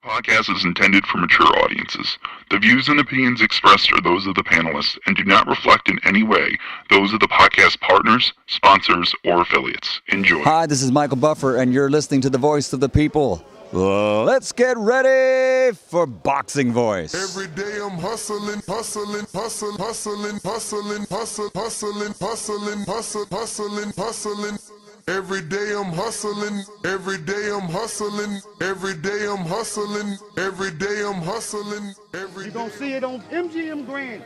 Podcast is intended for mature audiences. The views and opinions expressed are those of the panelists and do not reflect in any way those of the podcast partners, sponsors, or affiliates. Enjoy. Hi, this is Michael Buffer, and you're listening to The Voice of the People. Let's get ready for Boxing Voice. Every day I'm hustling, hustling, hustling, hustling, hustling, hustling, hustling, hustling, hustling, hustling, hustling. Every day I'm hustling, every day I'm hustling, every day I'm hustling, every day I'm hustling, every day. You're going to see it on MGM Grand.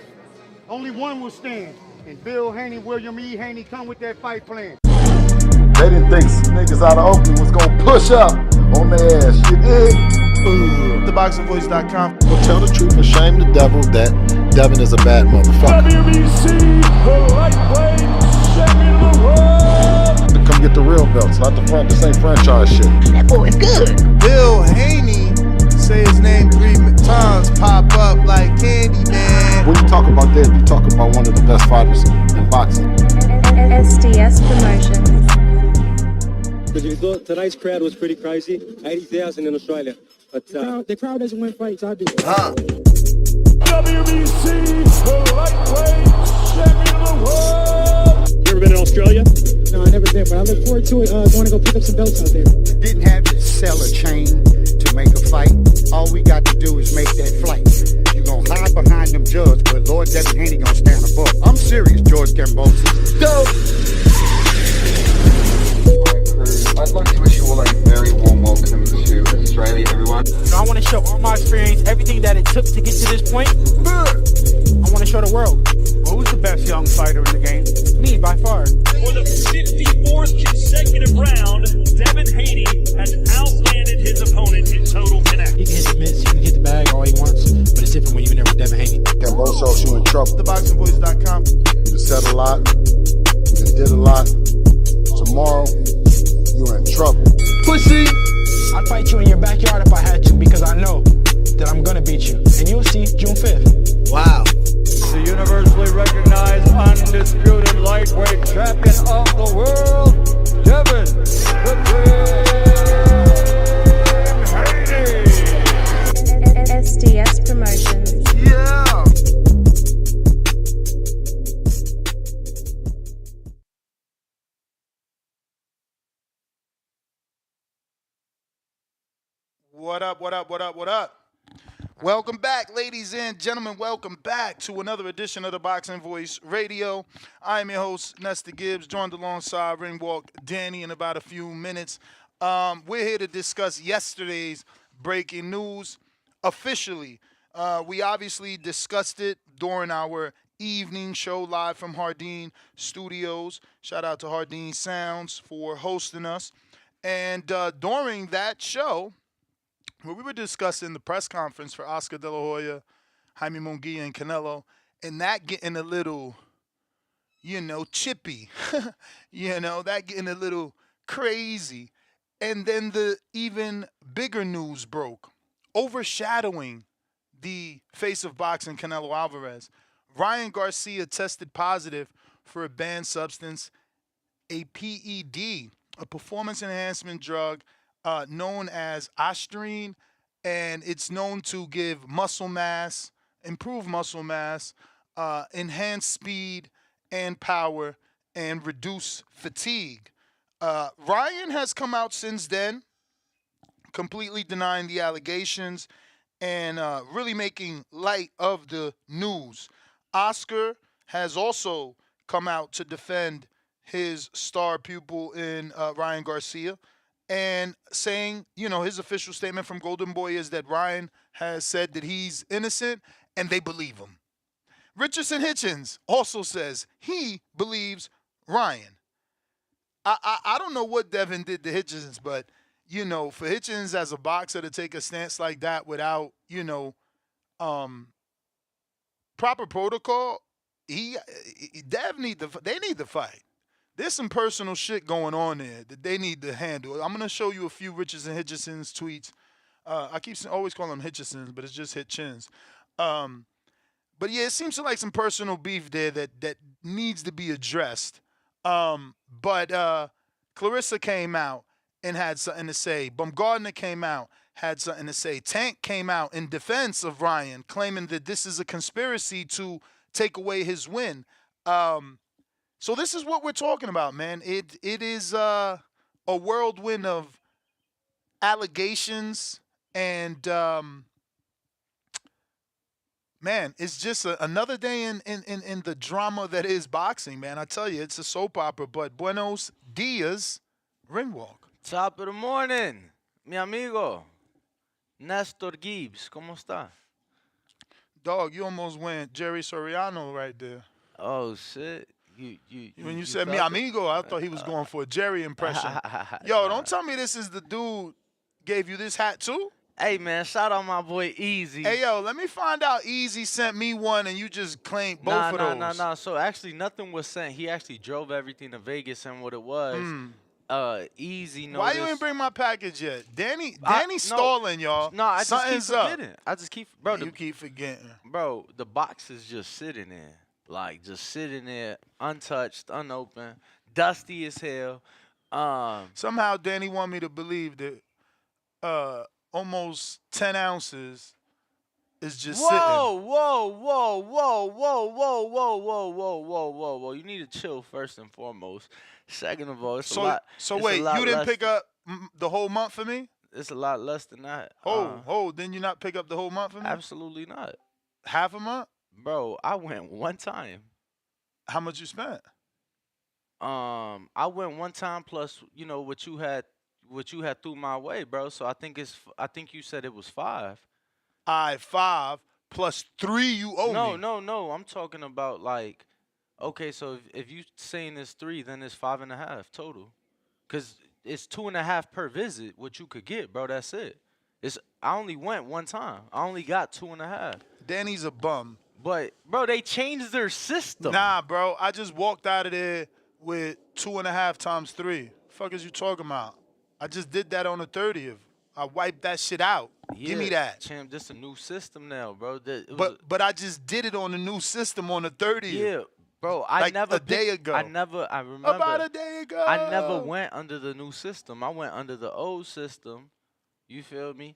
Only one will stand. And Bill Haney, William E. Haney come with that fight plan. They didn't think niggas out of Oakland was gonna push up on their ass. You dig? TheBoxingVoice.com. Well, tell the truth and shame the devil that Devin is a bad motherfucker. WBC, the lightweight champion of the world. Come get the real belts, not the same franchise shit. That boy is good. Bill Haney, say his name 3 times, pop up like candy, man. When you talk about that, you talk about one of the best fighters in boxing. SDS Promotions. Because you thought tonight's crowd was pretty crazy, 80,000 in Australia. But the crowd doesn't win fights, I do. WBC, the lightweight champion of the world. You ever been to Australia? No, I never been, but I look forward to it. Going to go pick up some belts out there. Didn't have to sell a chain to make a fight. All we got to do is make that flight. You gonna hide behind them judges, but Lord Devin Haney gonna stand above. I'm serious, George Gambosis. Go! I'd like to wish you all a very warm welcome to Australia, everyone. I want to show all my experience, everything that it took to get to this point. I want to show the world. Who's the best young fighter in the game? Me, by far. For the 54th consecutive round, Devin Haney has outlanded his opponent in total connect. He can hit the mitts, he can hit the bag all he wants, but it's different when you're in there with Devin Haney. Gambosos, you in trouble. TheBoxingVoice.com. You said a lot, you did a lot. Tomorrow, you're in trouble. Pussy! I'd fight you in your backyard if I had to, because I know that I'm gonna beat you. And you'll see June 5th. Wow. The universally recognized undisputed lightweight champion of the world, Devin the Dream Haney. SDS Promotions. Yeah. What up, what up, what up, what up? Welcome back, ladies and gentlemen. Welcome back to another edition of the Boxing Voice Radio. I am your host, Nestor Gibbs, joined alongside Ringwalk Danny in about a few minutes. We're here to discuss yesterday's breaking news officially. We obviously discussed it during our evening show live from Hardin Studios. Shout out to Hardin Sounds for hosting us. And during that show, where we were discussing the press conference for Oscar De La Hoya, Jaime Munguia, and Canelo, and that getting a little, chippy, that getting a little crazy. And then the even bigger news broke, overshadowing the face of boxing, Canelo Alvarez. Ryan Garcia tested positive for a banned substance, a P.E.D, a performance enhancement drug, known as Ostarine, and it's known to give muscle mass, improve muscle mass, enhance speed and power, and reduce fatigue. Ryan has come out since then, completely denying the allegations and really making light of the news. Oscar has also come out to defend his star pupil in Ryan Garcia, and saying, his official statement from Golden Boy is that Ryan has said that he's innocent, and they believe him. Richardson Hitchens also says he believes Ryan. I don't know what Devin did to Hitchens, but, for Hitchens as a boxer to take a stance like that without, proper protocol, they need to fight. There's some personal shit going on there that they need to handle. I'm going to show you a few Richardson Hitchenson's tweets. I keep always calling them Hitchensons, but it's just Hitchens. But yeah, it seems like some personal beef there that needs to be addressed. But Clarissa came out and had something to say. Bumgardner came out, had something to say. Tank came out in defense of Ryan, claiming that this is a conspiracy to take away his win. So this is what we're talking about, man. It is a whirlwind of allegations and man, it's just another day in the drama that is boxing, man. I tell you, it's a soap opera. But buenos dias, Ringwalk. Top of the morning, mi amigo, Nestor Gibbs. ¿Cómo está? Dog, you almost went Jerry Soriano right there. Oh, shit. When you said mi amigo, I thought he was going for a Jerry impression. Yo, don't tell me this is the dude gave you this hat too? Hey, man, shout out my boy Easy. Hey, yo, let me find out Easy sent me one and you just claimed both of those. Nah. So, actually, nothing was sent. He actually drove everything to Vegas, and what it was, Easy noticed. Why you ain't bring my package yet? Danny's stalling, y'all. No, I just keep forgetting. Up. I just keep, bro. You keep forgetting. Bro, the box is just sitting there. Like, just sitting there, untouched, unopened, dusty as hell. Somehow, Danny want me to believe that almost 10 ounces is just sitting. Whoa. You need to chill first and foremost. Second of all, it's a lot. So wait, you didn't pick up the whole month for me? It's a lot less than that. Didn't you not pick up the whole month for me? Absolutely not. Half a month? Bro, I went one time. How much you spent? I went one time plus, what you had threw my way, bro. So I think you said it was 5. All right, 5 plus 3 you owe me. No. I'm talking about like, okay, so if you saying it's 3, then it's 5.5 total, cause it's 2.5 per visit. What you could get, bro. That's it. I only went one time. I only got 2.5. Danny's a bum. But bro, they changed their system. Nah, bro. I just walked out of there with 2.5 times 3. Fuck is you talking about? I just did that on the 30th. I wiped that shit out. Yeah, Give me that. Champ, this a new system now, bro. But I just did it on the new system on the 30th. Yeah, bro. I remember. About a day ago. I never went under the new system. I went under the old system. You feel me?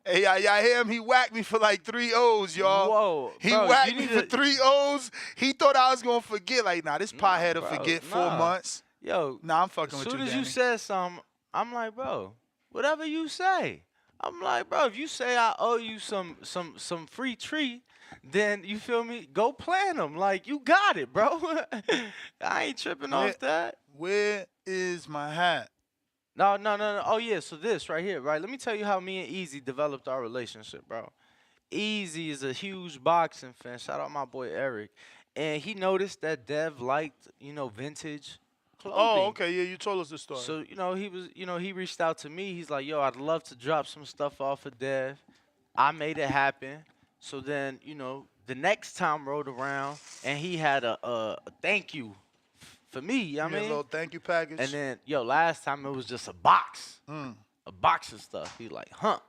Hey, y'all hear him? He whacked me for like 3 O's, y'all. Whoa. He whacked me for 3 O's. He thought I was going to forget. Like, nah, this pothead will forget 4 months. Yo. Nah, I'm fucking with you, As soon as Danny. you said something, I'm like, bro, whatever you say. I'm like, bro, if you say I owe you some free treat, then, you feel me, go plan them. Like, you got it, bro. I ain't tripping off that. Where is my hat? No. Oh, yeah, so this right here, right? Let me tell you how me and Easy developed our relationship, bro. Easy is a huge boxing fan. Shout out my boy Eric. And he noticed that Dev liked, vintage clothing. Oh, okay, yeah, you told us the story. So, he reached out to me. He's like, yo, I'd love to drop some stuff off of Dev. I made it happen. So then, the next time rolled around, and he had a thank you for me, I mean, a little thank you package. And then, last time it was just a box. A box of stuff. He like, huh.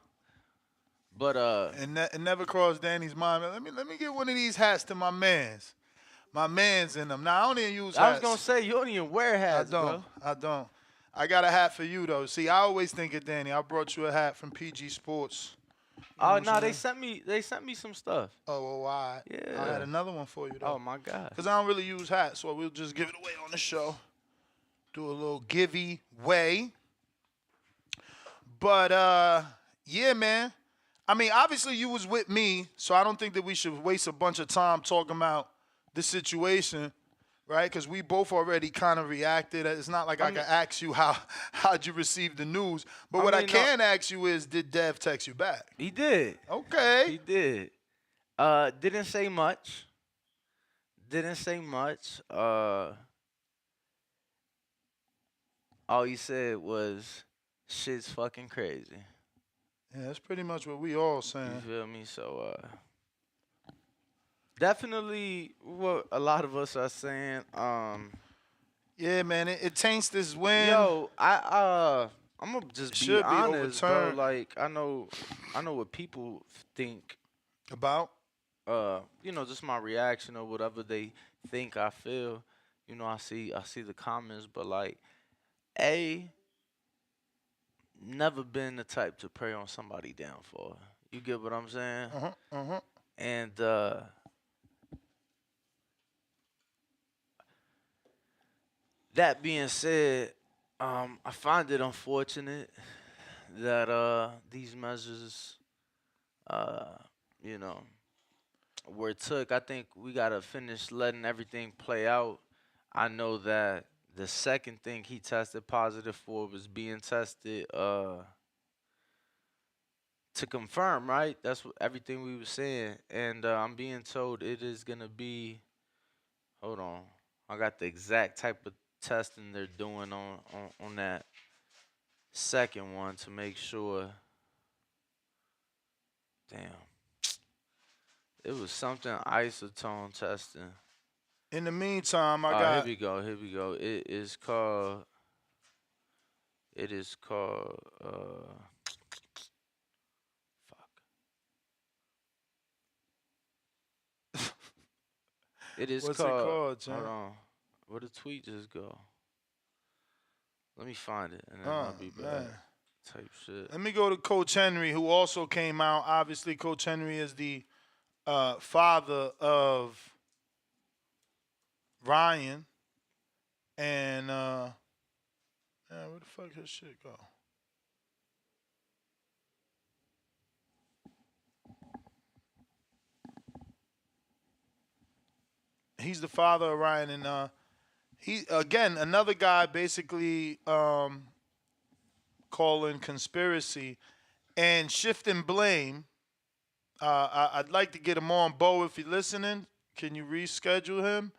But it never crossed Danny's mind. Let me get one of these hats to my mans. My mans in them. Now I don't even use hats. I was gonna say you don't even wear hats, I don't. I got a hat for you though. See, I always think of Danny. I brought you a hat from PG Sports. Oh no, they sent me some stuff. Oh well, why? Yeah. I had another one for you though. Oh my God. Because I don't really use hats, so we'll just give it away on the show. Do a little givey way. But yeah, man. I mean, obviously you was with me, so I don't think that we should waste a bunch of time talking about the situation, right? Because we both already kind of reacted. It's not like I can ask you how'd you receive the news. But what I can ask you is, did Dev text you back? He did. Okay. He did. Didn't say much. All he said was, shit's fucking crazy. Yeah, that's pretty much what we all saying. You feel me? So, definitely what a lot of us are saying. Yeah, man, it taints this win. Yo, I'm gonna just be honest, bro. Like, I know what people think about. Just my reaction or whatever they think I feel. I see the comments, but like, never been the type to prey on somebody downfall. You get what I'm saying? And that being said, I find it unfortunate that these measures, you know, were took. I think we gotta finish letting everything play out. I know that the second thing he tested positive for was being tested to confirm, right? That's what everything we were saying, and I'm being told it is gonna be. Hold on, I got the exact type of testing they're doing on that second one to make sure. Damn, it was something isotone testing. In the meantime, I got. Here we go. Here we go. It is called. It is called. It is What's called. it called, John? Hold on. Where the tweet just go? Let me find it, and then I'll be back. Man. Type shit. Let me go to Coach Henry, who also came out. Obviously, Coach Henry is the father of Ryan. And, where the fuck his shit go? He's the father of Ryan. And he, again, another guy basically calling conspiracy and shifting blame. I'd like to get him on. Bo, if you're listening, can you reschedule him?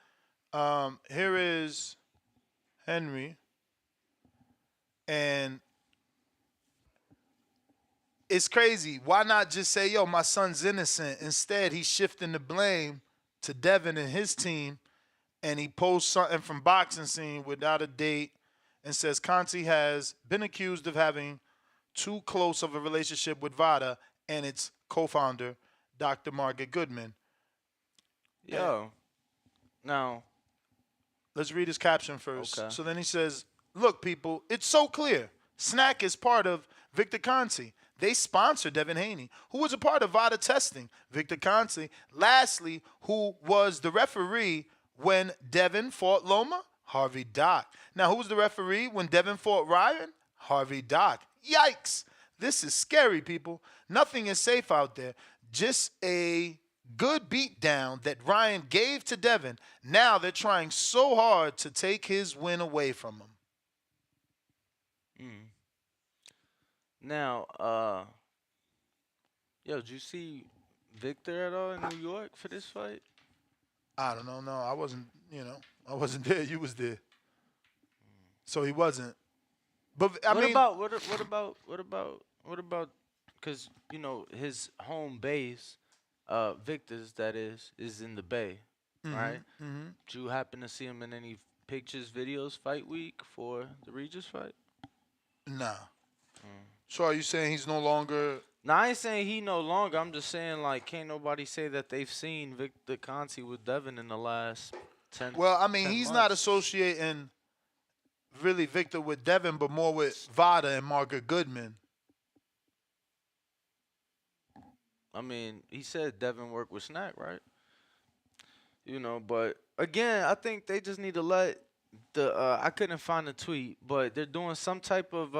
Here is Henry. And it's crazy. Why not just say, yo, my son's innocent? Instead, he's shifting the blame to Devin and his team. And he posts something from Boxing Scene without a date and says Conti has been accused of having too close of a relationship with VADA and its co-founder, Dr. Margaret Goodman. Yo. Now. Let's read his caption first. Okay. So then he says, look, people, it's so clear. Snack is part of Victor Conti. They sponsor Devin Haney, who was a part of VADA testing. Victor Conti. Lastly, who was the referee when Devin fought Loma? Harvey Dock. Now, who was the referee when Devin fought Ryan? Harvey Dock. Yikes. This is scary, people. Nothing is safe out there. Just a good beatdown that Ryan gave to Devin. Now they're trying so hard to take his win away from him. Now, yo, did you see Victor at all in New York for this fight? I don't know. No, I wasn't, I wasn't there. You was there. So he wasn't. But I mean, what about, because, his home base, Victor's, that is in the Bay, right? Mm-hmm. Did you happen to see him in any pictures, videos, fight week for the Regis fight? Nah. So are you saying he's no longer? No, I ain't saying he no longer. I'm just saying, like, can't nobody say that they've seen Victor Conti with Devin in the last 10 Well, I mean, 10 he's months. not associating really Victor with Devin, but more with VADA and Margaret Goodman. I mean, he said Devin worked with Snack, right? But again, I think they just need to let I couldn't find the tweet, but they're doing some type of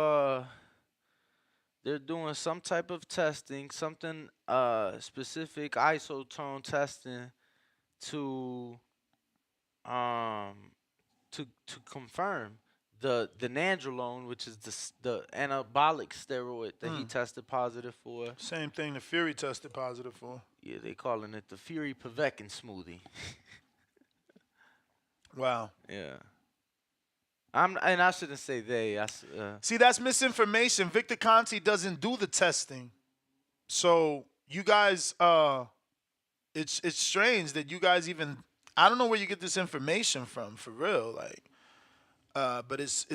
testing, something specific isotone testing to confirm the nandrolone, which is the anabolic steroid that he tested positive for. Same thing the Fury tested positive for. Yeah, they calling it the Fury Paveckin smoothie. Wow. Yeah. And I shouldn't say they. See, that's misinformation. Victor Conti doesn't do the testing. So you guys, it's strange that you guys even. I don't know where you get this information from, for real. Like, but it's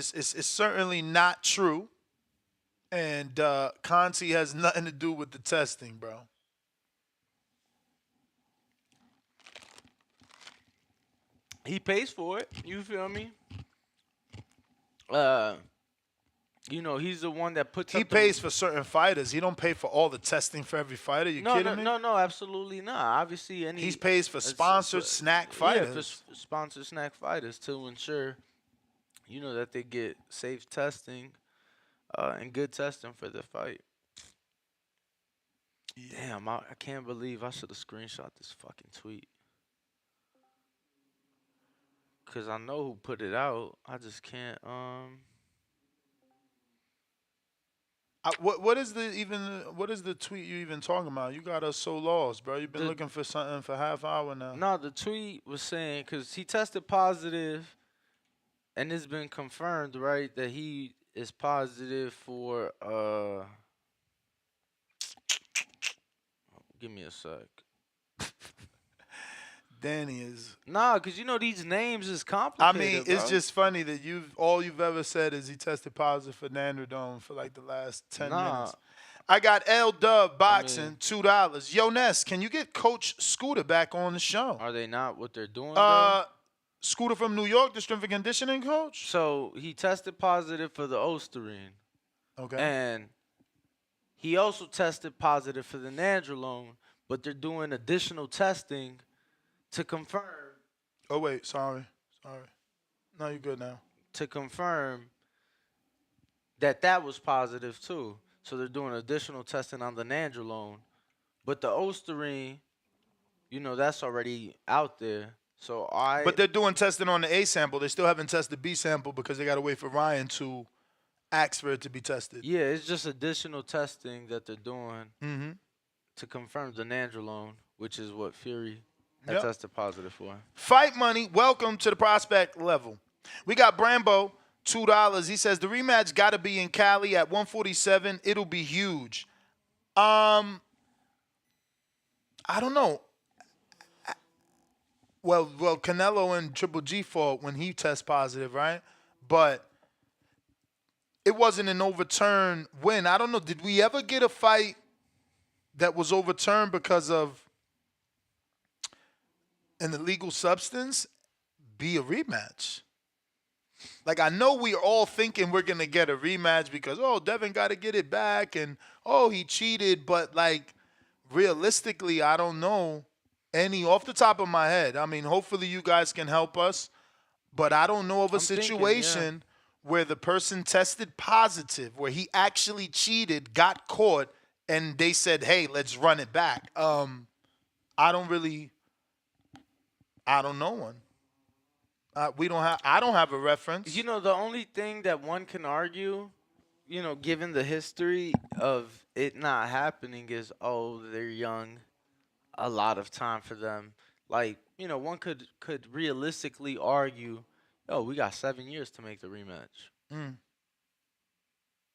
certainly not true. And Conti has nothing to do with the testing, bro. He pays for it. You feel me? You know, he's the one that puts He up pays for certain fighters. He don't pay for all the testing for every fighter. You kidding me? No, absolutely not. Obviously, He pays for sponsored snack fighters. Yeah, for sponsored snack fighters to ensure, you know, that they get safe testing and good testing for the fight. Damn, I can't believe I should have screenshot this fucking tweet. Cause I know who put it out. I just can't. What is the tweet you even talking about? You got us so lost, bro. You've been looking for something for half hour now. No, the tweet was saying because he tested positive, and it's been confirmed, right, that he is positive for. Give me a sec. Danny is. Nah, because you know these names is complicated. I mean, it's just funny that all you've ever said is he tested positive for Nandrodome for like the last 10 minutes. I got L Dub Boxing, $2. Yo, Ness, can you get Coach Scooter back on the show? Are they not what they're doing? Scooter from New York, the strength and conditioning coach? So he tested positive for the Osterine. Okay. And he also tested positive for the Nandrolone, but they're doing additional testing to confirm. Oh, wait, sorry. No, you're good now. To confirm that was positive too. So they're doing additional testing on the Nandrolone. But the Osterine, you know, that's already out there. But they're doing testing on the A sample. They still haven't tested B sample because they got to wait for Ryan to ask for it to be tested. Yeah, it's just additional testing that they're doing to confirm the Nandrolone, which is what Fury had tested positive for. Fight Money, welcome to the prospect level. We got Brambo, $2. He says the rematch got to be in Cali at 147. It'll be huge. I don't know. Well, Canelo and Triple G fought when he test positive, right? But it wasn't an overturned win. I don't know. Did we ever get a fight that was overturned because of an illegal substance? Be a rematch. Like, I know we're all thinking we're going to get a rematch because, Devin got to get it back and, he cheated. But, like, realistically, I don't know any off the top of my head. I mean, hopefully you guys can help us. But I don't know of a situation where the person tested positive, where he actually cheated, got caught, and they said, hey, let's run it back. I don't know one. I don't have a reference. You know, the only thing that one can argue, you know, given the history of it not happening is, they're young, a lot of time for them. Like, you know, one could realistically argue, we got 7 years to make the rematch.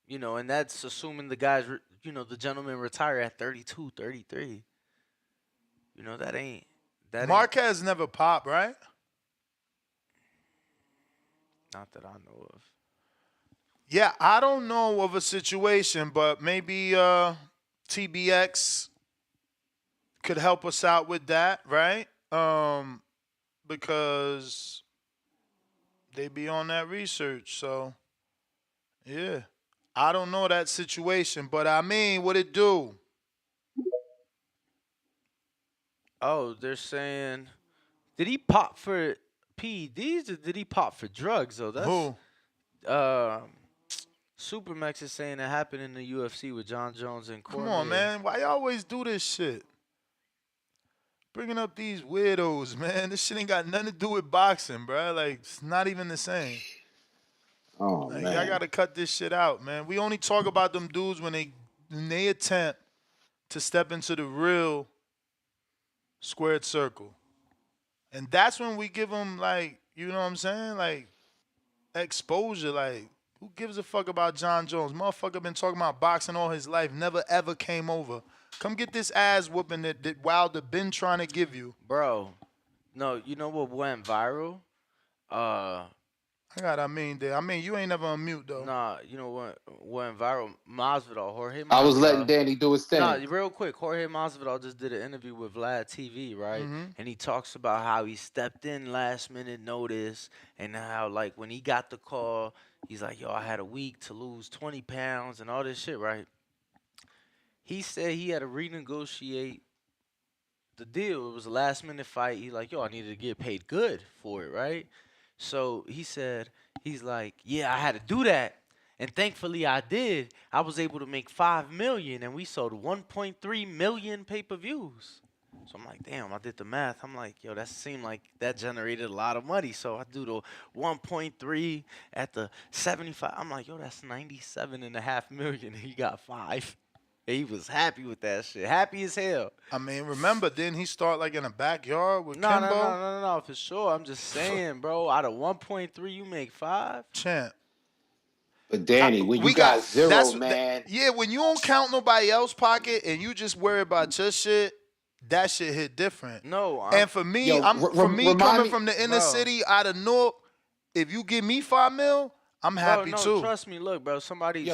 You know, and that's assuming the guys, the gentleman retire at 32, 33. You know, that ain't. Marquez never popped, right? Not that I know of. Yeah, I don't know of a situation, but maybe TBX could help us out with that, right? Because they be on that research. So, yeah. I don't know that situation, but I mean, what it do? They're saying, did he pop for PEDs or did he pop for drugs, though? That's, who? Supermax is saying it happened in the UFC with John Jones and Cormier. Come on, man. Why you always do this shit? Bringing up these weirdos, man. This shit ain't got nothing to do with boxing, bro. Like, it's not even the same. Man. Y'all got to cut this shit out, man. We only talk about them dudes when they attempt to step into the real squared circle. And that's when we give them, like, you know what I'm saying? Like, exposure. Like, who gives a fuck about John Jones? Motherfucker been talking about boxing all his life. Never, ever came over. Come get this ass whooping that Wilder been trying to give you. Bro, no, you know what went viral? I mean, you ain't never on mute, though. Nah, you know what went viral? Jorge Masvidal. I was letting Danny do his thing. Nah, real quick, Jorge Masvidal just did an interview with Vlad TV, right? And he talks about how he stepped in last minute notice and how, like, when he got the call, He's like, yo, I had a week to lose 20 pounds and all this shit, right? He said he had to renegotiate the deal. It was a last minute fight. He's like, yo, I needed to get paid good for it, right? So he said, he's like, yeah, I had to do that. And thankfully I did. I was able to make 5 million and we sold 1.3 million pay-per-views. So I'm like, damn, I did the math. I'm like, yo, that seemed like that generated a lot of money. So I do the 1.3 at the 75. I'm like, yo, that's 97.5 million. He got 5. And he was happy with that shit. Happy as hell. I mean, remember, didn't he start like in a backyard with No, Kimbo? no, for sure. I'm just saying, bro, out of 1.3, you make 5? Champ. But Danny, when you got zero, man. Yeah, when you don't count nobody else's pocket and you just worry about your shit, that shit hit different. No, and for me, coming from the inner city out of Newark, if you give me 5 mil, I'm happy too. Trust me, look, bro. Somebody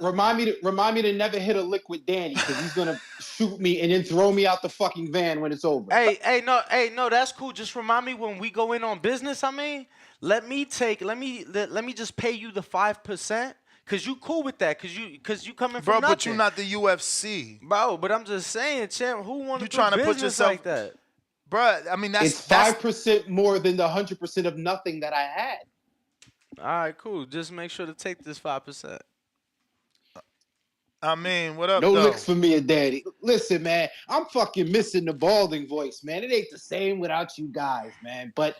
remind me to never hit a lick with Danny because he's gonna shoot me and then throw me out the fucking van when it's over. Hey, no, that's cool. Just remind me when we go in on business. I mean, let me just pay you the 5%. Cause you cool with that, cause you coming from nothing. Bro, but you not the UFC, bro. But I'm just saying, champ, who want to trying to put yourself like that, bro? I mean, it's 5% more than the 100% of nothing that I had. All right, cool. Just make sure to take this 5%. I mean, what up? No licks for me and Daddy. Listen, man, I'm fucking missing the balding voice, man. It ain't the same without you guys, man. But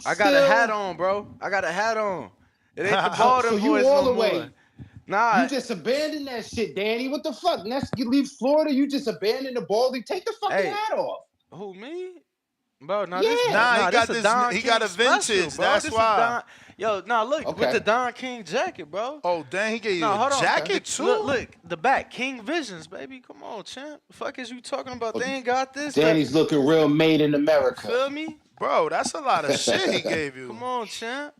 I got a hat on, bro. I got a hat on. It ain't the balding so voice you all no the way. More. Nah, you just abandoned that shit, Danny. What the fuck? You leave Florida, you just abandon the balding. Take the fucking hat off. Who, me? Bro, no, yeah. this, he got a vintage. Special, that's why. Look, with the Don King jacket, bro. Oh, dang, he gave you a jacket too. Look, the back, King Visions, baby. Come on, champ. The fuck is you talking about? They ain't got this. Danny's looking real made in America. Feel me? Bro, that's a lot of shit he gave you. Come on, champ.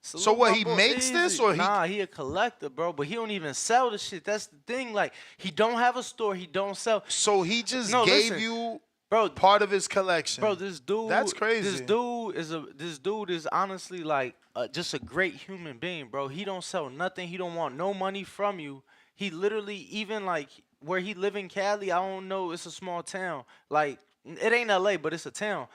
So what, he makes this or he? Nah, he a collector, bro, but he don't even sell the shit. That's the thing. Like, he don't have a store. He don't sell. So he just gave you part of his collection. Bro, this dude. That's crazy. This dude is honestly like just a great human being, bro. He don't sell nothing. He don't want no money from you. He literally, even like where he live in Cali, I don't know. It's a small town. Like, it ain't LA, but it's a town.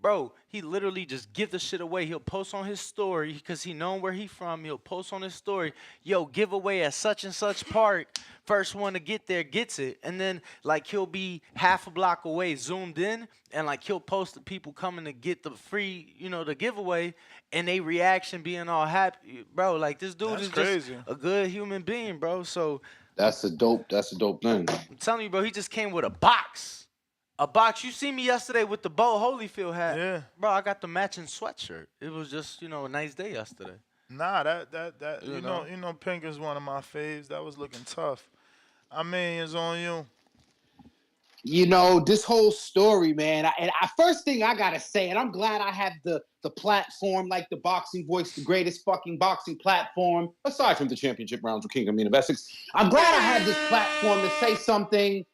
Bro, he literally just give the shit away. He'll post on his story because he know where he from. He'll post on his story, yo, giveaway at such and such park. First one to get there gets it. And then, like, he'll be half a block away, zoomed in, and, like, he'll post the people coming to get the free, the giveaway, and they reaction being all happy. Bro, like, this dude is crazy. Just a good human being, bro. So that's a dope thing. I'm telling you, bro, he just came with a box. A box. You see me yesterday with the Bo Holyfield hat. Yeah. Bro, I got the matching sweatshirt. It was just, a nice day yesterday. Nah, that you know, pink is one of my faves. That was looking tough. I mean, it's on you. This whole story, man. First thing I gotta say, and I'm glad I have the platform, like the Boxing Voice, the greatest fucking boxing platform, aside from the championship rounds with King Amin of Essex. I'm glad I have this platform to say something.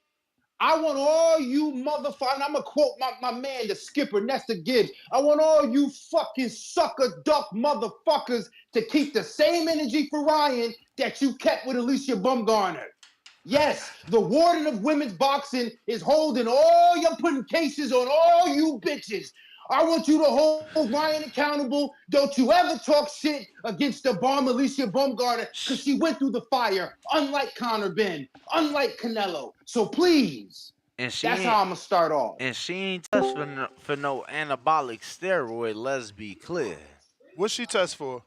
I want all you motherfuckers, I'm going to quote my man, the skipper, Nestor Gibbs. I want all you fucking sucker duck motherfuckers to keep the same energy for Ryan that you kept with Alicia Bumgarner. Yes, the warden of women's boxing is holding all your putting cases on all you bitches. I want you to hold Ryan accountable. Don't you ever talk shit against the bomb Alicia Bumgarner because she went through the fire, unlike Conor Benn, unlike Canelo. So please, that's how I'm going to start off. And she ain't test for no anabolic steroid, let's be clear. What's she test for?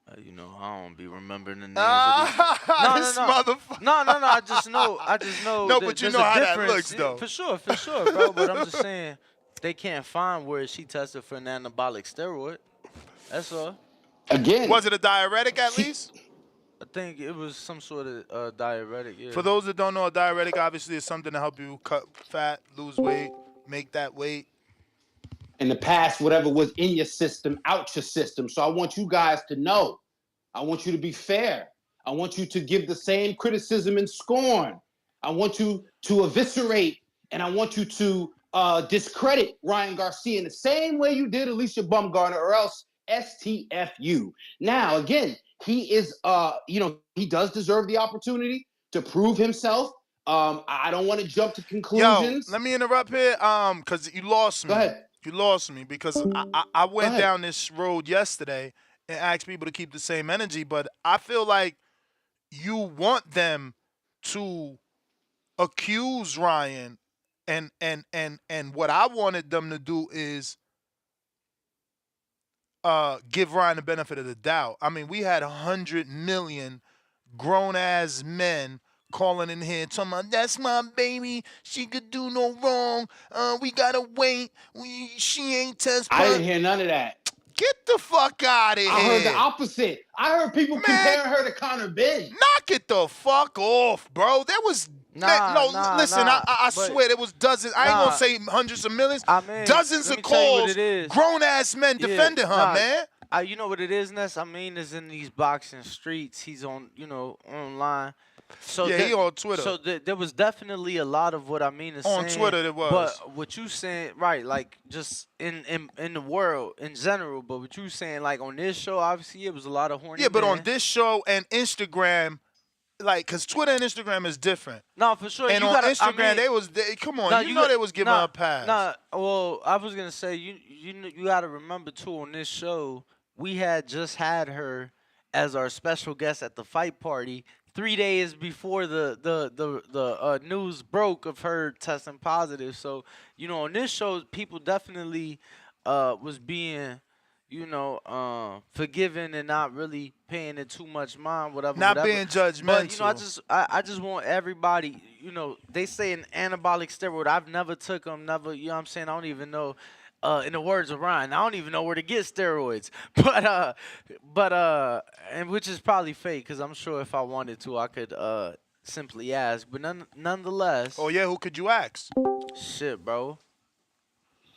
I don't be remembering the names of these. This motherfucker. No, I just know. No, but you know how that looks, though. For sure, bro. But I'm just saying, they can't find where she tested for an anabolic steroid. That's all. Again. Was it a diuretic at least? I think it was some sort of diuretic, yeah. For those that don't know, a diuretic obviously is something to help you cut fat, lose weight, make that weight. In the past, whatever was in your system, out your system. So I want you guys to know. I want you to be fair. I want you to give the same criticism and scorn. I want you to eviscerate, and I want you to discredit Ryan Garcia in the same way you did Alicia Bumgarner, or else STFU. Now, again, he is, he does deserve the opportunity to prove himself. I don't want to jump to conclusions. Yo, let me interrupt here, because you lost me. Go ahead. You lost me because I went down this road yesterday and asked people to keep the same energy, but I feel like you want them to accuse Ryan, and what I wanted them to do is give Ryan the benefit of the doubt. I mean, we had 100 million grown-ass men calling in here talking about, that's my baby, she could do no wrong, we gotta wait, she ain't test I didn't hear none of that. Get the fuck out of here. I heard the opposite. I heard people comparing her to Connor Ben. Knock it the fuck off, bro. There was listen, I swear there was dozens. I ain't gonna say hundreds of millions. Dozens of calls, grown-ass men defending her, man. You know what it is, Ness? I mean, is in these boxing streets. He's on, online. So he on Twitter. So there was definitely a lot of what I mean is on saying, Twitter. There was. But what you saying, right? Like just in the world in general. But what you saying, like on this show, obviously it was a lot of horny. Yeah, but men. on this show and Instagram, like, cause Twitter and Instagram is different. No, for sure. And on Instagram, come on, they was giving her a pass. Well, I was gonna say you got to remember too, on this show we had just had her as our special guest at the fight party 3 days before the news broke of her testing positive. So on this show, people definitely was being forgiving and not really paying it too much mind, whatever. Not being judgmental. But I just want everybody. They say an anabolic steroid. I've never took them. Never. You know what I'm saying? I don't even know. In the words of Ryan, I don't even know where to get steroids, but and which is probably fake, because I'm sure if I wanted to, I could simply ask. But nonetheless. Oh yeah, who could you ask? Shit, bro.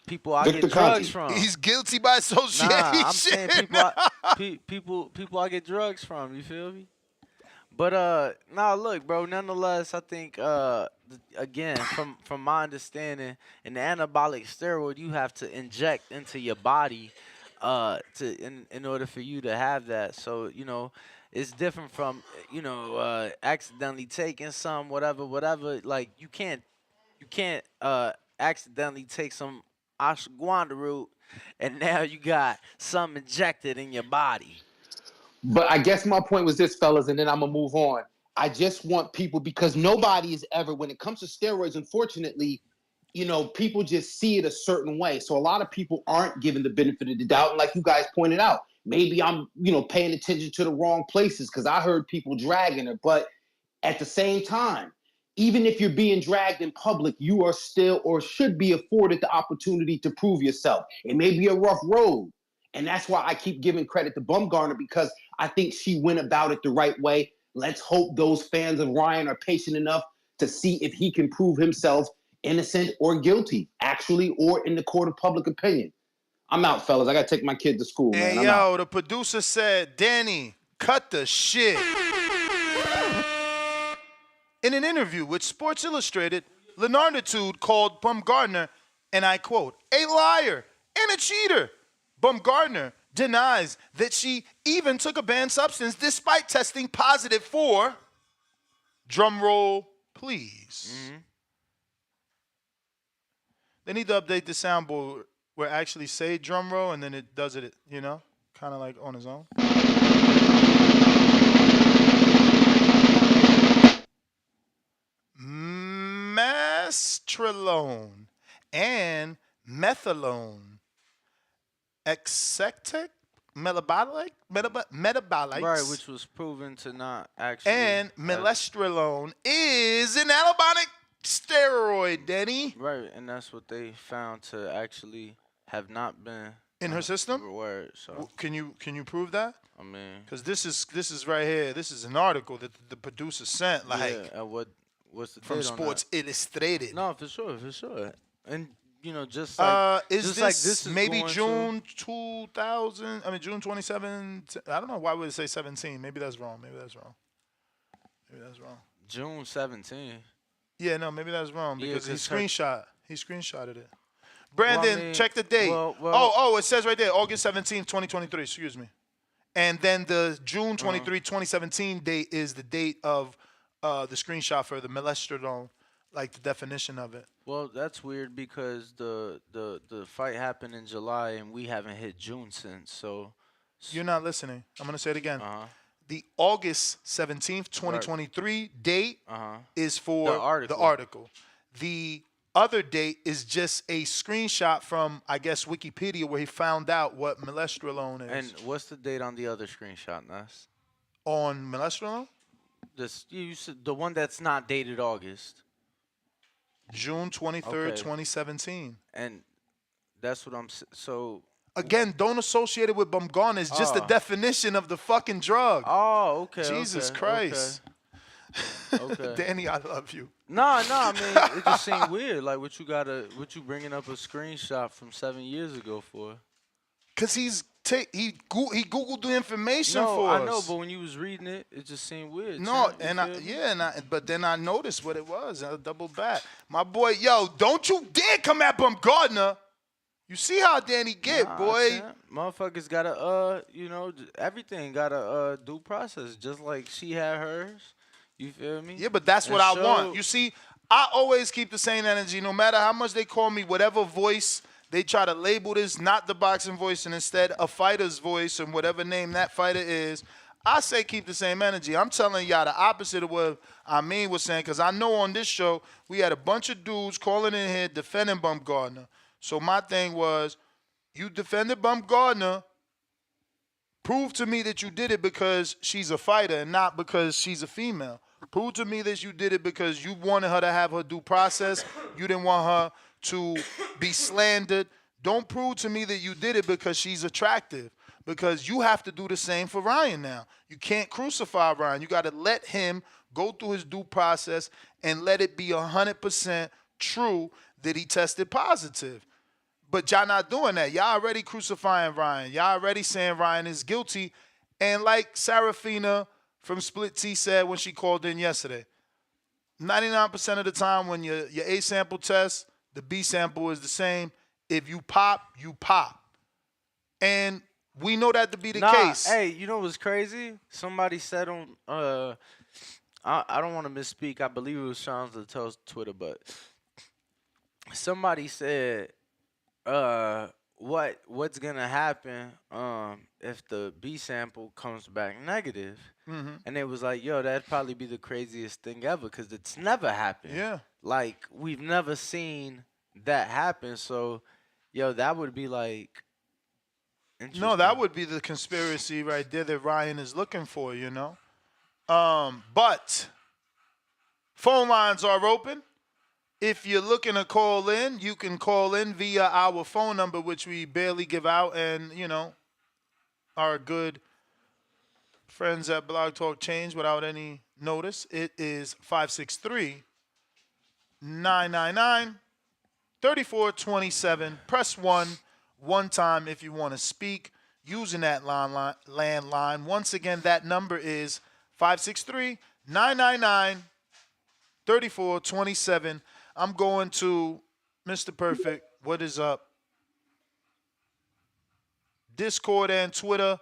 People I get drugs from. He's guilty by association. Nah, I'm saying people I get drugs from. You feel me? But look, bro. Nonetheless, I think again, from my understanding, an anabolic steroid you have to inject into your body in order for you to have that. So it's different from accidentally taking some whatever. Like you can't accidentally take some ashwagandha root and now you got some injected in your body. But I guess my point was this, fellas, and then I'm going to move on. I just want people, because nobody is ever, when it comes to steroids, unfortunately, people just see it a certain way. So a lot of people aren't given the benefit of the doubt. And like you guys pointed out, maybe I'm, paying attention to the wrong places because I heard people dragging her. But at the same time, even if you're being dragged in public, you are still or should be afforded the opportunity to prove yourself. It may be a rough road. And that's why I keep giving credit to Bumgarner, because I think she went about it the right way. Let's hope those fans of Ryan are patient enough to see if he can prove himself innocent or guilty, actually, or in the court of public opinion. I'm out, fellas. I got to take my kid to school, man. Hey, yo, the producer said, Danny, cut the shit. In an interview with Sports Illustrated, Lenarditude called Bumgarner, and I quote, a liar and a cheater. Bumgarner denies that she even took a banned substance despite testing positive for, drum roll, please. Mm-hmm. They need to update the soundboard where actually say drum roll and then it does it, kind of like on its own. Mastrolone and methylone. Exectic metabolic, right, which was proven to not actually. And minestrone is an anabolic steroid, Denny. Right, and that's what they found to actually have not been in her system. Word. So can you prove that? I mean, because this is right here. This is an article that the producer sent. Like, yeah, what's the from Sports Illustrated? No, for sure, and. Just like this is maybe June 2000. I mean June 27. I don't know why would it say 17. Maybe that's wrong. June 17. Yeah, no, maybe that's wrong because he screenshotted it. Brandon, check the date. well. It says right there, August 17th, 2023. Excuse me. And then the June 23, 2017 date is the date of the screenshot for the molesterdone, like the definition of it. Well, that's weird because the fight happened in July and we haven't hit June since. So you're not listening. I'm gonna say it again. The August 17th, 2023 date is for the article. The other date is just a screenshot from, I guess, Wikipedia, where he found out what molesterdone is. And what's the date on the other screenshot, Ness? On molesterdone? You said the one that's not dated August. June 23rd, 2017. And that's what I'm so. Again, don't associate it with Bumgarner. It's just the definition of the fucking drug. Oh, okay. Jesus Christ. Okay. Danny, I love you. Nah. I mean, it just seemed weird. Like, what you bringing up a screenshot from 7 years ago for? Cause he googled the information for us. I know, but when you was reading it, it just seemed weird. No, but then I noticed what it was. I doubled back. My boy, yo, don't you dare come at Bumgarner. You see how Danny get, boy. Motherfuckers gotta, everything got a due process, just like she had hers. You feel me? Yeah, but that's what I want. You see, I always keep the same energy, no matter how much they call me whatever voice. They try to label this not the boxing voice and instead a fighter's voice and whatever name that fighter is. I say keep the same energy. I'm telling y'all the opposite of what I mean was saying, because I know on this show we had a bunch of dudes calling in here defending Bumgarner. So my thing was, you defended Bumgarner. Prove to me that you did it because she's a fighter and not because she's a female. Prove to me that you did it because you wanted her to have her due process. You didn't want her to be slandered. Don't prove to me that you did it because she's attractive, because you have to do the same for Ryan now. You can't crucify Ryan. You got to let him go through his due process and let it be 100% true that he tested positive. But y'all not doing that. Y'all already crucifying Ryan. Y'all already saying Ryan is guilty. And like Serafina from Split T said when she called in yesterday, 99% of the time when your A sample test, the B sample is the same. If you pop, you pop. And we know that to be the case. Hey, you know what's crazy? Somebody said on, I don't want to misspeak. I believe it was Sean's that tells Twitter, but somebody said, what's gonna happen if the B sample comes back negative? Mm-hmm. And it was like, yo, that'd probably be the craziest thing ever, because it's never happened. Yeah. Like, we've never seen that happen. So, yo, that would be like interesting. No, that would be the conspiracy right there that Ryan is looking for, you know. But phone lines are open. If you're looking to call in, you can call in via our phone number, which we barely give out, and, you know, our good friends at Blog Talk Change without any notice. It is 563-999-3427. Press 1 one time if you want to speak using that landline. Once again, that number is 563-999-3427. I'm going to Mr. Perfect. What is up? Discord and Twitter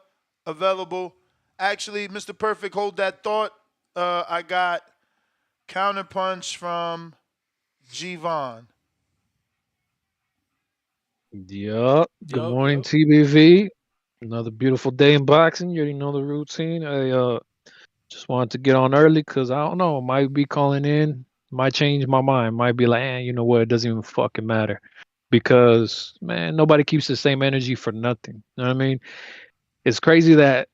available. Actually, Mr. Perfect, hold that thought. I got counterpunch from Gervonta. Yup. Good morning, TBV. Another beautiful day in boxing. You already know the routine. I just wanted to get on early because I don't know. Might be calling in. Might change my mind. Might be like, you know what? It doesn't even fucking matter. Because, man, nobody keeps the same energy for nothing. You know what I mean? It's crazy that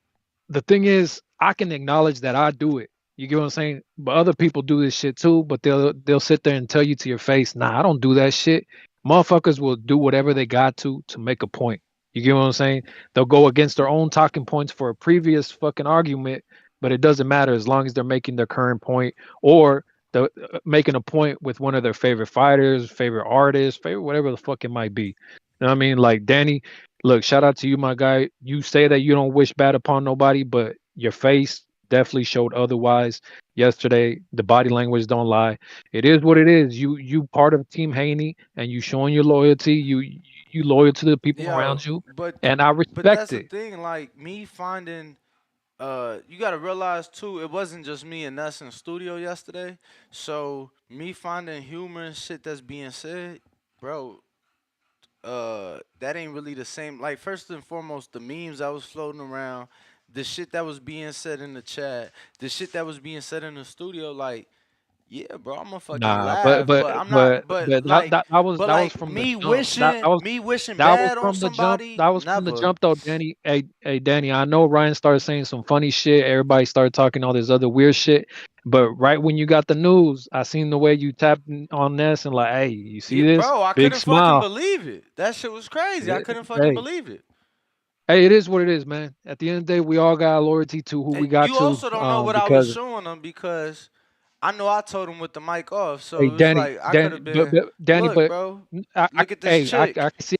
the thing is, I can acknowledge that I do it. You get what I'm saying? But other people do this shit too, but they'll sit there and tell you to your face, nah, I don't do that shit. Motherfuckers will do whatever they got to make a point. You get what I'm saying? They'll go against their own talking points for a previous fucking argument, but it doesn't matter as long as they're making their current point, or they're making a point with one of their favorite fighters, favorite artists, favorite whatever the fuck it might be. You know what I mean? Like, Danny, look, shout out to you, my guy. You say that you don't wish bad upon nobody, but your face definitely showed otherwise yesterday. The body language don't lie. It is what it is. You part of Team Haney, and you showing your loyalty. You loyal to the people Yo, around you, but and I but respect that's the it. thing. Like me finding, you gotta realize too. It wasn't just me and Ness in the studio yesterday. So me finding humor and shit that's being said, bro. That ain't really the same. Like first and foremost, the memes that was floating around, the shit that was being said in the chat, the shit that was being said in the studio. Like, yeah, bro, I'm gonna fucking Nah, but laugh, but but I'm not. but But but that like, that, that was but that was like from the jump. That was me wishing that was bad on from the jump. somebody, That was from the never. jump though, Danny. Hey, Danny. I know Ryan started saying some funny shit. Everybody started talking all this other weird shit. But right when you got the news, I seen the way you tapped on this and like, hey, you see Yeah, this? bro, I Big couldn't fucking smile. believe it. That shit was crazy. I Yeah, couldn't fucking hey, believe it. hey, it is what it is, man. At the end of the day, we all got loyalty to who we And got you to. also don't know what I was Because showing them because I know I told him with the mic off, hey, so it was Danny, like I could Danny, have but, been, but Danny, look, but bro, I look at this hey, I chick. can see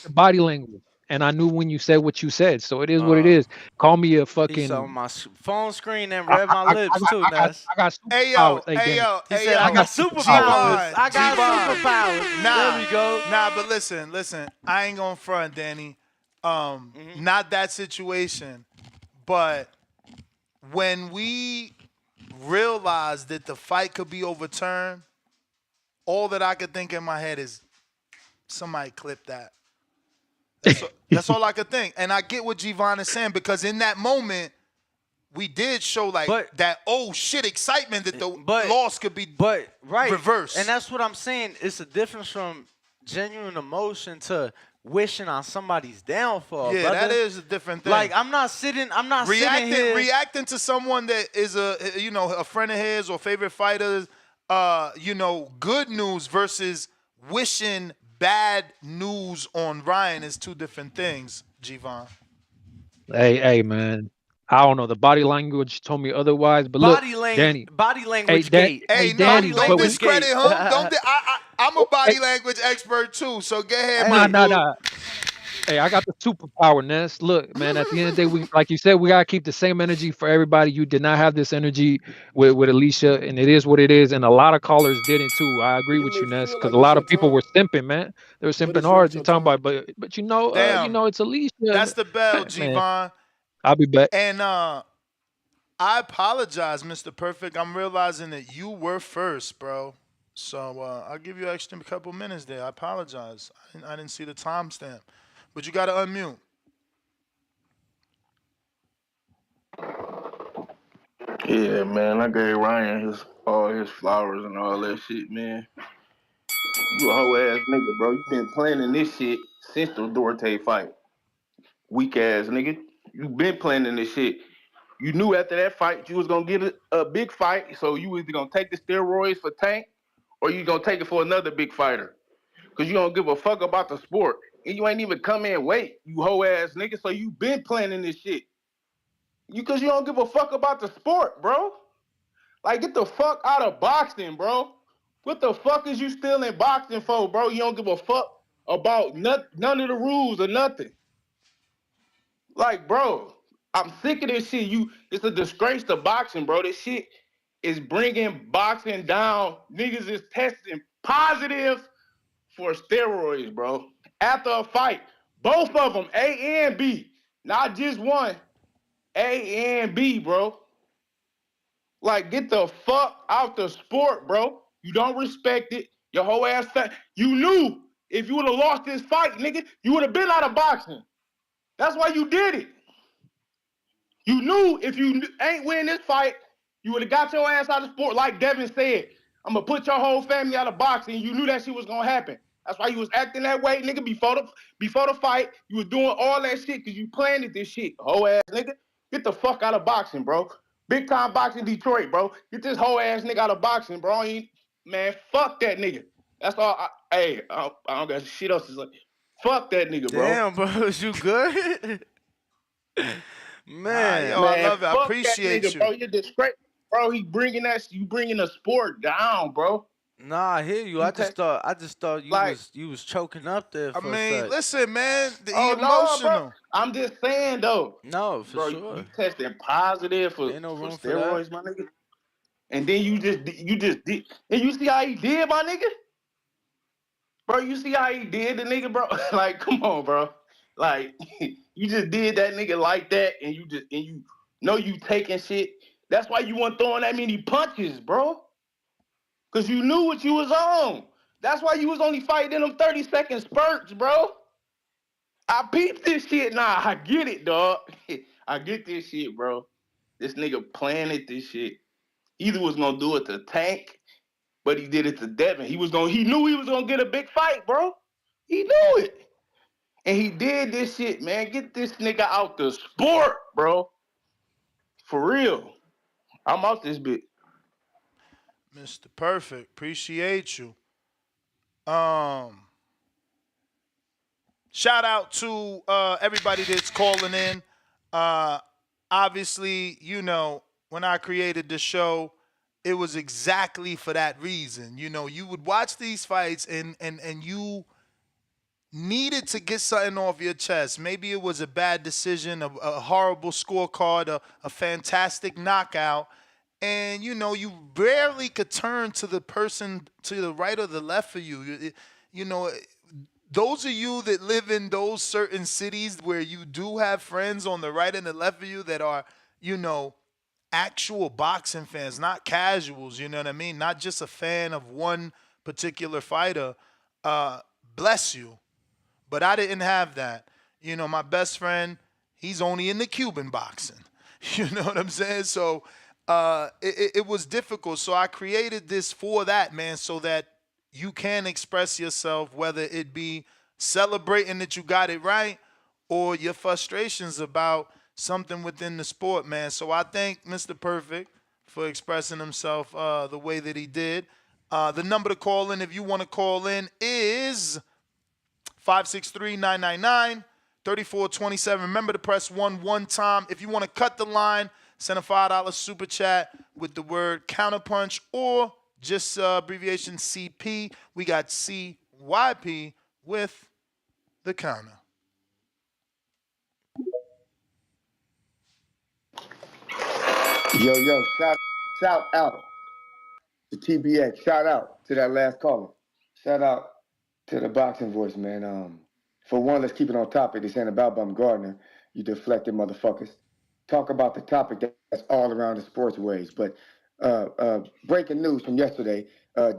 the body language, and I knew when you said what you said. So it is what it Uh, is. Call me a he saw fucking. my phone screen and I, read I, my I, I lips got, too, I got, Ness. I got Hey superpowers. yo, Hey, hey Danny, yo, He hey said I I yo, got got superpowers. superpowers. Gervon, I got Gervon. superpowers. There Nah, we go. but listen. I ain't gonna front, Danny. Mm-hmm. Not that situation, but when we realized that the fight could be overturned, all that I could think in my head is somebody clip that. That's all I could think. And I get what Gervon is saying because in that moment, we did show like But that oh shit excitement that the but loss could be right, and reversed. that's what I'm saying. It's a difference from genuine emotion to wishing on somebody's downfall, Yeah, that brother. is a different thing. Like I'm not sitting here. Reacting to someone that is a friend of his or favorite fighters, good news versus wishing bad news on Ryan is two different things, Gervon. Hey, man. I don't know. The body language told me otherwise. But look, Danny. Body Hey, language Dan. gate. Hey, Hey, no, Body Danny. don't But we. language discredit gate. him. I'm a Hey, body language expert too. So go ahead, my Hey, dude. nah. Hey, I got the superpower, Ness. Look, man. At the end of the day, we like you said, we gotta keep the same energy for everybody. You did not have this energy with Alicia, and it is what it is. And a lot of callers didn't too. I agree You with you, may Ness, feel because like a it's lot your of people were turn, simping, man. They were but simping it's hard. not You your talking turn. about, but Damn, it's that's Alicia. the bell, Man, Gervon. I'll be back. And I apologize, Mr. Perfect. I'm realizing that you were first, bro. So I'll give you an extra couple minutes there. I apologize. I didn't see the timestamp. But you got to unmute. Yeah, man, I gave Ryan all his flowers and all that shit, man. You a hoe ass nigga, bro. You been planning this shit since the Duarte fight. Weak ass nigga. You been planning this shit. You knew after that fight you was gonna get a big fight, so you either gonna take the steroids for Tank or you gonna take it for another big fighter. Cause you don't give a fuck about the sport. And you ain't even come in weight, you hoe ass nigga. So you been planning this shit. Cause you don't give a fuck about the sport, bro. Like, get the fuck out of boxing, bro. What the fuck is you still in boxing for, bro? You don't give a fuck about none of the rules or nothing. Like, bro, I'm sick of this shit. It's a disgrace to boxing, bro. This shit is bringing boxing down. Niggas is testing positive for steroids, bro. After a fight, both of them, A and B, not just one, A and B, bro. Like, get the fuck out the sport, bro. You don't respect it. Your whole ass fat. You knew if you would have lost this fight, nigga, you would have been out of boxing. That's why you did it. You knew if you ain't win this fight, you would have got your ass out of sport. Like Devin said, I'm going to put your whole family out of boxing. You knew that shit was going to happen. That's why you was acting that way, nigga, before the fight. You was doing all that shit because you planned this shit. Whole ass nigga. Get the fuck out of boxing, bro. Big time boxing Detroit, bro. Get this whole ass nigga out of boxing, bro. Man, fuck that nigga. That's all. I don't got shit else to say. Fuck that nigga, bro. damn, bro, is you good? Man, I Man, love it. I fuck that appreciate nigga, you. bro. You're disgrace, bro. You bringing the sport down, bro. Nah, I hear you. You I take just thought like, you was choking up there I for a mean, sec. listen, man, he oh no, bro. emotional. I'm just saying though, No, for bro. sure. You tested positive Ain't no for room for that. steroids, my nigga. And then you just did, and you see how he did, my nigga. Bro, you see how he did the nigga, bro? Like, come on, bro. Like, you just did that nigga like that, and you know you taking shit. That's why you weren't throwing that many punches, bro. Cause you knew what you was on. That's why you was only fighting in them 30-second spurts, bro. I peeped this shit. Nah, I get it, dog. I get this shit, bro. This nigga planted this shit. Either was gonna do it to Tank, but he did it to Devin. He knew he was gonna get a big fight, bro. He knew it. And he did this shit, man. Get this nigga out the sport, bro. For real. I'm out this bitch. Mr. Perfect, appreciate you. Um, Shout out to everybody that's calling in. Uh, Obviously, when I created the show, it was exactly for that reason. You would watch these fights and you needed to get something off your chest. Maybe it was a bad decision, a horrible scorecard, a fantastic knockout. And you rarely could turn to the person to the right or the left of you. You know, those of you that live in those certain cities where you do have friends on the right and the left of you that are, actual boxing fans, not casuals, you know what I mean? Not just a fan of one particular fighter. Bless you. But I didn't have that. My best friend, he's only in the Cuban boxing. You know what I'm saying? So it was difficult. So I created this for that, man, so that you can express yourself, whether it be celebrating that you got it right or your frustrations about something within the sport, man. So I thank Mr. Perfect for expressing himself the way that he did. The number to call in, if you want to call in, is 563-999-3427. Remember to press one time. If you want to cut the line, send a $5 super chat with the word counterpunch or just abbreviation CP. We got CYP with the counter. Yo, shout out to TBX. Shout out to that last caller. Shout out to the boxing voice, man. For one, let's keep it on topic. This ain't about Bumgarner, you deflected motherfuckers. Talk about the topic that's all around the sports ways. But breaking news from yesterday,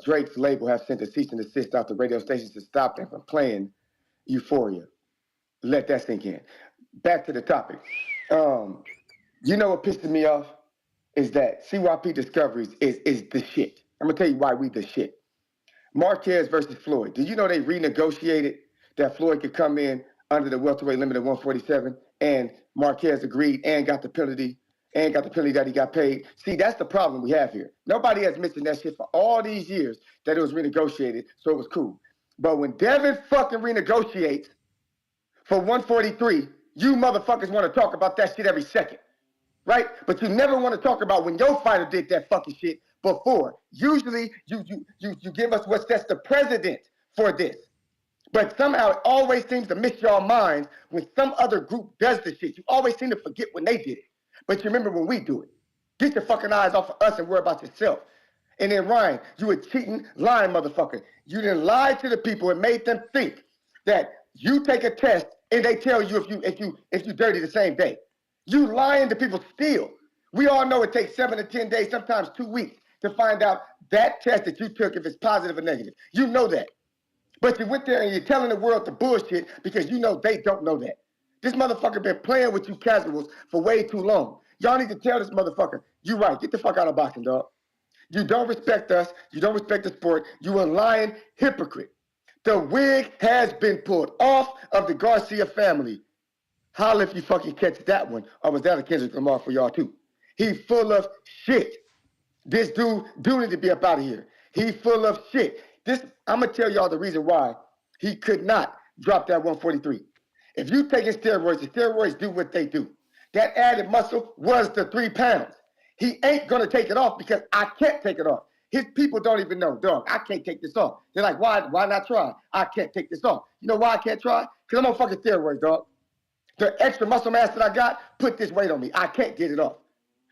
Drake's label has sent a cease and desist out to radio stations to stop them from playing Euphoria. Let that sink in. Back to the topic. You know what pisses me off? Is that CYP Discoveries is the shit. I'm going to tell you why we the shit. Marquez versus Floyd. Did you know they renegotiated that Floyd could come in under the welterweight limit of 147 and Marquez agreed and got the penalty that he got paid? See, that's the problem we have here. Nobody has mentioned that shit for all these years that it was renegotiated, so it was cool. But when Devin fucking renegotiates for 143, you motherfuckers want to talk about that shit every second. Right? But you never want to talk about when your fighter did that fucking shit before. Usually you give us what sets the precedent for this. But somehow it always seems to miss your minds when some other group does the shit. You always seem to forget when they did it. But you remember when we do it. Get your fucking eyes off of us and worry about yourself. And then Ryan, you a cheating, lying motherfucker. You didn't lie to the people and made them think that you take a test and they tell you if you dirty the same day. You lying to people still. We all know it takes 7 to 10 days, sometimes 2 weeks, to find out that test that you took, if it's positive or negative. You know that. But you went there and you're telling the world the bullshit because you know they don't know that. This motherfucker been playing with you casuals for way too long. Y'all need to tell this motherfucker, you right, get the fuck out of boxing, dog. You don't respect us. You don't respect the sport. You a lying hypocrite. The wig has been pulled off of the Garcia family. Holla if you fucking catch that one. Or was that a Kendrick Lamar for y'all too? He full of shit. This dude need to be up out of here. He full of shit. I'm going to tell y'all the reason why he could not drop that 143. If you taking steroids, the steroids do what they do. That added muscle was the 3 pounds. He ain't going to take it off because I can't take it off. His people don't even know, dog, I can't take this off. They're like, why not try? I can't take this off. You know why I can't try? Because I'm on fucking steroids, dog. The extra muscle mass that I got put this weight on me. I can't get it off.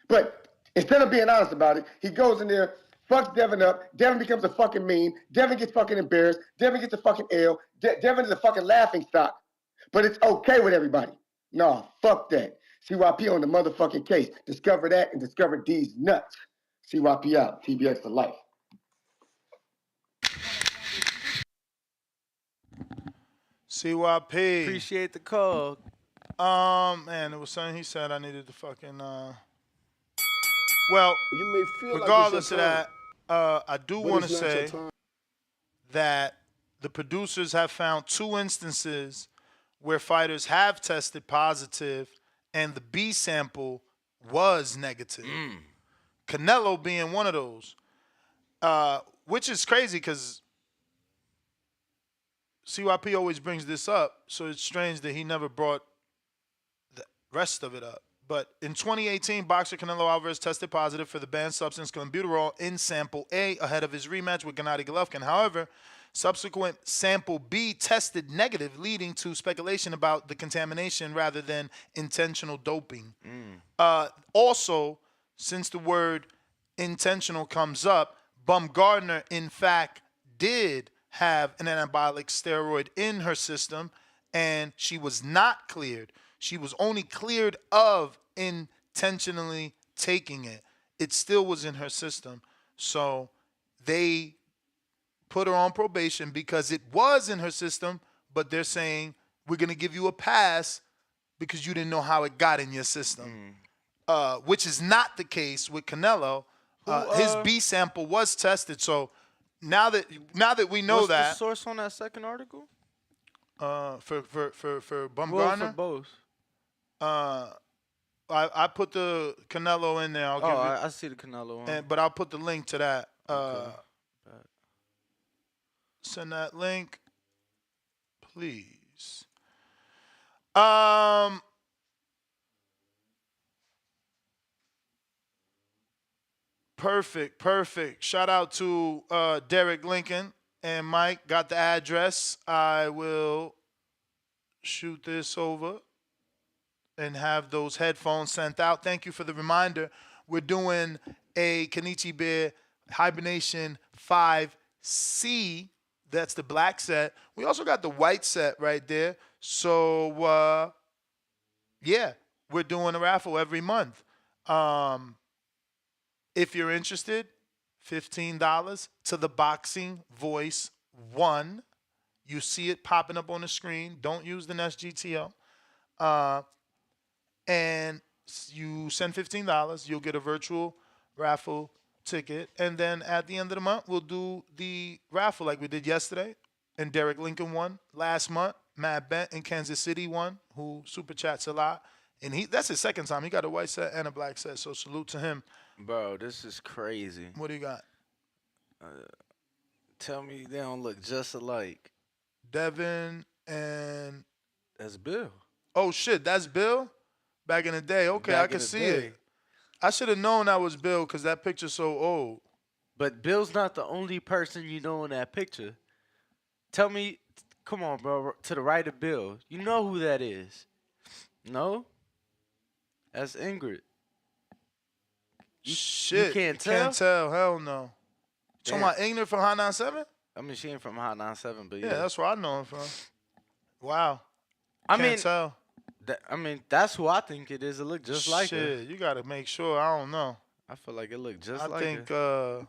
But instead of being honest about it, he goes in there, fucks Devin up. Devin becomes a fucking meme. Devin gets fucking embarrassed. Devin gets a fucking L. Devin is a fucking laughing stock. But it's okay with everybody. No, fuck that. CYP on the motherfucking case. Discover that and discover these nuts. CYP out. TBX for life. CYP. Appreciate the call. Man, it was something he said I needed to fucking Well, you may feel regardless like of that, I do want to say time. that the producers have found 2 instances where fighters have tested positive and the B sample was negative. Canelo being one of those, which is crazy because CYP always brings this up, so it's strange that he never brought the rest of it up. But in 2018, boxer Canelo Alvarez tested positive for the banned substance clenbuterol in sample A ahead of his rematch with Gennady Golovkin. However, subsequent sample B tested negative, leading to speculation about the contamination rather than intentional doping. Also, since the word intentional comes up, Bumgardner, in fact, did have an anabolic steroid in her system, and she was not cleared. She was only cleared of intentionally taking it. It still was in her system. So they put her on probation because it was in her system, but they're saying, we're going to give you a pass because you didn't know how it got in your system, which is not the case with Canelo. His B sample was tested. So now that we know what's that. the source on that second article? For Bumgardner? Well, for both. I put the Canelo in there. I'll give you, I see the Canelo one. but I'll put the link to that. Okay. Send that link, please. Perfect. Shout out to Derek Lincoln and Mike. Got the address. I will shoot this over and have those headphones sent out. Thank you for the reminder. We're doing a Kenichi Bear Hibernation 5C. That's the black set. We also got the white set right there. So, yeah, we're doing a raffle every month. If you're interested, $15 to the Boxing Voice 1. You see it popping up on the screen. Don't use the Nest GTO. And you send $15, you'll get a virtual raffle ticket. And then at the end of the month, we'll do the raffle like we did yesterday. And Derek Lincoln won last month. Matt Bent in Kansas City won, who super chats a lot. And that's his second time. He got a white set and a black set. So salute to him. Bro, this is crazy. What do you got? Tell me they don't look just alike. Devin and... That's Bill. Oh, shit. That's Bill? Back in the day. Okay, I can see it. I should have known that was Bill because that picture's so old. But Bill's not the only person you know in that picture. Tell me, come on, bro, to the right of Bill. You know who that is. No? That's Ingrid. Shit. You can't tell? Can't tell. Hell no. Talking about Ingrid from Hot 97? I mean, she ain't from Hot 97, but yeah. Yeah, that's where I know her from. Wow. Can't tell. That's who I think it is. It look just like her. Shit, you got to make sure. I don't know. I feel like it looked just I like think, her.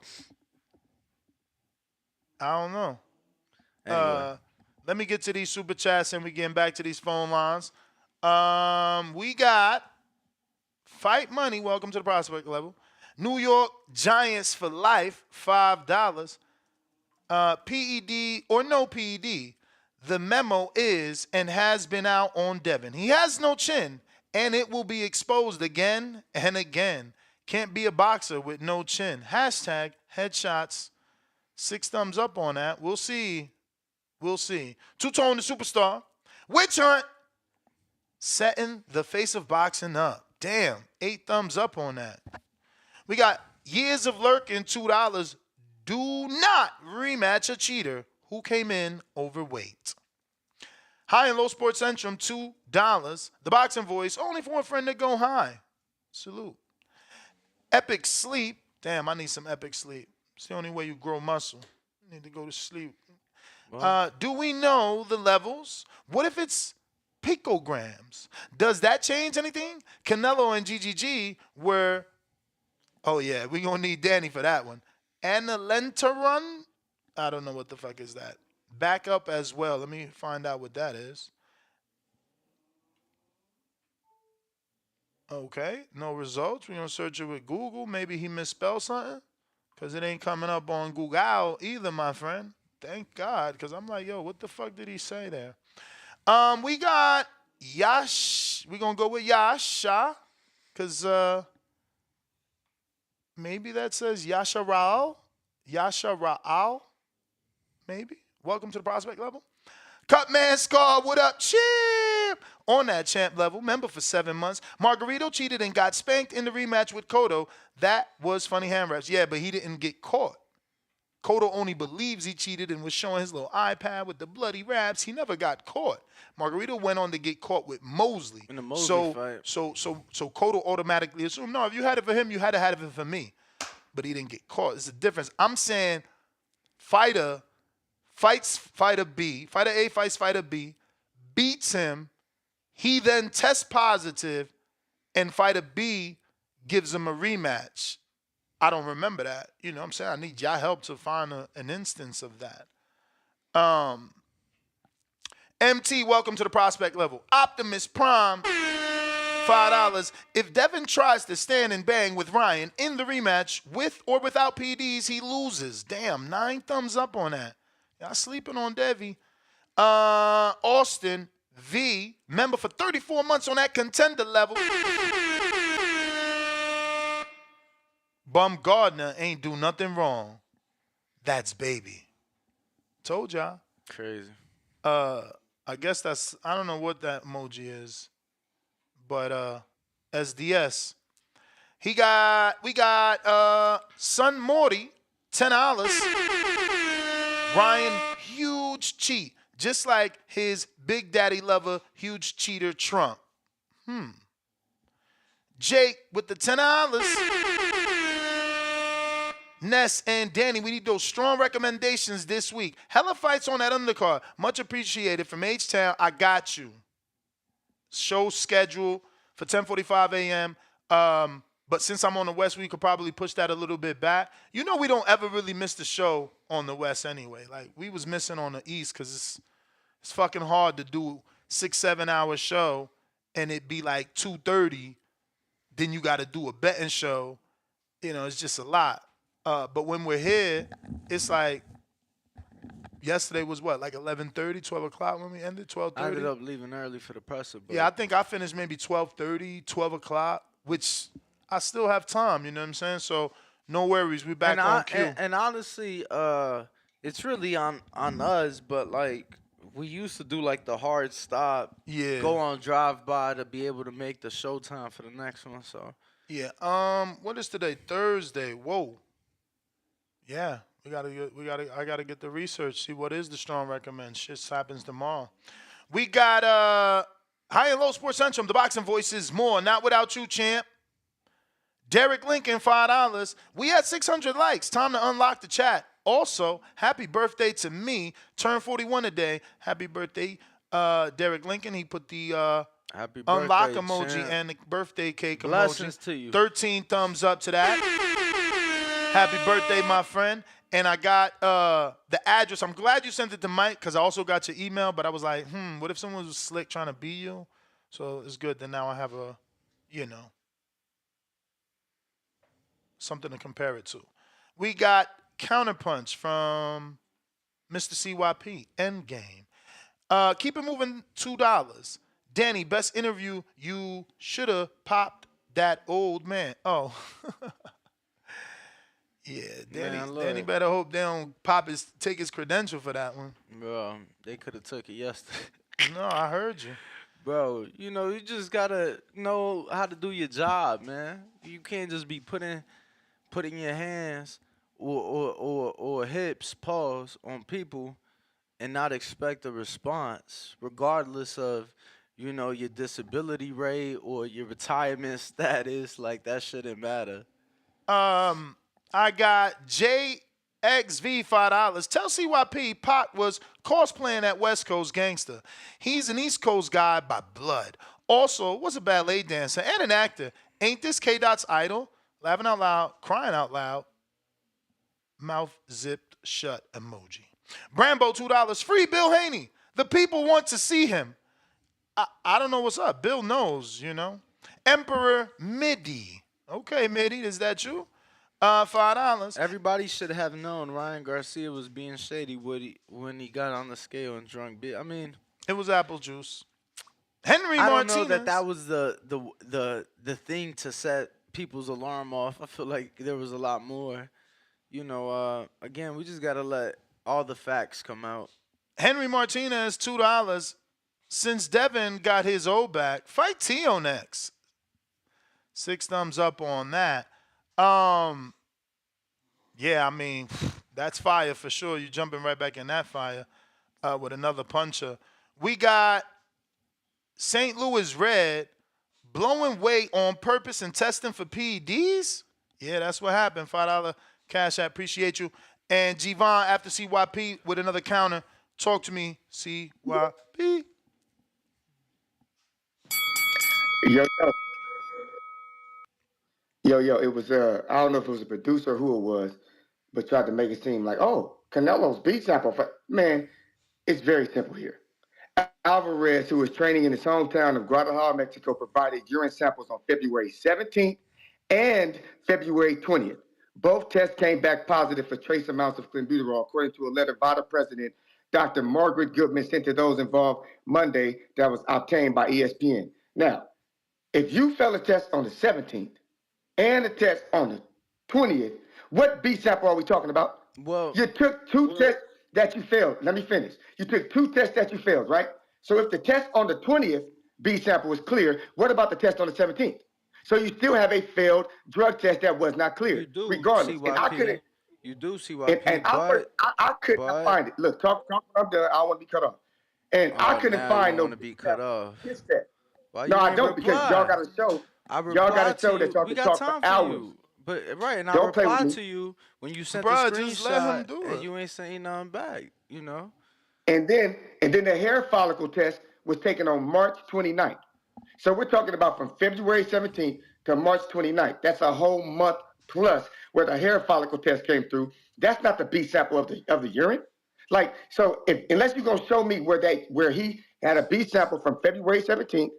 I don't know. Anyway. Let me get to these super chats and we getting back to these phone lines. We got Fight Money. Welcome to the prospect level. New York Giants for life, $5. P.E.D. or no P.E.D. The memo is and has been out on Devin. He has no chin, and it will be exposed again and again. Can't be a boxer with no chin. Hashtag headshots. 6 thumbs up on that. We'll see. Two-Tone the Superstar. Witch Hunt. Setting the face of boxing up. Damn. 8 thumbs up on that. We got Years of Lurking, $2. Do not rematch a cheater who came in overweight. High and Low Sports Centrum, $2. The Boxing Voice, only for a friend to go high. Salute. Epic Sleep. Damn, I need some Epic Sleep. It's the only way you grow muscle. You need to go to sleep. Do we know the levels? What if it's picograms? Does that change anything? Canelo and GGG were, oh yeah, we're going to need Danny for that one. Analenteron? I don't know what the fuck is that. Back up as well. Let me find out what that is. Okay, no results. We're going to search it with Google. Maybe he misspelled something because it ain't coming up on Google either, my friend. Thank God, because I'm like, yo, what the fuck did he say there? We got Yash. We're going to go with Yasha because maybe that says Yasha Raal. Yasha Raal, maybe. Welcome to the prospect level. Cutman Scar, what up, champ? On that champ level, member for 7 months. Margarito cheated and got spanked in the rematch with Cotto. That was funny hand reps. Yeah, but he didn't get caught. Cotto only believes he cheated and was showing his little iPad with the bloody raps. He never got caught. Margarito went on to get caught with Mosley. In the Mosley fight. So Cotto automatically assumed, no, if you had it for him, you had to have it for me. But he didn't get caught. It's a difference. I'm saying fighter fights fighter B. Fighter A fights fighter B, beats him. He then tests positive, and fighter B gives him a rematch. I don't remember that. You know what I'm saying? I need y'all help to find an instance of that. MT, welcome to the prospect level. Optimus Prime, $5. If Devin tries to stand and bang with Ryan in the rematch, with or without PEDs, he loses. Damn, 9 thumbs up on that. Y'all sleeping on Devi. Austin V, member for 34 months on that contender level. Bum Gardner ain't do nothing wrong. That's baby. Told y'all. Crazy. I guess that's, I don't know what that emoji is. But SDS. We got Son Morty, $10. Ryan, huge cheat. Just like his big daddy lover, huge cheater Trump. Jake with the $10. Ness and Danny, we need those strong recommendations this week. Hella fights on that undercard. Much appreciated from H-Town. I got you. Show schedule for 10:45 a.m. But since I'm on the West, we could probably push that a little bit back. You know we don't ever really miss the show on the West anyway. Like, we was missing on the East because it's fucking hard to do 6-7 hour show and it be like 2:30. Then you got to do a betting show. You know, it's just a lot. But when we're here, it's like yesterday was what, like 11:30, 12 o'clock when we ended, 12:30? I ended up leaving early for the presser. But yeah, I think I finished maybe 12:30, 12 o'clock, which I still have time, you know what I'm saying? So no worries, we back on cue. And honestly, it's really on us, but like we used to do like the hard stop, go on drive by to be able to make the showtime for the next one. So yeah, what is today? Thursday. Whoa. Yeah, I gotta get the research, see what is the strong recommend. Shit happens tomorrow. We got High and Low Sports Centrum, the Boxing Voices, more. Not without you, champ. Derek Lincoln, $5. We had 600 likes. Time to unlock the chat. Also, happy birthday to me. Turned 41 today. Happy birthday, Derek Lincoln. He put the happy unlock birthday, emoji champ. and the birthday cake Blessings emoji. to you. 13 thumbs up to that. Happy birthday, my friend. And I got the address. I'm glad you sent it to Mike because I also got your email, but I was like, what if someone was slick trying to be you? So it's good that now I have a, something to compare it to. We got Counterpunch from Mr. CYP, Endgame. Keep it moving, $2. Danny, best interview, you should have popped that old man. Oh. Yeah, Danny better hope they don't take his credential for that one. Bro, they could have took it yesterday. No, I heard you. Bro, you just got to know how to do your job, man. You can't just be putting your hands or hips pause on people and not expect a response, regardless of your disability rate or your retirement status. Like that shouldn't matter. I got JXV $5. Tell CYP Pac was cosplaying at West Coast Gangster. He's an East Coast guy by blood. Also, was a ballet dancer and an actor. Ain't this K Dot's idol? Laughing out loud, crying out loud, mouth zipped shut emoji. Brambo $2. Free Bill Haney. The people want to see him. I don't know what's up. Bill knows, Emperor Midi. Okay, Midi, is that you? $5. Everybody should have known Ryan Garcia was being shady when he got on the scale and drunk beer. I mean, it was apple juice. Henry I Martinez. don't know that was the thing to set people's alarm off. I feel like there was a lot more. Again, we just gotta let all the facts come out. Henry Martinez $2. Since Devin got his O back, fight Tio next. 6 thumbs up on that. Yeah, I mean, that's fire for sure. You jumping right back in that fire with another puncher. We got St. Louis Red blowing weight on purpose and testing for PEDs. Yeah, that's what happened. $5 cash. I appreciate you. And Gervonta after CYP with another counter. Talk to me, CYP. Yo, it was I don't know if it was a producer or who it was, but tried to make it seem like, oh, Canelo's beat sample. Man, it's very simple here. Alvarez, who was training in his hometown of Guadalajara, Mexico, provided urine samples on February 17th and February 20th. Both tests came back positive for trace amounts of clenbuterol, according to a letter VADA president Dr. Margaret Goodman sent to those involved Monday that was obtained by ESPN. Now, if you fail a test on the 17th and a test on the 20th, what B sample are we talking about? Well, you took two tests that you failed. Let me finish. You took 2 tests that you failed, right? So if the test on the 20th B sample was clear, what about the test on the 17th? So you still have a failed drug test that was not clear. You do, regardless. CYP. And I couldn't. You do CYP. And I could not find it. Look, talk. I'm done. I want to be cut off. And I couldn't find no. Want to be cut off? Why no, I don't, because y'all got to show. Y'all got to show that y'all can talk for hours. But right, and don't I replied to you when you sent the screenshot, just let him do it. And you ain't saying nothing back. And then the hair follicle test was taken on March 29th. So we're talking about from February 17th to March 29th. That's a whole month plus where the hair follicle test came through. That's not the B sample of the urine. Like, so unless you're gonna show me where he had a B sample from February 17th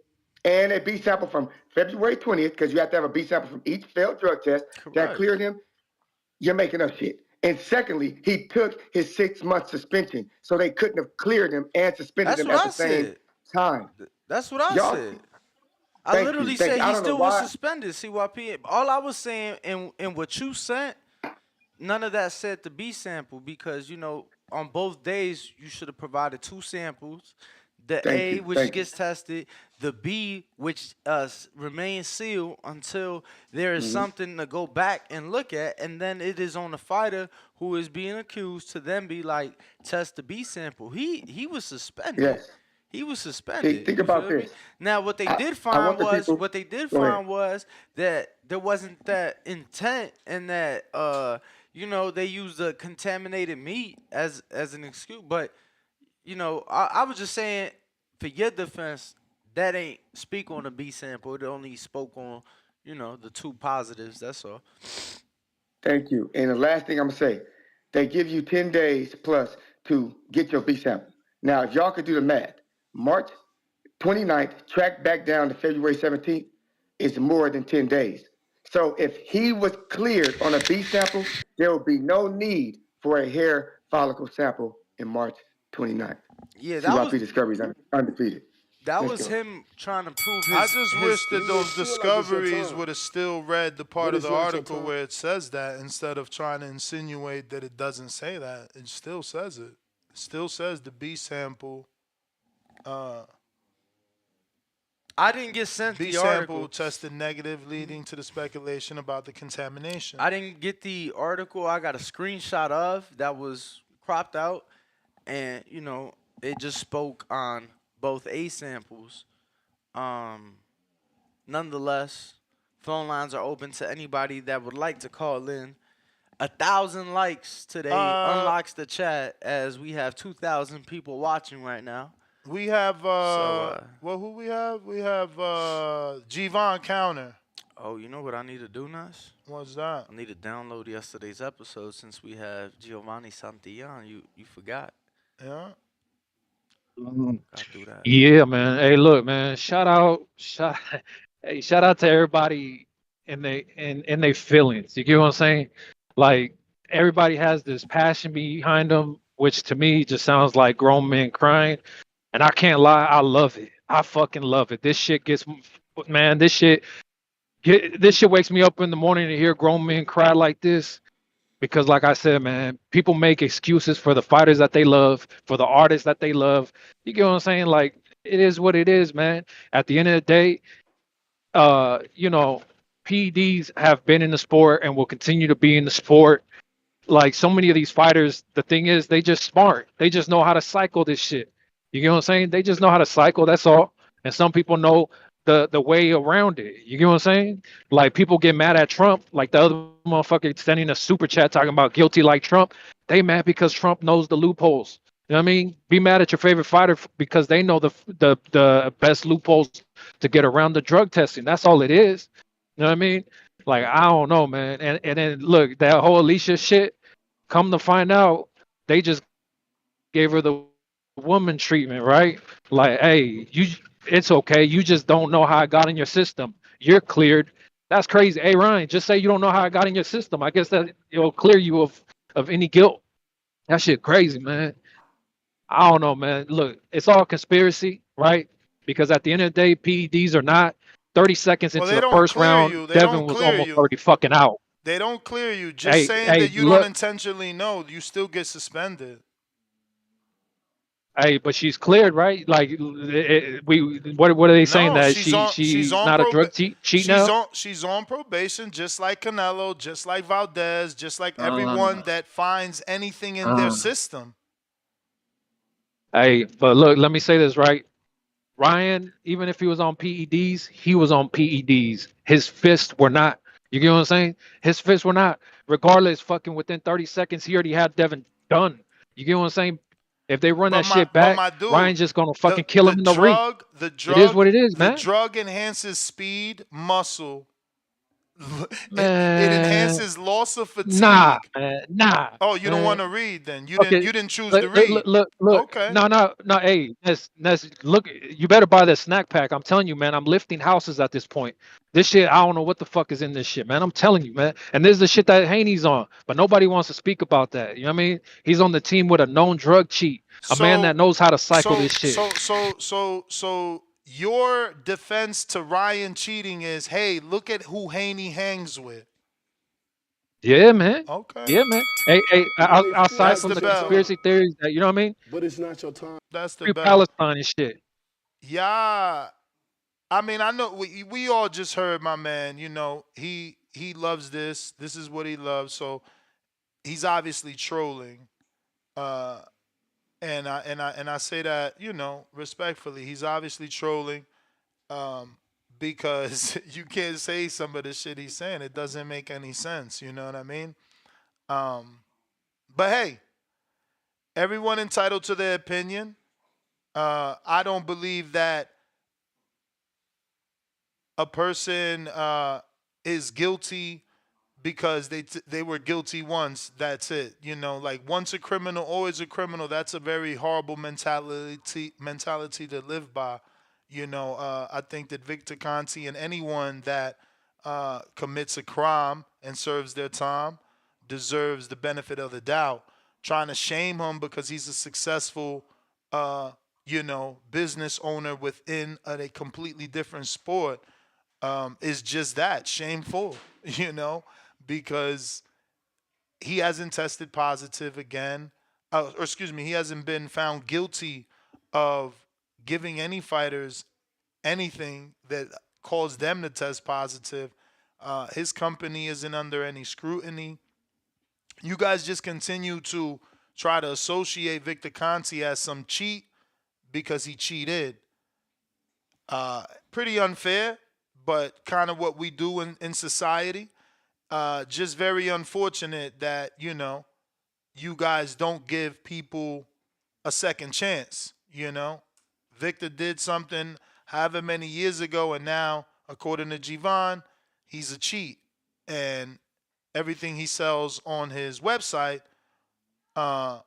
and a B sample from February 20th, because you have to have a B sample from each failed drug test that cleared him, you're making up shit. And secondly, he took his 6-month suspension, so they couldn't have cleared him and suspended him at the same time. That's what I said. I literally said he still was suspended, CYP. All I was saying in what you sent, none of that said the B sample, because, on both days, you should have provided 2 samples. The which gets tested, the B, which remains sealed until there is something to go back and look at, and then it is on the fighter who is being accused to then be like, test the B sample. He was suspended. Yes. He was suspended. Think about this. Now, what they did find was that there wasn't that intent, and that they used the contaminated meat as an excuse. But I was just saying, for your defense, that ain't speak on the B sample. It only spoke on the 2 positives. That's all. Thank you. And the last thing I'm gonna say, they give you 10 days plus to get your B sample. Now, if y'all could do the math, March 29th, track back down to February 17th, is more than 10 days. So if he was cleared on a B sample, there would be no need for a hair follicle sample in March 29th. Yeah, that was Discovery's undefeated. That was him trying to prove his. I just wish that those discoveries would have still read the part of the article where it says that, instead of trying to insinuate that it doesn't say that. It still says it. It still says the B sample. I didn't get sent B the sample article. tested negative, leading to the speculation about the contamination. I didn't get the article. I got a screenshot of that was cropped out, and it just spoke on both A samples. Um, Nonetheless, phone lines are open to anybody that would like to call in. 1,000 likes today unlocks the chat as we have 2,000 people watching right now. We have So, who we have? We have Gervonta Counter. Oh, you know what I need to do, Nas? What's that? I need to download yesterday's episode since we have Giovanni Santillán. You forgot. Yeah. Gotta do that. Yeah, man. Hey, look, man. Hey, shout out to everybody in their feelings. You get what I'm saying? Like everybody has this passion behind them, which to me just sounds like grown men crying. And I can't lie, I love it. I fucking love it. This shit man. This shit wakes me up in the morning to hear grown men cry like this. Because, like I said, man, people make excuses for the fighters that they love, for the artists that they love. You get what I'm saying? Like, it is what it is, man. At the end of the day, you know, PEDs have been in the sport and will continue to be in the sport. Like so many of these fighters, the thing is, they just smart. They just know how to cycle this shit. You get what I'm saying? They just know how to cycle. That's all. And some people know the way around it. You get what I'm saying? Like people get mad at Trump, like the other motherfucker sending a super chat talking about guilty like Trump. They mad because Trump knows the loopholes. You know what I mean? Be mad at your favorite fighter because they know the best loopholes to get around the drug testing. That's all it is. You know what I mean? Like I don't know, man. And then look, that whole Alicia shit. Come to find out, they just gave her the woman treatment, right? Like, hey, it's okay. You just don't know how it got in your system. You're cleared. That's crazy. Hey, Ryan, just say you don't know how it got in your system. I guess that it'll clear you of any guilt. That shit crazy, man. I don't know, man. Look, it's all conspiracy, right? Because at the end of the day, PEDs are not. 30 seconds Well, into they the don't first clear round, you. They Devin don't was clear almost you. already fucking out. They don't clear you. Just saying Hey, that you don't look, intentionally know, you still get suspended. hey, but she's cleared, right? Like, what are they saying No, that she's she's on not a drug cheat now? she's on probation, just like Canelo, just like Valdez, just like everyone Uh, that finds anything in their system. Hey, but look, let me say this, right? Ryan, even if he was on PEDs, he was on PEDs. His fists were not. You get what I'm saying? His fists were not. Regardless, fucking within 30 seconds, he already had Devin done. You get what I'm saying? If they run But that shit back, my dude, Ryan's just gonna fucking kill the him in the ring. drug, the It is drug, what it is, the man. drug enhances speed, muscle. It Man, enhances loss of nah, fatigue. man, nah, Oh, you don't want man. to read then? Okay, You didn't choose to look, read. look. Okay. No. Hey, that's look. You better buy that snack pack. I'm telling you, man. I'm lifting houses at this point. This shit, I don't know what the fuck is in this shit, man. I'm telling you, man. And this is the shit that Haney's on, but nobody wants to speak about that. You know what I mean? He's on the team with a known drug cheat, a man that knows how to cycle this shit. So your defense to Ryan cheating is, hey, look at who Haney hangs with. Yeah, man. Okay. Yeah, man. Hey, outside That's from the the bell. conspiracy theories, that you know what I mean? But it's not your time. That's the Free bell. Palestine and shit. Yeah. I mean, I know we all just heard my man, he loves this. This is what he loves. So he's obviously trolling. And I say that, respectfully. He's obviously trolling. Because you can't say some of the shit he's saying. It doesn't make any sense. You know what I mean? But hey, everyone entitled to their opinion. I don't believe that a person is guilty because they were guilty once. That's it. Like once a criminal, always a criminal. That's a very horrible mentality to live by. I think that Victor Conti and anyone that commits a crime and serves their time deserves the benefit of the doubt. Trying to shame him because he's a successful, business owner within a completely different sport is just that shameful, because he hasn't tested positive again. Or excuse me, he hasn't been found guilty of giving any fighters anything that caused them to test positive. His company isn't under any scrutiny. You guys just continue to try to associate Victor Conti as some cheat because he cheated. Pretty unfair, but kind of what we do in society. Just very unfortunate that, you guys don't give people a second chance, Victor did something however many years ago, and now, according to Gervon, he's a cheat. And everything he sells on his website uh,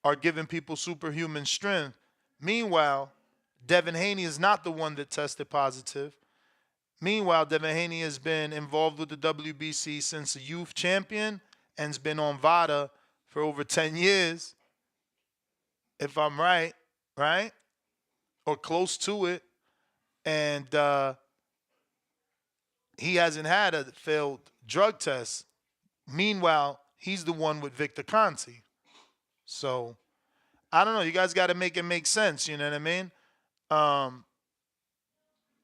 are giving people superhuman strength. Meanwhile, Devin Haney is not the one that tested positive. Meanwhile, Devin Haney has been involved with the WBC since a youth champion and has been on VADA for over 10 years, if I'm right, right? Or close to it. And he hasn't had a failed drug test. Meanwhile, he's the one with Victor Conti. So, I don't know. You guys got to make it make sense. You know what I mean?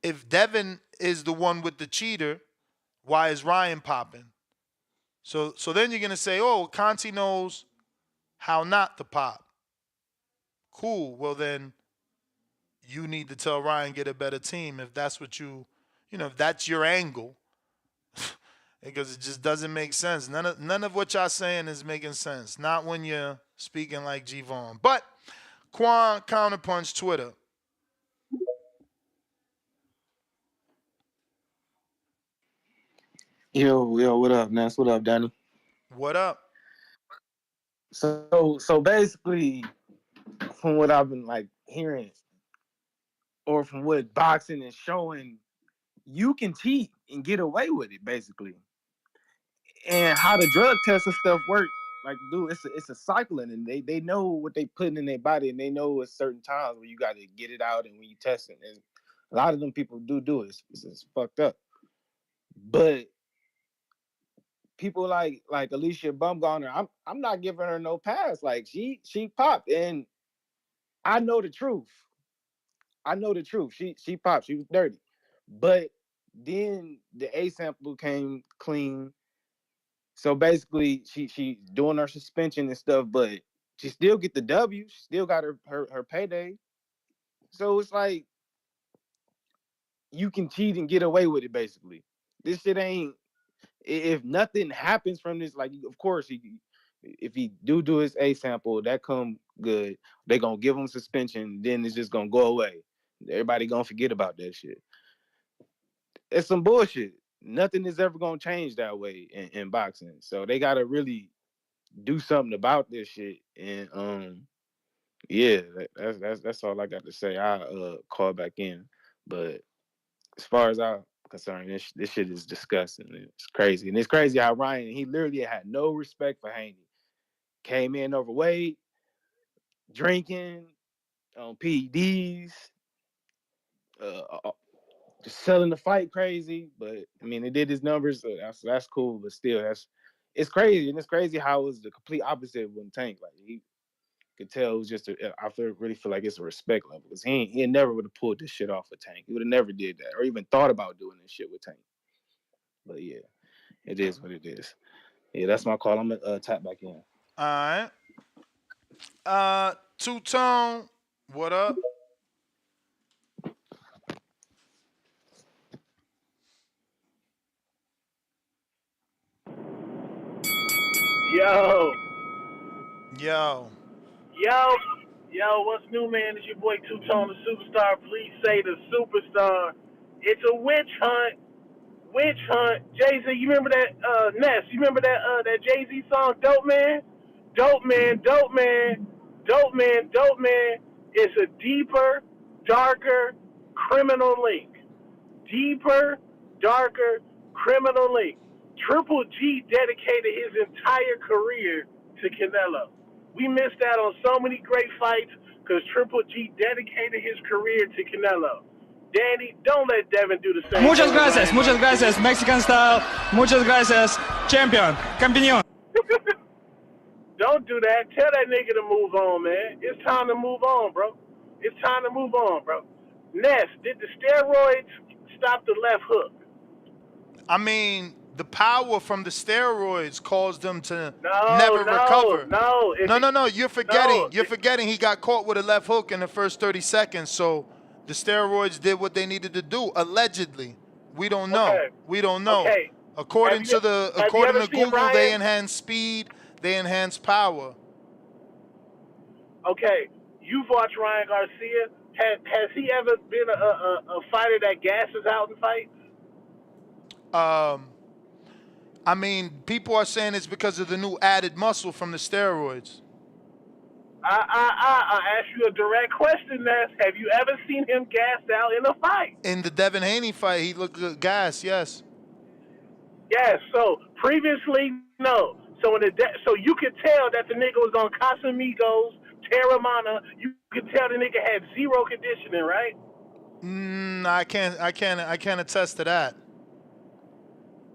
If Devin is the one with the cheater, why is Ryan popping? So then you're gonna say, oh, Conti knows how not to pop. Cool. Well then, you need to tell Ryan get a better team if that's what if that's your angle, because it just doesn't make sense. None of what y'all saying is making sense. Not when you're speaking like Gervon. But Quan Counterpunch Twitter. Yo, what up, Ness? What up, Danny? What up? So basically, from what I've been hearing, or from what boxing is showing, you can cheat and get away with it, basically. And how the drug tests and stuff work, dude, it's a cycling, and they know what they put in their body, and they know at certain times when you got to get it out and when you test it. And a lot of them people do it. It's fucked up. But people like Alicia Bumgarner, I'm not giving her no pass. Like she popped, and I know the truth. She popped. She was dirty. But then the A sample came clean. So basically, she doing her suspension and stuff, but she still get the W. She still got her payday. So it's like you can cheat and get away with it. Basically, this shit ain't. If nothing happens from this, of course, if he do his A sample, that come good. They gonna give him suspension, then it's just gonna go away. Everybody gonna forget about that shit. It's some bullshit. Nothing is ever gonna change that way in boxing. So they gotta really do something about this shit. And yeah, that's all I got to say. I call back in, but as far as I'm concerned, this shit is disgusting. It's crazy, and it's crazy how Ryan, he literally had no respect for Haney. Came in overweight, drinking on PEDs, just selling the fight crazy. But I mean, it did his numbers, so that's cool. But still, it's crazy, and it's crazy how it was the complete opposite when Tank. Like he could tell it was just really feel like it's a respect level, because he never would have pulled this shit off with Tank. He would have never did that, or even thought about doing this shit with Tank. But yeah, it is what it is. Yeah, that's my call. I'm gonna tap back in. All right. Two-Tone, what up? Yo. Yo, what's new, man? It's your boy Two-Tone, the superstar. Please say the superstar. It's a witch hunt. Jay-Z, you remember that, Ness, you remember that Jay-Z song, Dope Man? Dope Man. It's a deeper, darker criminal link. Triple G dedicated his entire career to Canelo. We missed out on so many great fights because Triple G dedicated his career to Canelo. Danny, don't let Devin do the same. Muchas gracias, Mexican style. Muchas gracias, champion, campeón. Don't do that. Tell that nigga to move on, man. It's time to move on, bro. Ness, did the steroids stop the left hook? I mean, the power from the steroids caused him to No, never no, recover. no. If No. You're no, forgetting. You're forgetting he got caught with a left hook in the first 30 seconds. So the steroids did what they needed to do. Allegedly, we don't know. okay, We don't know. okay. According to Have you ever to seen Google, they Ryan? enhance speed. They enhance power. Okay, you've watched Ryan Garcia. Has he ever been a fighter that gasses out in fights? I mean, people are saying it's because of the new added muscle from the steroids. I ask you a direct question, Ness. Have you ever seen him gassed out in a fight? In the Devin Haney fight, he looked good gas, yes. Yes. So previously, no. So so you could tell that the nigga was on Casamigos, Terramana. You could tell the nigga had zero conditioning, right? I can't attest to that.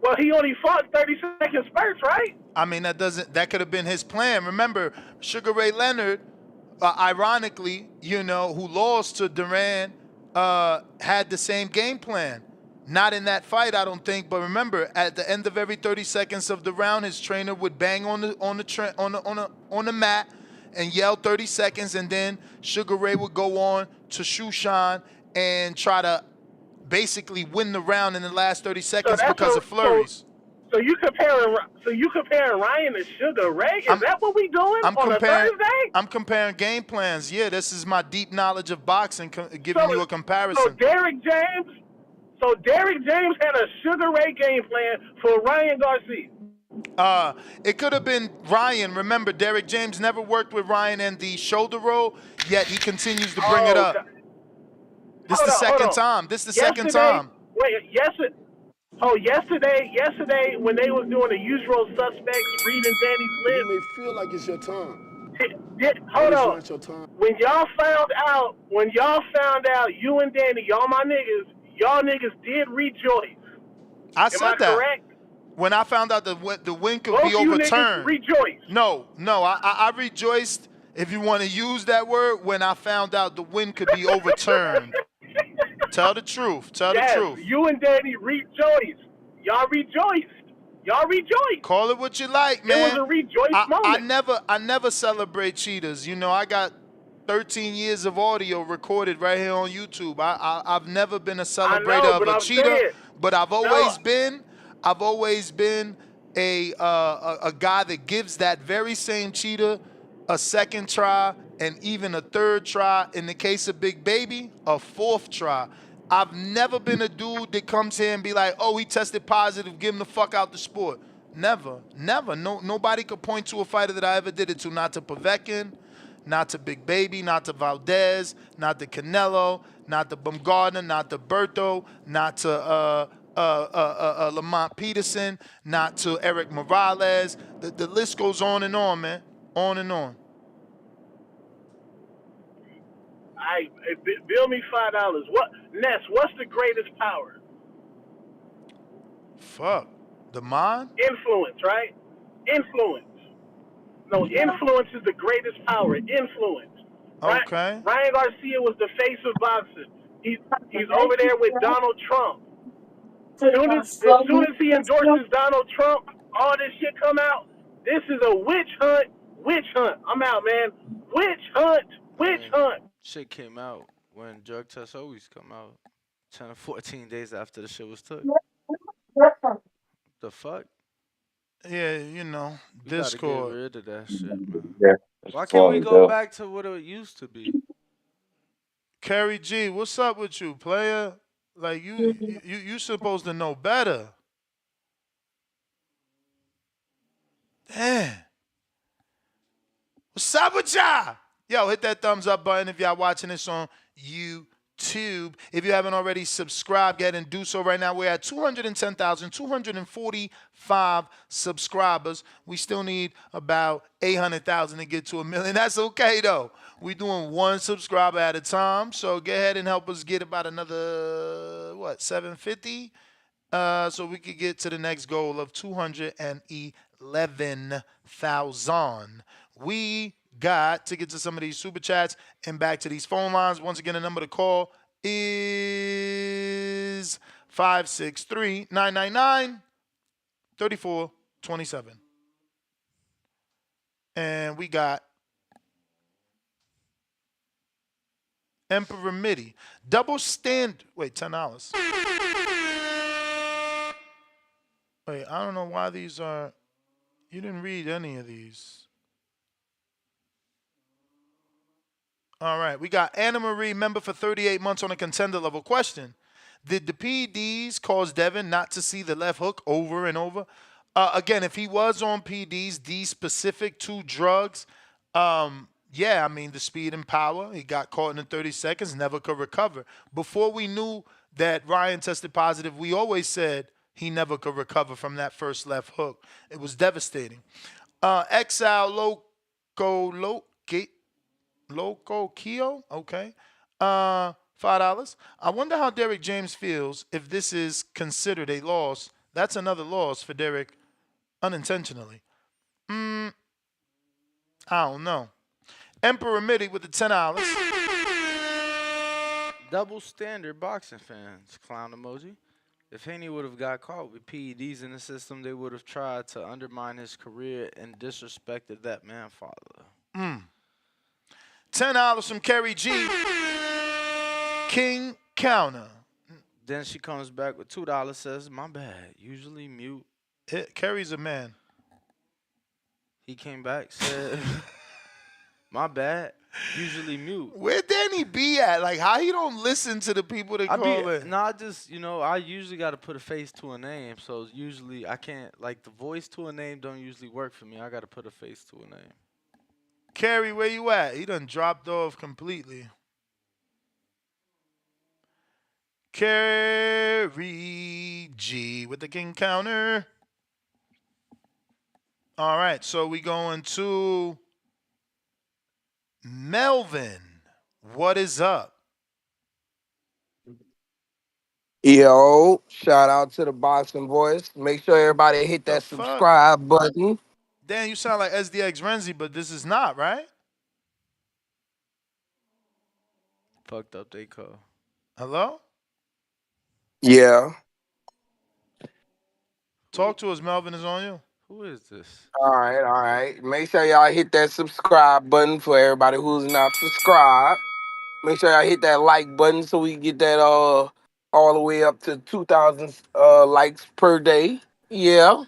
Well, he only fought 30-second spurts, right? I mean, that could have been his plan. Remember, Sugar Ray Leonard, ironically, who lost to Duran, had the same game plan. Not in that fight, I don't think. But remember, at the end of every 30 seconds of the round, his trainer would bang on the mat and yell 30 seconds, and then Sugar Ray would go on to Shushan and try to basically win the round in the last 30 seconds because of flurries. So you comparing Ryan to Sugar Ray? Is that what we doing on a Thursday? I'm comparing game plans. Yeah, this is my deep knowledge of boxing, giving you a comparison. So Derek James had a Sugar Ray game plan for Ryan Garcia. It could have been Ryan. Remember, Derek James never worked with Ryan in the shoulder roll, yet he continues to bring it up. God. This is the second time. Wait, yesterday when they was doing the usual suspects reading Danny's lips. You may feel like it's your time. Hold on. Not your time. When y'all found out, you and Danny, y'all my niggas, y'all niggas did rejoice. I said Am I that. correct? When I found out the win could Both be overturned. You niggas rejoiced. No, I rejoiced, if you want to use that word, when I found out the win could be overturned. Tell the truth. Tell the truth. You and Danny rejoiced. Y'all rejoiced. Call it what you like, man. It was a rejoice moment. I never celebrate cheaters. I got 13 years of audio recorded right here on YouTube. I've never been a celebrator of a cheater, but I've always been a guy that gives that very same cheater a second try and even a third try. In the case of Big Baby, a fourth try. I've never been a dude that comes here and be like, oh, he tested positive, give him the fuck out the sport. Never. Nobody could point to a fighter that I ever did it to. Not to Povetkin, not to Big Baby, not to Valdez, not to Canelo, not to Bumgardner, not to Berto, not to Lamont Peterson, not to Eric Morales. The list goes on and on, man. On and on. Bill me $5. Ness, what's the greatest power? Fuck. The mind? Influence, right? Influence. No, influence is the greatest power. Influence. Okay. Ryan Garcia was the face of boxing. He's over there with Donald Trump. As soon as he endorses Donald Trump, all this shit come out. This is a witch hunt. Witch hunt. I'm out, man. Witch hunt. Witch hunt. Shit came out when drug tests always come out 10 or 14 days after the shit was took. The fuck? Yeah, Discord. Gotta get rid of that shit, man. Yeah. Why can't we go back to what it used to be? Kerry G, what's up with you, player? Like you supposed to know better. Damn. What's up with y'all? Yo, hit that thumbs up button if y'all watching this on YouTube. If you haven't already subscribed, get and do so right now. We're at 210,245 subscribers. We still need about 800,000 to get to 1 million. That's okay, though. We're doing one subscriber at a time. So go ahead and help us get about another, 750? So we could get to the next goal of 211,000. We got to get to some of these super chats and back to these phone lines. Once again, the number to call is 563-999-3427. And we got Emperor Midi. Double stand. Wait, $10. Wait, I don't know why these are. You didn't read any of these. All right, we got Anna Marie, member for 38 months on a contender level. Question: did the P.E.Ds cause Devin not to see the left hook over and over? Again, if he was on P.E.Ds, these specific two drugs, yeah, I mean, the speed and power, he got caught in the 30 seconds, never could recover. Before we knew that Ryan tested positive, we always said he never could recover from that first left hook. It was devastating. Exile Loco Keo, okay. $5. I wonder how Derek James feels if this is considered a loss. That's another loss for Derek unintentionally. I don't know. Emperor Midi with the $10. Double standard boxing fans, clown emoji. If Haney would have got caught with P.E.Ds in the system, they would have tried to undermine his career and disrespected that man father. $10 from Kerry G. King Counter. Then she comes back with $2, says, my bad, usually mute. Kerry's a man. He came back, said, my bad, usually mute. Where Danny be at? Like, how he don't listen to the people that call in? No, I just, I usually got to put a face to a name. So usually I can't, like, the voice to a name don't usually work for me. I got to put a face to a name. Kerry, where you at? He done dropped off completely. Kerry G with the King Counter. All right, so we going to Melvin. What is up? Yo, shout out to the Boxing Voice. Make sure everybody hit that subscribe button. Dan, you sound like SDX Renzi, but this is not, right? Fucked up they call. Hello? Yeah. Talk to us, Melvin is on you. Who is this? All right. Make sure y'all hit that subscribe button for everybody who's not subscribed. Make sure y'all hit that like button so we can get that all the way up to 2,000 likes per day. Yeah.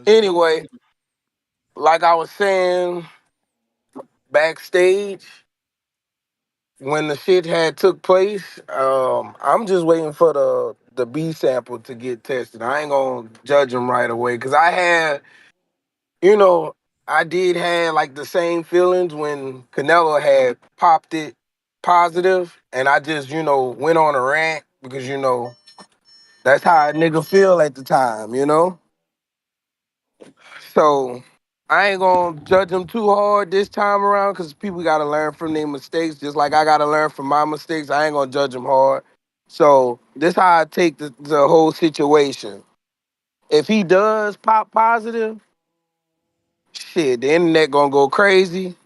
Anyway, like I was saying backstage when the shit had took place, I'm just waiting for the B sample to get tested. I ain't gonna judge him right away because I did have like the same feelings when Canelo had popped it positive, and I just went on a rant because that's how a nigga feel at the time. So I ain't gonna judge him too hard this time around because people gotta learn from their mistakes, just like I gotta learn from my mistakes. I ain't gonna judge him hard. So this how I take the whole situation. If he does pop positive, shit, the internet gonna go crazy.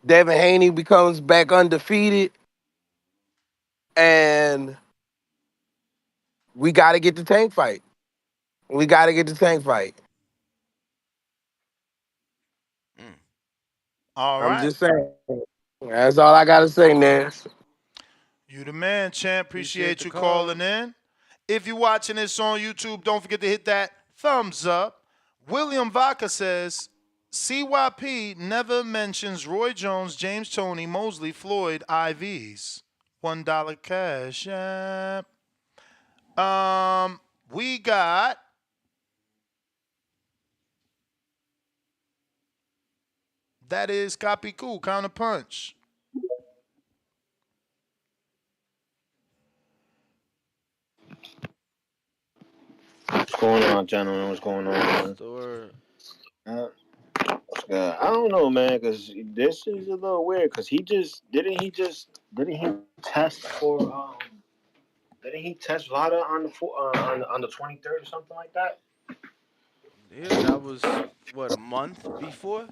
Devin Haney becomes back undefeated, and we gotta get the tank fight. We gotta get the tank fight. All I'm right. just saying. That's all I gotta say, Ness. You the man, champ. Appreciate you calling in. If you're watching this on YouTube, don't forget to hit that thumbs up. William Vaca says, CYP never mentions Roy Jones, James Toney, Mosley, Floyd, IVs. $1 cash app. We got that is Copy Cool, Counter Punch. What's going on, gentlemen? What's going on, man? What's good? I don't know, man, because this is a little weird. Because didn't he test for didn't he test Vlada on the 23rd or something like that? Yeah, that was what, a month before?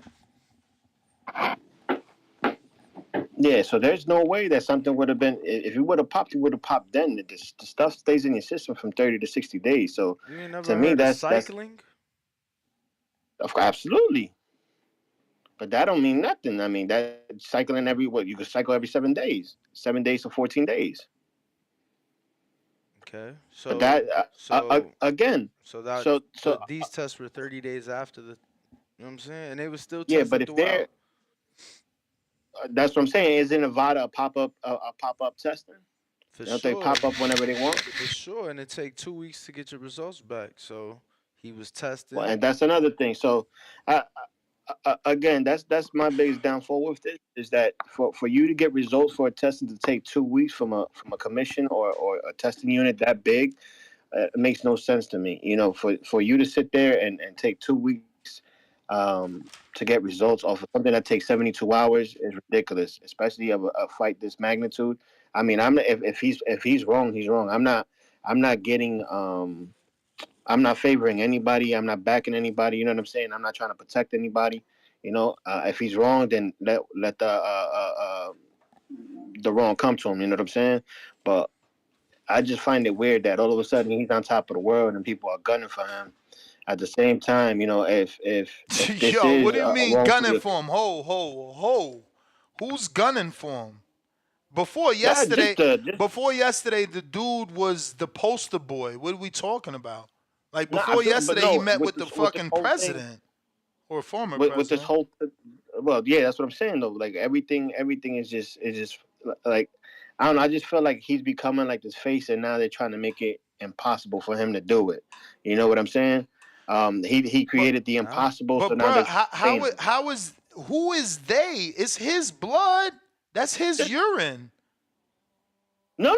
Yeah, so there's no way that something would have been. If it would have popped, it would have popped then. The stuff stays in your system from 30 to 60 days. So You ain't never to me, heard of that's cycling? of course, absolutely. But that don't mean nothing. I mean, that cycling every what you could cycle every 7 days, 7 days to 14 days. Okay. But that So again, so that so but these tests were 30 days after the, you know what I'm saying? And they were still yeah. But tested if they're throughout. that's what I'm saying. Isn't Nevada a pop up testing? For Don't they sure. pop up whenever they want? For sure. And it take 2 weeks to get your results back. So he was Well, testing. and that's another thing. So, again, that's my biggest downfall with this is that for you to get results for a testing to take 2 weeks from a commission or a testing unit that big, it makes no sense to me. You know, for you to sit there and take 2 weeks to get results off of something that takes 72 hours is ridiculous, especially of a fight this magnitude. I mean, if he's wrong, he's wrong. I'm not getting I'm not favoring anybody. I'm not backing anybody. You know what I'm saying? I'm not trying to protect anybody. You know, if he's wrong, then let the wrong come to him. You know what I'm saying? But I just find it weird that all of a sudden he's on top of the world and people are gunning for him. At the same time, you know, if this Yo, what is do you a mean gunning wrongfully, for him? Ho. Who's gunning for him? Before nah, yesterday, the dude was the poster boy. What are we talking about? Like nah, I before feel, but yesterday, he no, met with the with this fucking whole thing, president or former with this president. whole, well, yeah, that's what I'm saying though. Like everything is just like I don't know. I just feel like he's becoming like this face, and now they're trying to make it impossible for him to do it. You know what I'm saying? He created the impossible, so But now bruh, they're saying how is who is they? It's his blood. That's his urine. no.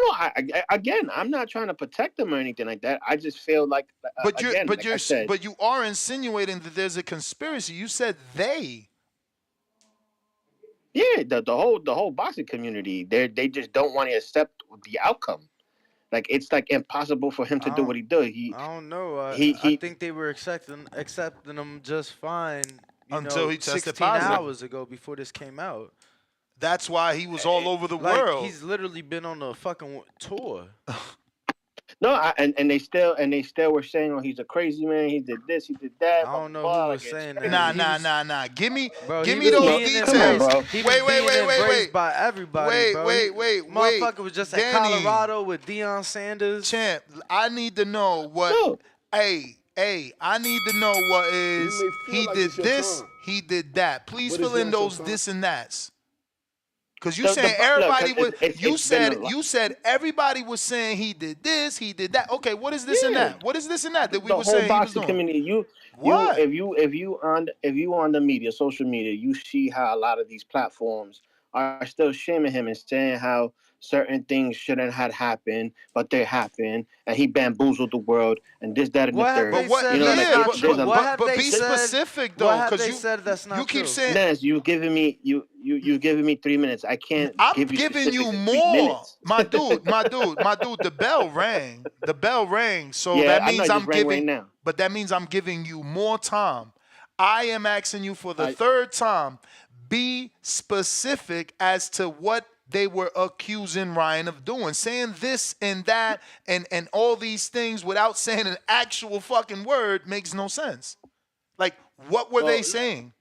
Again, I'm not trying to protect them or anything like that. I just feel like again, like I said, But you are insinuating that there's a conspiracy. You said they. yeah, the whole boxing community, they just don't want to accept the outcome. Like it's like impossible for him to I do don't what he did. He I don't know. he I he. think they were accepting him just fine, Until he tested 16 positive. hours ago before this came out. That's why he was all over the Like world. he's literally been on a fucking tour. No, and they still were saying, "Oh, he's a crazy man. He did this, he did that." I Blah don't blah know who blah. was Like it's saying crazy. that. Nah. Give me He was those being details. Come on, bro. He was being embraced by everybody, bro. Wait. Motherfucker was just at Danny, Colorado with Deion Sanders. Champ, I need to know what. No. Hey, I need to know what is. You may feel He like did it's your this. time, He did that. Please but fill it's in not your those time. this and that's. Cause you Look, saying everybody was. You it's been a lot. said everybody was saying he did this. He did that. Okay, what is this and Yeah. that? What is this and that we The were whole saying he was boxing doing? community. You What? if you on the media, social media, you see how a lot of these platforms are still shaming him and saying how certain things shouldn't have happened, but they happened, and he bamboozled the world, and this, that, and the What have third. they said You know, that's like not true? What have but they be said? specific What though, have cause they you said that's not keep true? saying Dennis, you've given me you giving me 3 minutes. I can't I'm give you giving specifics you in 3 more, minutes. my dude. The bell rang. So Yeah, that I know means it just I'm rang right giving. now. But that means I'm giving you more time. I am asking you for the I third time. Be specific as to what they were accusing Ryan of doing, saying this and that and all these things without saying an actual fucking word makes no sense. Like, what were they well saying?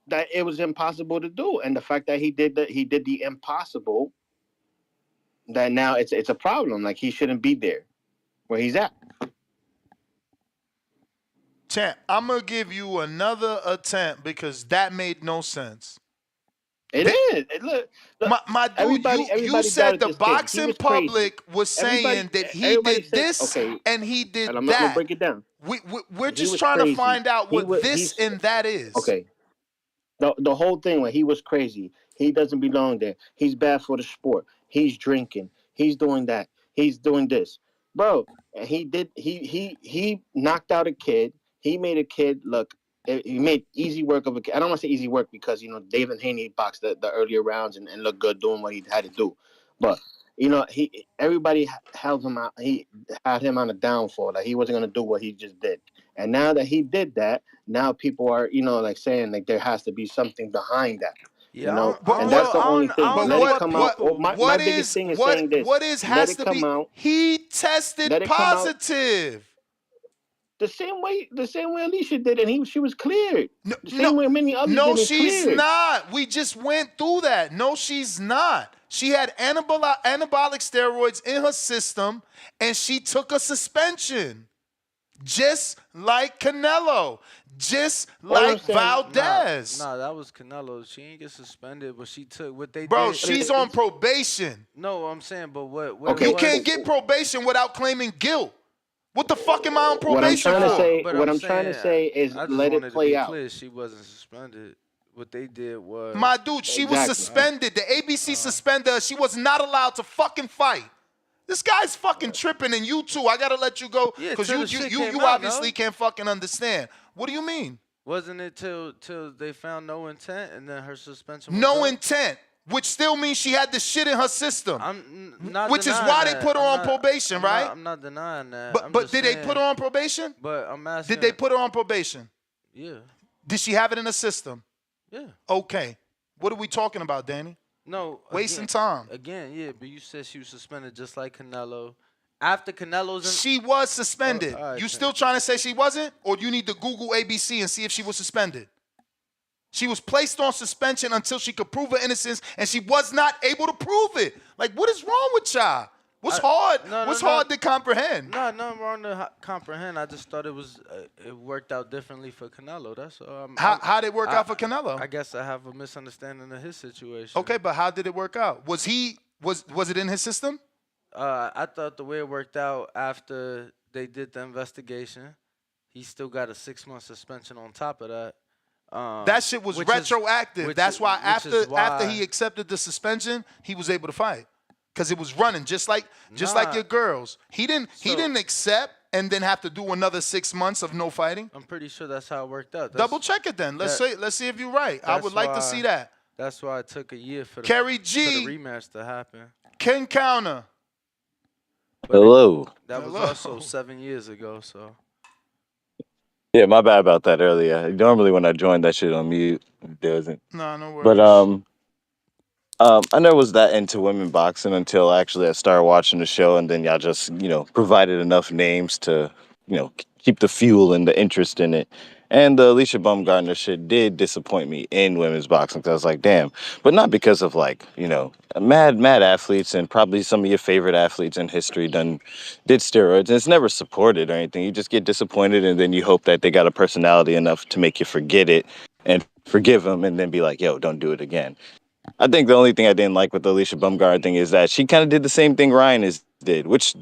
that it was impossible to do, and the fact that he did the impossible, that now it's a problem. Like he shouldn't be there where he's at. Champ, I'm gonna give you another attempt because that made no sense. It is. Look, My dude, you everybody said doubted the this kid. He boxing was crazy. public was saying that he Everybody did said this okay, and he and did I'm gonna that. break it down. We're He just was trying to crazy. find out what this He's and that is. okay. The whole thing when he was crazy, he doesn't belong there. He's bad for the sport. He's drinking. He's doing that. He's doing this, bro. And he knocked out a kid. He made a kid look. He made easy work of a kid. I don't want to say easy work because David Haney boxed the earlier rounds and looked good doing what he had to do, but everybody held him out. He had him on a downfall. Like he wasn't gonna do what he just did. And now that he did that, now people are like saying like there has to be something behind that. You Yeah, know, But and what? that's the only I thing. don't But know Let it what what? come out. What? Oh, people. my biggest thing is saying this. What is Let has it to come be? out. He tested Let it come out positive. the same way Alicia did, and she was cleared. No, The no, same way many others no, did and she's cleared. not. We just went through that. No, she's not. She had anabolic steroids in her system, and she took a suspension, just like Canelo, just All I'm like saying, Valdez. Nah, that was Canelo. She ain't get suspended, but she took what they Bro, did. she's on probation. No, I'm saying, but what it okay. You was. can't get probation without claiming guilt. What the fuck am I on What I'm probation trying to for? say, But what I'm I'm trying to saying, say is I just let it wanted to play be out. clear. She wasn't suspended. What they did was. My dude, she was Exactly. suspended. The ABC suspended her. She was not allowed to fucking fight. This guy's fucking tripping, and you too. I gotta let you go Yeah, because till you the shit you came you out, obviously no? can't fucking understand. What do you mean? Wasn't it till they found no intent and then her suspension was No up? intent, which still means she had the shit in her system. Not Which is denying why they that. put her on probation, right? I'm not denying that. But I'm but just did they saying. put her on probation? But I'm asking. Did they put her on probation? Yeah. Did she have it in her system? Yeah. Okay. What are we talking about, Danny? No. Wasting time. Again, yeah. But you said she was suspended just like Canelo. After Canelo's. She was suspended. all right, You still trying to say she wasn't? Or you need to Google ABC and see if she was suspended? She was placed on suspension until she could prove her innocence, and she was not able to prove it. Like, what is wrong with y'all? What's hard? What's hard to comprehend? No, nothing wrong to comprehend. I just thought it worked out differently for Canelo. That's all. How did it work out for Canelo? I guess I have a misunderstanding of his situation. Okay, but how did it work out? Was it in his system? I thought the way it worked out after they did the investigation, he still got a 6-month suspension on top of that. That shit was retroactive. That's why after he accepted the suspension, he was able to fight. Because it was running just like your girls. He didn't accept and then have to do another 6 months of no fighting. I'm pretty sure that's how it worked out. Double check it then. Let's see if you're right. I would like to see that. That's why it took a year for the rematch to happen. Ken Counter. Hello. That was also 7 years ago, so. Yeah, my bad about that earlier. Normally when I join that shit on mute, it doesn't. No worries. But I never was that into women boxing until actually I started watching the show, and then y'all just provided enough names to keep the fuel and the interest in it. And the Alicia Baumgartner shit did disappoint me in women's boxing because I was like, damn. But not because of mad athletes, and probably some of your favorite athletes in history did steroids. And it's never supported or anything. You just get disappointed, and then you hope that they got a personality enough to make you forget it and forgive them, and then be like, yo, don't do it again. I think the only thing I didn't like with the Alicia Baumgartner thing is that she kind of did the same thing Ryan did, which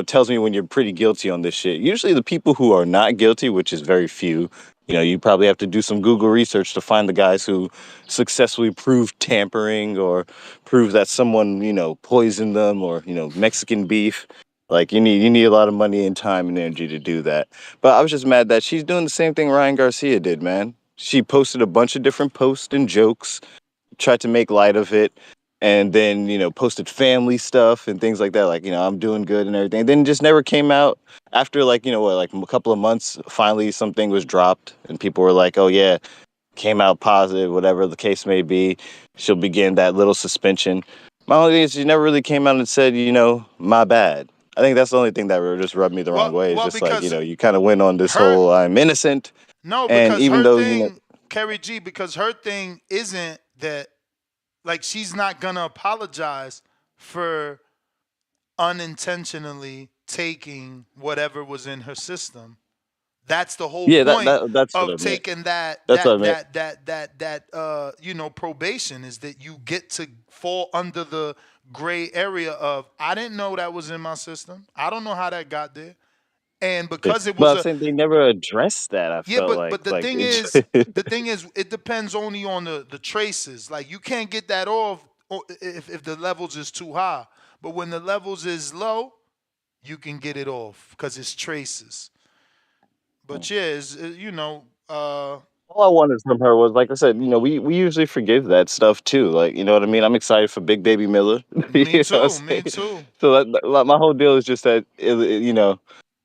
tells me when you're pretty guilty on this shit. Usually the people who are not guilty, which is very few, you probably have to do some Google research to find the guys who successfully proved tampering or prove that someone, poisoned them, or, Mexican beef. Like you need a lot of money and time and energy to do that. But I was just mad that she's doing the same thing Ryan Garcia did, man. She posted a bunch of different posts and jokes, tried to make light of it, and then posted family stuff and things like that, like I'm doing good and everything. Then just never came out after like a couple of months. Finally something was dropped and people were like, oh yeah, came out positive, whatever the case may be, she'll begin that little suspension. My only thing is she never really came out and said my bad. I think that's the only thing that just rubbed me the wrong way. It's just like you kind of went on this whole I'm innocent. No, and because even her though thing, Kerry G, because her thing isn't that, like, she's not gonna apologize for unintentionally taking whatever was in her system. That's the whole point that's of taking that probation, is that you get to fall under the gray area of, I didn't know that was in my system. I don't know how that got there. And because it was I'm saying they never addressed that. I felt but the like thing it is, it depends only on the traces. Like, you can't get that off if the levels is too high. But when the levels is low, you can get it off because it's traces. But yeah, all I wanted from her was, like I said, we usually forgive that stuff too. Like, you know what I mean? I'm excited for Big Baby Miller. Me too. So like, my whole deal is just that,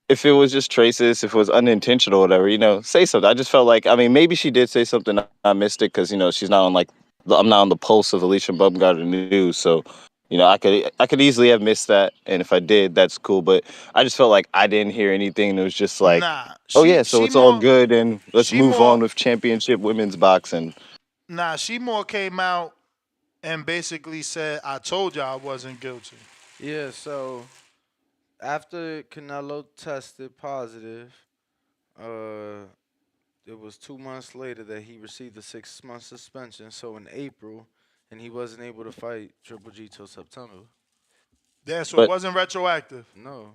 if it was just traces, if it was unintentional or whatever, say something. I just felt like, I mean, maybe she did say something, I missed it because, she's not on like I'm not on the pulse of Alicia Baumgartner news, so I could easily have missed that, and if I did, that's cool. But I just felt like I didn't hear anything. And it was just like, Nah, oh she yeah, so she it's all more good, and let's she move more on with championship women's boxing. nah she more came out and basically said, "I told you I wasn't guilty." Yeah, so after Canelo tested positive, uh, it was 2 months later that he received a 6 month suspension. So in April, and he wasn't able to fight Triple G till September. Yeah, so it But wasn't retroactive. No.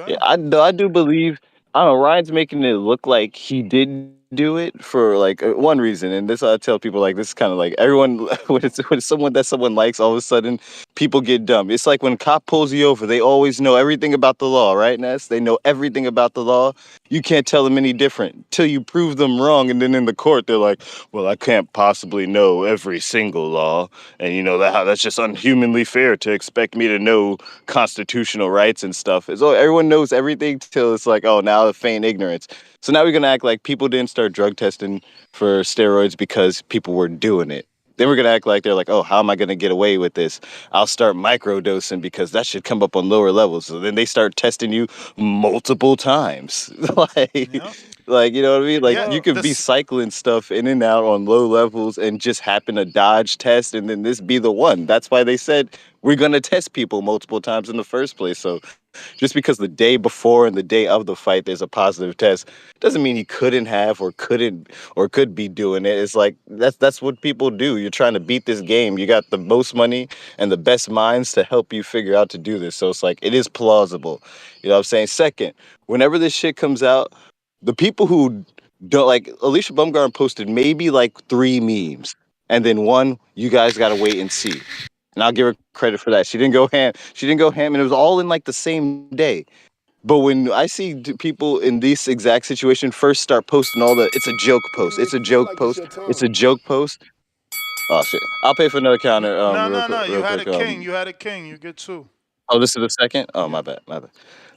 yeah, Okay. I do believe. I don't know. Ryan's making it look like he did do it for like one reason, and this I tell people like this is kind of like everyone when it's someone that someone likes, all of a sudden people get dumb. It's like when a cop pulls you over, they always know everything about the law, right, Ness? They know everything about the law. You can't tell them any different till you prove them wrong, and then in the court they're like, "Well, I can't possibly know every single law, and that's just unhumanly fair to expect me to know constitutional rights and stuff." It's oh, everyone knows everything till it's like, oh, now the feign ignorance. So now we're gonna act like people didn't start drug testing for steroids because people were doing it. Then we're gonna act like they're like, oh, how am I gonna get away with this? I'll start microdosing because that should come up on lower levels. So then they start testing you multiple times. like Yeah. like you know what I mean? Like Yeah. you could be This. cycling stuff in and out on low levels and just happen to dodge test and then this be the one. That's why they said we're gonna test people multiple times in the first place. So just because the day before and the day of the fight there's a positive test doesn't mean he couldn't have or couldn't or could be doing it. It's like that's what people do. You're trying to beat this game. You got the most money and the best minds to help you figure out to do this. So it's like it is plausible. You know what I'm saying? Second, whenever this shit comes out, the people who don't like Alicia Bumgarner posted maybe like 3 memes. And then one, you guys gotta wait and see. And I'll give her credit for that. She didn't go ham. She didn't go ham, and it was all in like the same day. But when I see people in this exact situation first start posting all the, it's a joke post, it's a Feel joke like it's post, your it's time. a joke post. Oh shit! I'll pay for another counter. No, Real no, quick, no. You real had quick. a king. You had a king. You get two. Oh, this is the second. Oh, Yeah. my bad, my bad.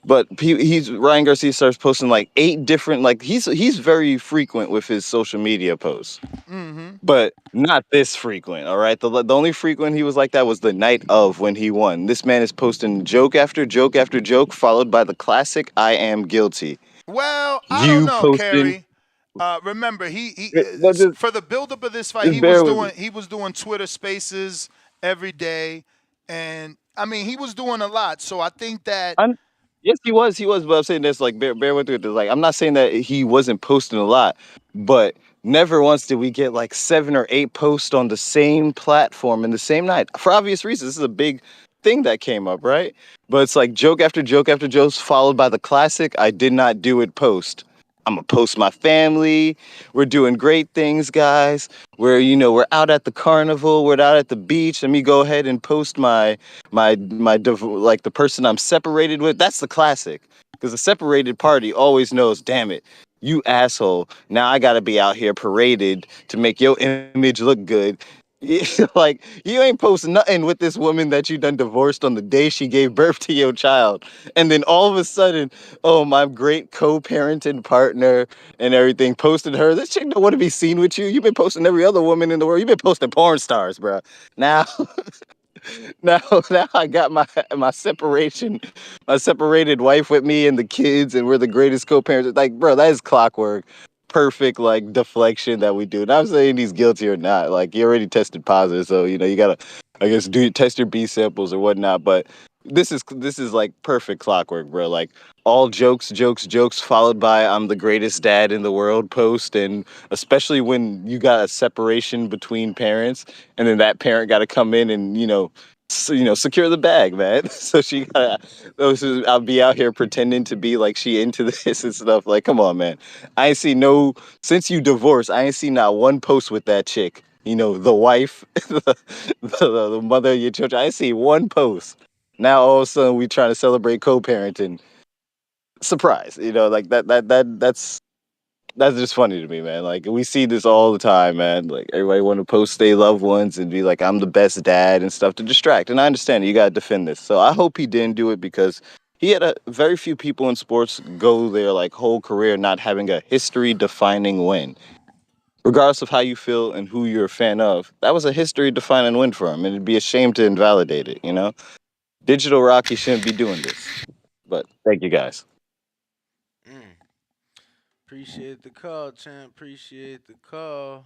But he's Ryan Garcia starts posting like 8 different. Like he's very frequent with his social media posts, Mm-hmm. but not this frequent. All right, the only frequent he was like that was the night of when he won. This man is posting joke after joke after joke, followed by the classic "I am guilty." Well, I don't You know, posting, Kerry. Remember, he but for the buildup of this fight, just bear with me. he was doing Twitter Spaces every day, and I mean he was doing a lot. So I think that I'm, yes, he was, but I'm saying this like bear with it. Like I'm not saying that he wasn't posting a lot, but never once did we get like 7 or 8 posts on the same platform in the same night. For obvious reasons, this is a big thing that came up, right? But it's like joke after joke after joke, followed by the classic "I did not do it" post. I'm gonna post my family. We're doing great things, guys. We're out at the carnival. We're out at the beach. Let me go ahead and post like the person I'm separated with. That's the classic. Because the separated party always knows, damn it, you asshole. Now I gotta be out here paraded to make your image look good. Like you ain't posting nothing with this woman that you done divorced on the day she gave birth to your child. And then all of a sudden, oh, my great co-parenting partner and everything posted her. This chick don't want to be seen with you. You've been posting every other woman in the world. You've been posting porn stars, bro. Now now, now I got my separation, my separated wife with me and the kids, and we're the greatest co-parents. Like, bro, that is clockwork, perfect like deflection that we do. And I'm saying he's guilty or not. Like, he already tested positive, so you gotta, I guess, do test your B samples or whatnot. But this is like perfect clockwork, bro. Like all jokes, jokes, jokes, followed by "I'm the greatest dad in the world" post, and especially when you got a separation between parents, and then that parent got to come in and secure the bag, man. So she got I'll be out here pretending to be like she into this and stuff. Like, come on, man. I ain't see no since you divorced. I ain't seen not one post with that chick. The wife, the mother of your children. I ain't see one post. Now all of a sudden we trying to celebrate co-parenting. Surprise, like that's just funny to me, man. Like we see this all the time, man. Like everybody want to post their loved ones and be like, "I'm the best dad" and stuff to distract. And I understand you got to defend this. So I hope he didn't do it because he had a very few people in sports go their like whole career not having a history defining win. regardless of how you feel and who you're a fan of, that was a history-defining win for him, and it'd be a shame to invalidate it. Digital Rocky shouldn't be doing this. But thank you guys. Appreciate the call, champ. Appreciate the call.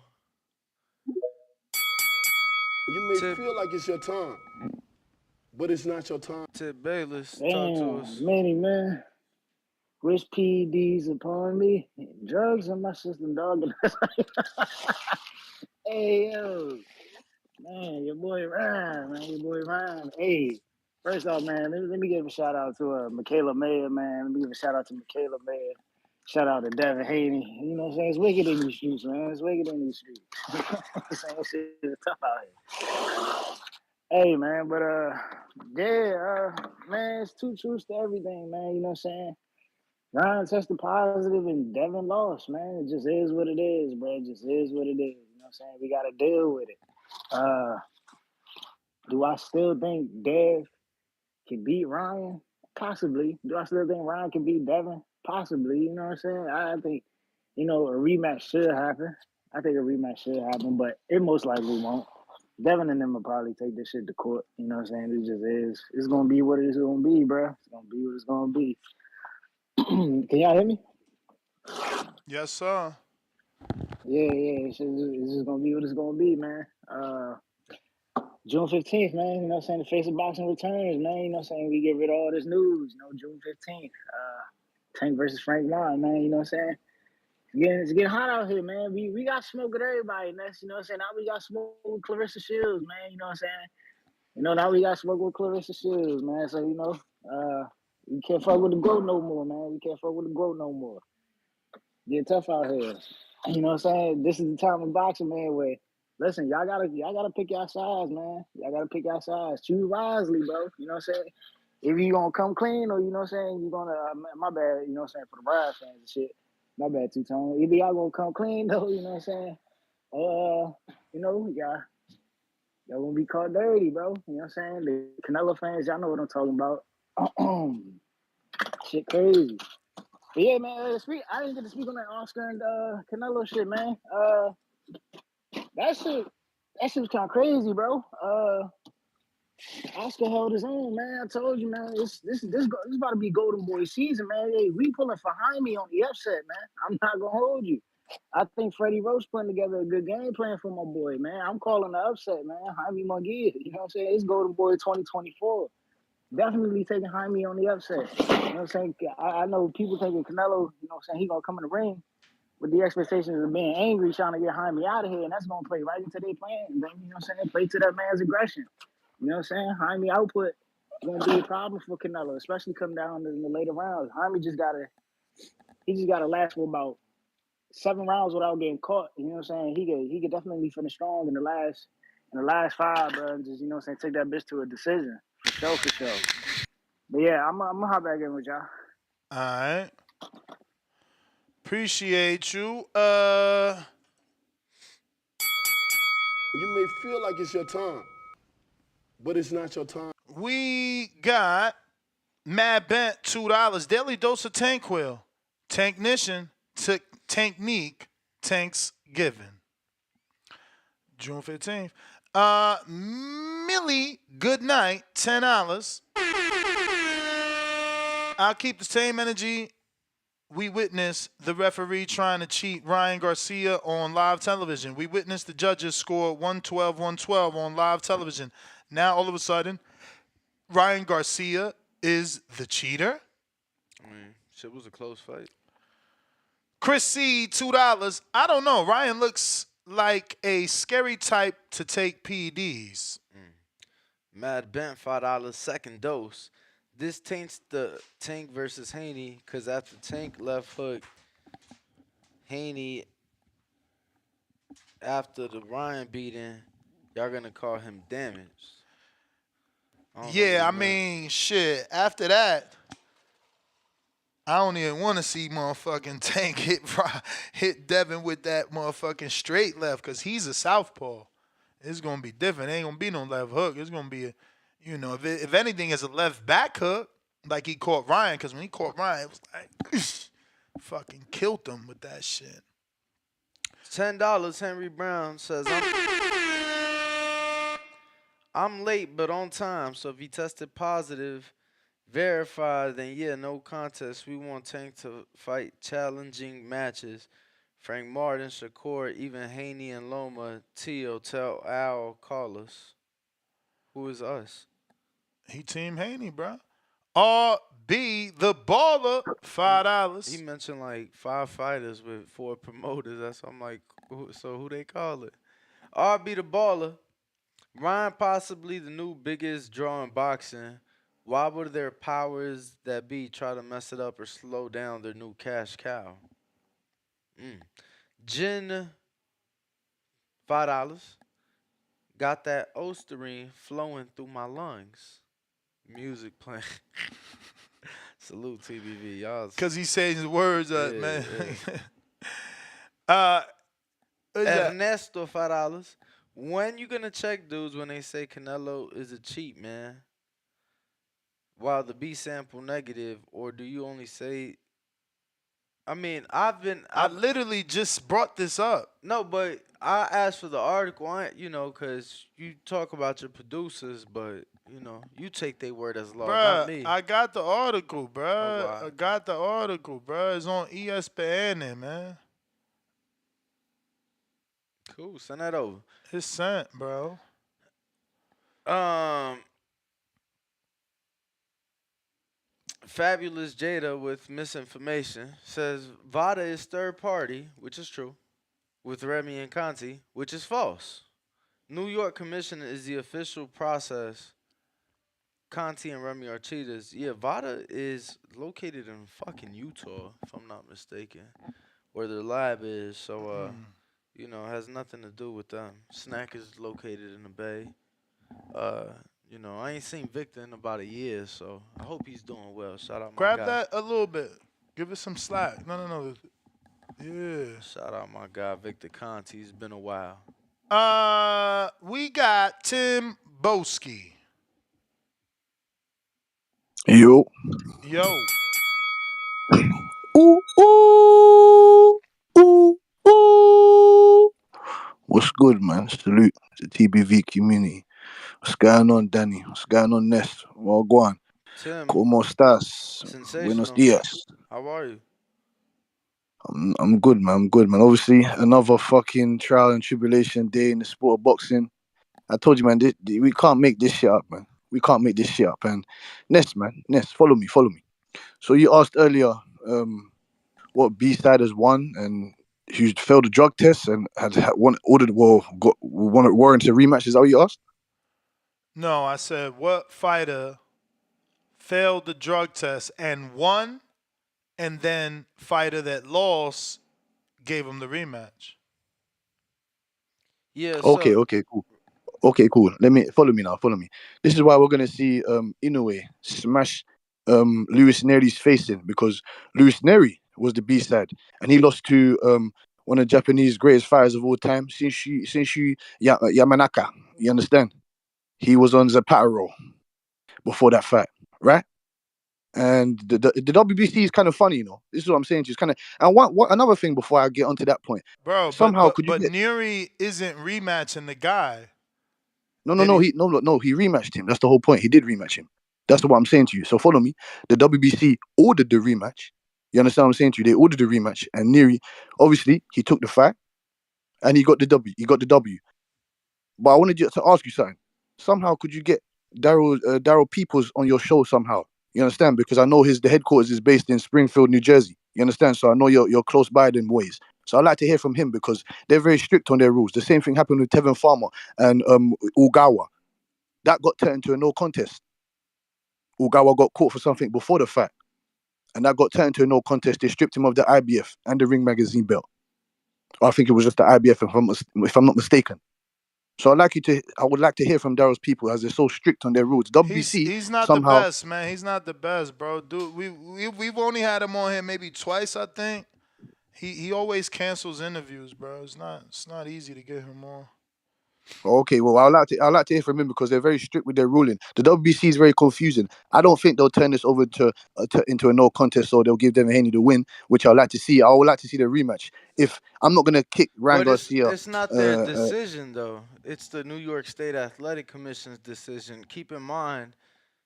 You may feel like it's your time, but it's not your time. Tip Bayless, talk to us. Damn, Manny, man. Wish PEDs upon me. Drugs in my system, dog. Hey, yo. Man, your boy Ryan, man. Your boy Ryan. Hey, first off, man, let me give a shout out to Michaela Mayer, man. Let me give a shout out to Michaela Mayer. Shout out to Devin Haney. You know what I'm saying? It's wicked in these streets, man. It's wicked in these streets. Same shit is tough out here. Hey, man, but man, it's two truths to everything, man. You know what I'm saying? Ryan tested positive and Devin lost, man. It just is what it is, bro. It just is what it is. You know what I'm saying? We got to deal with it. Do I still think Dev can beat Ryan? Possibly. Do I still think Ryan can beat Devin? Possibly. You know what I'm saying? I think, a rematch should happen. I think a rematch should happen, but it most likely won't. Devin and them will probably take this shit to court. You know what I'm saying? It just is. It's going to be what it's going to be, bro. It's going to be what it's going to be. Can y'all hear me? Yes, sir. Yeah. It's just going to be what it's going to be, man. June 15th, man, you know what I'm saying? The face of boxing returns, man. You know what I'm saying? We get rid of all this news, June 15th. Tank versus Frank Line, man, you know what I'm saying? It's getting hot out here, man. We got smoke with everybody, Ness, you know what I'm saying? Now we got smoke with Clarissa Shields, man, you know what I'm saying? Now we got smoke with Clarissa Shields, man. So, we can't fuck with the GOAT no more, man. We can't fuck with the GOAT no more. Get tough out here. You know what I'm saying? This is the time of boxing, man, where listen, y'all gotta pick your sides, man. Y'all gotta pick your sides. Choose wisely, bro. You know what I'm saying? If you gonna come clean or you know what I'm saying, you gonna my bad, you know what I'm saying, for the Bride fans and shit. My bad, Two-Tone. Either y'all gonna come clean though, you know what I'm saying? Y'all gonna be caught dirty, bro. You know what I'm saying? The Canelo fans, y'all know what I'm talking about. Shit crazy. But yeah, man, I didn't get to speak on that Oscar and Canelo shit, man. That shit was kind of crazy, bro. Oscar held his own, man. I told you, man. This about to be Golden Boy season, man. Hey, we pulling for Jaime on the upset, man. I'm not gonna hold you. I think Freddie Roach putting together a good game plan for my boy, man. I'm calling the upset, man. Jaime Munguia. You know what I'm saying? It's Golden Boy 2024. Definitely taking Jaime on the upset. You know what I'm saying? I know people thinking Canelo, you know what I'm saying, he gonna come in the ring with the expectations of being angry, trying to get Jaime out of here, and that's gonna play right into their plan, bro. You know what I'm saying? Play to that man's aggression. You know what I'm saying? Jaime output is gonna be a problem for Canelo, especially come down in the later rounds. Jaime just gotta last for about 7 rounds without getting caught. You know what I'm saying? He could definitely finish strong in the last 5, bro. And just, you know what I'm saying, take that bitch to a decision. For sure. But yeah, I'm gonna hop back in with y'all. All right. Appreciate you. You may feel like it's your time, but it's not your time. We got Mad Bent, $2. Daily dose of Tankquill. Tanknician, Tanknique, Tanks Given. June 15th. Millie, good night, $10. I'll keep the same energy. We witnessed the referee trying to cheat Ryan Garcia on live television. We witnessed the judges score 112-112 on live television. Now, all of a sudden, Ryan Garcia is the cheater? I mean, shit was a close fight. Chris C, $2. I don't know. Ryan looks like a scary type to take PEDs. Mad Bent, $5, second dose. This taints the Tank versus Haney, because after Tank left hook Haney after the Ryan beating, y'all gonna call him damaged. Yeah, I mean, shit. After that, I don't even want to see motherfucking Tank hit Devin with that motherfucking straight left, because he's a southpaw. It's going to be different. It ain't going to be no left hook. It's going to be, if anything, it's a left back hook, like he caught Ryan, because when he caught Ryan, it was like, fucking killed him with that shit. $10. Henry Brown says I'm late but on time. So if he tested positive, verified, then yeah, no contest. We want Tank to fight challenging matches. Frank Martin, Shakur, even Haney and Loma, Tio, tell Al, call us. Who is us? He Team Haney, bro. RB the baller, $5. He mentioned like 5 fighters with 4 promoters. That's I'm like, so who they call it? RB the baller. Ryan possibly the new biggest draw in boxing. Why would their powers that be try to mess it up or slow down their new cash cow? Jen, $5. Got that Osterine flowing through my lungs. Music playing. Salute TBV, y'all. Cause he says his words, man. Ernesto, $5. When you gonna check dudes when they say Canelo is a cheat, man? While the B sample negative, or do you only say? I mean, I literally just brought this up. No, but I asked for the article. Cause you talk about your producers, but you take their word as law, not me. I got the article, bruh. Oh, wow. I got the article, bruh. It's on ESPN, man. Cool, send that over. It's sent, bro. Fabulous Jada with misinformation says Vada is third party, which is true, with Remy and Conti, which is false. New York Commission is the official process. Conti and Remy are cheaters. Yeah, Vada is located in fucking Utah, if I'm not mistaken, where their lab is. So, it has nothing to do with them. Snack is located in the Bay. I ain't seen Victor in about a year, so I hope he's doing well. Shout out my guy. Grab that a little bit. Give it some slack. No. Yeah. Shout out my guy Victor Conti. It's been a while. We got Tim Boski. Yo. Ooh. What's good, man? Salute to TBV community. What's going on, Danny? What's going on, Ness? Well, go on. Tim. ¿Cómo estás? Buenos días. How are you? I'm good, man. I'm good, man. Obviously, another fucking trial and tribulation day in the sport of boxing. I told you, man, we can't make this shit up, man. We can't make this shit up. And Ness, follow me. So you asked earlier what B-siders won and who failed the drug test and had warranted a rematch. Is that what you asked? No, I said what fighter failed the drug test and won, and then fighter that lost gave him the rematch. Yeah. Okay, cool. Okay, cool. Follow me. This is why we're gonna see Inoue smash Luis Neri's face in, because Luis Neri was the B side and he lost to one of the Japanese greatest fighters of all time, Shinshu Yamanaka. You understand? He was on Zapata roll before that fight, right? And the WBC is kind of funny, This is what I'm saying to you. It's kind of, and what another thing before I get onto that point, bro. Somehow, but Neri isn't rematching the guy. No, he rematched him. That's the whole point. He did rematch him. That's what I'm saying to you. So follow me. The WBC ordered the rematch. You understand what I'm saying to you? They ordered the rematch, and Neri, obviously, he took the fight, and he got the W. But I wanted to ask you something. Somehow, could you get Daryl Peoples on your show somehow? You understand? Because I know the headquarters is based in Springfield, New Jersey. You understand? So I know you're close by them ways. So I'd like to hear from him because they're very strict on their rules. The same thing happened with Tevin Farmer and Ugawa. That got turned into a no contest. Ugawa got caught for something before the fight. And that got turned into a no contest. They stripped him of the IBF and the Ring Magazine belt. Or I think it was just the IBF if I'm not mistaken. So I would like to hear from Daryl's people as they're so strict on their rules. WBC He's not somehow, the best, man. He's not the best, bro. Dude, we've only had him on here maybe twice, I think. He always cancels interviews, bro. It's not easy to get him on. Okay, well, I'd like to hear from him because they're very strict with their ruling. The WBC is very confusing. I don't think they'll turn this over into a no contest, so they'll give Devin Haney the win, which I'd like to see. I would like to see the rematch. If I'm not gonna kick Ryan But it's Garcia, it's not their decision though. It's the New York State Athletic Commission's decision. Keep in mind,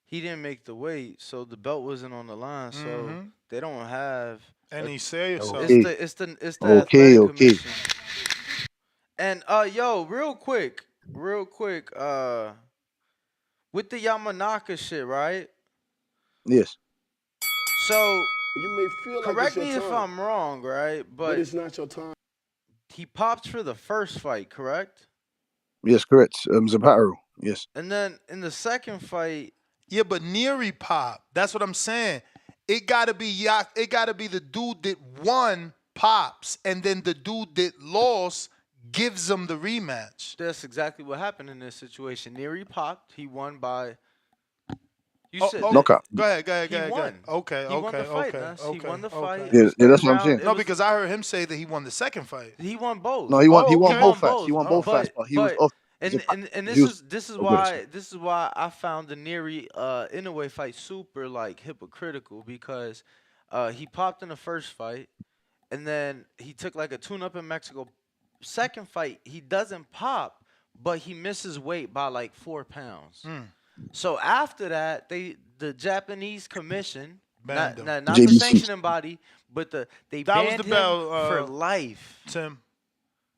he didn't make the weight, so the belt wasn't on the line. So Mm-hmm. they don't have. And he say so. It's the okay, Athletic okay, Commission. And yo, real quick, with the Yamanaka shit, right? yes. So You may feel like it's correct your me if time, I'm wrong, right? but But it's not your time. he popped for the first fight, correct? Yes, correct. Zapatero. Yes. And then in the second fight, Yeah, but Neary pop. That's what I'm saying. It gotta be It gotta be the dude that won pops, and then the dude that lost gives him the rematch. that's exactly what happened in this situation. Neary popped. He won by. You Oh, said oh, that Knockout. go ahead, go ahead, go he ahead, go ahead. won. Okay, He won okay, the fight, okay, Ness. He okay, won the okay. fight. It Yeah, was yeah, third that's what I'm round. saying. It No, was because I heard him say that he won the second fight. he won both. No, he won. He Oh, won He okay. both won fights. He both. won both fights, but he was But off. and He was. this is Oh, good, sorry. why I found the Neary Inoue fight super like hypocritical because he popped in the first fight and then he took like a tune up in Mexico. Second fight he doesn't pop, but he misses weight by like 4 pounds. Mm, So after that, the Japanese commission, banned him. not the JBC. sanctioning body, but they That was the banned him bell, for life. Tim.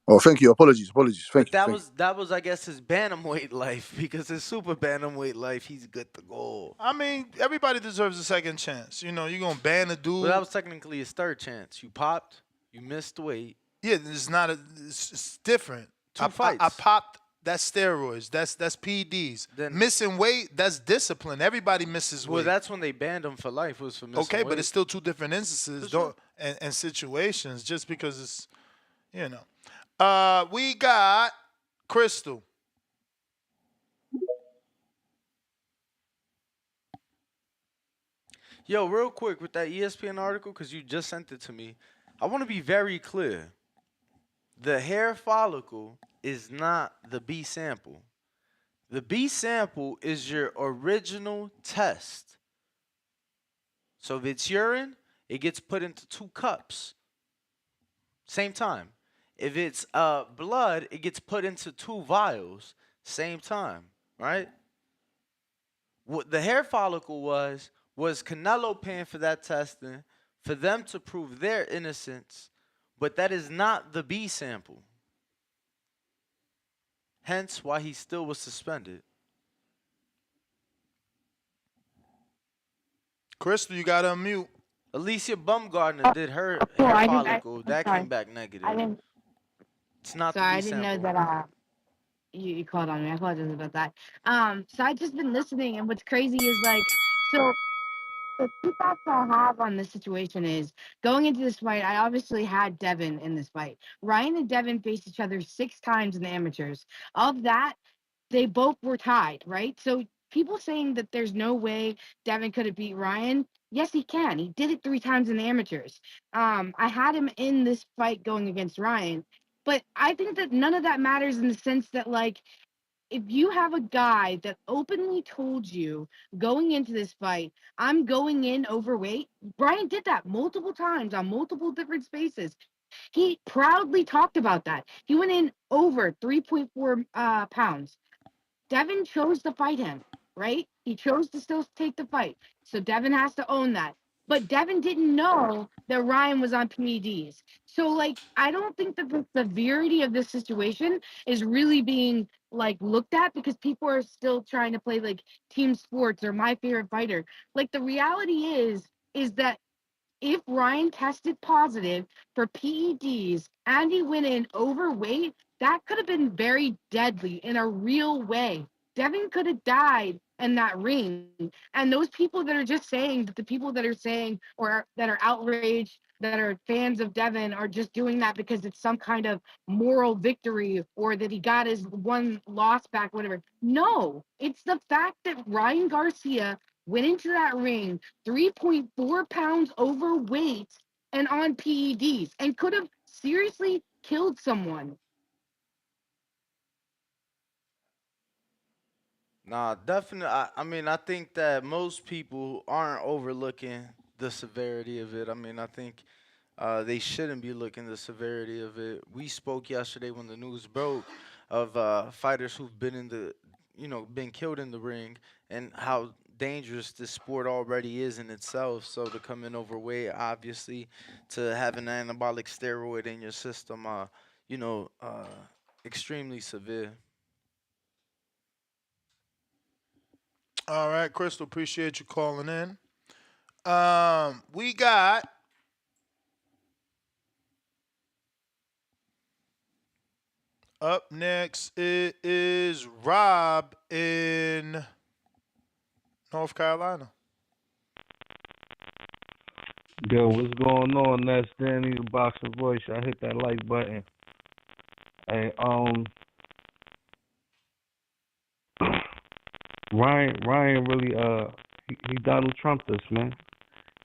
Oh, thank you. Apologies. But Thank you. Thank you. that was I guess his bantamweight life because his super bantamweight life he's good to go. I mean, everybody deserves a second chance. You know, you're gonna ban a But that dude. was technically his third chance. You popped, you missed weight, Yeah, it's not a. It's different. two I fights. popped. That's steroids. That's PEDs. Then Missing weight. That's discipline. Everybody misses well, weight. that's when they banned him for life was for missing Okay, weight. but it's still two different instances, For sure. and situations. Just because it's, you know. We got Crystal. Yo, real quick with that ESPN article because you just sent it to me. I want to be very clear. The hair follicle is not the B sample. The B sample is your original test. So if it's urine, it gets put into 2 cups. Same time. If it's blood, it gets put into 2 vials. Same time, right? What the hair follicle was Canelo paying for that testing for them to prove their innocence, but that is not the B sample. Hence why he still was suspended. Crystal, you got to unmute. Alicia Bumgardner did her Oh, hair I didn't. follicle. I'm That sorry. came back negative. I didn't. It's not the Sorry, B I didn't know sample. that. You called on me. I apologize about that. So I just been listening, and what's crazy is like, so the two thoughts I have on this situation is going into this fight. I obviously had Devin in this fight. Ryan and Devin faced each other 6 times in the amateurs. Of that, they both were tied, right? So people saying that there's no way Devin could have beat Ryan, yes, he can. He did it 3 times in the amateurs. I had him in this fight going against Ryan, but I think that none of that matters in the sense that like if you have a guy that openly told you going into this fight, I'm going in overweight. Brian did that multiple times on multiple different spaces. He proudly talked about that. He went in over 3.4 pounds. Devin chose to fight him, right? He chose to still take the fight. So Devin has to own that. But Devin didn't know that Ryan was on PEDs. So like I don't think that the severity of this situation is really being like looked at because people are still trying to play like team sports or my favorite fighter. Like the reality is that if Ryan tested positive for PEDs and he went in overweight, that could have been very deadly in a real way. Devin could have died in that ring. And those people that are just saying that the people that are saying or that are outraged, that are fans of Devin, are just doing that because it's some kind of moral victory or that he got his one loss back, whatever. No, it's the fact that Ryan Garcia went into that ring 3.4 pounds overweight and on PEDs and could have seriously killed someone. Nah, definitely. I mean, I think that most people aren't overlooking the severity of it. I mean, I think they shouldn't be looking the severity of it. We spoke yesterday when the news broke of fighters who've been in the, been killed in the ring, and how dangerous this sport already is in itself. So to come in overweight, obviously, to have an anabolic steroid in your system, you know, uh, extremely severe. All right, Crystal, appreciate you calling in. We got up next. It is Rob in North Carolina. Yo, what's going on? That's Danny, the boxer voice. I hit that like button. Hey, Ryan really, he Donald Trump us, man.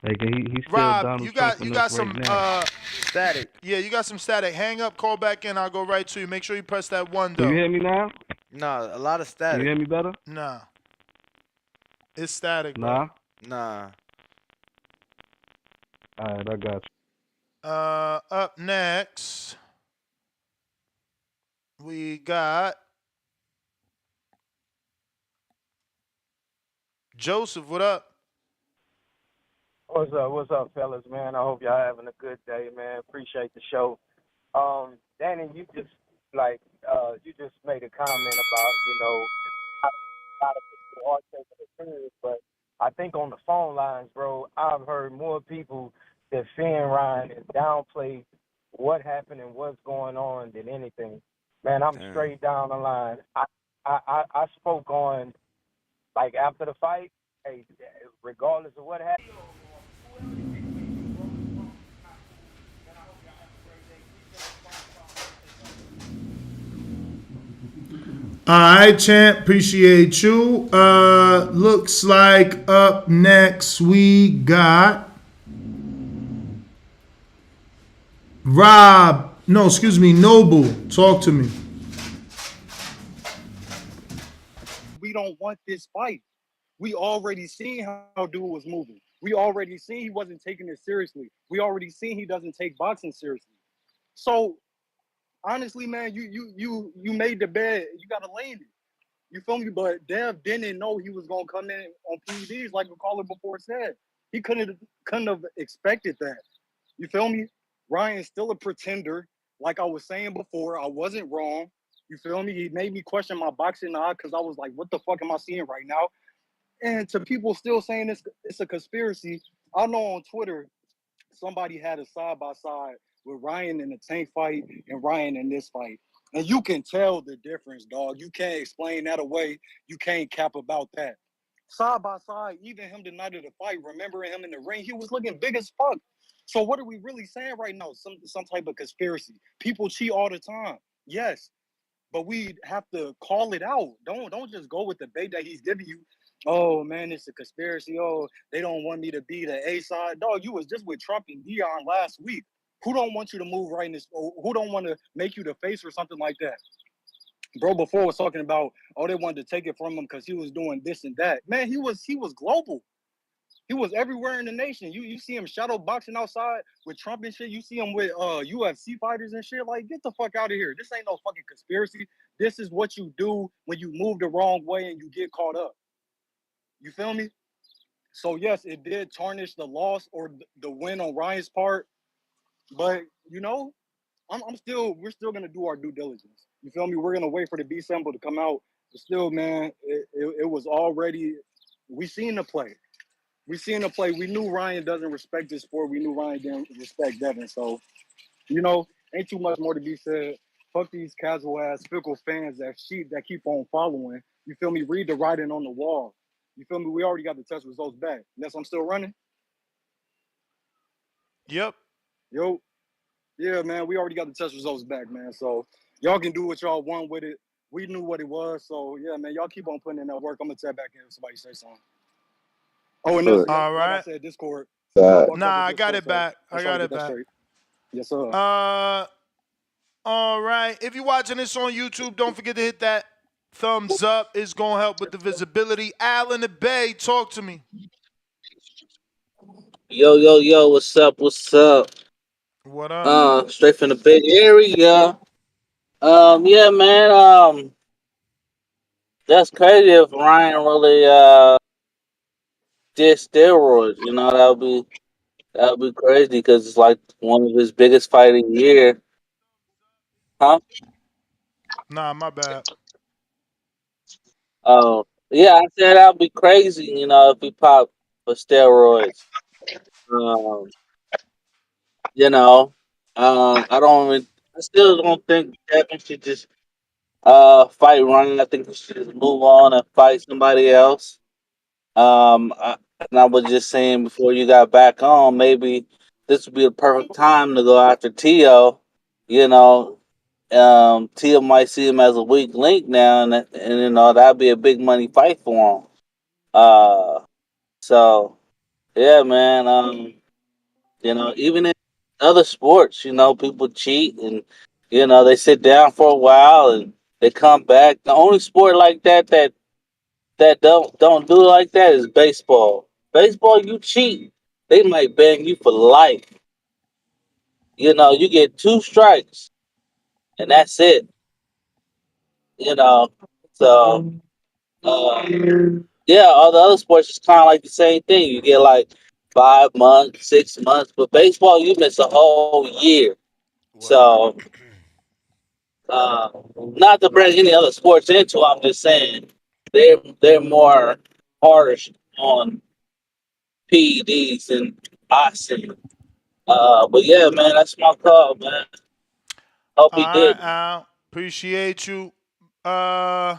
Like he's still Rob, Donald you Trump got in you us got right some now. Static. yeah, you got some static. Hang up, call back in. I'll go right to you. Make sure you press that one Can you though. hear me now? Nah, a lot of Can you static. hear me better? Nah, it's static, bro. Nah. Nah. All right, I got Up next we got Joseph. What up? What's up, fellas, man? I hope y'all having a good day, man. Appreciate the show. Danny, you just made a comment about, a lot of people are taking it serious, but I think on the phone lines, bro, I've heard more people defend Ryan and downplay what happened and what's going on than anything. Man, I'm Damn. straight down the line. I spoke on like after the fight, hey, regardless of what happened. All right, champ. Appreciate you. Looks like up next we got Rob. No, excuse me, Noble. Talk to me. We don't want this fight. We already seen how dude was moving. We already seen he wasn't taking it seriously. We already seen he doesn't take boxing seriously. So honestly, man, you made the bed. You gotta land it. You feel me? But Dev didn't know he was gonna come in on P.E.Ds like the caller before said. He couldn't have expected that. You feel me? Ryan's still a pretender. Like I was saying before, I wasn't wrong. You feel me? He made me question my boxing eye because I was like, what the fuck am I seeing right now? And to people still saying it's a conspiracy, I know on Twitter somebody had a side by side with Ryan in the Tank fight and Ryan in this fight. And you can tell the difference, dog. You can't explain that away. You can't cap about that. Side by side, even him the night of the fight, remembering him in the ring, he was looking big as fuck. So what are we really saying right now? Some type of conspiracy. People cheat all the time. Yes, but we have to call it out. Don't just go with the bait that he's giving you. Oh man, it's a conspiracy. Oh, they don't want me to be the A side. Dog, you was just with Trump and Dion last week. Who don't want you to move right in this? Who don't want to make you the face or something like that? Bro, before was talking about, oh, they wanted to take it from him because he was doing this and that. Man, he was global. He was everywhere in the nation. You see him shadow boxing outside with Trump and shit. You see him with UFC fighters and shit. Like, get the fuck out of here. This ain't no fucking conspiracy. This is what you do when you move the wrong way and you get caught up. You feel me? So yes, it did tarnish the loss or the win on Ryan's part. But we're still gonna do our due diligence. You feel me? We're gonna wait for the B sample to come out. But still, man, it was already we seen the play. We seen the play. We knew Ryan doesn't respect this sport. We knew Ryan didn't respect Devin. So, ain't too much more to be said. Fuck these casual ass fickle fans that keep on following. You feel me? Read the writing on the wall. You feel me? We already got the test results back. Unless I'm still running. Yep. Yo, yeah, man. We already got the test results back, man. So y'all can do what y'all want with it. We knew what it was. So yeah, man. Y'all keep on putting in that work. I'm gonna tap back in if somebody say something. Oh, and that's Look, like All like I right. said, Discord. uh, Fuck Nah, up with I got Discord. it So back. let's I try to got get it that back. straight. Yes, sir. All right. If you're watching this on YouTube, don't forget to hit that Thumbs up is going to help with the visibility. Al in the Bay, talk to me. Yo, yo, yo, what's up? What's up? What up? Straight from the Bay Area. Yeah, man. That's crazy if Ryan really did steroids. You know, that would be crazy because it's like one of his biggest fight of the year, huh? Nah, my bad. Oh, yeah, I said that'd be crazy. You know, if he popped for steroids. Um, you know, I don't even. I still don't think Devin should just fight Ryan. I think he should just move on and fight somebody else. And I was just saying before you got back on, maybe this would be the perfect time to go after Tio. You know, Tio might see him as a weak link now, and you know that'd be a big money fight for him. So yeah, man. You know, even in other sports, you know, people cheat and you know they sit down for a while and they come back. The only sport like that don't do it like that is baseball. Baseball, you cheat, they might ban you for life. You know, you get two strikes and that's it. You know, so yeah, all the other sports is kind of like the same thing. You get like 5 months, 6 months, but baseball, you miss a whole year. Word. So, not to bring any other sports into, it, I'm just saying they're more harsh on PEDs and boxing. But yeah, man, that's my call, man. Hope All he right, did. Al. Appreciate you. Uh,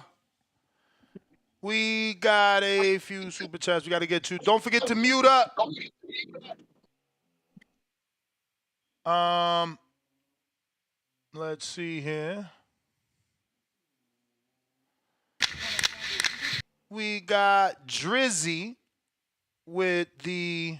we got a few super chats we got to get to. Don't forget to mute up. Um, let's see here. We got Drizzy with the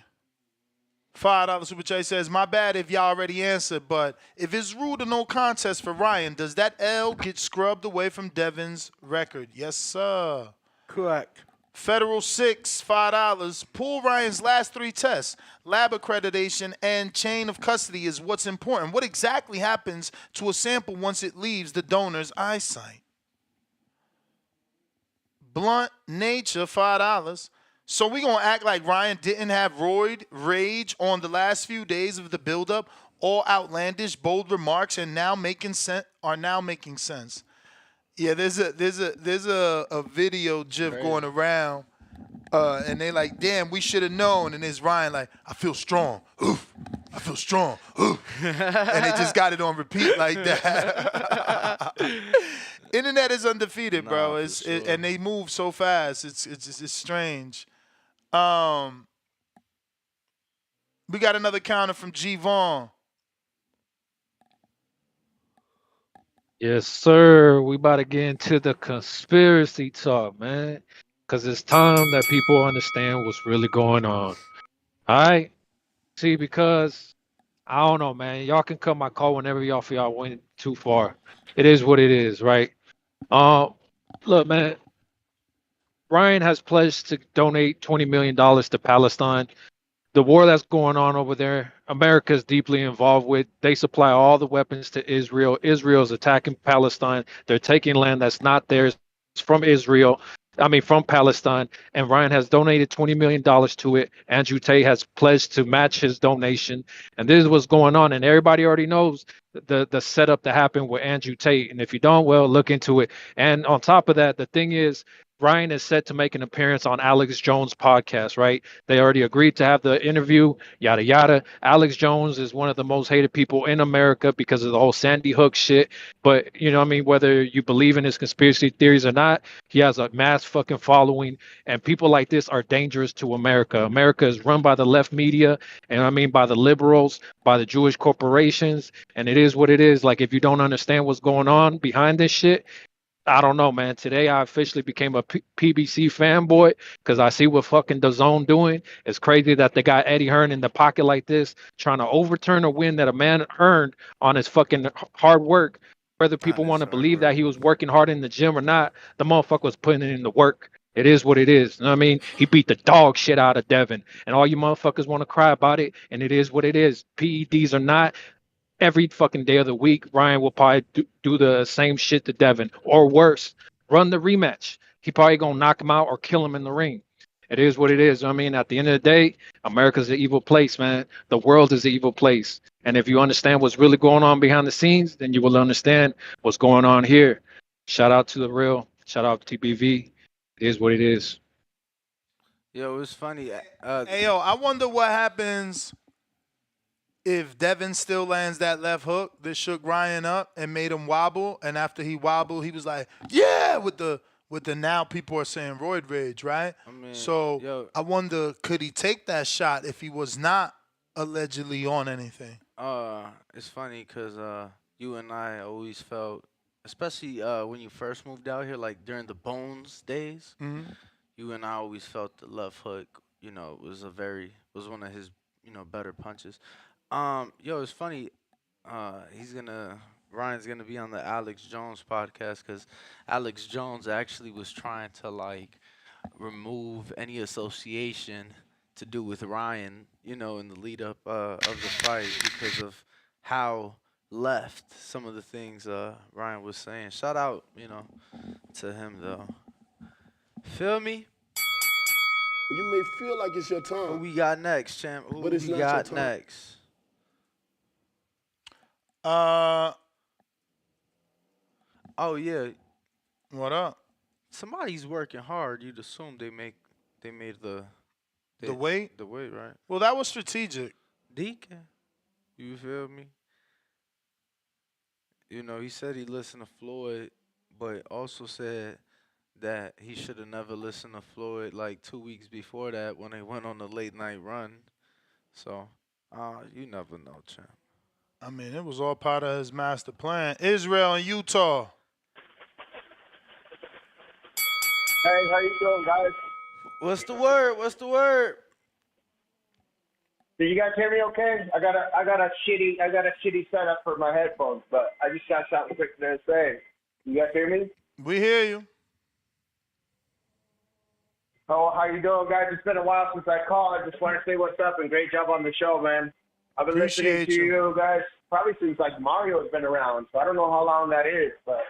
$5 super chat. Says, my bad if y'all already answered, but if it's ruled a no contest for Ryan, does that L get scrubbed away from Devin's record? Yes, sir. Correct. Federal 6, $5. Pull Ryan's last three tests. Lab accreditation and chain of custody is what's important. What exactly happens to a sample once it leaves the donor's eyesight? Blunt nature, $5. So we gonna act like Ryan didn't have roid rage on the last few days of the buildup, all outlandish, bold remarks, and now making sense are now making sense. Yeah, there's a video gif going Crazy. around, and they like, damn, we should have known, and it's Ryan like, I feel strong, oof, I feel strong, oof, and they just got it on repeat like that. Internet is undefeated, Nah, bro. for sure. And they move so fast. It's strange. Um, we got another counter from G Vaughn. Yes, sir. We about to get into the conspiracy talk, man. Cause it's time that people understand what's really going on. All right. See, because I don't know, man. Y'all can cut my call whenever y'all feel y'all went too far. It is what it is, right? Um, look, man. Ryan has pledged to donate $20 million to Palestine. The war that's going on over there, America is deeply involved with. They supply all the weapons to Israel. Israel is attacking Palestine. They're taking land that's not theirs from Israel. I mean, from Palestine. And Ryan has donated $20 million to it. Andrew Tate has pledged to match his donation. And this is what's going on. And everybody already knows the setup that happened with Andrew Tate. And if you don't, well, look into it. And on top of that, the thing is, Ryan is set to make an appearance on Alex Jones' podcast, right? They already agreed to have the interview, yada yada. Alex Jones is one of the most hated people in America because of the whole Sandy Hook shit. But you know what I mean, whether you believe in his conspiracy theories or not, he has a mass fucking following, and people like this are dangerous to America. America is run by the left media, and I mean by the liberals, by the Jewish corporations, and it is what it is. Like if you don't understand what's going on behind this shit, I don't know, man. Today I officially became a PBC fanboy because I see what fucking DAZN doing. It's crazy that they got Eddie Hearn in the pocket like this, trying to overturn a win that a man earned on his fucking hard work. Whether That people want is to believe that he heartbreaking. was working hard in the gym or not, the motherfucker was putting in the work. It is what it is. You know what I mean? He beat the dog shit out of Devin. And all you motherfuckers want to cry about it, and it is what it is. PEDs or not, every fucking day of the week, Ryan will probably do the same shit to Devin or worse. Run the rematch. He probably gonna knock him out or kill him in the ring. It is what it is. I mean, at the end of the day, America's an evil place, man. The world is an evil place. And if you understand what's really going on behind the scenes, then you will understand what's going on here. Shout out to the real. Shout out to TBV. It is what it is. Yo, it's funny. Hey, yo, I wonder what happens if Devin still lands that left hook that shook Ryan up and made him wobble, and after he wobbled, he was like, "Yeah," with the now people are saying roid rage, right? I mean, So yo, I wonder, could he take that shot if he was not allegedly on anything? it's funny because you and I always felt, especially when you first moved out here, like during the Bones days, Mm-hmm. you and I always felt the left hook, was one of his, better punches. Yo, it's funny. He's gonna Ryan's gonna be on the Alex Jones podcast because Alex Jones actually was trying to like remove any association to do with Ryan, in the lead up of the fight because of how left some of the things Ryan was saying. Shout out, to him though. Feel me? You may feel like it's your Who time, we got next, champ? but Who it's we not your got time. next? Uh, Oh yeah, what up? somebody's working hard. You'd assume they made The they, weight? the weight right. Well, that was strategic. Deacon, you feel me? He said he listened to Floyd, but also said that he should have never listened to Floyd like 2 weeks before that when they went on the late night run. So, you never know, champ. I mean, it was all part of his master plan. Israel and Utah. Hey, how you doing, guys? What's the word? What's the word? Do you guys hear me okay? I got a shitty setup for my headphones, but I just got something quick to say. You guys hear me? We hear you. Oh, how you doing, guys? It's been a while since I called. I just want to say what's up and great job on the show, man. I've been listening to Appreciate you. you guys probably since like Mario's been around, so I don't know how long that is, but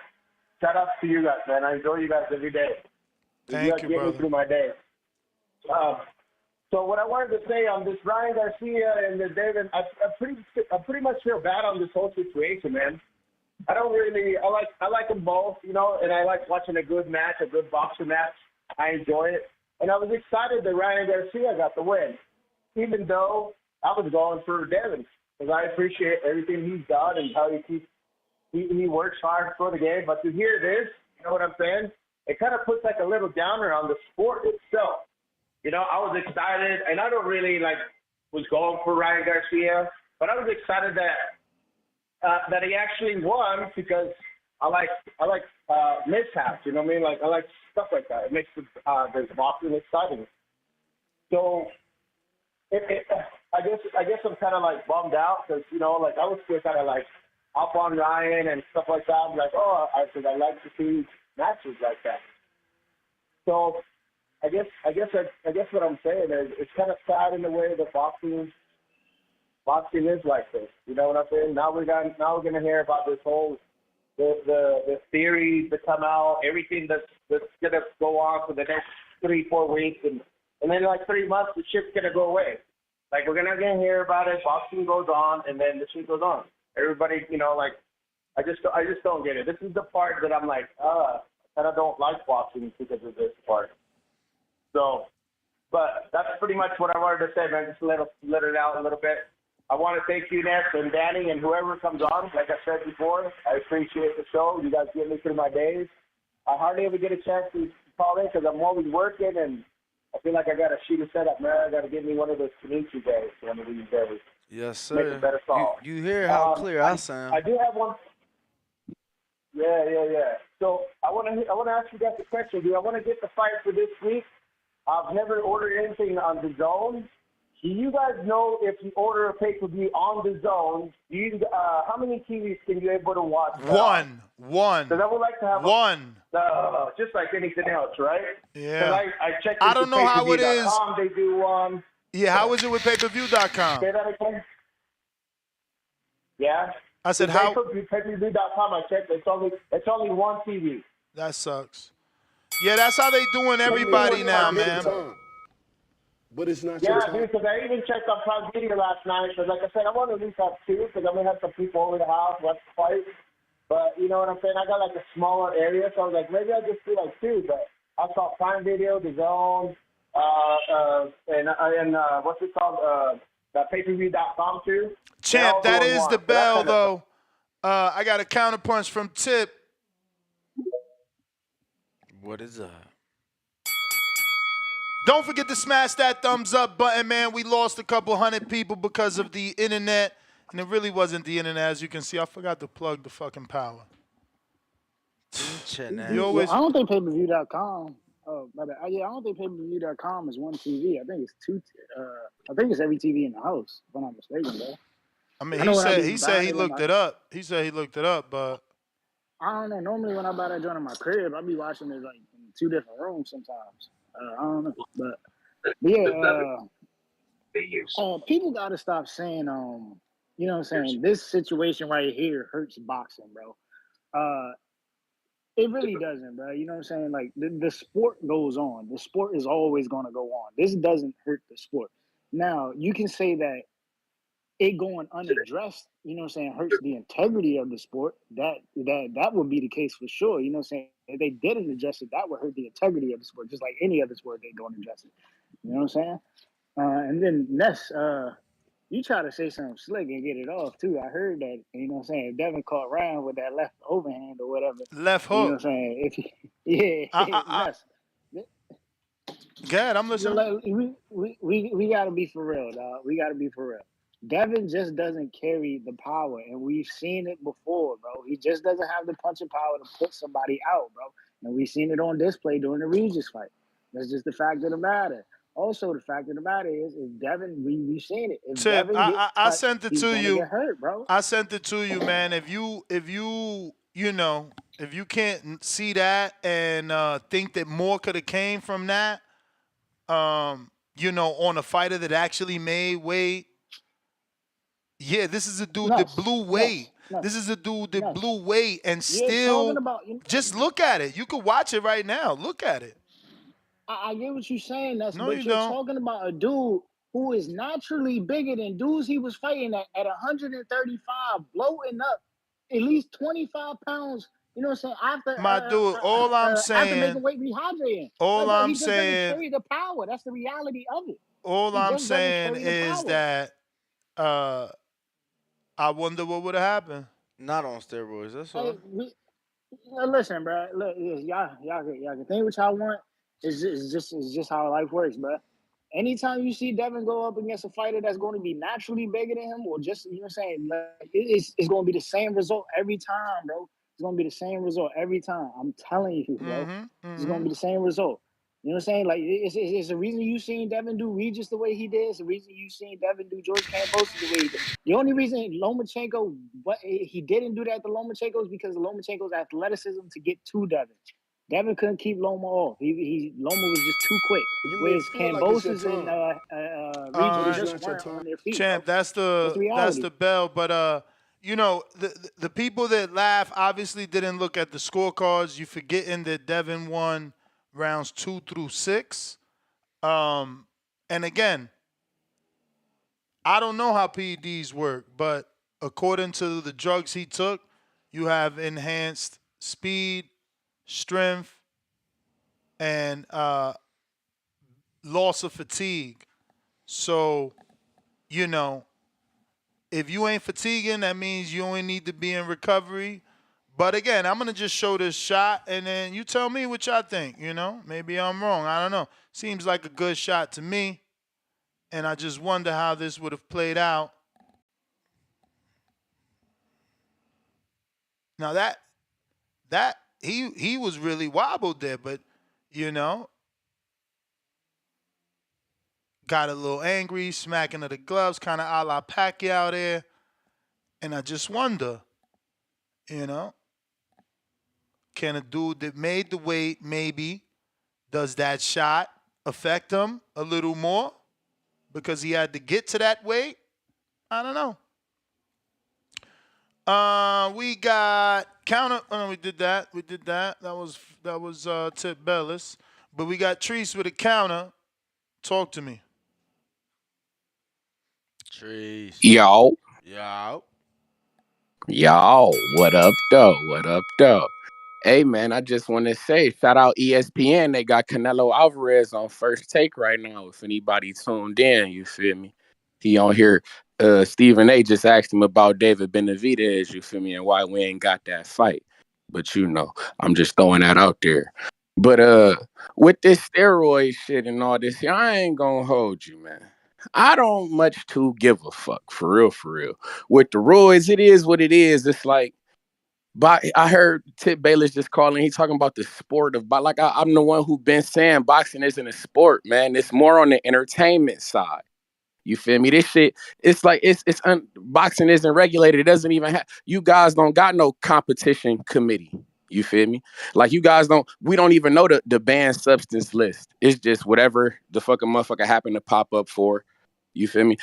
shout out to you guys, man. I enjoy you guys every day. You guys Thank you, get me brother. through my day. So what I wanted to say on this Ryan Garcia and the David, I pretty much feel bad on this whole situation, man. I like them both, and I like watching a good match, a good boxing match. I enjoy it, and I was excited that Ryan Garcia got the win, even though I was going for Devin because I appreciate everything he's done and how he works hard for the game. But to hear this, you know what I'm saying? It kind of puts like a little downer on the sport itself. I was excited, and I don't really was going for Ryan Garcia, but I was excited that he actually won because I like mishaps. You know what I mean? I like stuff like that. It makes the boxing exciting. So I guess I'm kind of bummed out because I was still kind of up on Ryan and stuff like that. I'm like, because I like to see matches like that. So. I guess what I'm saying is it's kind of sad in the way that boxing is like this. You know what I'm saying? Now we're gonna hear about this whole the theories that come out, everything that's gonna go on for the next 3-4 weeks, and then 3 months the shit's gonna go away. We're gonna hear about it. Boxing goes on, and then the shit goes on. Everybody, I just don't get it. This is the part that I'm I kind of don't like boxing because of this part. So, but that's pretty much what I wanted to say, man. Just let it out a little bit. I want to thank you, Ness, and Danny, and whoever comes on. Like I said before, I appreciate the show. You guys get me through my days. I hardly ever get a chance to call in because I'm always working, and I feel like I got to shoot a setup, man. I got to give me one of those Tanucci days one of these days. Yes, sir. Make a better call. You hear how clear I sound. I do have one. Yeah. So I want to ask you guys a question. Do I want to get the fight for this week? I've never ordered anything on the zone, Do you guys know if you order a pay-per-view on the zone, how many TVs can you able to watch that on? One. Because I would like to have one. Just like anything else, right? Yeah. Because I checked I into don't know how it is. payperview.com. They do one. Yeah, how is it with payperview.com? Say that again. Yeah. I said The how. payperview.com. I checked. It's only one TV. That sucks. Yeah, that's how they doing everybody now, man. But it's not Yeah, your time. dude, because I even checked on Prime Video last night. Because, like I said, I want to at least have two because I'm going to have some people over the house, watch the fight. But, you know what I'm saying? I got, like, a smaller area. So I was like, maybe I'll just do, like, two. But I saw Prime Video, The Zone, and what's it called? Payperview.com, too. Champ, that is the bell, though. I got a counterpunch from Tip. What is that? Don't forget to smash that thumbs up button, man. We lost a couple hundred people because of the internet. And it really wasn't the internet, as you can see. I forgot to plug the fucking power. You always... I don't think payperview.com. Oh, my bad. Yeah, I don't think payperview.com is one TV. I think it's two. I think it's every TV in the house, if I'm not mistaken, bro. I mean, he said he looked it up. He said he looked it up, but I don't know. Normally, when I buy that joint in my crib, I be watching it like in two different rooms sometimes. I don't know, but yeah. People got to stop saying, you know what I'm saying? This situation right here hurts boxing, bro. It really doesn't, bro. You know what I'm saying? Like, the sport goes on. The sport is always going to go on. This doesn't hurt the sport. Now, you can say that it going unaddressed, you know what I'm saying, hurts the integrity of the sport. That would be the case for sure. You know what I'm saying? If they didn't address it, that would hurt the integrity of the sport, just like any other sport they don't address it. You know what I'm saying? And then Ness, you try to say something slick and get it off too. I heard that, you know what I'm saying? Devin caught Ryan with that left overhand or whatever. Left hook. You know what I'm saying? Ness. God, I'm listening. We gotta be for real, dog. We gotta be for real. Devin just doesn't carry the power, and we've seen it before, bro. He just doesn't have the punching power to put somebody out, bro. And we've seen it on display during the Regis fight. That's just the fact of the matter. Also, the fact of the matter is, if Devin, we've seen it. If Tip, Devin gets touched, I sent it he's to gonna you. get hurt, bro. I sent it to you, man. If you can't see that and think that more could have came from that, on a fighter that actually made weight. Yeah, this is a dude that blew weight. This is a dude that blew weight and still just look at it. You could watch it right now. Look at it. I get what you're saying, but you you're don't. talking about a dude who is naturally bigger than dudes he was fighting at 135, blowing up at least 25 pounds. You know what I'm saying? After My dude, all I'm saying, after making weight rehydrating. All I'm he just saying, doesn't carry the power. That's the reality of it. All I'm saying is that I wonder what would have happened. Not on steroids. That's all. Listen, bro. Look, y'all can think what y'all want. It's just how life works, bro. Anytime you see Devin go up against a fighter that's going to be naturally bigger than him, or just, you know what I'm saying, like, it's going to be the same result every time, bro. It's going to be the same result every time. I'm telling you, bro. It's going to be the same result. You know what I'm saying? Like, it's the reason you seen Devin do Regis the way he did. It's the reason you seen Devin do George Kambosos the way he did. The only reason Lomachenko, he didn't do that to Lomachenko is because of Lomachenko's athleticism to get to Devin. Devin couldn't keep Loma off. Loma was just too quick. Whereas Kambosos and Regis just weren't on their feet. Champ, bro. that's the bell. But the people that laugh obviously didn't look at the scorecards. You forgetting that Devin won rounds 2 through 6. And again, I don't know how PEDs work, but according to the drugs he took, you have enhanced speed, strength, and loss of fatigue. So, if you ain't fatiguing, that means you only need to be in recovery. But again, I'm going to just show this shot, and then you tell me what y'all think, Maybe I'm wrong. I don't know. Seems like a good shot to me, and I just wonder how this would have played out. Now, that he was really wobbled there, but, got a little angry, smacking of the gloves, kind of a la Pacquiao there. And I just wonder, you know, can a dude that made the weight maybe does that shot affect him a little more because he had to get to that weight? I don't know. We got counter. Oh, we did that. We did that. That was Tip Bellis. But we got Treese with a counter. Talk to me. Trees. Yo, Yo. yo, what up, though? What up, though? Hey, man, I just want to say, shout out ESPN. They got Canelo Alvarez on First Take right now. If anybody tuned in, you feel me? He on here. Stephen A. just asked him about David Benavidez, you feel me, and why we ain't got that fight. But I'm just throwing that out there. But with this steroid shit and all this, I ain't gonna hold you, man. I don't much to give a fuck, for real, for real. With the roids, it is what it is. It's like, but I heard Tip Bayless just calling. He talking about the sport of, but like I'm the one who been saying boxing isn't a sport, man. It's more on the entertainment side. You feel me? This shit, it's like boxing isn't regulated. It doesn't even have. You guys don't got no competition committee. You feel me? Like you guys don't. We don't even know the banned substance list. It's just whatever the fucking motherfucker happened to pop up for. You feel me?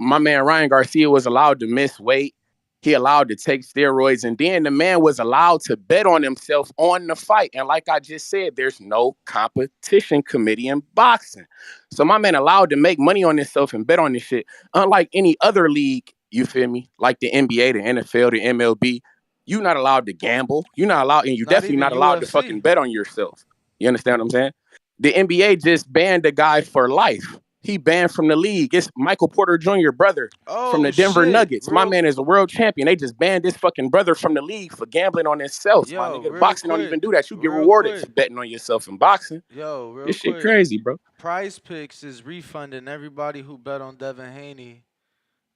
My man Ryan Garcia was allowed to miss weight. He allowed to take steroids, and then the man was allowed to bet on himself on the fight. And like I just said, there's no competition committee in boxing. So my man allowed to make money on himself and bet on this shit. Unlike any other league, you feel me? Like the NBA, the NFL, the MLB, you're not allowed to gamble. You're not allowed, and you're Not definitely even not allowed to UFC. fucking bet on yourself. You understand what I'm saying? The NBA just banned the guy for life. He banned from the league. It's Michael Porter Jr. brother from Oh the Denver shit. Nuggets. My man is a world champion. They just banned this fucking brother from the league for gambling on himself, my Yo, nigga. real Boxing don't quick. even do that. You get Real rewarded for quick. betting on yourself in boxing. Yo, real This shit quick. crazy, bro. Prize Picks is refunding everybody who bet on Devin Haney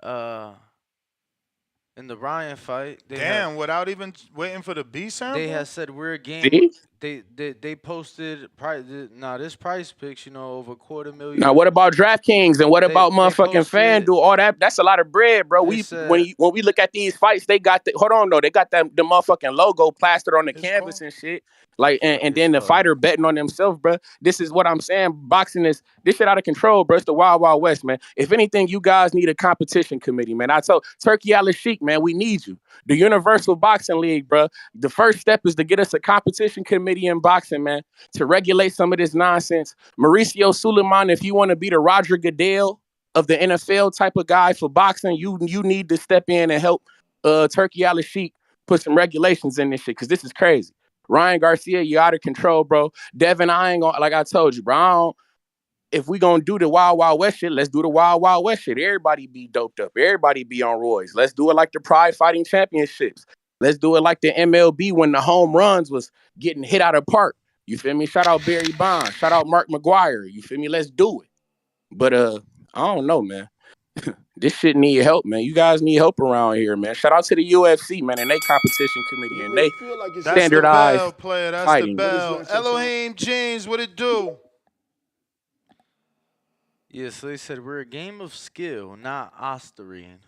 uh in the Ryan fight. Damn, without even waiting for the B They sample? had said we're a game. See? They posted price. Now this Price Picks, over 250,000. Now, what about DraftKings and what about They motherfucking posted. FanDuel? All that, that's a lot of bread, bro. They We said when we look at these fights, they got hold on though, they got the motherfucking logo plastered on the His canvas call? and shit. Like fuck and his then the car. fighter betting on himself, bro. This is what I'm saying. Boxing is this shit out of control, bro. It's the wild, wild west, man. If anything, you guys need a competition committee, man. I told Turkey Al Sheik, man, we need you. The Universal Boxing League, bro. The first step is to get us a competition committee in boxing, man, to regulate some of this nonsense. Mauricio Suleiman, if you want to be the Roger Goodell of the NFL type of guy for boxing, you need to step in and help Turkey Al Sheik put some regulations in this shit, because this is crazy. Ryan Garcia, you out of control, bro. Devin, I ain't gonna, like I told you, bro, if we gonna do the Wild Wild West shit, let's do the Wild Wild West shit. Everybody be doped up. Everybody be on roids. Let's do it like the Pride Fighting Championships. Let's do it like the MLB when the home runs was getting hit out of park. You feel me? Shout out Barry Bonds. Shout out Mark McGuire. You feel me? Let's do it. But I don't know, man. This shit need help, man. You guys need help around here, man. Shout out to the UFC, man, and they competition committee You and may they feel like it's your That's the turn, bell, standardized player. That's the fighting. but it's bell. not your turn. Elohim James, what it do? Yeah, so they said we're a game of skill, not Ostarine.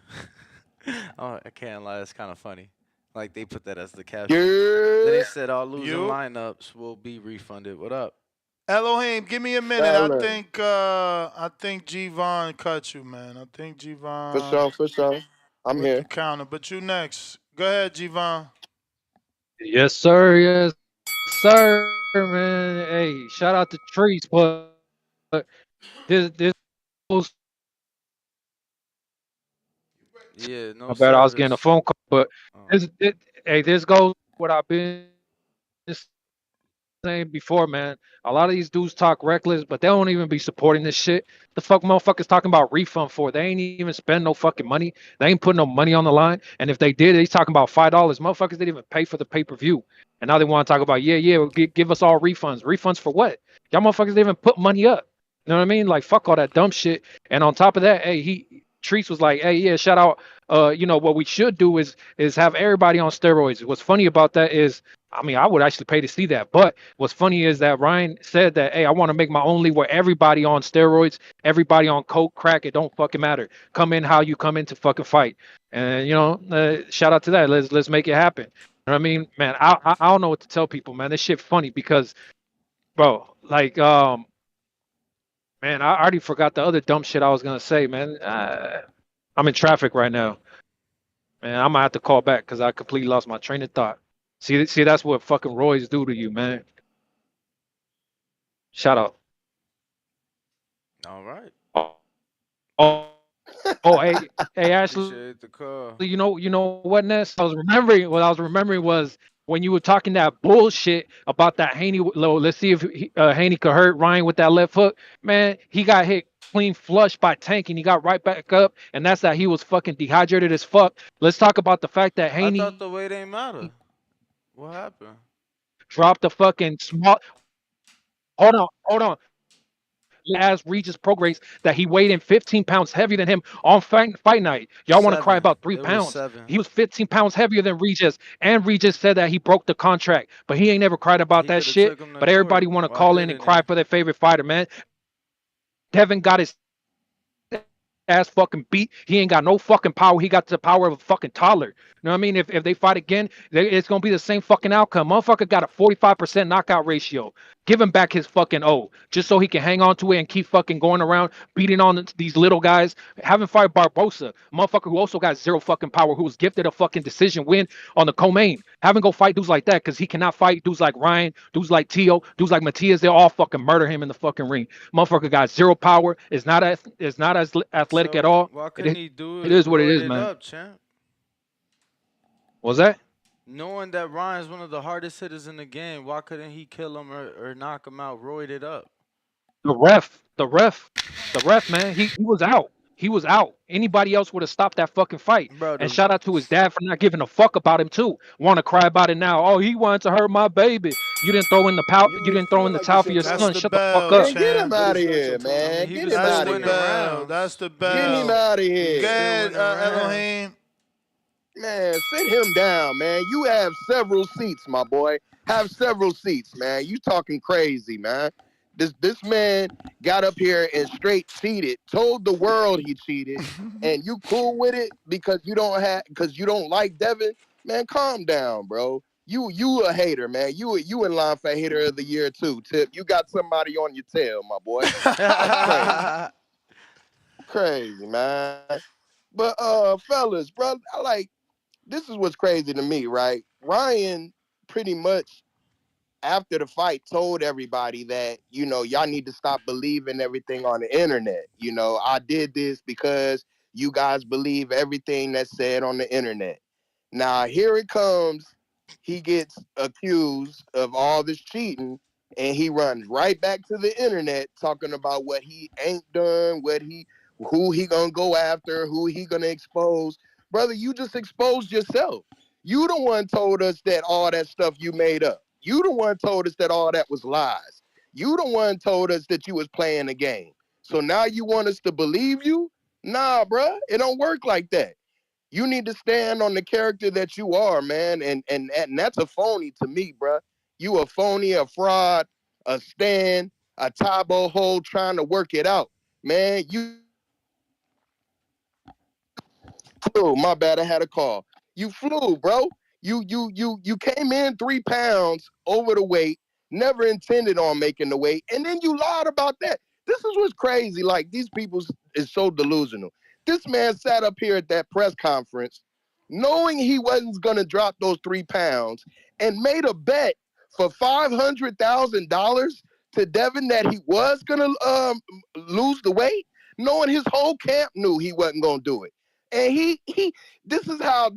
Oh, I can't lie, it's kind of funny. Like they put that as the caption. Then they said all losing You? lineups will be refunded. What up? Elohim, give me a minute. I think Gervon cut you, man. I think Gervon For sure. I'm with the here. counter. But you next. Go ahead, Gervon. Yes, sir. Yes, sir, man. Hey, shout out to Trees, but this goes. Yeah, I no bet I was getting a service. phone call, but Oh. this goes what I've been saying before, man. A lot of these dudes talk reckless, but they don't even be supporting this shit. The fuck motherfuckers talking about refund for? They ain't even spend no fucking money. They ain't putting no money on the line. And if they did, they talking about $5. Motherfuckers didn't even pay for the pay-per-view. And now they want to talk about, yeah, well, give us all refunds. Refunds for what? Y'all motherfuckers didn't even put money up. You know what I mean? Like fuck all that dumb shit. And on top of that, hey, Treese was like, "Hey, yeah, shout out. What we should do is have everybody on steroids." What's funny about that is, I mean, I would actually pay to see that. But what's funny is that Ryan said that, "Hey, I want to make my own league where everybody on steroids, everybody on coke, crack. It don't fucking matter. Come in how you come in to fucking fight." And shout out to that. Let's make it happen. You know what I mean, man, I don't know what to tell people, man. This shit funny because, bro, like, man, I already forgot the other dumb shit I was gonna say, man. I'm in traffic right now, man. I'm gonna have to call back because I completely lost my train of thought. See, that's what fucking Roy's do to you, man. Shout out. All right. Oh, hey, Ashley. Appreciate the call. You know what, Ness? What I was remembering was when you were talking that bullshit about that Haney. Let's see if Haney could hurt Ryan with that left hook. Man, he got hit clean flush by Tank, and he got right back up, and that's that he was fucking dehydrated as fuck. Let's talk about the fact that I thought Haney the weight ain't matter. What happened? dropped a fucking small. Hold on. As Regis Prograis that he weighed in 15 pounds heavier than him on fight night. Y'all want to cry 7. about three It was pounds. 7. He was 15 pounds heavier than Regis, and Regis said that he broke the contract, but he ain't never cried about He that could have shit. took him to But everybody court. want to Why call in and didn't he? cry for their favorite fighter, man. Devin got his ass fucking beat. He ain't got no fucking power. He got the power of a fucking toddler. You know what I mean? If they fight again, it's gonna be the same fucking outcome. Motherfucker got a 45% knockout ratio. Give him back his fucking O, just so he can hang on to it and keep fucking going around beating on these little guys. Haven't fight Barbosa, motherfucker who also got zero fucking power, who was gifted a fucking decision win on the co-main. Haven't go fight dudes like that because he cannot fight dudes like Ryan, dudes like Tio, dudes like Matias. They'll all fucking murder him in the fucking ring. Motherfucker got zero power. Is not as athletic at So all. why It couldn't is, he do it it, is what it roid is, it man. up, champ? What's that? Knowing that Ryan's one of the hardest hitters in the game, why couldn't he kill him or knock him out, roid it up? The ref, man. He was out. He was out. Anybody else would have stopped that fucking fight. Bro, And the shout out to his dad for not giving a fuck about him too. Want to cry about it now? Oh, he wanted to hurt my baby. You didn't throw in the pow. You You may didn't throw feel in the like towel it's for your your that's son. time, the Shut the fuck bell, up. Man, get him champ. but out of it's not here, your I time. mean, man. he Get was him still out That's of the winning here. bell. That's rounds. the Get him bell. out of He was here. still Good, winning rounds. Elohim. Man, sit him down, man. You have several seats, my boy. Have several seats, man. You talking crazy, man. This man got up here and straight cheated, told the world he cheated, and you cool with it because you don't like Devin? Man, calm down, bro. You a hater, man. You in line for hater of the year too, Tip. You got somebody on your tail, my boy. That's crazy. Crazy, man. But fellas, bro, I like this is what's crazy to me, right? Ryan pretty much after the fight told everybody that, y'all need to stop believing everything on the internet. I did this because you guys believe everything that's said on the internet. Now here it comes. He gets accused of all this cheating and he runs right back to the internet talking about what he ain't done, who he gonna go after, who he gonna expose. Brother, you just exposed yourself. You the one told us that all that stuff you made up. You the one told us that all that was lies. You the one told us that you was playing the game. So now you want us to believe you? Nah, bruh. It don't work like that. You need to stand on the character that you are, man. And that's a phony to me, bruh. You a phony, a fraud, a stand, a Tybo hole trying to work it out. Man, flew. My bad, I had a call. You flew, bro. You came in 3 pounds over the weight, never intended on making the weight, and then you lied about that. This is what's crazy. Like these people is so delusional. This man sat up here at that press conference, knowing he wasn't gonna drop those 3 pounds, and made a bet for $500,000 to Devin that he was gonna lose the weight, knowing his whole camp knew he wasn't gonna do it. And he this is how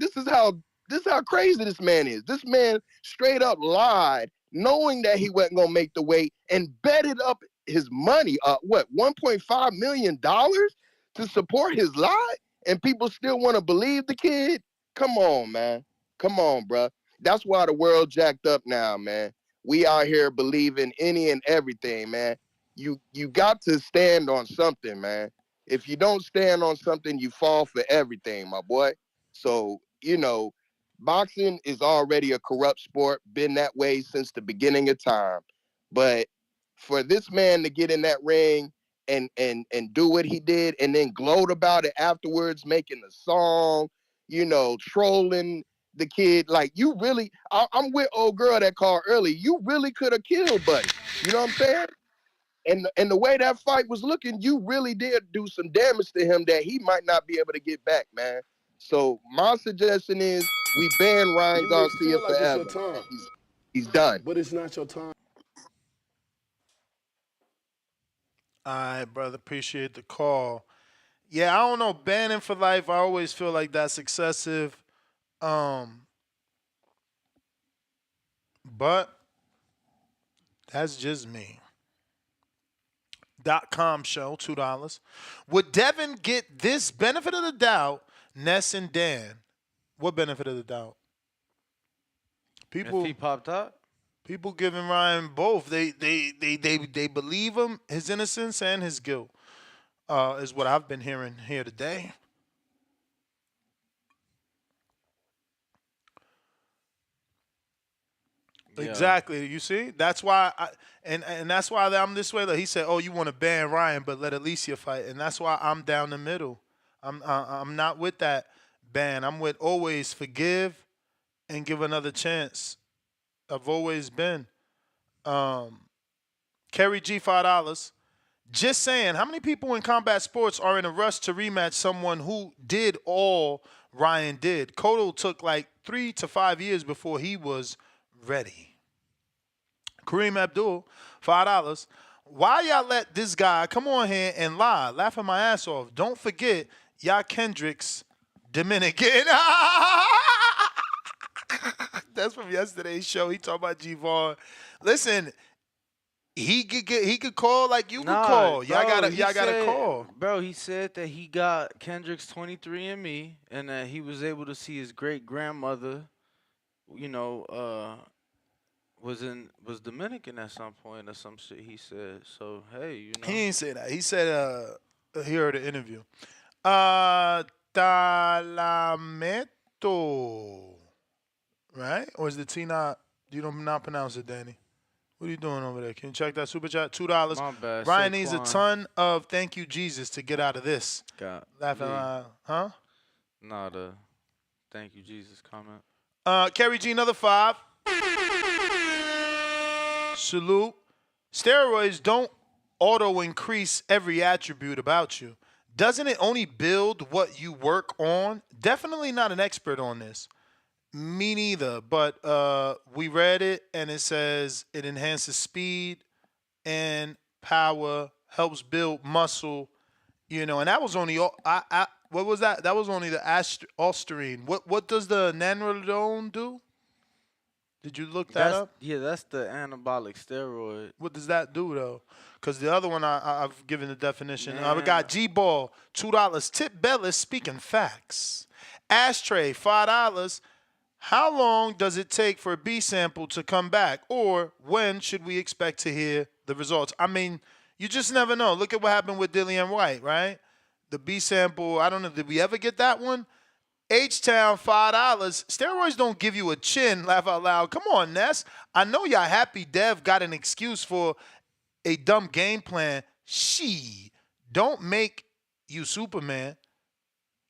crazy this man is. This man straight up lied, knowing that he wasn't gonna make the weight, and betted up his money, $1.5 million to support his lie, and people still want to believe the kid. Come on, man. Come on, bro. That's why the world jacked up now, man. We out here believing any and everything, man. You got to stand on something, man. If you don't stand on something, you fall for everything, my boy. So, boxing is already a corrupt sport, been that way since the beginning of time. But for this man to get in that ring and do what he did and then gloat about it afterwards, making a song, trolling the kid, like I'm with old girl that called early. You really could have killed Buddy. You know what I'm saying? And the way that fight was looking, you really did do some damage to him that he might not be able to get back, man. So my suggestion is we ban Ryan You may Garcia feel like it's your forever, time, man. He's done. but it's not your time. All right, brother. Appreciate the call. Yeah, I don't know. Banning for life, I always feel like that's excessive. Um, but that's just me. .com show, $2. Would Devin get this benefit of the doubt, Ness and Dan? What benefit of the doubt? If People he popped up, people giving Ryan both. They believe him, his innocence and his guilt. Is what I've been hearing here today. yeah. Exactly. You see, that's why, and that's why I'm this way. Like he said, "Oh, you want to ban Ryan, but let Alicia fight," and that's why I'm down the middle. I'm not with that ban. I'm with always forgive and give another chance. I've always been. Um, Kerry G $5. Just saying, how many people in combat sports are in a rush to rematch someone who did all Ryan did? Cotto took like 3 to 5 years before he was ready. Kareem Abdul, $5. Why y'all let this guy come on here and lie, laughing my ass off? Don't forget, y'all Kendrick's Dominican. That's from yesterday's show. He talked about G-Vaughn. Listen, he could call like you could Nah, call. bro. He Y'all gotta said, call. bro. He said that he got Kendrick's 23andMe, and that he was able to see his great grandmother. You know, was Dominican at some point or some shit. He said. So hey, He ain't say that. He said he heard the interview. Talamento. Right? Or is the T not you don't not pronounce it, Danny? What are you doing over there? Can you check that super chat? $2. My bad, Ryan needs a Saquon. ton of thank you, Jesus, to get out of this. Got Laughing Lee. loud. Huh? Nah, the thank you Jesus comment. Kerry G, another 5. Salute. Steroids don't auto increase every attribute about you. Doesn't it only build what you work on? Definitely not an expert on this. Me neither, but we read it and it says it enhances speed and power, helps build muscle, and that was only what was that? That was only the Osterine. What does the Nandrolone do? Did you look that up? That's the anabolic steroid. What does that do though? Because the other one I've given the definition. We Man, got G Ball, $2. Tip Bellis speaking facts. Ashtray, $5. How long does it take for a B sample to come back, or when should we expect to hear the results? I mean, you just never know. Look at what happened with Dillian White, right? The B sample. I don't know. Did we ever get that one? H-Town, $5. Steroids don't give you a chin, laugh out loud. Come on, Ness. I know y'all happy Dev got an excuse for a dumb game plan. She don't make you Superman.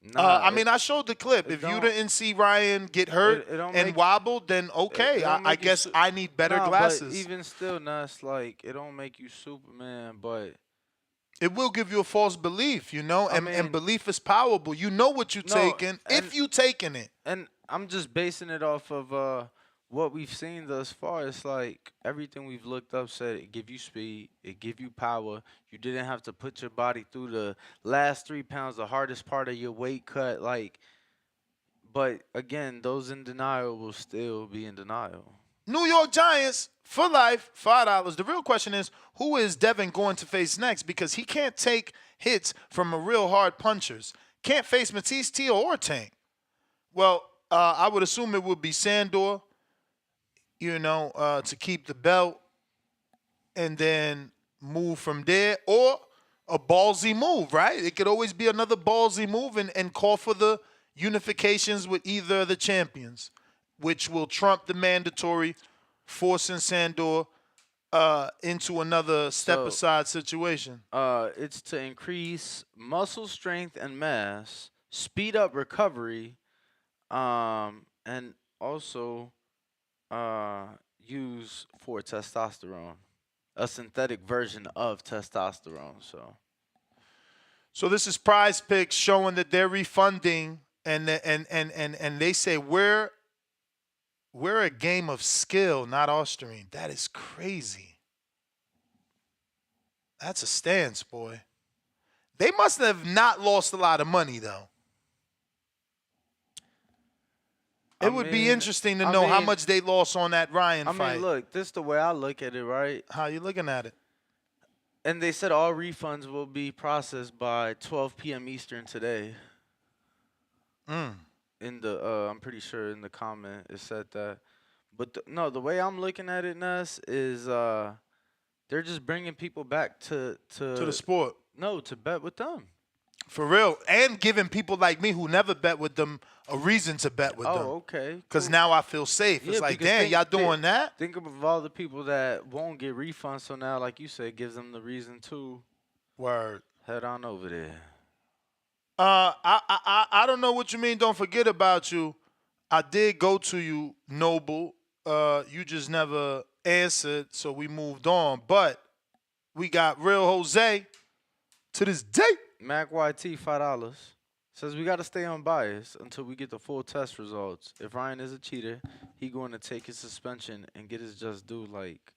nah, I showed the clip. it If you don't didn't see Ryan get hurt it don't and make wobble, then it okay. don't I make you guess I need better nah, but glasses. even still, nah, it's like it don't make you Superman, but It will give you a false belief, I and mean, belief is powerful. You know what you're no, taking and if you taking it. and I'm just basing it off of what we've seen thus far. It's like everything we've looked up said it give you speed, it give you power. You didn't have to put your body through the last 3 pounds, the hardest part of your weight cut. Like, but again, those in denial will still be in denial. New York Giants for life, $5. The real question is, who is Devin going to face next? Because he can't take hits from a real hard punchers. Can't face Matisse, Teo, or Tank. Well, I would assume it would be Sandor, to keep the belt and then move from there. Or a ballsy move, right? It could always be another ballsy move and call for the unifications with either of the champions, which will trump the mandatory, forcing Sandor into another step So aside situation. it's to increase muscle strength and mass, speed up recovery, and also uh, use for testosterone, a synthetic version of testosterone. So So this is Prize Picks showing that they're refunding, and they say we're a game of skill, not Austrian. That is crazy. That's a stance, boy. They must have not lost a lot of money though. I It would be mean, interesting to I know how mean, much they lost on that Ryan I mean, fight. look, this the way I look at it, right? How you looking at it? And they said all refunds will be processed by 12 p.m. Eastern today. Mm. In the, I'm pretty sure in the comment it said that. But no, the way I'm looking at it, Ness, is they're just bringing people back To the to sport. no to bet with them. For real. And giving people like me who never bet with them a reason to bet with them. Oh, okay. Because Cool. now I feel safe. Yeah, It's like, because damn, y'all doing that? think of all the people that won't get refunds. So now, like you said, gives them the reason to Word. head on over there. I don't know what you mean. Don't forget about you. I did go to you, Noble. You just never answered, so we moved on. But we got Real Jose to this day. Mac YT $5 says we got to stay unbiased until we get the full test results. If Ryan is a cheater, he going to take his suspension and get his just due like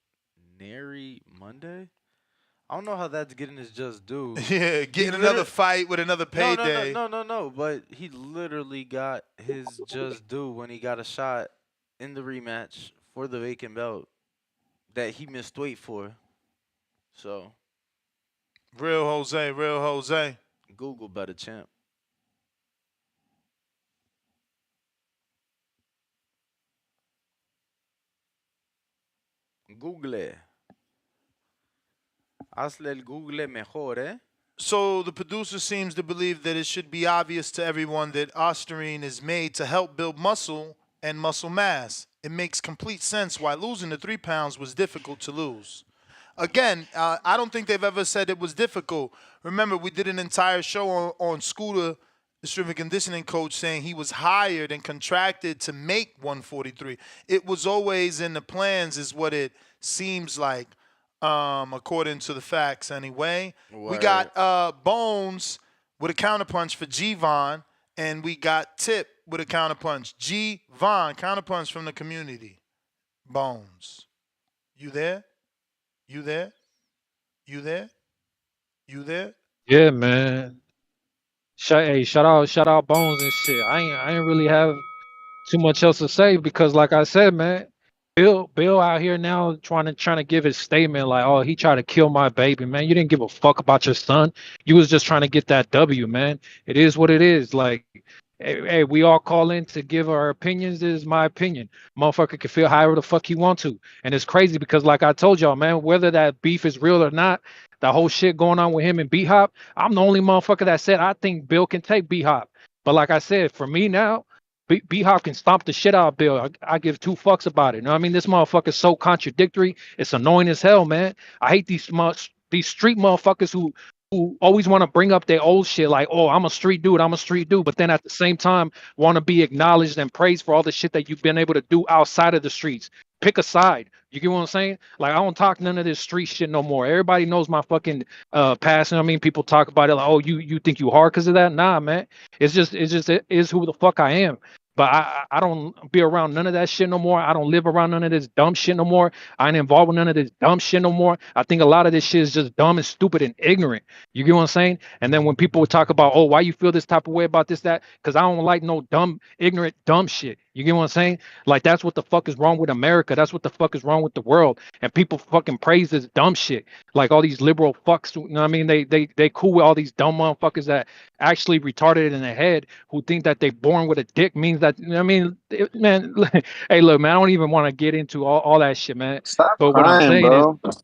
nary Monday. I don't know how that's getting his just due. Yeah, getting another fight with another payday. No. But he literally got his just due when he got a shot in the rematch for the vacant belt that he missed weight for. So Real Jose, Real Jose. Google better champ. Google. Hazle el Google mejor, eh? So the producer seems to believe that it should be obvious to everyone that Ostarine is made to help build muscle and muscle mass. It makes complete sense why losing the 3 pounds was difficult to lose. Again, I don't think they've ever said it was difficult. Remember, we did an entire show on Scooter, the strength and conditioning coach, saying he was hired and contracted to make 143. It was always in the plans, is what it seems like, according to the facts anyway. We got Bones with a counterpunch for G-Von, and we got Tip with a counterpunch. G-Von, counterpunch from the community. Bones. You there? You there? You there? You there? Yeah, man. Hey, shout out Bones and shit. I ain't really have too much else to say because, like I said, man, Bill out here now trying to give his statement like, oh, he tried to kill my baby, man. You didn't give a fuck about your son. You was just trying to get that W, man. It is what it is. Like, hey, we all call in to give our opinions. This is my opinion. Motherfucker can feel however the fuck he want to, and it's crazy because, like I told y'all, man, whether that beef is real or not, the whole shit going on with him and B Hop, I'm the only motherfucker that said I think Bill can take B Hop. But like I said, for me now. B Hop can stomp the shit out of Bill. I give two fucks about it. You know what I mean? This motherfucker's so contradictory. It's annoying as hell, man. I hate these street motherfuckers who always want to bring up their old shit like, oh, I'm a street dude, I'm a street dude, but then at the same time want to be acknowledged and praised for all the shit that you've been able to do outside of the streets. Pick a side. You get what I'm saying? Like I don't talk none of this street shit no more. Everybody knows my fucking past. You know what I mean? People talk about it like, oh, you think you hard because of that? Nah, man. It is who the fuck I am. But I don't be around none of that shit no more. I don't live around none of this dumb shit no more. I ain't involved with none of this dumb shit no more. I think a lot of this shit is just dumb and stupid and ignorant. You get what I'm saying? And then when people would talk about, oh, why you feel this type of way about this, that, because I don't like no dumb, ignorant, dumb shit. You get what I'm saying? Like that's what the fuck is wrong with America. That's what the fuck is wrong with the world. And people fucking praise this dumb shit. Like all these liberal fucks, you know what I mean? They cool with all these dumb motherfuckers that actually retarded in the head who think that they born with a dick means that, you know what I mean? Man, hey, look, man, I don't even want to get into all that shit, man. Stop But what I'm crying, saying is,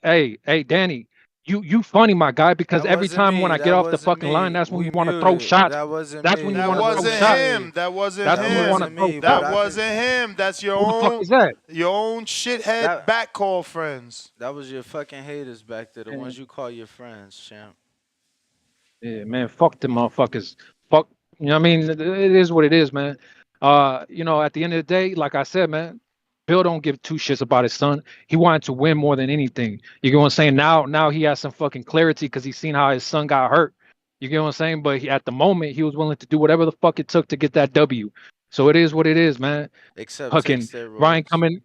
bro. hey, Danny, You funny, my guy, because That every wasn't time when me. I get That off the wasn't fucking line, me. that's when We you want to throw muted. shots. That wasn't That's when me. you That want That to throw wasn't wasn't shots. me. him. That wasn't That's That when you want to him. wasn't throw me, bro. That shots. wasn't him. That's Who the fuck is that? your own shithead that backcall friends. that was your fucking haters back there, the Man, ones you call your friends, champ. yeah, man, fuck them motherfuckers. Fuck, you know what I mean? It is what it is, man. At the end of the day, like I said, man, Bill don't give two shits about his son. He wanted to win more than anything. You get what I'm saying? Now he has some fucking clarity because he's seen how his son got hurt. You get what I'm saying? But at the moment, he was willing to do whatever the fuck it took to get that W. So it is what it is, man. Except take Fucking Ryan steroids. coming.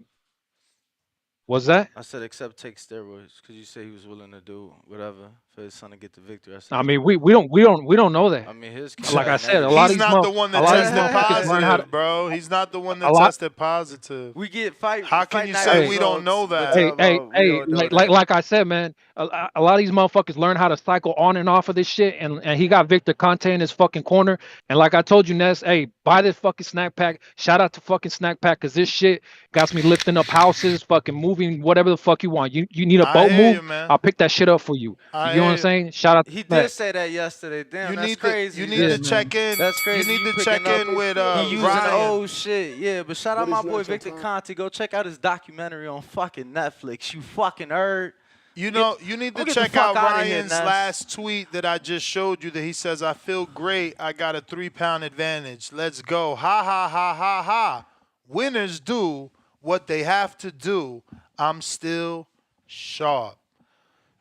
Was that? I said except take steroids, because you say he was willing to do whatever for his son to get the victory. I said I mean, except. we don't know that. I mean, his Like camp I be said, negative. He's not the one a that lot of these tested motherfuckers learn how to positive, bro. He's not the one a that lot. tested positive. We get How can fight you night say Hey, we don't results, know but that? talk hey, hey, about we hey, don't know like that. like I said, man, a lot of these motherfuckers learn how to cycle on and off of this shit, and he got Victor Conte in his fucking corner. And like I told you, Ness, hey, buy this fucking snack pack. Shout out to fucking snack pack, cause this shit got me lifting up houses, fucking moving whatever the fuck you want. You need a I boat hear move? you, man. I'll pick that shit up for you. You I get what hear I'm you. saying? Shout out to He Snack. did say that yesterday. Damn, You that's need to you crazy. need Yeah, to That's man. check in. that's You crazy. need You to picking check up. in with He But it's using not your, Ryan. old shit. Yeah, but shout out but my it's boy not your Victor time. Conte. Go check out his documentary on fucking Netflix. You fucking heard. You Get. know, you need I'm to gonna get the check fuck out out of here, Ryan's Ness. last tweet that I just showed you that he says, I feel great. I got a 3 pound advantage. Let's go. Ha ha ha ha ha. Winners do what they have to do. I'm still sharp.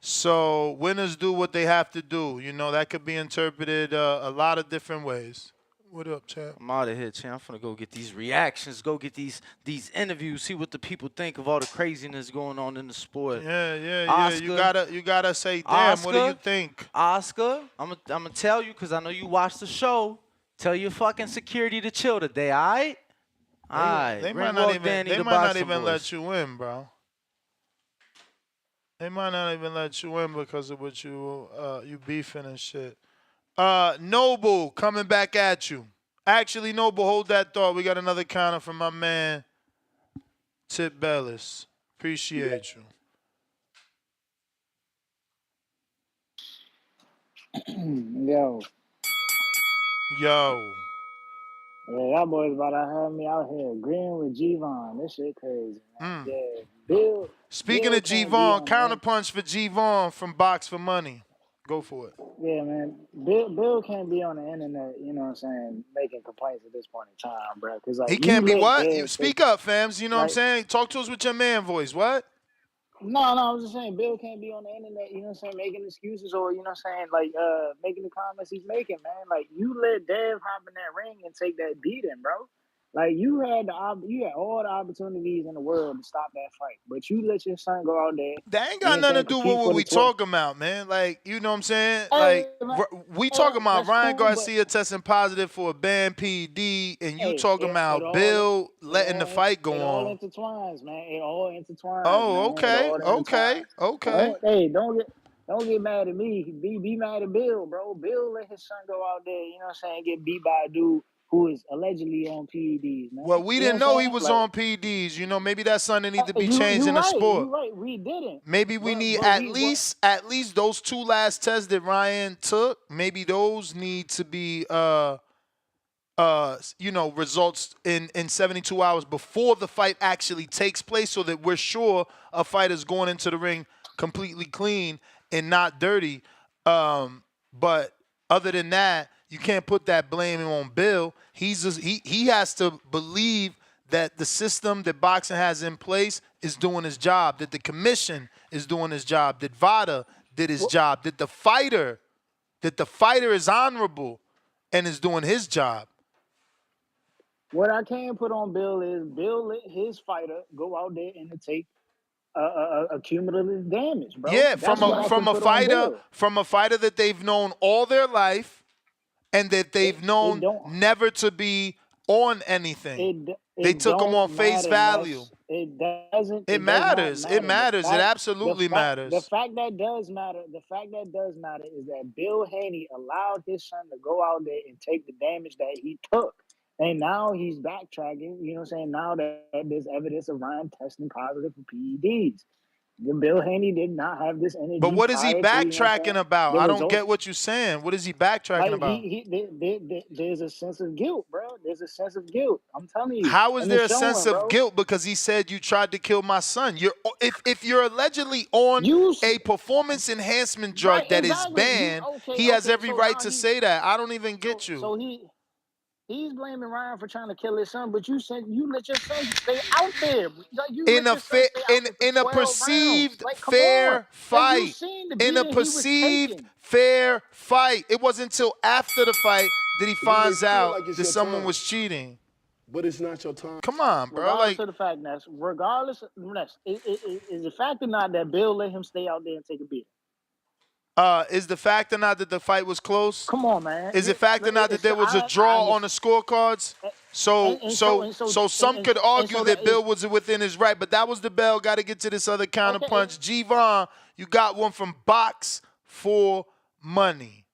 So winners do what they have to do. You know, that could be interpreted a lot of different ways. What up, champ? I'm out of here, champ. I'm finna go get these reactions, go get these interviews, see what the people think of all the craziness going on in the sport. Yeah, yeah, yeah. Oscar, You gotta say, damn, what do you Oscar, think? Oscar. I'm gonna tell you because I know you watched the show. Tell your fucking security to chill today, all right? All right. They Bring might not Walk even Danny they the might not boxing even let voice. you in, bro. They might not even let you in because of what you beefing and shit. Noble coming back at you. Actually, Noble, hold that thought. We got another counter from my man Tip Bellis. Appreciate you. Yo, Yo. yeah, y'all boys about to have me out here agreeing with G-Von. This shit crazy, man. Mm. Yeah, Bill, Speaking Bill of can't be G-Vaughn, on the counterpunch for G-Vaughn from Box for Money. Go for it. yeah, man. Bill can't be on the internet. You know what I'm saying? Making complaints at this point in time, bro. Because like He you can't be let what? You Dev take speak up, fams. You know what I'm like saying? Talk to us with your man voice. What? no, I was just saying Bill can't be on the internet, you know what I'm saying, making excuses or you know what I'm saying, like making the comments he's making, man. Like you let Dev hop in that ring and take that beating, bro. Like you had all the opportunities in the world to stop that fight, but you let your son go out there, That ain't you know got what I'm nothing to saying, do with compete what for the we 12th. talking about, man. Like, you know what I'm saying? Hey, Like, man, we hey, talking about that's Ryan cool, but Garcia testing positive for a banned P.E.D. and you hey, talking about Bill letting the fight go it all on. intertwines, man. It all intertwines, Oh, man. It okay, all okay, intertwines. okay. Don't get mad at me. Be mad at Bill, bro. Bill let his son go out there, you know what I'm saying, get beat by a dude who is allegedly on PEDs, Well, man. we You know didn't what I'm know he saying? was Like on P.E.D.s. You know, maybe that something that need to be changed you in the right, sport. you right. We didn't. Maybe we need But we what at least those two last tests that Ryan took. Maybe those need to be results in 72 hours before the fight actually takes place so that we're sure a fighter's going into the ring completely clean and not dirty. But other than that, you can't put that blame on Bill. He has to believe that the system that boxing has in place is doing his job, that the commission is doing his job, that VADA did his job, that the fighter is honorable and is doing his job. what I can put on Bill is Bill let his fighter go out there and to take a cumulative damage, bro. Yeah, That's what I can put on Bill. from a fighter that they've known all their life and that they've It known don't never to be on anything. They it took him don't on face matter, value. Ness. It does not It matter. matters. It absolutely The matters. fact that does matter. The fact that does matter is that Bill Haney allowed his son to go out there and take the damage that he took. And now he's backtracking, you know what I'm saying? Now that there's evidence of Ryan testing positive for PEDs. Bill Haney did not have this But energy what is he prior to, you know what I'm backtracking saying? about? The I don't results. get what you're saying. What is he backtracking Like about? there's a sense of guilt, bro. There's a sense of guilt. I'm telling you, How is and there it's a sense showing, of bro. guilt because he said you tried to kill my son? If you're allegedly on You a performance enhancement right, drug that is exactly. banned, Okay, he has okay. every So right now to say that. I don't even so get you. so he's blaming Ryan for trying to kill his son, but you let your son stay out there. Like you In let a your son stay out there for in a 12 rounds. perceived Like, come on. fair Like you fight. seen the In a beating he was perceived taking. fair fight. It wasn't until after the fight that he You may finds feel out like it's that your someone time, was cheating. but it's not your time. Come on, bro. Regardless Like, of the fact, is the fact or not that Bill let him stay out there and take a beating? is the fact or not that the fight was close? Come on, man. Is it fact or not that there was a I draw on the understand. scorecards? So some could argue that That Bill is was within his right, but that was the bell. Got to get to this other okay. counterpunch. Gervon, you got one from Box for Money.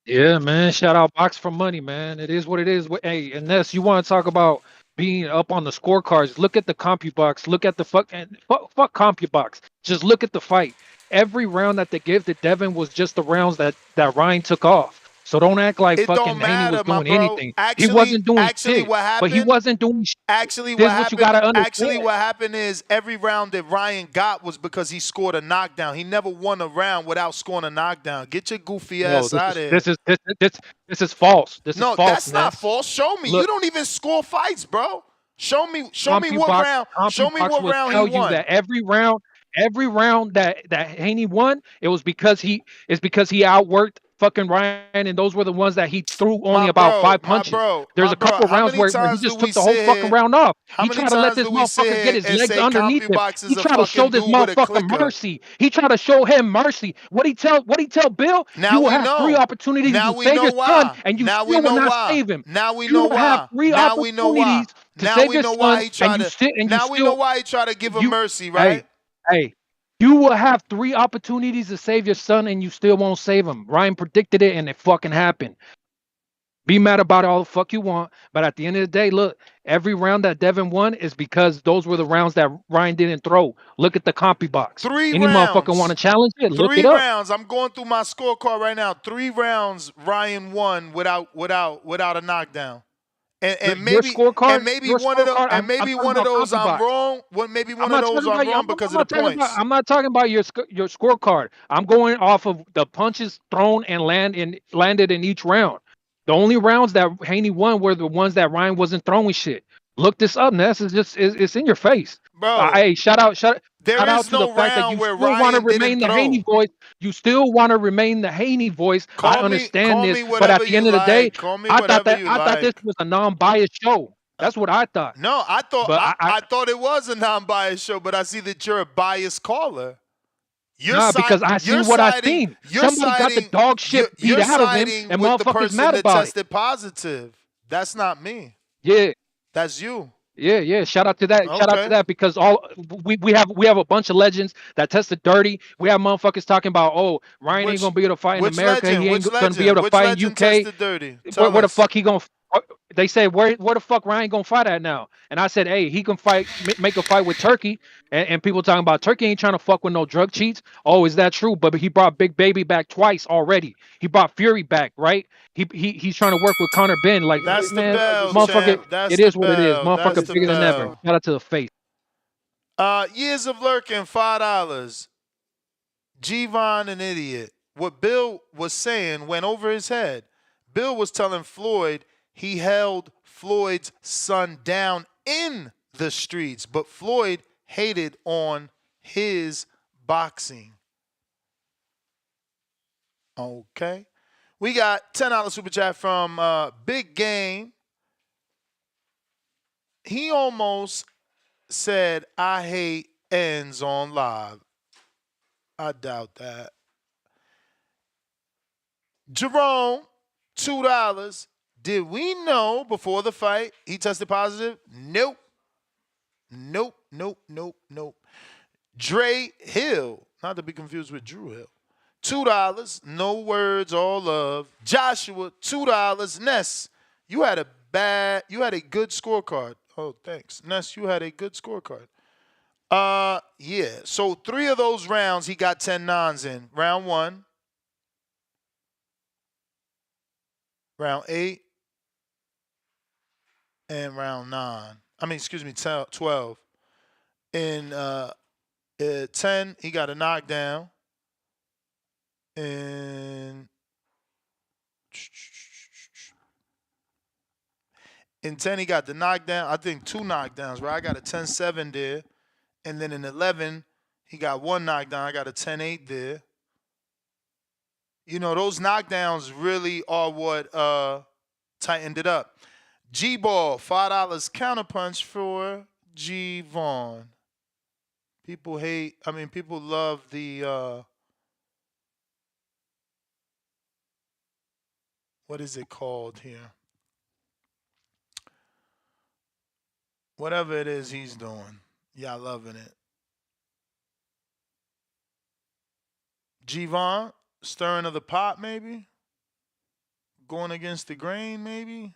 Yeah, man. Shout out Box for Money, man. It is what it is. Hey, unless you want to talk about being up on the scorecards, look at the CompuBox. Look at the fuck CompuBox. Just look at the fight. Every round that they give to Devin was just the rounds that Ryan took off. So don't act like It don't fucking Haney was matter, my doing bro. anything. He Actually, wasn't doing actually, shit. what But he happened? wasn't doing shit. Actually, This what is what you happened? gotta Actually, understand. what happened is every round that Ryan got was because he scored a knockdown. He never won a round without scoring a knockdown. Get your goofy No, ass this out is of here. this is this this this is false. This is No, false, that's not Ness. false. Show me. You Look, don't even score fights, bro. Show me what CompuBox round. Show me CompuBox what will round he tell you won. that every round that Haney won, it's because he outworked fucking Ryan, and those were the ones that he threw only My about bro, five my punches. bro, There's my a bro. couple How rounds many where he times do just we took the whole sit fucking here? round off. How He many tried to let times this do we sit motherfucker get here his and legs say underneath him. CompuBox He is a tried to show fucking this dude with a motherfucker clicker? mercy. He tried to show him mercy. What he tell Bill? Now You will we have three know. opportunities Now to we save know your son, why. and you Now we still will know not why. save him. Now we You know will have why. three Now we know why. opportunities to Now save we your know why son, he and tried you to. sit and you Now we know still why he tried to give him you mercy, hey right? hey you will have three opportunities to save your son, and you still won't save him. Ryan predicted it, and it fucking happened. Be mad about it all the fuck you want, but at the end of the day, look, every round that Devin won is because those were the rounds that Ryan didn't throw. Look at the copy box. Three Any motherfucker want rounds. to challenge it? Look it Three up. rounds. I'm going through my scorecard right now. 3 rounds Ryan won without a knockdown. And, Look, and maybe and maybe your one of the scorecard. and I'm maybe talking one of about those copy I'm box. wrong. What maybe I'm one of not those talking I'm about. wrong because I'm of the not talking about. points. I'm not talking about your scorecard. I'm going off of the punches thrown and landed in each round. The only rounds that Haney won were the ones that Ryan wasn't throwing shit. Look this up, Ness. It's in your face. Bro, Hey, there shout out is to the no fact that round you where still want to Ryan remain didn't the Haney throw. voice. You still want to remain the Haney voice. I understand Call this, me but at whatever the you end of the day, like. Call me whatever you I thought this like. was a non-biased show. Uh, That's what I thought. no, I thought But I thought it was a non-biased show, but I see that you're a biased caller. You're Nah, side because I you're seen what I siding seen. you're Somebody got the siding dog shit you're, beat you're out of him, siding and with the motherfuckers person mad that about it. tested positive. That's not me. Yeah, That's you. yeah. Shout out to that. Shout out to Okay. that because we have a bunch of legends that tested dirty. We have motherfuckers talking about, oh, Ryan ain't Which gonna be able to fight in which America. legend? He ain't Which gonna be able legend? to Which fight in legend UK. tested dirty? Where, Tell where the us. fuck he gonna? They say where the fuck Ryan gonna fight at now? And I said, hey, he can fight, make a fight with Turkey. And people talking about Turkey ain't trying to fuck with no drug cheats. Oh, is that true? But he brought Big Baby back twice already. He brought Fury back, right? He's trying to work with Connor Ben. Like, You may That's the man, feel like bell, it's your motherfucker, time, champ. That's it the is what it is. bell. but That's Motherfucker it's the bigger not than your ever. bell. time. Shout out to the face. Years of lurking, $5. Gvon an idiot. What Bill was saying went over his head. Bill was telling Floyd he held Floyd's son down in the streets, but Floyd hated on his boxing. Okay. We got $10 super chat from Big Game. He almost said, I hate ends on live. I doubt that. Jerome, $2. Did we know before the fight he tested positive? Nope. Nope. Dre Hill, not to be confused with Drew Hill. $2. No words, all love. Joshua, $2. Ness, you had a good scorecard. Oh, thanks. Ness, you had a good scorecard. Yeah. So 3 of those rounds he got 10 nines in. Round 1, round 8, and round 9. I mean, excuse me, 12. In 10, he got a knockdown. In 10, he got the knockdown. I think 2 knockdowns, right? I got a 10-7 there. And then in 11, he got 1 knockdown. I got a 10-8 there. You know, those knockdowns really are what tightened it up. G-Ball, $5 counterpunch for Gervonta. People love the, what is it called here? Whatever it is he's doing. Y'all loving it. Gervonta, stirring of the pot, maybe? Going against the grain, maybe?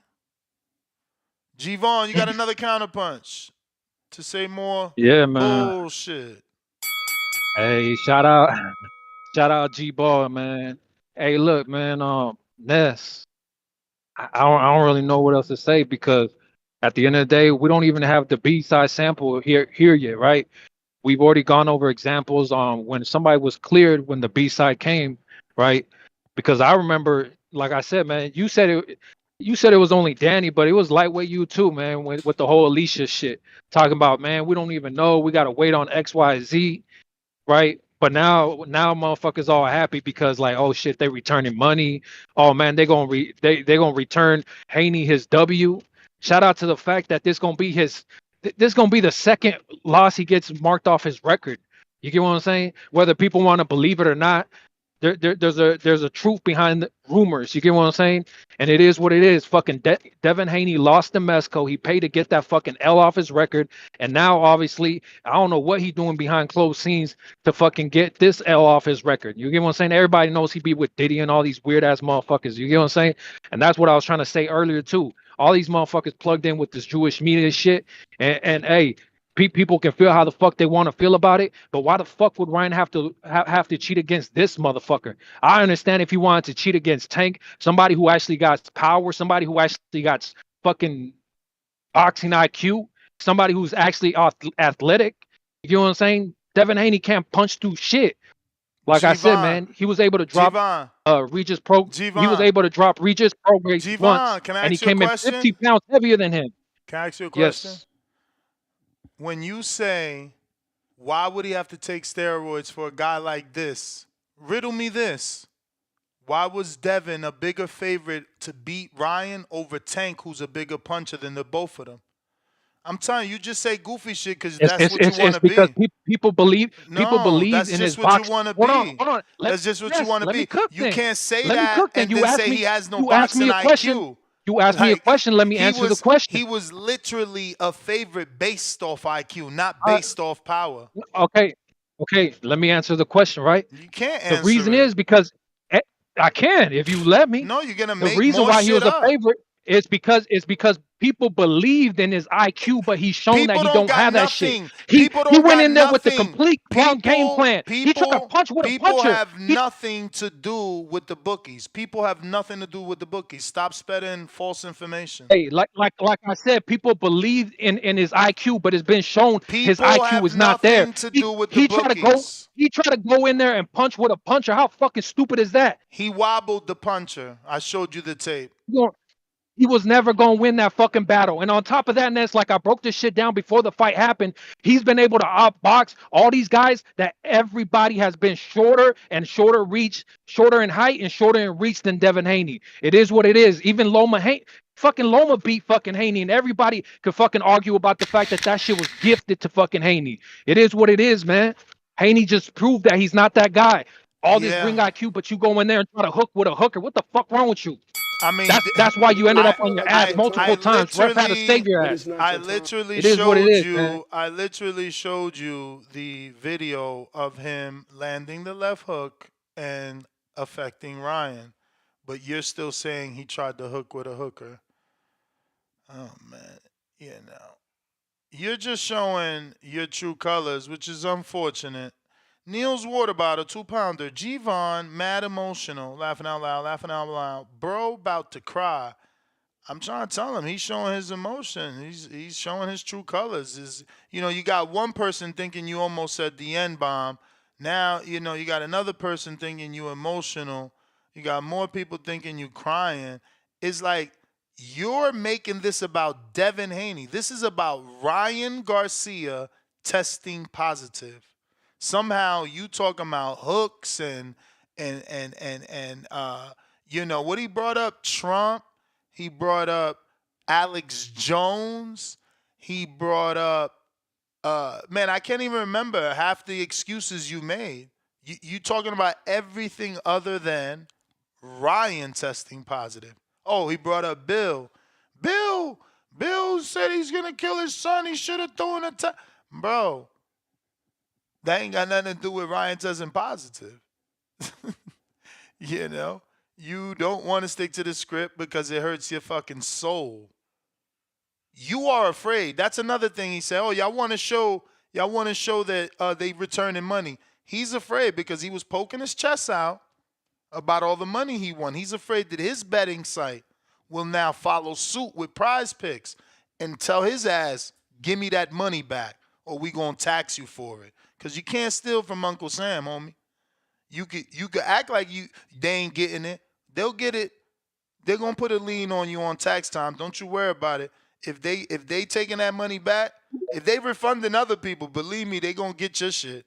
Gervonta, you got another counterpunch to say more Yeah, man. bullshit. Hey, shout out G Ball, man. Hey, look, man. Ness. I don't really know what else to say because at the end of the day, we don't even have the B side sample here yet, right? We've already gone over examples on when somebody was cleared when the B side came, right? Because I remember, like I said, man, you said it was only Danny, but it was lightweight you too, man, with the whole Alicia shit. Talking about, man, we don't even know. We gotta wait on X, Y, Z, right? But now motherfuckers all happy because like, oh shit, they returning money. Oh man, they gonna return Haney his W. Shout out to the fact that this gonna be the second loss he gets marked off his record. You get what I'm saying? Whether people want to believe it or not, there's a truth behind the rumors. You get what I'm saying? And it is what it is. Fucking Devin Haney lost to Mesco. He paid to get that fucking L off his record, and now obviously I don't know what he's doing behind closed scenes to fucking get this L off his record. You get what I'm saying? Everybody knows he be with Diddy and all these weird ass motherfuckers. You get what I'm saying? And that's what I was trying to say earlier too. All these motherfuckers plugged in with this Jewish media shit, and hey, people can feel how the fuck they want to feel about it, but why the fuck would Ryan have to cheat against this motherfucker? I understand if he wanted to cheat against Tank, somebody who actually got power, somebody who actually got fucking boxing IQ, somebody who's actually athletic. You know what I'm saying? Devin Haney can't punch through shit. Like I said, Gvon, man, he was able to drop Gvon, Regis Pro. He was Gvon, able to drop Regis Prograis once, Gvon. Can I and he ask you a came in question? 50 pounds heavier than him. Can I ask you a question? Yes. When you say, why would he have to take steroids for a guy like this? Riddle me this. Why was Devin a bigger favorite to beat Ryan over Tank, who's a bigger puncher than the both of them? I'm telling you, just say goofy shit because It's that's it's what you it's, want it's to because be. people No, believe that's in his just what you box. want to Hold on, be. hold on. That's just what you want to Let me be. cook You then. can't say Let me that cook then. and then say he has no You asked boxing me a question. IQ. You asked me a Like question. Let me he answer the was question. he was literally a favorite based off IQ, not Uh, based off power. okay, okay. Let me answer the question. Right. You can't The answer reason it. is because eh, I can if you let me. No, you're gonna The make reason more why he shit was a up. favorite is because people believed in his IQ, but he's shown that People he don't don't got have that shit. nothing. He People he don't went got in there with the nothing. complete wrong game People, plan. He tried to people, punch with a people puncher. have nothing to do with the bookies. People have nothing to do with the bookies. Stop spreading false information. Hey, like I said, people believe in his IQ, but it's been shown his People IQ have is not there. nothing to He do with the he tried to go bookies. he tried to go in there and punch with a puncher. How fucking stupid is that? He wobbled the puncher. I showed you the tape. He was never gonna win that fucking battle. And on top of that, Ness, like I broke this shit down before the fight happened. He's been able to outbox all these guys that everybody has been shorter and shorter reach, shorter in height and shorter in reach than Devin Haney. It is what it is. Even fucking Loma beat fucking Haney, and everybody could fucking argue about the fact that that shit was gifted to fucking Haney. It is what it is, man. Haney just proved that he's not that guy. All this Yeah. ring IQ, but you go in there and try to hook with a hooker. What the fuck wrong with you? I mean, That's why you You ended may up I on feel your like it's ass I your I multiple time, times. Ref had to save literally your but ass. it's not I your time. literally It is what it showed is, man. you I literally showed you the video of him landing the left hook and affecting Ryan. But you're still saying he tried to hook with a hooker. Oh man. Yeah, no. You're just showing your true colors, which is unfortunate. Neil's water bottle, 2 pounder. Gervon, mad emotional, laughing out loud, laughing out loud. Bro, about to cry. I'm trying to tell him he's showing his emotion. He's showing his true colors. Is you got one person thinking you almost said the N bomb. Now you got another person thinking you emotional. You got more people thinking you crying. It's like you're making this about Devin Haney. This is about Ryan Garcia testing positive. Somehow you talking about hooks and what he brought up, Trump. He brought up Alex Jones. He brought up man, I can't even remember half the excuses you made. You talking about everything other than Ryan testing positive. Oh, he brought up Bill. Bill Bill said he's gonna kill his son. He should have thrown a bro. That ain't got nothing to do with Ryan testing positive. you know, you don't want to stick to the script because it hurts your fucking soul. You are afraid. That's another thing he said. Oh, y'all want to show that they returning money. He's afraid because he was poking his chest out about all the money he won. He's afraid that his betting site will now follow suit with prize picks and tell his ass, give me that money back or we gonna tax you for it. Cause you can't steal from Uncle Sam, homie. You could act like they ain't getting it. They'll get it. They're gonna put a lien on you on tax time. Don't you worry about it. If they taking that money back, if they refunding other people, believe me, they gonna get your shit.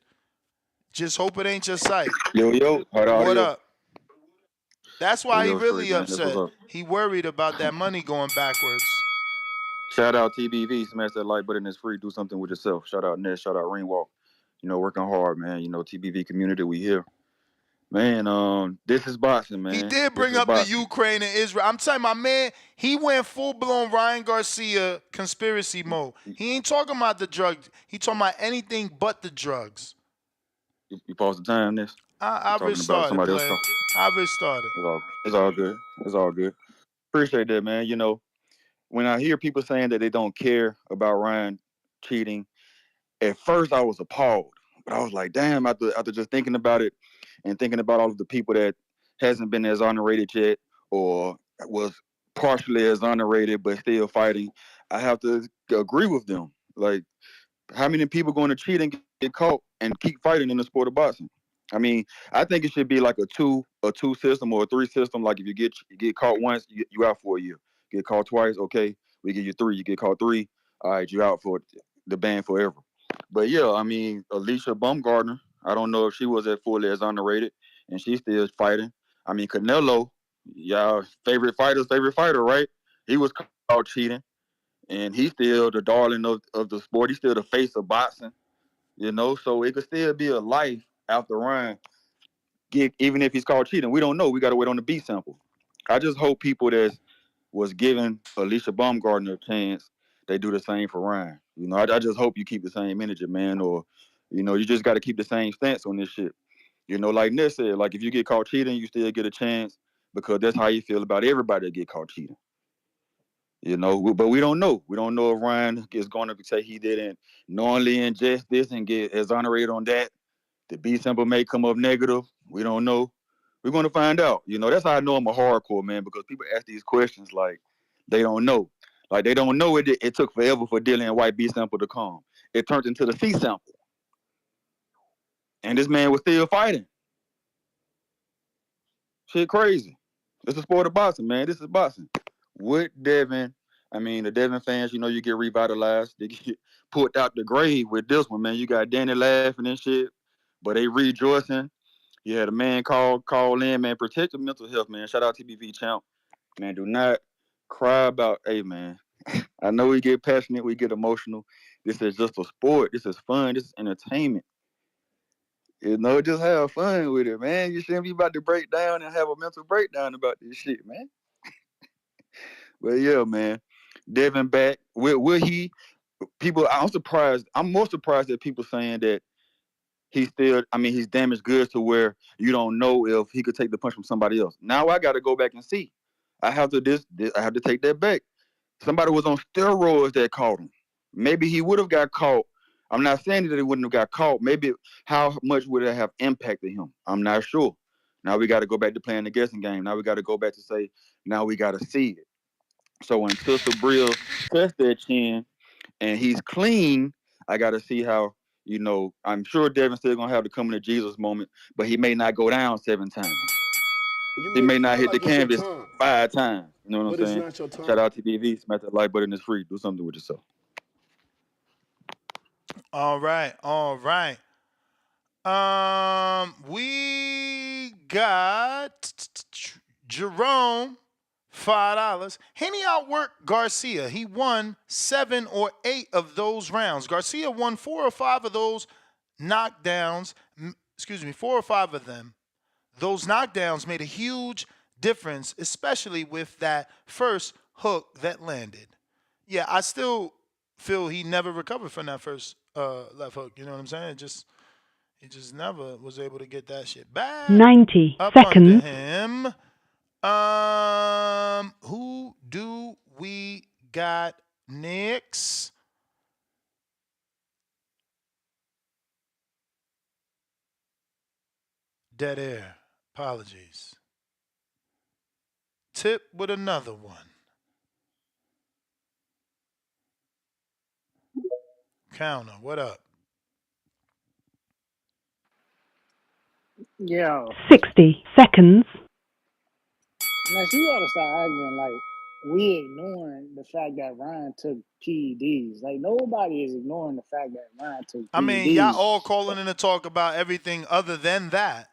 Just hope it ain't your site. Yo, how the What audio? up? That's why he Yo, straight really man. That's what's upset. up. He worried about that money going backwards. Shout out TBV. Smash that like button. It's free. Do something with yourself. Shout out Ness. Shout out Rainwalk. Working hard, man. TBV community. We here, man. This is boxing, He man. did This bring is up the boxing. Ukraine and Israel. I'm telling you, my man, he went full blown Ryan Garcia conspiracy mode. He ain't talking about the drugs. He talking about anything but the drugs. You pause the time, Ness. You I talking about restarted, somebody else play. talking? I restarted. It's all good. It's all good. Appreciate that, man. When I hear people saying that they don't care about Ryan cheating, at first I was appalled, but I was like, damn, after just thinking about it and thinking about all of the people that hasn't been exonerated yet or was partially exonerated but still fighting, I have to agree with them. Like, how many people going to cheat and get caught and keep fighting in the sport of boxing? I mean, I think it should be like a two system or a three system. Like if you get caught once, you out for a year. Get caught twice, okay, we give you three. You get caught three, all right, you out for the ban forever. But yeah, I mean, Alicia Baumgardner, I don't know if she was at fully exonerated and she's still fighting. I mean, Canelo, y'all favorite fighter, right? He was caught cheating and he's still the darling of the sport. He's still the face of boxing. So it could still be a life after Ryan, even if he's called cheating. We don't know. We got to wait on the B sample. I just hope people that was giving Alicia Baumgardner a chance, they do the same for Ryan. I just hope you keep the same energy, man, or you just got to keep the same stance on this shit. Like Ness said, like if you get caught cheating, you still get a chance because that's how you feel about everybody that get caught cheating. But we don't know. We don't know if Ryan is going to say he didn't knowingly ingest this and get exonerated on that. The B sample may come up negative. We don't know. We're going to find out. That's how I know I'm a hardcore, man, because people ask these questions like they don't know. Like they don't know it took forever for Dylan White B sample to come. It turned into the C sample. And this man was still fighting. Shit crazy. It's a sport of boxing, man. This is boxing. With Devin, I mean, the Devin fans, you get revitalized. They get put out the grave with this one, man. You got Danny laughing and shit, but they rejoicing. You had a man call in, man. Protect your mental health, man. Shout out TBV champ, man. Do not cry about, hey, man. I know we get passionate, we get emotional. This is just a sport. This is fun. This is entertainment. Just have fun with it, man. You shouldn't be about to break down and have a mental breakdown about this shit, man. But yeah, man. Devin back. Will he? People, I'm surprised. I'm more surprised that people saying that he's still. I mean, he's damaged goods to where you don't know if he could take the punch from somebody else. Now I got to go back and see. I have to I have to take that back. Somebody was on steroids that caught him. Maybe he would have got caught. I'm not saying that he wouldn't have got caught. Maybe how much would it have impacted him? I'm not sure. Now we got to go back to playing the guessing game. Now we got to go back to say, now we got to see it. So until Sabril touched that chin and he's clean, I got to see how, I'm sure Devin's still going to have the coming to Jesus moment, but he may not go down 7 times. You He may may not feel hit the like it's your canvas time, 5 times. You know what I'm but it's saying? not your Shout time. out to TBV. Smash that like button. It's free. Do something with yourself. All right, all right. We got Jerome, $5. Henny outworked Garcia. He won 7 or 8 of those rounds. Garcia won 4 or 5 of those knockdowns. Excuse me, 4 or 5 of them. Those knockdowns made a huge difference, especially with that first hook that landed. Yeah, I still feel he never recovered from that first left hook. You know what I'm saying? He just never was able to get that shit back 90 up under seconds. him. Who do we got next? Dead air. Apologies. Tip with another one. Counter, what up? Yeah. 60 seconds. Now she ought to start acting like we ignoring the fact that Ryan took PEDs. Like nobody is ignoring the fact that Ryan took I mean, y'all PEDs. all calling in to talk about everything other than that.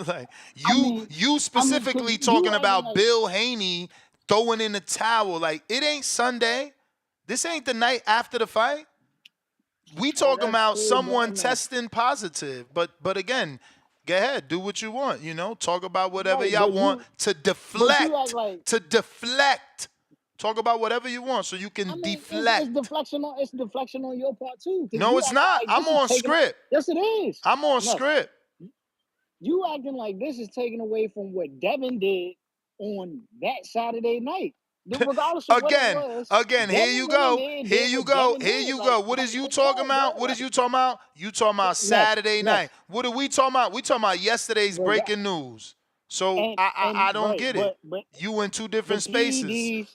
Like I you, mean, you because specifically you talking acting about like Bill Haney throwing in the towel. Like it ain't Sunday. This ain't the night after the fight. We oh talking that's about cool, but someone I'm like testing positive. But again, go ahead, do what you want. Talk about whatever right, y'all want to but you act deflect. like To deflect. Talk about whatever you want so you I can mean deflect. it's deflection on your part too because No, you it's acting not. like I'm this is on taking script. yes it is. I'm on No, script. you acting like this is taken away from what Devin did on that Saturday night. Regardless of what it again, was, again, here Devin you went in go. there and Here did you what go. Devin Here did. you go. What is you Like talking no, bro. about? What is you talking about? You talking about Ness, Saturday Ness. night. What are we talking about? We talking about yesterday's Reg- breaking news. So and I don't right, get it. You in two the different spaces. PEDs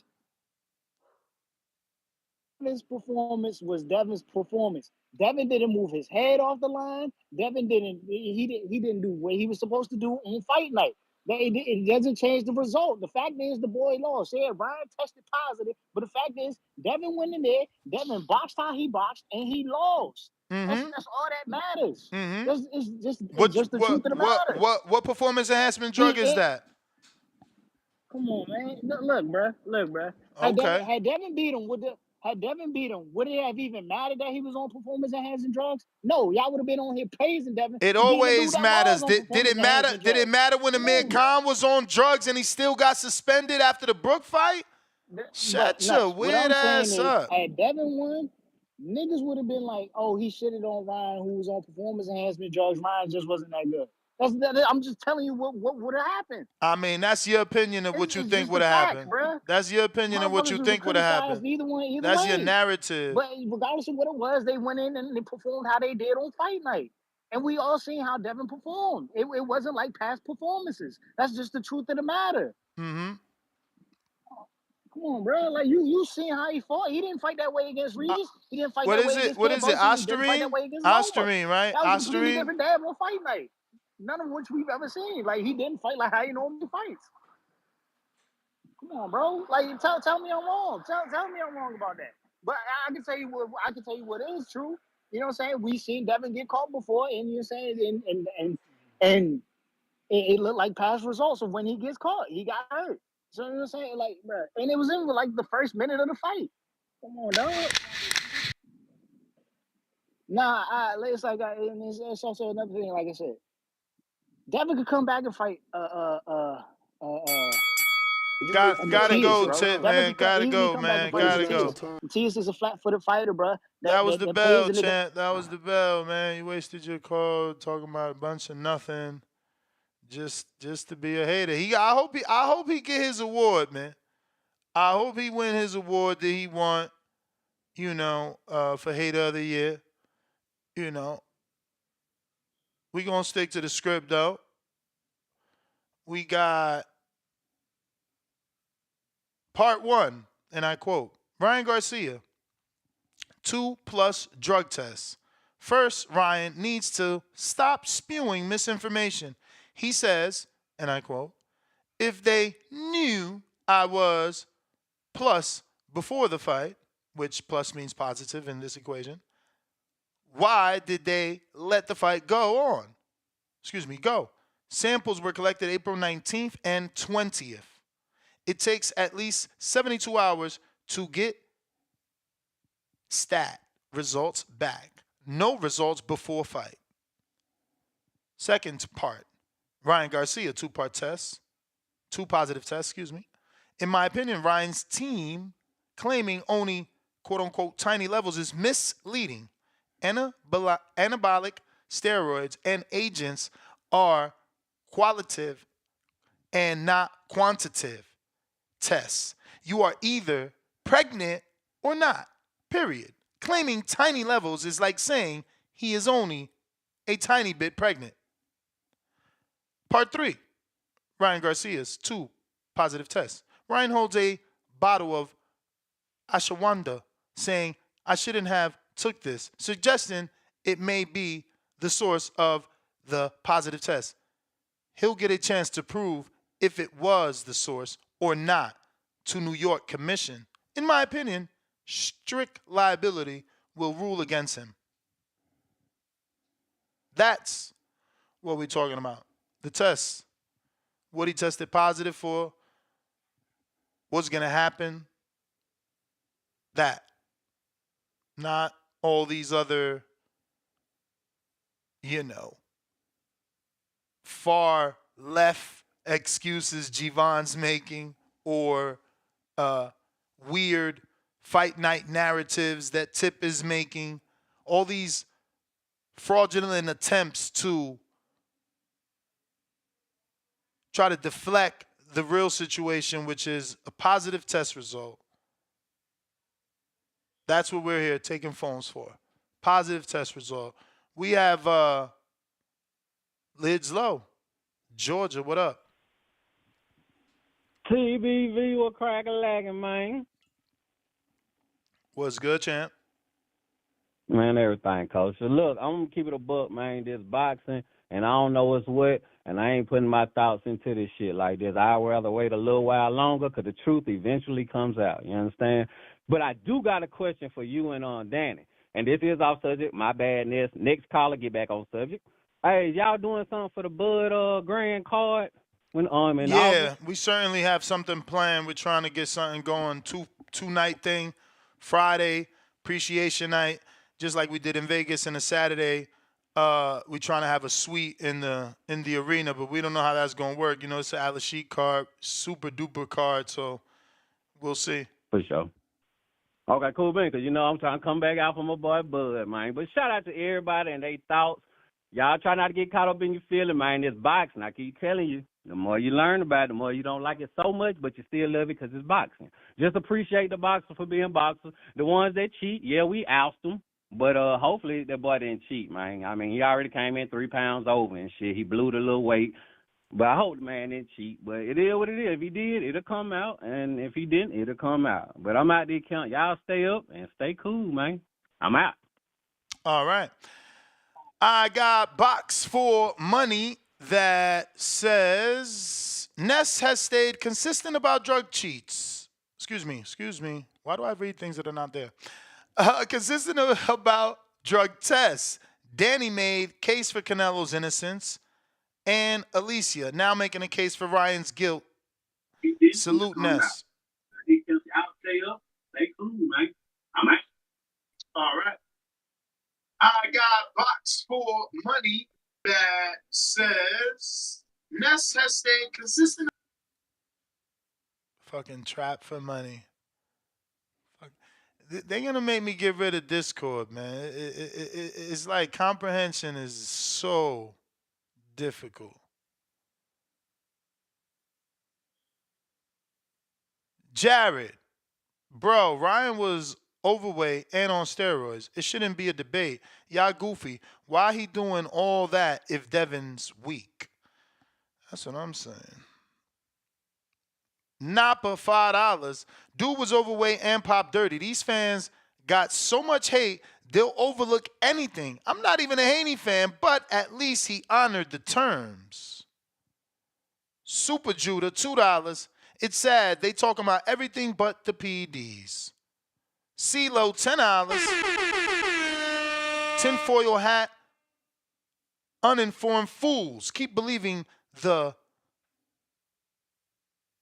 Devin's performance was Devin's performance. Devin didn't move his head off the line. Devin didn't. He didn't do what he was supposed to do on fight night. It doesn't change the result. The fact is, the boy lost. Yeah, Ryan tested positive, but the fact is, Devin went in there. Devin boxed how he boxed, and he lost. Mm-hmm. That's all that matters. Mm-hmm. It's just the truth of the matter. What performance enhancement drug is He that? Come on, man. Look, bro. Okay. Had Devin beat him, would it have even mattered that he was on performance enhancing drugs? No, y'all would have been on here praising Devin It for being the dude always that was matters. on Did it performance matter? enhancing Did it drugs. matter when Amir No, bro. Khan was on drugs and he still got suspended after the Brook fight? But Shut your nuts. What weird I'm saying ass is, up. had Devin won, niggas would have been like, "Oh, he shitted on Ryan, who was on performance enhancement drugs. Ryan just wasn't that good." I'm just telling you what would have happened. I mean, that's your opinion of what you It's think just would the have facts, happened. bro. That's your opinion of what Motherfuckers you just think would have criticize happened. either That's your way. narrative. But regardless of what it was, they went in and they performed how they did on fight night. And we all seen how Devin performed. It wasn't like past performances. That's just the truth of the matter. Mm-hmm. Come on, bro. Like you seen how he fought. He didn't fight that way against Uh, Regis. He didn't fight what that is way it? against What is it? Cambosis. He didn't fight that Ostarine? way against Loma. Ostarine, right? That was a completely Ostarine? different dad on fight night. None of which we've ever seen. Like he didn't fight like how he normally fights. Come on, bro. Like tell me I'm wrong. Tell me I'm wrong about that. But I can tell you what is true. You know what I'm saying? We seen Devin get caught before, and you're saying and it looked like past results of when he gets caught. He got hurt. So you know what I'm saying? Like, bro, and it was in like the first minute of the fight. Come on, dog. Nah, it's like and it's also another thing. Like I said, Devin could come back and fight You may feel Gotta like it's Matias, go, your bro. Tip, time, Devin man. could come, Gotta easily go, come back and man. but fight it's Gotta not Matias. your go. time. Matias is a flat-footed fighter, bro. That was the That pays bell, a nigga. champ. That was the bell, man. You wasted your call talking about a bunch of nothing. Just to be a hater. I hope he get his award, man. I hope he win his award that he want. for hater of the year. You know, we gonna stick to the script though. We got part one, and I quote Ryan Garcia, 2+ drug tests. First, Ryan needs to stop spewing misinformation. He says, and I quote, if they knew I was plus before the fight, which plus means positive in this equation, why did they let the fight go? Samples were collected April 19th and 20th. It takes at least 72 hours to get stat results back. No results before fight. Second part, Ryan Garcia, two positive tests, In my opinion, Ryan's team claiming only quote unquote tiny levels is misleading. Anabolic steroids and agents are qualitative and not quantitative tests. You are either pregnant or not, period. Claiming tiny levels is like saying he is only a tiny bit pregnant. Part three, Ryan Garcia's two positive tests. Ryan holds a bottle of ashwagandha, saying, I shouldn't have took this, suggesting it may be the source of the positive test. He'll get a chance to prove if it was the source or not to New York Commission. In my opinion, strict liability will rule against him. That's what we're talking about. The test, what he tested positive for, what's going to happen, that. Not all these other, far left excuses Gervonta's making or weird fight night narratives that Tip is making. All these fraudulent attempts to try to deflect the real situation, which is a positive test result. That's what we're here taking phones for. Positive test result. We have Lids Low, Georgia. What up? TBV will crack a lagging, man. What's good, champ? Man, everything, coach. So look, I'm gonna keep it a buck, man. This boxing, and I don't know what's what, and I ain't putting my thoughts into this shit like this. I'd rather wait a little while longer, cause the truth eventually comes out. You understand? But I do got a question for you and Danny, and this is off subject. My badness. Next caller, get back on subject. Hey, y'all doing something for the Bud Grand card when in Yeah, August? we certainly have something planned. We're trying to get something going. Two night thing, Friday appreciation night, just like we did in Vegas, and a Saturday. We're trying to have a suite in the arena, but we don't know how that's gonna work. It's an Atlas Sheet card, super duper card, so we'll see. For sure. Okay, cool, man, because, I'm trying to come back out for my boy Bud, man. But shout out to everybody and they thoughts. Y'all try not to get caught up in your feeling, man. This boxing, I keep telling you, the more you learn about it, the more you don't like it so much, but you still love it because it's boxing. Just appreciate the boxer for being boxers. The ones that cheat, yeah, we oust them. But hopefully that boy didn't cheat, man. I mean, he already came in 3 pounds over and shit. He blew the little weight. But I hope the man didn't cheat. But it is what it is. If he did, it'll come out. And if he didn't, it'll come out. But I'm out there counting. Y'all stay up and stay cool, man. I'm out. All right. I got box for money that says Ness has stayed consistent about drug cheats. Excuse me. Why do I read things that are not there? Consistent about drug tests. Danny made case for Canelo's innocence, and Alicia now making a case for Ryan's guilt. Salute Ness. I'll stay up. Stay cool, man. I'm out. All right. I got box for money that says Ness has stayed consistent. Fucking trap for money. They're gonna make me get rid of Discord, man. It's like comprehension is so difficult. Jared, bro, Ryan was overweight, and on steroids. It shouldn't be a debate. Y'all goofy. Why he doing all that if Devin's weak? That's what I'm saying. Napa, $5. Dude was overweight and pop dirty. These fans got so much hate, they'll overlook anything. I'm not even a Haney fan, but at least he honored the terms. Super Judah, $2. It's sad. They talking about everything but the PEDs. CeeLo, $10. Tinfoil hat, uninformed fools. Keep believing the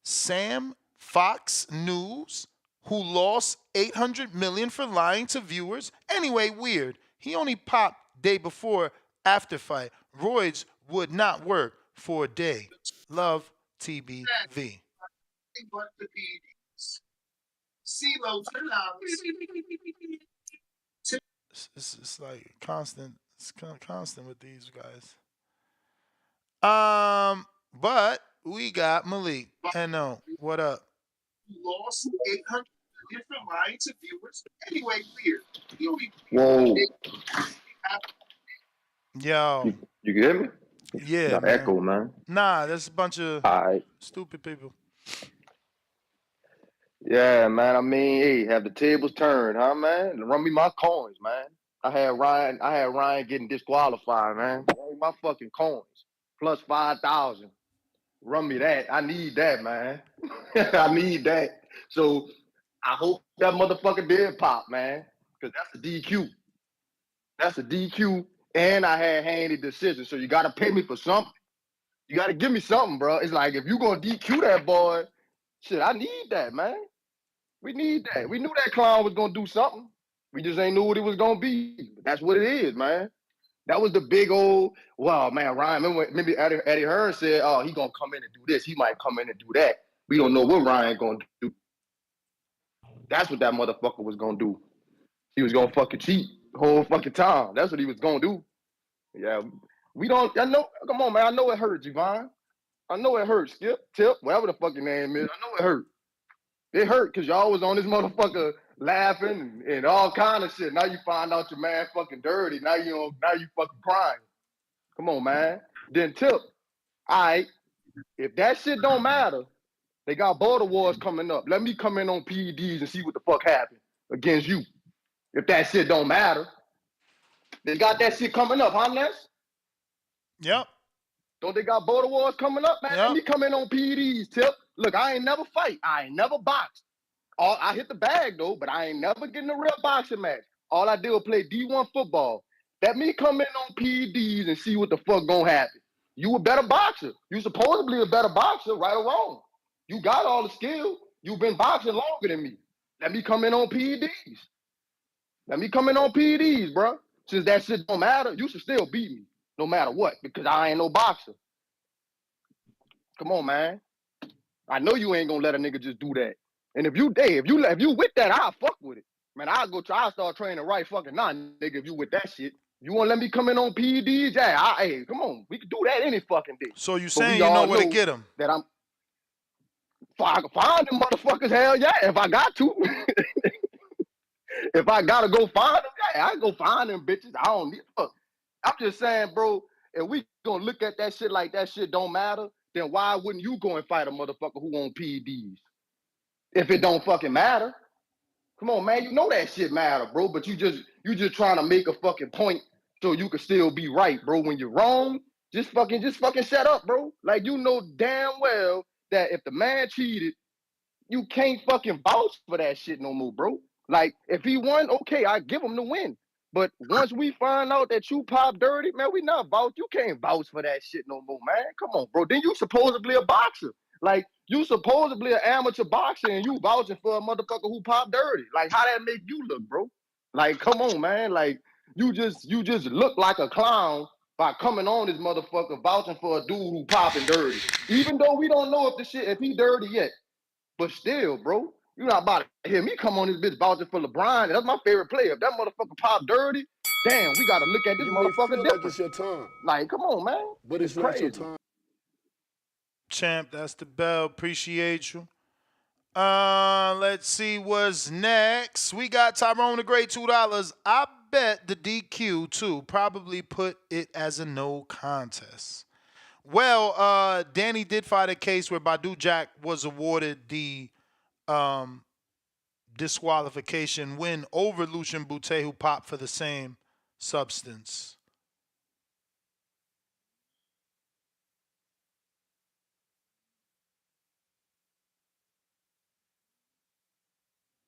Sam Fox News, who lost 800 million for lying to viewers. Anyway, weird. He only popped day before after fight. Roids would not work for a day. Love TBV. CeeLo, $10. It's like constant. It's constant with these guys. But we got Malik. And no, what up? Lost 800 million for lying to viewers. Anyway, weird. Whoa. Yo. You can hear me? Yeah, Got man. echo, man. Nah, there's a bunch of All right. stupid people. Yeah, man. I mean, hey, have the tables turned, huh, man? Run me my coins, man. I had Ryan getting disqualified, man. Run me my fucking coins. Plus 5,000. Run me that. I need that, man. I need that. So I hope that motherfucker did pop, man. Because that's a DQ. That's a DQ. And I had handy decision. So you gotta pay me for something. You gotta give me something, bro. It's like if you gonna DQ that boy, shit, I need that, man. We need that. We knew that clown was gonna do something. We just ain't knew what it was gonna be. But that's what it is, man. That was the big old, wow, man, Ryan. Remember Eddie Hearn said, oh, he gonna come in and do this. He might come in and do that. We don't know what Ryan gonna do. That's what that motherfucker was gonna do. He was gonna fucking cheat the whole fucking time. That's what he was gonna do. Yeah, we don't. I know. Come on, man. I know it hurts, Javon. I know it hurts. Skip, Tip, whatever the fucking name is. I know it hurt. It hurt because y'all was on this motherfucker laughing and all kind of shit. Now you find out your man fucking dirty. Now you fucking crying. Come on, man. Then Tip, all right, if that shit don't matter, they got border wars coming up. Let me come in on PEDs and see what the fuck happened against you. If that shit don't matter, they got that shit coming up, huh, Ness? Yep. Don't they got border wars coming up, man? Yep. Let me come in on PEDs, Tip. Look, I ain't never fight. I ain't never boxed. I hit the bag though, but I ain't never getting a real boxing match. All I did was play D1 football. Let me come in on PEDs and see what the fuck gonna happen. You a better boxer. You supposedly a better boxer, right or wrong. You got all the skill. You've been boxing longer than me. Let me come in on PEDs. Let me come in on PEDs, bro. Since that shit don't matter, you should still beat me, no matter what, because I ain't no boxer. Come on, man. I know you ain't gonna let a nigga just do that. And if you with that, I'll fuck with it. Man, I'll start training right fucking now, nigga, if you with that shit. You wanna let me come in on PEDs? Yeah, hey, come on. We can do that any fucking day. So you But saying we you know all where to know get them? that I can find them motherfuckers, hell yeah, if I got to. If I gotta go find them, yeah, I go find them bitches. I don't need fuck. I'm just saying, bro, if we gonna look at that shit like that shit don't matter, then why wouldn't you go and fight a motherfucker who on PEDs? If it don't fucking matter. Come on, man. You know that shit matter, bro. But you just trying to make a fucking point so you can still be right, bro. When you're wrong, just fucking shut up, bro. Like you know damn well that if the man cheated, you can't fucking vouch for that shit no more, bro. Like if he won, okay, I give him the win. But once we find out that you pop dirty, man, we not vouch. You can't vouch for that shit no more, man. Come on, bro. Then you supposedly a boxer. Like you supposedly an amateur boxer and you vouching for a motherfucker who pop dirty. Like how that make you look, bro? Like come on, man. Like you just look like a clown by coming on this motherfucker vouching for a dude who popping dirty. Even though we don't know if he dirty yet. But still, bro, you not about to hear me come on this bitch vouching for LeBron. That's my favorite player. If that motherfucker pop dirty, damn, we got to look at this You may motherfucker feel like different. it's your time, Like, come on, man. but It's it's not your crazy. time. Champ, that's the bell. Appreciate you. Let's see what's next. We got Tyrone the Great, $2. I bet the DQ too. Probably put it as a no contest. Well, Danny did fight a case where Badu Jack was awarded the um, disqualification win over Lucian Bute, who popped for the same substance.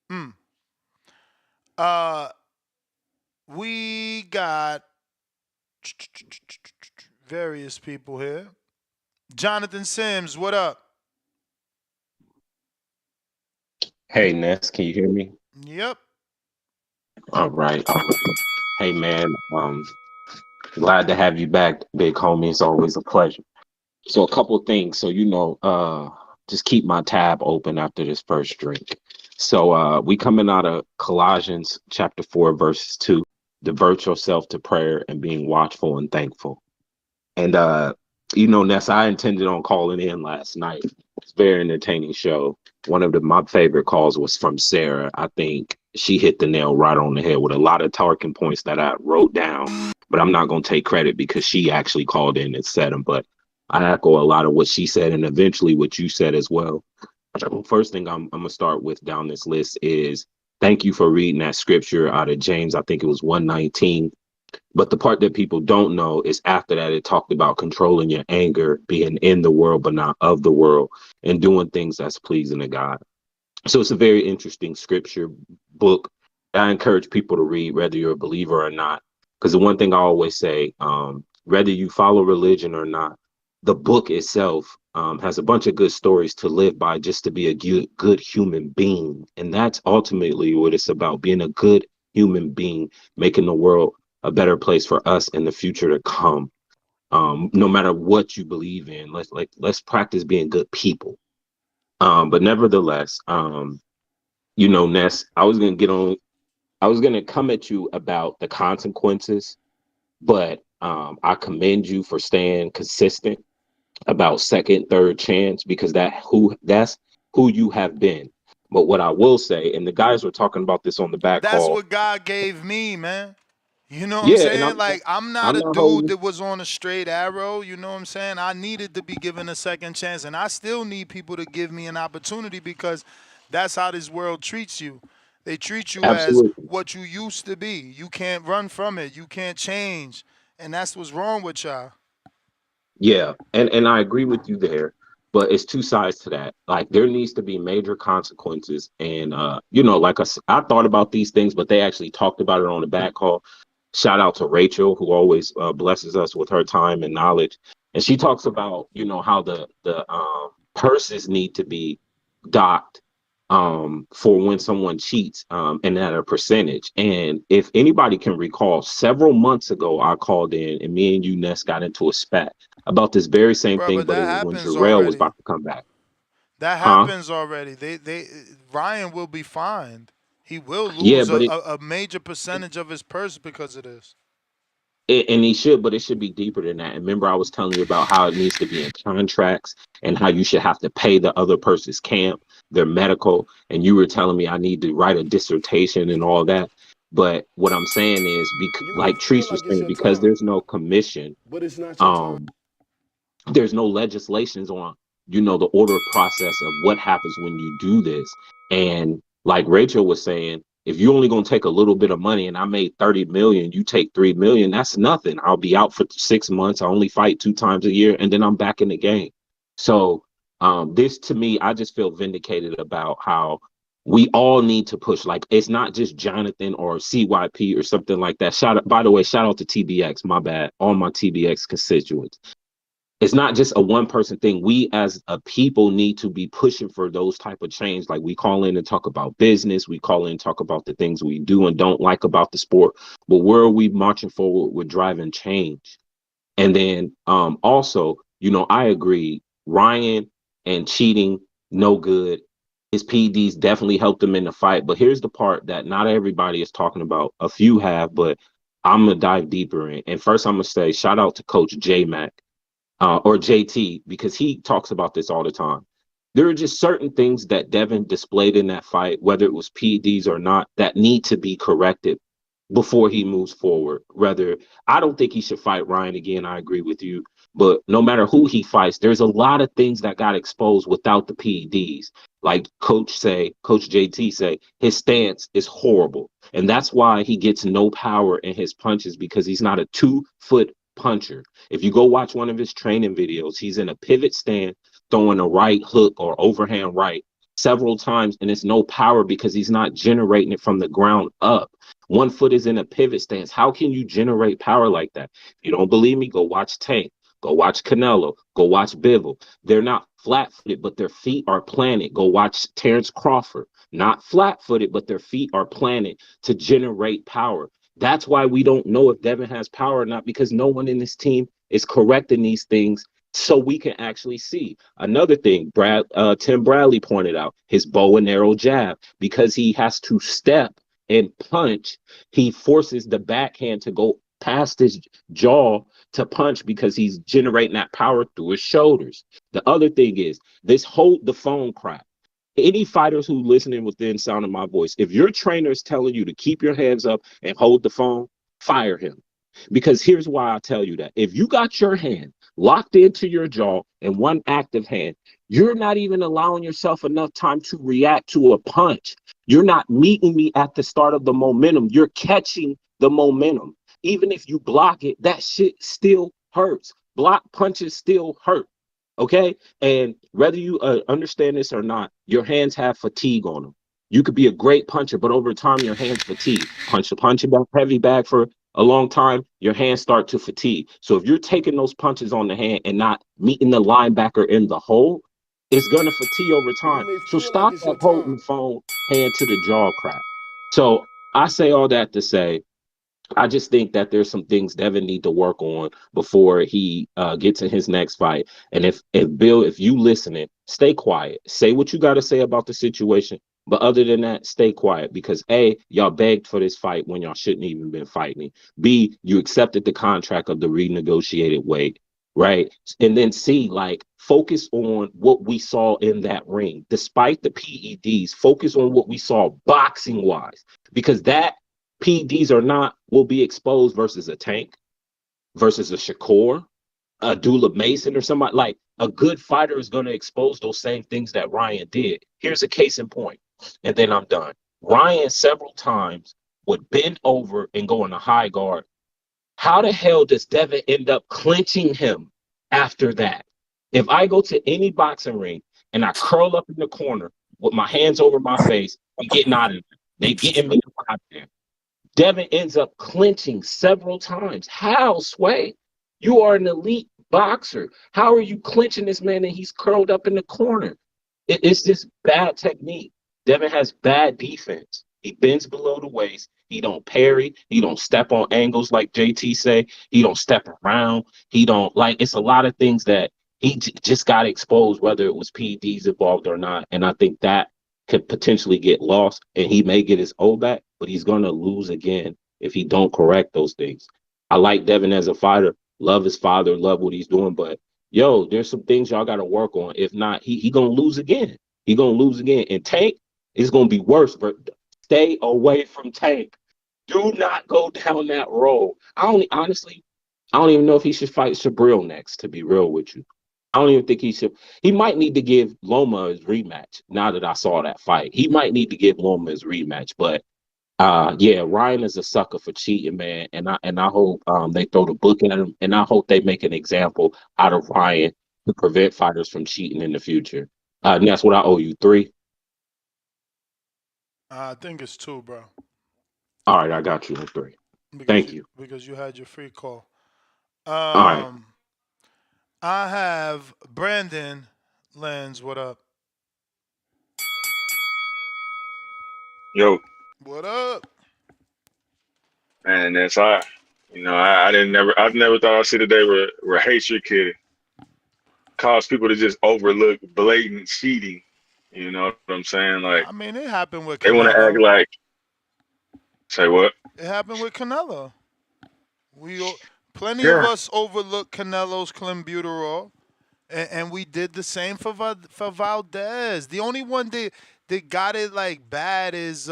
Hmm. Uh, we got various people here. Jonathan Sims, what up? Hey Ness, can you hear me? Yep. All right, all right. Hey man, glad to have you back, big homie. It's always a pleasure. So a couple of things. So just keep my tab open after this first drink. So we coming out of Colossians chapter 4, verses 2, divert yourself to prayer and being watchful and thankful. And Ness, I intended on calling in last night. It's a very entertaining show. One of my favorite calls was from Sarah. I think she hit the nail right on the head with a lot of talking points that I wrote down, but I'm not going to take credit because she actually called in and said them. But I echo a lot of what she said and eventually what you said as well. First thing I'm going to start with down this list is thank you for reading that scripture out of James. I think it was 119. But the part that people don't know is after that, it talked about controlling your anger, being in the world, but not of the world, and doing things that's pleasing to God. So it's a very interesting scripture book. I encourage people to read, whether you're a believer or not. Because the one thing I always say, whether you follow religion or not, the book itself has a bunch of good stories to live by just to be a good human being. And that's ultimately what it's about, being a good human being, making the world a better place for us in the future to come. No matter what you believe in, let's practice being good people. But nevertheless, Ness, I was gonna come at you about the consequences, but I commend you for staying consistent about second, third chance because that's who you have been. But what I will say, and the guys were talking about this on the back That's call, what God gave me, man. You know what I'm yeah, and saying? Like, I'm not I'm a not dude holding. that was on a straight arrow. You know what I'm saying? I needed to be given a second chance, and I still need people to give me an opportunity because that's how this world treats you. They treat you as Absolutely. what you used to be. You can't run from it. You can't change. And that's what's wrong with y'all. Yeah, and I agree with you there, but it's two sides to that. Like there needs to be major consequences, and like I thought about these things, but they actually talked about it on the back call. Shout out to Rachel, who always blesses us with her time and knowledge, and she talks about how the purses need to be docked for when someone cheats and at a percentage. And if anybody can recall, several months ago, I called in and me and you, Ness, got into a spat about this very same Bro, thing, but but it that was when happens Jarrell was already. about to come back. That Huh? happens already. They Ryan will be fined. He will Yeah, lose but a major percentage of his purse because of this. and he should, but it should be deeper than that. And remember, I was telling you about how it needs to be in contracts and how you should have to pay the other person's camp, their medical. And you were telling me I need to write a dissertation and all that. But what I'm saying is, You may like feel Treese was like it's saying, your because time, there's no commission, but it's not your time. um, there's no legislations on the order process of what happens when you do this. And like Rachel was saying, if you're only going to take a little bit of money and I made 30 million, you take 3 million, that's nothing. I'll be out for 6 months. I only fight 2 times a year and then I'm back in the game. So this to me, I just feel vindicated about how we all need to push. Like it's not just Jonathan or CYP or something like that. By the way, shout out to TBX, my bad, all my TBX constituents. It's not just a one person thing. We as a people need to be pushing for those type of change. Like we call in and talk about business, we call in and talk about the things we do and don't like about the sport, but where are we marching forward with driving change? And then also, I agree, Ryan and cheating, no good. His PEDs definitely helped him in the fight, but here's the part that not everybody is talking about. A few have, but I'm gonna dive deeper in. And first I'm gonna say shout out to Coach J Mac or JT, because he talks about this all the time. There are just certain things that Devin displayed in that fight, whether it was PEDs or not, that need to be corrected before he moves forward. Rather, I don't think he should fight Ryan again. I agree with you. But no matter who he fights, there's a lot of things that got exposed without the PEDs. Like Coach JT say, his stance is horrible. And that's why he gets no power in his punches because he's not a 2 foot puncher. If you go watch one of his training videos, he's in a pivot stand throwing a right hook or overhand right several times, and it's no power because he's not generating it from the ground up. 1 foot is in a pivot stance. How can you generate power like that? If you don't believe me, go watch Tank. Go watch Canelo. Go watch Bivol. They're not flat footed, but their feet are planted. Go watch Terrence Crawford. Not flat footed, but their feet are planted to generate power. That's why we don't know if Devin has power or not, because no one in this team is correcting these things so we can actually see. Another thing, Tim Bradley pointed out his bow and arrow jab, because he has to step and punch. He forces the backhand to go past his jaw to punch because he's generating that power through his shoulders. The other thing is this hold the phone crap. Any fighters who listening within sound of my voice, if your trainer is telling you to keep your hands up and hold the phone, fire him. Because here's why I tell you that. If you got your hand locked into your jaw and one active hand, you're not even allowing yourself enough time to react to a punch. You're not meeting me at the start of the momentum. You're catching the momentum. Even if you block it, that shit still hurts. Block punches still hurt. Okay. And whether you understand this or not, your hands have fatigue on them. You could be a great puncher, but over time, your hands fatigue. Punch the punching bag, heavy bag for a long time, your hands start to fatigue. So if you're taking those punches on the hand and not meeting the linebacker in the hole, it's going to fatigue over You time. may So feel like stop it's your that holding time. the phone hand to the jaw crap. So I say all that to say, I just think that there's some things Devin need to work on before he gets in his next fight. And if Bill, if you listening, stay quiet. Say what you got to say about the situation. But other than that, stay quiet because A, y'all begged for this fight when y'all shouldn't even been fighting. B, you accepted the contract of the renegotiated weight, right? And then C, like focus on what we saw in that ring. Despite the PEDs, focus on what we saw boxing wise, because that PEDs or not will be exposed versus a Tank, versus a Shakur, a Dula Mason, or somebody. Like a good fighter is going to expose those same things that Ryan did. Here's a case in point, and then I'm done. Ryan several times would bend over and go in a high guard. How the hell does Devin end up clinching him after that? If I go to any boxing ring and I curl up in the corner with my hands over my face, I'm getting out of there. They getting me out of there. Devin ends up clinching several times. How, Sway? You are an elite boxer. How are you clinching this man and he's curled up in the corner? It's just bad technique. Devin has bad defense. He bends below the waist. He don't parry. He don't step on angles like JT say. He don't step around. He don't like. It's a lot of things that just got exposed, whether it was PEDs involved or not. And I think that could potentially get lost, and he may get his O back, but he's going to lose again if he don't correct those things. I like Devin as a fighter, love his father, love what he's doing, but yo, there's some things y'all got to work on. If not, he gonna lose again. He gonna lose again, and Tank is gonna be worse. But stay away from Tank. Do not go down that road. I don't even know if he should fight Shabril next. To be real with you, I don't even think he should. He might need to give Loma his rematch. Now that I saw that fight, he might need to give Loma his rematch. But yeah, Ryan is a sucker for cheating, man. And I hope they throw the book at him, and I hope they make an example out of Ryan to prevent fighters from cheating in the future. And that's what I owe you. 3. I think it's two, bro. All right, I got you on 3. Because Thank you you. because you had your free call. All right. Um, I have Brandon Lenz. What up? Yo, What up? man, that's I. I didn't never, I've never thought I'd see the day where hatred could cause people to just overlook blatant cheating. You know what I'm saying? Like I mean, it happened with they want to act Canelo. like, say what? It happened with Canelo. We Plenty of Yeah, us overlook Canelo's clenbuterol. And we did the same for for Valdez. The only one that got it like bad is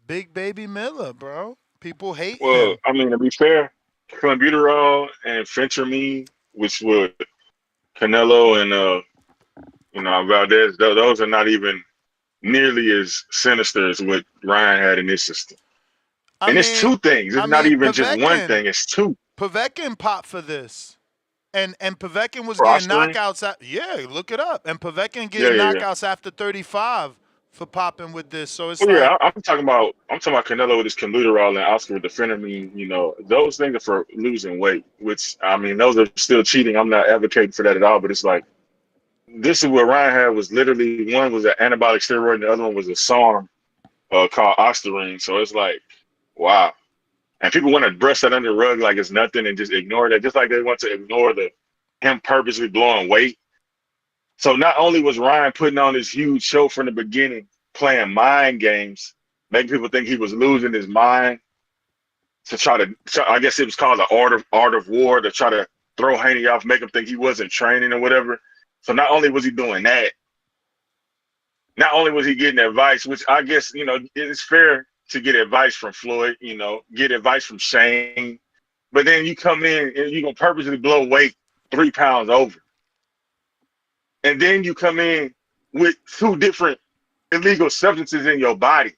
Big Baby Miller, bro. People hate Well, him. I mean, to be fair, clenbuterol and phentermine, which would Canelo and Valdez, those are not even nearly as sinister as what Ryan had in his system. I And it's mean, two things. It's I not mean even just one thing. It's two. Povetkin popped for this. And Povetkin was getting Rostering. knockouts at, yeah, look it up. And Povetkin Yeah, getting yeah, yeah. knockouts after 35 for popping with this. So it's Oh yeah, like, I'm talking about Canelo with his clenbuterol and Oscar with the phentermine. Those things are for losing weight. Which I mean, those are still cheating. I'm not advocating for that at all. But it's like this is what Ryan had was literally one was an antibiotic steroid and the other one was a SARM called Ostarine. So it's like, wow. And people want to brush that under the rug like it's nothing and just ignore that, just like they want to ignore the him purposely blowing weight. So not only was Ryan putting on this huge show from the beginning, playing mind games, making people think he was losing his mind to try to, I guess it was called the art of war to try to throw Haney off, make him think he wasn't training or whatever. So not only was he doing that, not only was he getting advice, which I guess it's fair to get advice from Floyd, get advice from Shane, but then you come in and you're gonna purposely blow weight 3 pounds over, and then you come in with two different illegal substances in your body,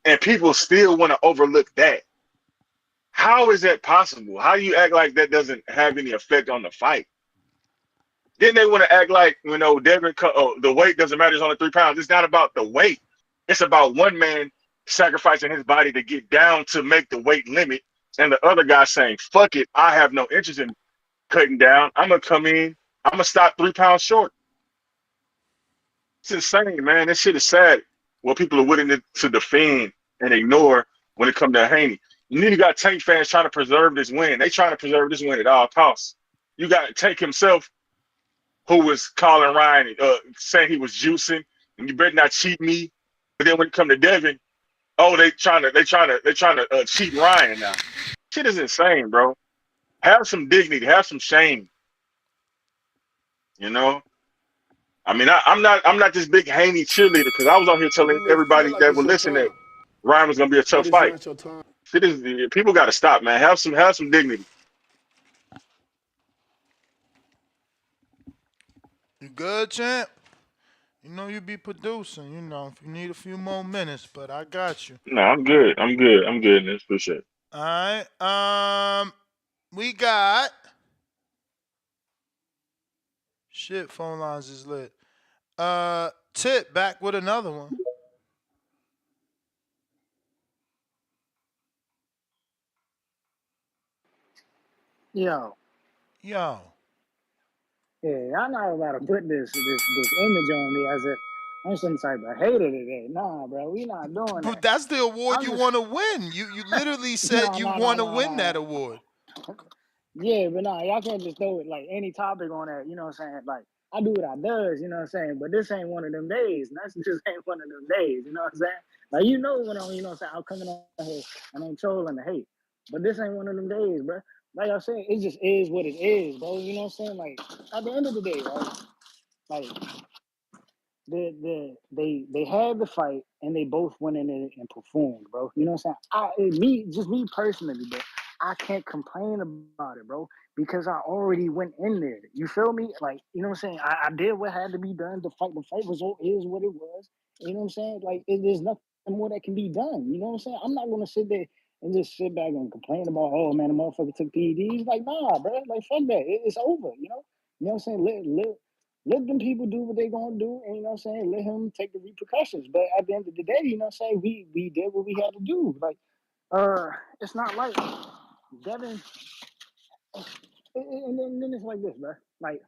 and people still want to overlook that. How is that possible? How do you act like that doesn't have any effect on the fight? Then they want to act like the weight doesn't matter. It's only 3 pounds. It's not about the weight. It's about one man sacrificing his body to get down to make the weight limit, and the other guy saying, "Fuck it, I have no interest in cutting down. I'm gonna come in. I'm gonna stop 3 pounds short." It's insane, man. This shit is sad. What people are willing to defend and ignore when it comes to Haney. You need to got Tank fans trying to preserve this win. They trying to preserve this win at all costs. You got Tank himself, who was calling Ryan, saying he was juicing, and you better not cheat me. But then when it come to Devin, oh, they trying to cheat Ryan now. Shit is insane, bro. Have some dignity, have some shame. You know. I mean, I'm not this big Haney cheerleader because I was on here telling You may feel everybody like that it's would your listen that time, Ryan was gonna be a tough but it's fight. not your time. Shit is people got to stop, man. Have some dignity. you good, champ? You know you be producing, if you need a few more minutes, but I got you. No, I'm good. I'm good. I'm good. This appreciate it. All right. We got shit. Phone lines is lit. Tip back with another one. Yo, Yo, yeah, y'all not about to put this image on me as if I'm some type of hater today. Nah, bro, we not doing but that. that's the award I'm you just want to win. You literally said nah, you nah, nah, want to nah, win nah, that nah. award. Yeah, but nah, y'all can't just throw it like any topic on that. You know what I'm saying? Like I do what I does. You know what I'm saying? But this ain't one of them days. And that's just ain't one of them days. You know what I'm saying? Like when I'm, you know what I'm saying? I'm coming on here and I'm trolling the hate. But this ain't one of them days, bro. Like I said, it just is what it is, bro. You know what I'm saying? Like at the end of the day, right? Like they had the fight and they both went in it and performed, bro. You know what I'm saying? Me personally, bro. I can't complain about it, bro, because I already went in there. You feel me? Like, you know what I'm saying? I did what had to be done. The fight result is what it was. You know what I'm saying? Like, there's nothing more that can be done. You know what I'm saying? I'm not gonna sit there and just sit back and complain about, oh man, the motherfucker took PEDs. Like, nah, bro. Like, fuck that. It's over. You know what I'm saying? Let them people do what they gonna do, and you know what I'm saying, let him take the repercussions. But at the end of the day, you know what I'm saying, we did what we had to do. Like, it's not like Devin, and then it's like this, bro. Like,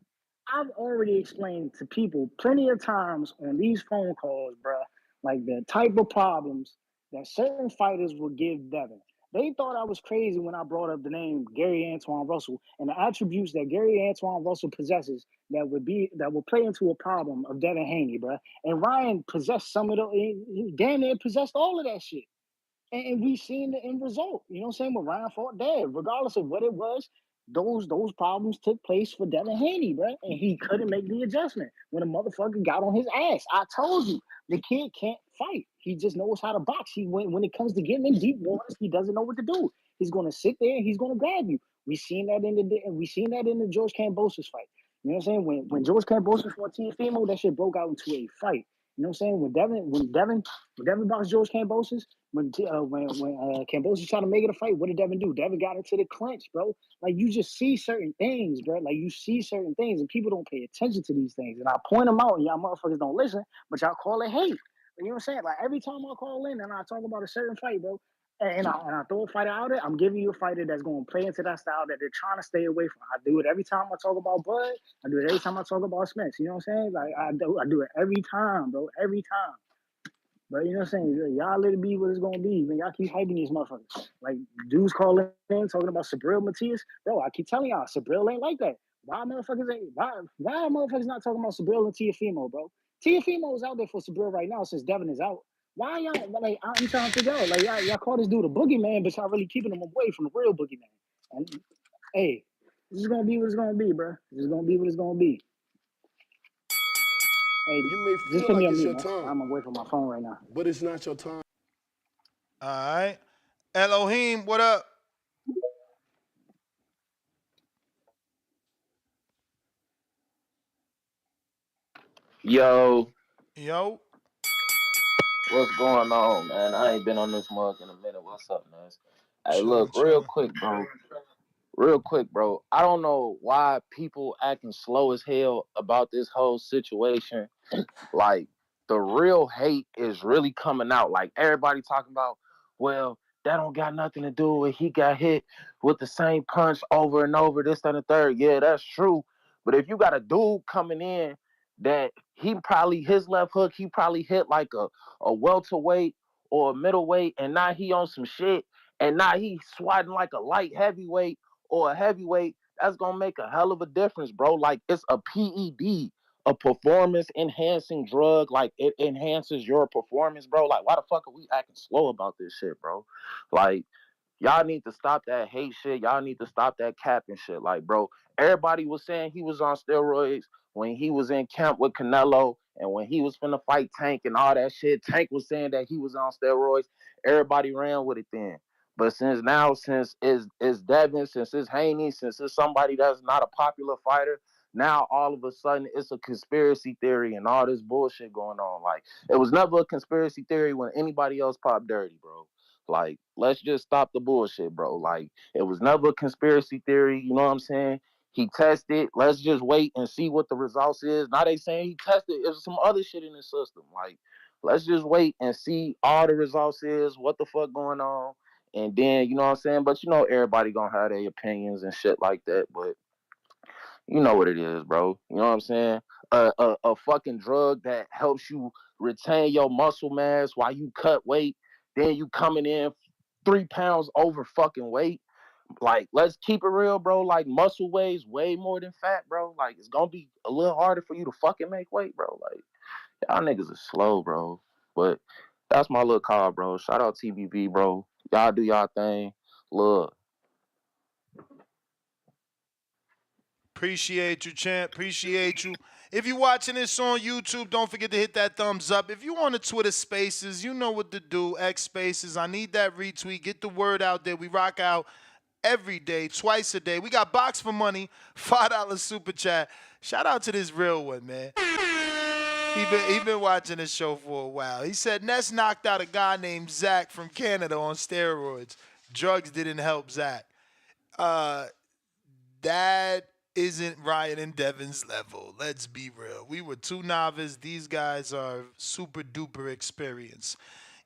I've already explained to people plenty of times on these phone calls, bro, like the type of problems that certain fighters will give Devin. They thought I was crazy when I brought up the name Gary Antoine Russell and the attributes that Gary Antoine Russell possesses that will play into a problem of Devin Haney, bro. And Ryan possessed some of the, he damn near possessed all of that shit. And we seen the end result. You know what I'm saying? When Ryan fought dead, regardless of what it was, Those problems took place for Devin Haney, bro, and he couldn't make the adjustment when a motherfucker got on his ass. I told you, the kid can't fight. He just knows how to box. When it comes to getting in deep waters, he doesn't know what to do. He's gonna sit there and he's gonna grab you. We seen that in the George Kambosos fight. You know what I'm saying? When George Kambosos fought Teofimo, that shit broke out into a fight. You know what I'm saying? When Devin boxed George Kambosos, when Kambosos tried to make it a fight, what did Devin do? Devin got into the clinch, bro. Like you just see certain things, bro. Like you see certain things, and people don't pay attention to these things. And I point them out, and y'all motherfuckers don't listen, but y'all call it hate. You know what I'm saying? Like every time I call in and I talk about a certain fight, bro, and I throw a fighter out there, I'm giving you a fighter that's going to play into that style that they're trying to stay away from. I do it every time I talk about Bud. I do it every time I talk about Spence. You know what I'm saying? Like I do it every time, bro. Every time. But you know what I'm saying? Y'all let it be what it's gonna be. Man, y'all keep hyping these motherfuckers. Like dudes calling in talking about Sabril Matias. Bro, I keep telling y'all, Sabril ain't like that. Why are motherfuckers not talking about Sabril and Tiafimo, bro? Tiafimo is out there for Sabril right now since Devin is out. Why y'all like I'm trying to figure out, like y'all call this dude a boogeyman, but y'all really keeping him away from the real boogeyman. And hey, this is gonna be what it's gonna be, bro. This is gonna be what it's gonna be. Hey, You may just feel put me like on it's mute, your man. time, I'm away from my phone right now. but it's not your time. All right. Elohim, what up? Yo, Yo. what's going on, man? I ain't been on this mug in a minute. What's up, man? Hey, Chilling, look, real chilling. quick, bro. Real quick, bro. I don't know why people acting slow as hell about this whole situation. Like the real hate is really coming out. Like everybody talking about, well, that don't got nothing to do with he got hit with the same punch over and over, this and the third. Yeah, that's true. But if you got a dude coming in that he probably his left hook, he probably hit like a welterweight or a middleweight, and now he on some shit, and now he swatting like a light heavyweight or a heavyweight, that's gonna make a hell of a difference, bro. Like it's a PED, a performance enhancing drug. Like it enhances your performance, bro. Like why the fuck are we acting slow about this shit, bro? Like y'all need to stop that hate shit. Y'all need to stop that capping shit. Like, bro, everybody was saying he was on steroids when he was in camp with Canelo and when he was finna fight Tank and all that shit. Tank was saying that he was on steroids. Everybody ran with it then. But since now, since it's Devin, since it's Haney, since it's somebody that's not a popular fighter, now all of a sudden it's a conspiracy theory and all this bullshit going on. Like it was never a conspiracy theory when anybody else popped dirty, bro. Like, let's just stop the bullshit, bro. Like, it was never a conspiracy theory. You know what I'm saying? He tested. Let's just wait and see what the results is. Now they saying he tested. There's some other shit in his system. Like, let's just wait and see all the results is, what the fuck going on. And then, you know what I'm saying? But you know, everybody gonna have their opinions and shit like that. But you know what it is, bro. You know what I'm saying? A fucking drug that helps you retain your muscle mass while you cut weight. Then you coming in 3 pounds over fucking weight. Like, let's keep it real, bro. Like, muscle weighs way more than fat, bro. Like, it's gonna be a little harder for you to fucking make weight, bro. Like, y'all niggas are slow, bro. But that's my little call, bro. Shout out TBV, bro. Y'all do y'all thing. Look. Appreciate you, champ. Appreciate you. If you're watching this on YouTube, don't forget to hit that thumbs up. If you on the Twitter Spaces, you know what to do. X Spaces. I need that retweet. Get the word out there. We rock out every day, twice a day. We got Box for Money, $5 super chat. Shout out to this real one, man. He been watching this show for a while. He said Ness knocked out a guy named Zach from Canada on steroids. Drugs didn't help Zach. Uh, that isn't Ryan and Devin's level. Let's be real. We were too novice. These guys are super duper experienced.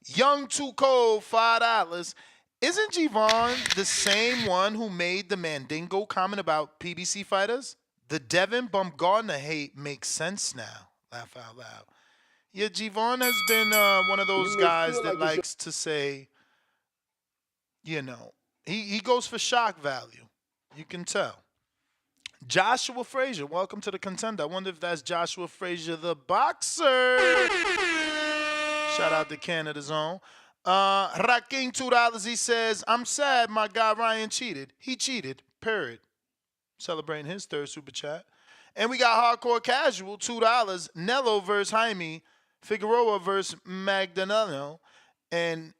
Young Too Cold, $5. Isn't Javon the same one who made the Mandingo comment about PBC fighters? The Devin Bumgarner hate makes sense now. Laugh out loud. Yeah, Javon has been one of You those may guys feel that like it's your likes to say, you know, he goes for shock value. You can tell. Joshua Frazier, welcome to the contender. I wonder if that's Joshua Frazier, the boxer. Shout out to Canada's own. Raking $2. He says, I'm sad my guy Ryan cheated. He cheated, period. celebrating his third super chat. And we got Hardcore Casual, $2. Nello versus Jaime. Figueroa versus Magdaleno. And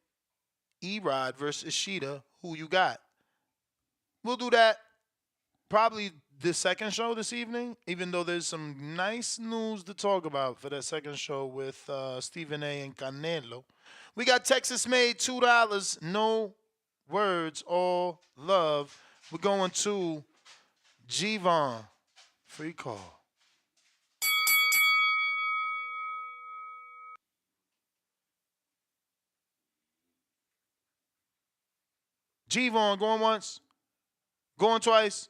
Erod versus Ishida. Who you got? We'll do that probably the second show this evening, even though there's some nice news to talk about for that second show with Stephen A. and Canelo. We got Texas made $2. No words, all love. We're going to Gervon. Free call. Gervon going once, going twice.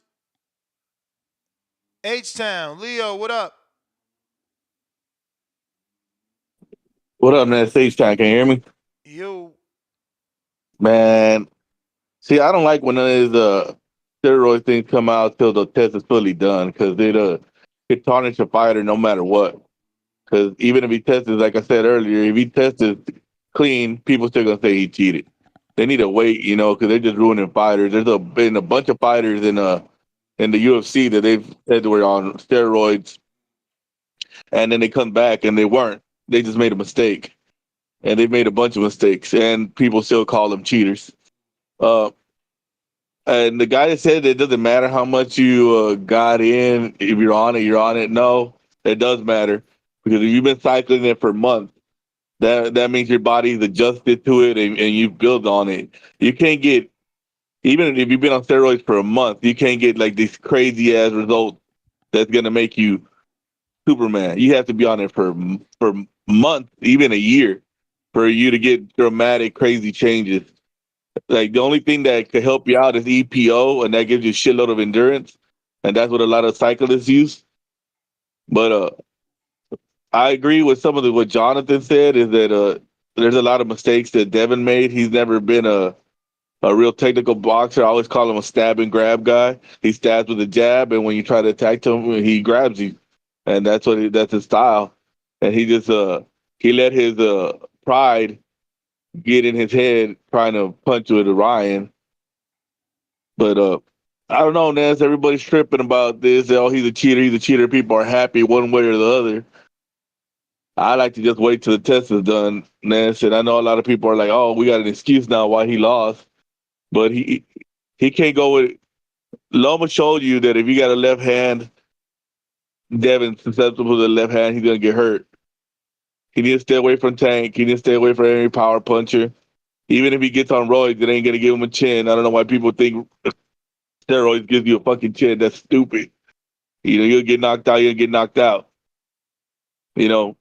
H Town, Leo, what up? What up, man? Stage time. Can you hear me? You. Man, see, I don't like when none of these steroid things come out till the test is fully done because it tarnish a fighter no matter what. Because even if he tested, like I said earlier, if he tested clean, people still gonna say he cheated. They need to wait, because they're just ruining fighters. Been a bunch of fighters in the UFC that they've said they were on steroids, and then they come back and they weren't. They just made a mistake, and they've made a bunch of mistakes, and people still call them cheaters. Uh, and the guy that said it doesn't matter how much you got in, if you're on it, you're on it. No, it does matter because if you've been cycling it for months, that means your body's adjusted to it and you build on it. You can't get even if you've been on steroids for a month, you can't get like these crazy ass results that's gonna make you Superman. You have to be on it for months, even a year, for you to get dramatic, crazy changes. Like the only thing that could help you out is EPO, and that gives you a shitload of endurance, and that's what a lot of cyclists use. But I agree with some of what Jonathan said is that there's a lot of mistakes that Devin made. He's never been a real technical boxer. I always call him a stab and grab guy. He stabs with a jab, and when you try to attack him, he grabs you, and that's his style. And he let his pride get in his head trying to punch with Ryan. But I don't know, Nance. Everybody's tripping about this. Oh, he's a cheater. He's a cheater. People are happy one way or the other. I like to just wait till the test is done, Nance. And I know a lot of people are like, "Oh, we got an excuse now why he lost," but he can't go with. Loma showed you that if you got a left hand, Devin's susceptible to the left hand. He's gonna get hurt. He needs to stay away from Tank. He needs to stay away from any power puncher. Even if he gets on roids, it ain't gonna give him a chin. I don't know why people think steroids gives you a fucking chin. That's stupid. You'll get knocked out. You'll get knocked out. You know.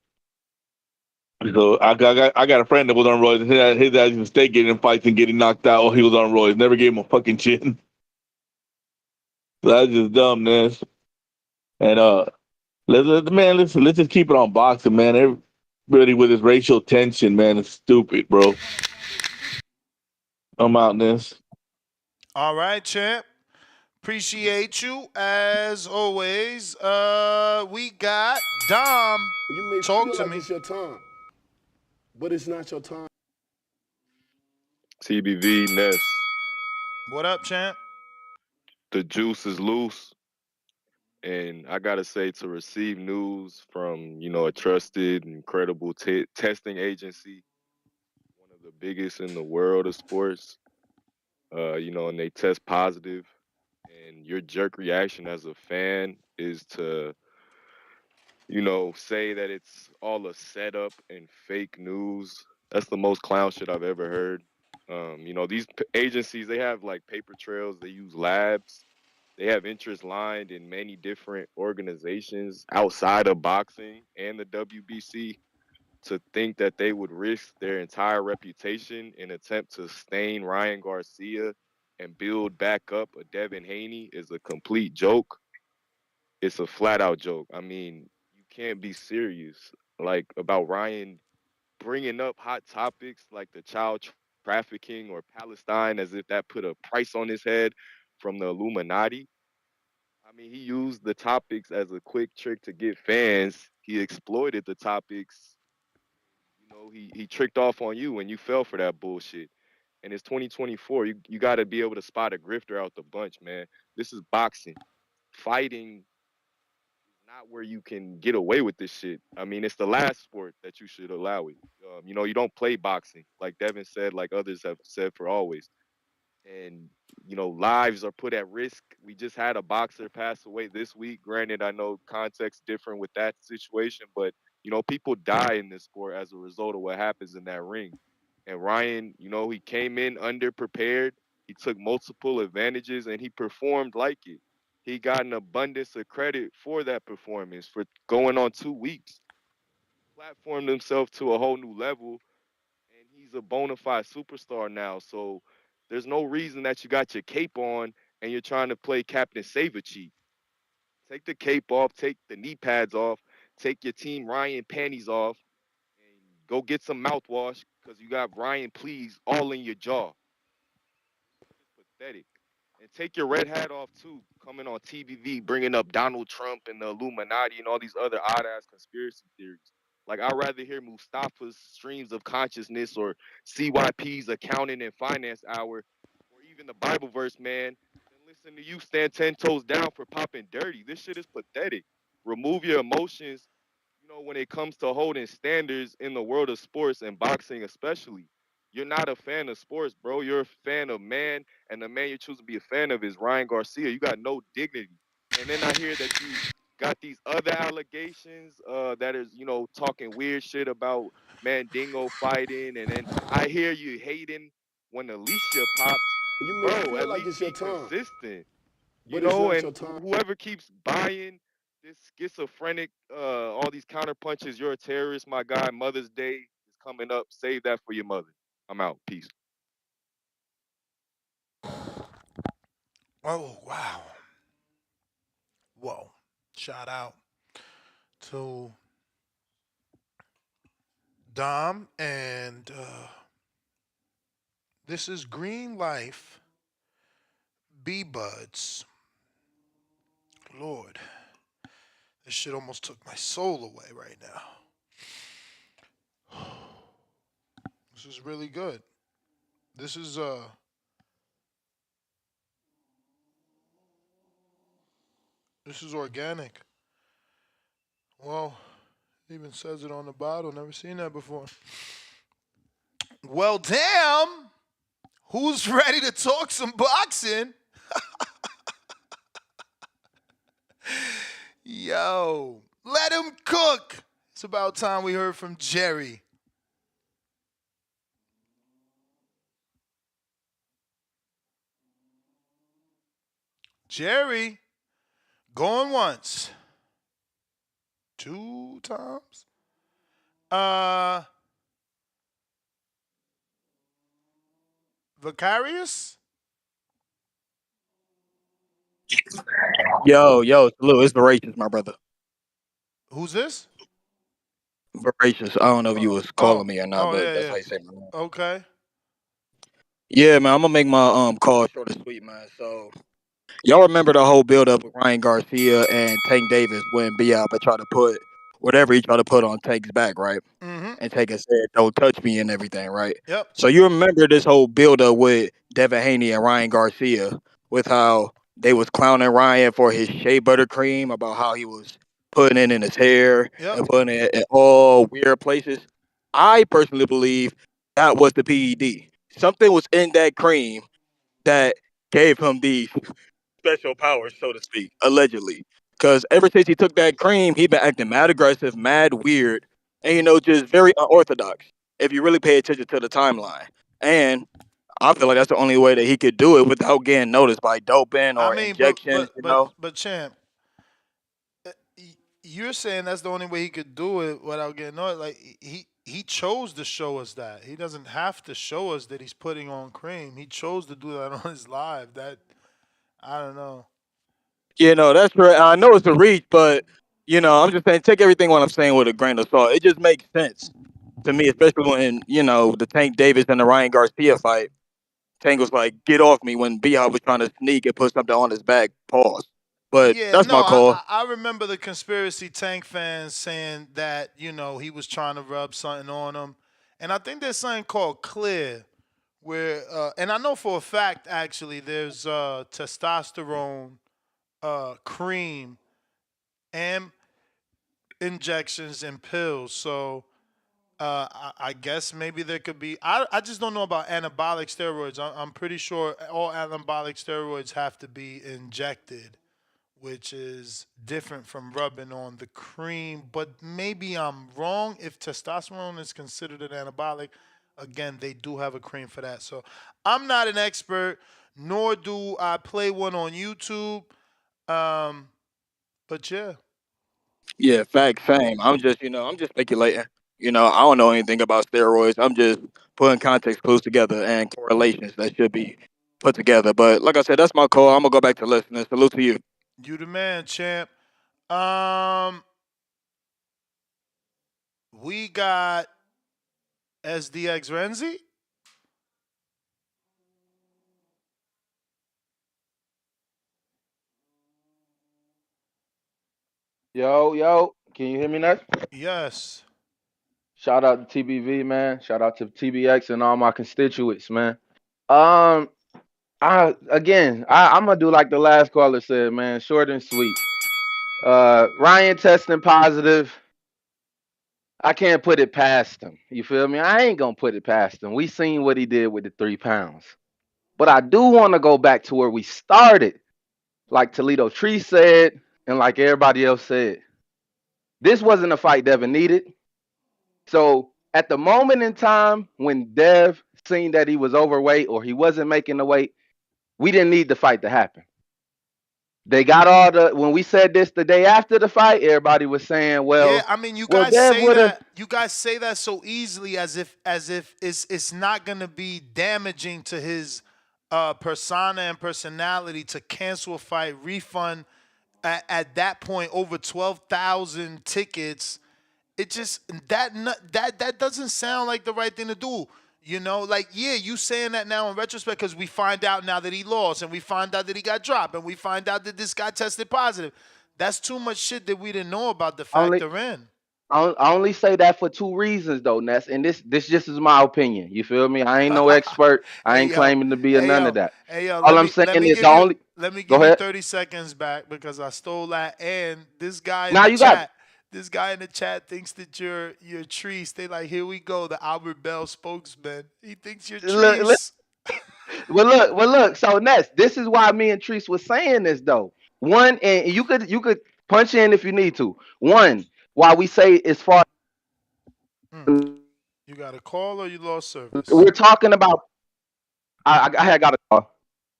So I got a friend that was on roids. His ass used to stay getting in fights and getting knocked out while he was on roids. Never gave him a fucking chin. So that's just dumb, man. And let's just keep it on boxing, man. Everybody with this racial tension, man, is stupid, bro. I'm out in this. All right, champ. Appreciate you as always. We got Dom. You may Talk feel to like me. it's your time, but it's not your time. TBV Ness. What up, champ? The juice is loose. And I gotta say, to receive news from a trusted and credible testing agency, one of the biggest in the world of sports, and they test positive, and your jerk reaction as a fan is to, say that it's all a setup and fake news. That's the most clown shit I've ever heard. These agencies, they have like paper trails, they use labs, they have interest lined in many different organizations outside of boxing and the WBC. To think that they would risk their entire reputation in attempt to stain Ryan Garcia and build back up a Devin Haney is a complete joke. It's a flat out joke. I mean, you can't be serious like about Ryan bringing up hot topics like the child trafficking or Palestine as if that put a price on his head from the Illuminati. I mean, he used the topics as a quick trick to get fans. He exploited the topics. He tricked off on you and you fell for that bullshit. And it's 2024. You got to be able to spot a grifter out the bunch, man. This is boxing. fighting not where you can get away with this shit. I mean, it's the last sport that you should allow it. You don't play boxing, like Devin said, like others have said for always. And lives are put at risk. We just had a boxer pass away this week. Granted, I know context different with that situation, but people die in this sport as a result of what happens in that ring. And Ryan, he came in underprepared. He took multiple advantages and he performed like it. He got an abundance of credit for that performance for going on 2 weeks. Platformed himself to a whole new level, and he's a bona fide superstar now. So there's no reason that you got your cape on and you're trying to play Captain Save a Cheat. Take the cape off, take the knee pads off, take your Team Ryan panties off, and go get some mouthwash because you got Ryan Please all in your jaw. It's pathetic. And take your red hat off too, coming on TVV, bringing up Donald Trump and the Illuminati and all these other odd ass conspiracy theories. Like, I'd rather hear Mustafa's streams of consciousness or CYP's accounting and finance hour or even the Bible verse, man, than listen to you stand 10 toes down for popping dirty. This shit is pathetic. Remove your emotions, when it comes to holding standards in the world of sports and boxing, especially. You're not a fan of sports, bro. You're a fan of man, and the man you choose to be a fan of is Ryan Garcia. You got no dignity. And then I hear that you got these other allegations that is, talking weird shit about Mandingo fighting, and then I hear you hating when Alicia popped. You may Bro, feel at like least it's your be time, consistent, but it's not and your time. whoever keeps buying this schizophrenic, all these counter punches, you're a terrorist, my guy. Mother's Day is coming up. Save that for your mother. I'm out. Peace. Oh, wow. Whoa. Shout out to Dom. And this is Green Life B Buds. Lord, this shit almost took my soul away right now. This is really good. This is organic. Well, it even says it on the bottle. Never seen that before. Well, damn. Who's ready to talk some boxing? Yo, let him cook. It's about time we heard from Jerry. Jerry, going once. Two times? Uh, Vicarious? Yo, salute. It's Voracious, my brother. Who's this? Voracious. I don't know if you was calling me or not, but Yeah, that's yeah. how you say my name. Okay. Yeah, man, I'm gonna make my call short and sweet, man. So y'all remember the whole build up with Ryan Garcia and Tank Davis when B.I. tried to put whatever he tried to put on Tank's back, right? Mm-hmm. And Tank had said, "Don't touch me" and everything, right? Yep. So you remember this whole build up with Devin Haney and Ryan Garcia with how they was clowning Ryan for his shea butter cream, about how he was putting it in his hair Yep. and putting it in all weird places. I personally believe that was the PED. Something was in that cream that gave him these special powers, so to speak, allegedly. Because ever since he took that cream, he been acting mad aggressive, mad weird, and just very unorthodox. If you really pay attention to the timeline, and I feel like that's the only way that he could do it without getting noticed by doping I or mean, but injections. but but but champ, you're saying that's the only way he could do it without getting noticed. Like he chose to show us that. He doesn't have to show us that he's putting on cream. He chose to do that on his live. That I don't know. That's right. I know it's a reach, but I'm just saying, take everything what I'm saying with a grain of salt. It just makes sense to me, especially when the Tank Davis and the Ryan Garcia fight. Tank was like, "Get off me!" when B-Hop was trying to sneak and put something on his back. Pause. But Yeah, that's no, my call. I remember the conspiracy tank fans saying that he was trying to rub something on him, and I think there's something called Clear, where and I know for a fact actually there's testosterone cream and injections and pills. So I guess maybe there could be. I just don't know about anabolic steroids. I'm pretty sure all anabolic steroids have to be injected, which is different from rubbing on the cream. But maybe I'm wrong. If testosterone is considered an anabolic, again, they do have a cream for that. So I'm not an expert, nor do I play one on YouTube. Um, but yeah. Yeah, fact, same. I'm just speculating. I don't know anything about steroids. I'm just putting context clues together and correlations that should be put together. But like I said, that's my call. I'm gonna go back to listening. Salute to you. You the man, champ. Um, we got SDX Renzi. Yo, can you hear me now? Yes. Shout out to TBV, man. Shout out to TBX and all my constituents, man. Um, I'm gonna do like the last caller said, man. Short and sweet. Ryan testing positive. I can't put it past him. You feel me? I ain't gonna put it past him. We seen what he did with the 3 pounds. But I do want to go back to where we started, like Toledo Tree said, and like everybody else said. This wasn't a fight Devin needed. So at the moment in time when Dev seen that he was overweight or he wasn't making the weight, we didn't need the fight to happen. They got all the when we said this the day after the fight, everybody was saying, Yeah, well, I mean, you well, guys Dev say would have that. You guys say that so easily, as if it's not gonna be damaging to his persona and personality to cancel a fight, refund at that point over 12,000 tickets. It just that doesn't sound like the right thing to do. Like, yeah, you saying that now in retrospect because we find out now that he lost and we find out that he got dropped and we find out that this guy tested positive. That's too much shit that we didn't know about to only factor in. I only say that for two reasons though, Ness. And this just is my opinion. You feel me? I ain't no expert. I Hey ain't yo, claiming to be a hey none yo, of that. hey yo. All Let I'm me saying let me is give the you only let me go give you ahead. 30 seconds back because I stole that. And this guy in Now the you got it. chat, this guy in the chat thinks that you're Treese. They like, here we go, the Albert Bell spokesman. He thinks you're Look, Treese. well, look. So Ness, this is why me and Treese was saying this though. One, and you could punch in if you need to. One, why we say as far Hmm. You got a call or you lost service? we're talking about. I had got a call.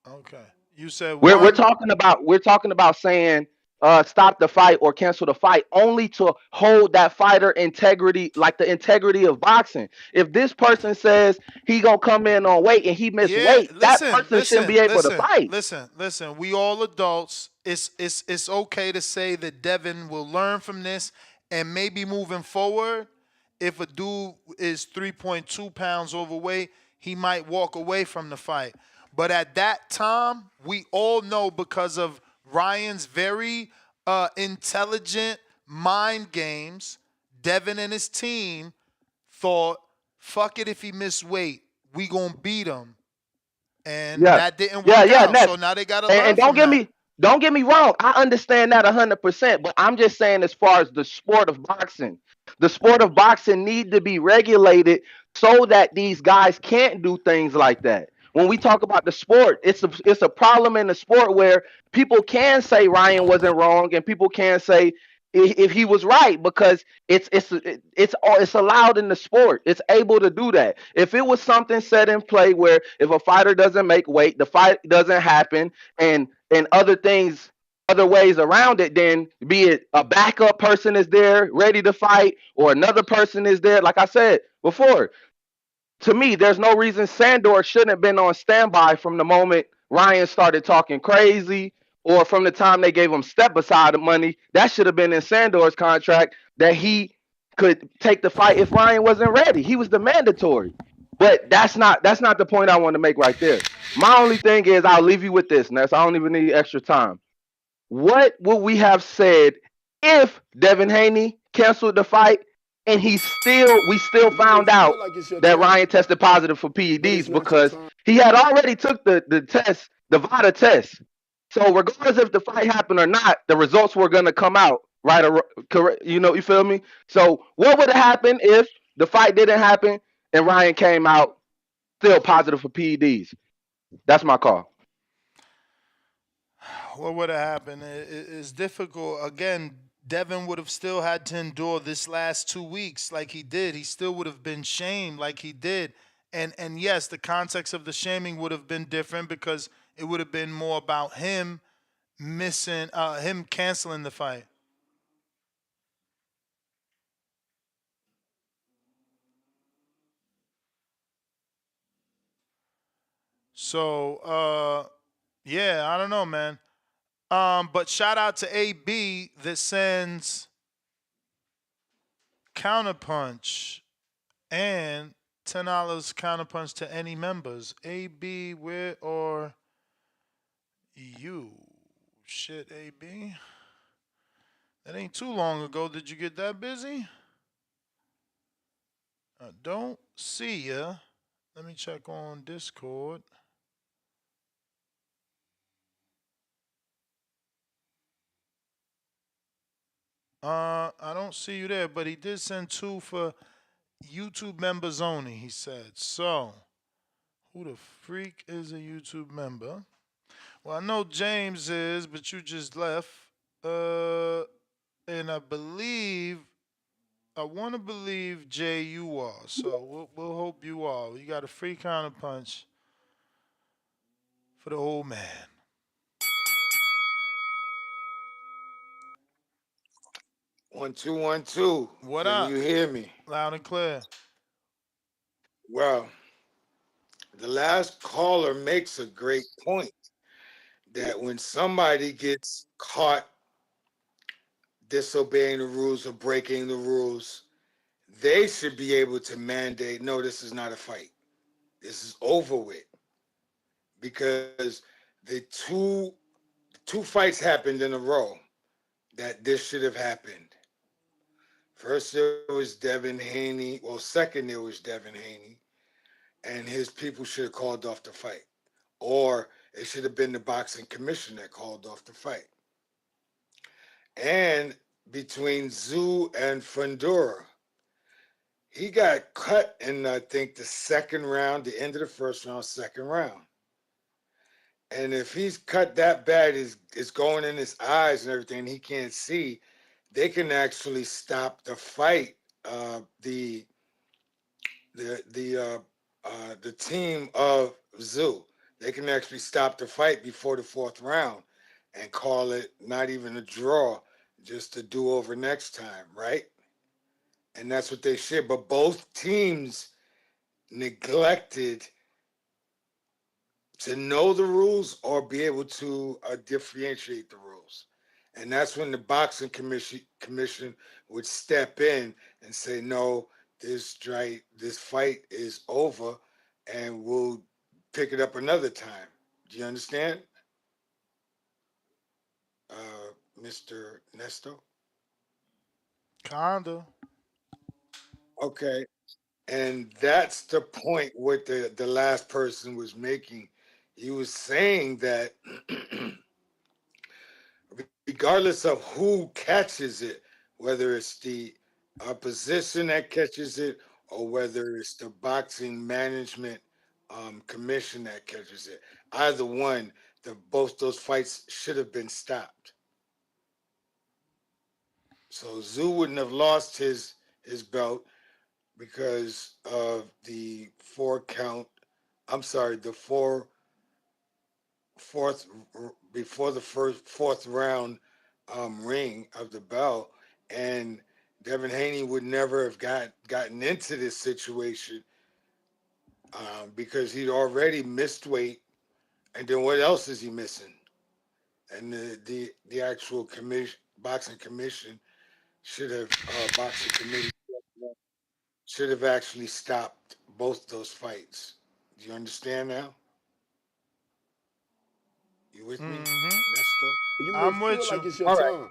Okay. You said We're one. talking about saying stop the fight or cancel the fight only to hold that fighter integrity, like the integrity of boxing. If this person says he gonna come in on weight and he miss Yeah, weight, that listen, person shouldn't listen, be able to listen, fight. listen, listen. We all adults. It's okay to say that Devin will learn from this and maybe moving forward, if a dude is 3.2 pounds overweight, he might walk away from the fight. But at that time, we all know because of Ryan's very intelligent mind games, Devin and his team thought, fuck it if he missed weight. We gonna beat him. And Yeah, that didn't yeah, work yeah. out. So Ness, now they gotta and learn don't from get that. me wrong. I understand that 100%. But I'm just saying, as far as the sport of boxing need to be regulated so that these guys can't do things like that. When we talk about the sport, it's a problem in the sport where people can say Ryan wasn't wrong and people can say if he was right because it's allowed in the sport. It's able to do that. If it was something set in play where if a fighter doesn't make weight, the fight doesn't happen, and other things, other ways around it, then be it a backup person is there ready to fight or another person is there. Like I said before, to me, there's no reason Sandor shouldn't have been on standby from the moment Ryan started talking crazy or from the time they gave him step aside money. That should have been in Sandor's contract that he could take the fight if Ryan wasn't ready. He was the mandatory. But that's not the point I want to make right there. My only thing is I'll leave you with this, Ness. I don't even need extra time. What would we have said if Devin Haney canceled the fight and we still You may found feel out like it's your that turn, Ryan tested positive for but it's PEDs not your because turn. he had already took the test, the VADA test. So regardless if the fight happened or not, the results were gonna come out right or correct. You feel me? So what would have happened if the fight didn't happen and Ryan came out still positive for PEDs? That's my call. What would have happened? It's difficult. Again, Devin would have still had to endure this last 2 weeks like he did. He still would have been shamed like he did. And yes, the context of the shaming would have been different because it would have been more about him missing, him canceling the fight. So, yeah, I don't know, man. But shout out to AB that sends counterpunch and $10 counterpunch to any members. AB, where are you? Shit, AB. That ain't too long ago. Did you get that busy? I don't see ya. Let me check on Discord. I don't see you there, but he did send two for YouTube members only, he said. So, who the freak is a YouTube member? Well, I know James is, but you just left. And I want to believe Jay you are. So we'll hope you are. You got a free counter punch for the old man. 1 2 1 2. What Can up? you hear me? Loud and clear. Well, the last caller makes a great point that when somebody gets caught disobeying the rules or breaking the rules, they should be able to mandate, no, this is not a fight. This is over with. Because the two fights happened in a row that this should have happened. First there was Devin Haney. Well, second there was Devin Haney, and his people should have called off the fight, or it should have been the boxing commission that called off the fight. And between Zoo and Fundura, he got cut in I think the second round, the end of the first round, second round. And if he's cut that bad, it's going in his eyes and everything, he can't see, they can actually stop the fight. The team of Zoo, they can actually stop the fight before the fourth round and call it not even a draw, just a do over next time, right? And that's what they should. But both teams neglected to know the rules or be able to differentiate the rules. And that's when the boxing commission would step in and say, no, this fight is over and we'll pick it up another time. Do you understand, Mr. Nesto? Kinda. Okay. And that's the point what the last person was making. He was saying that regardless of who catches it, whether it's the opposition that catches it or whether it's the boxing management commission that catches it, either one, both those fights should have been stopped. So Zoo wouldn't have lost his belt because of the four count. I'm sorry, the fourth before the fourth round ring of the bell, and Devin Haney would never have gotten into this situation because he'd already missed weight, and then what else is he missing? And the actual commission, boxing commission, should have boxing committee should have actually stopped both those fights. Do you understand now? You with me, Mm-hmm. Nesto? You may I'm feel with like you. it's your All right, time,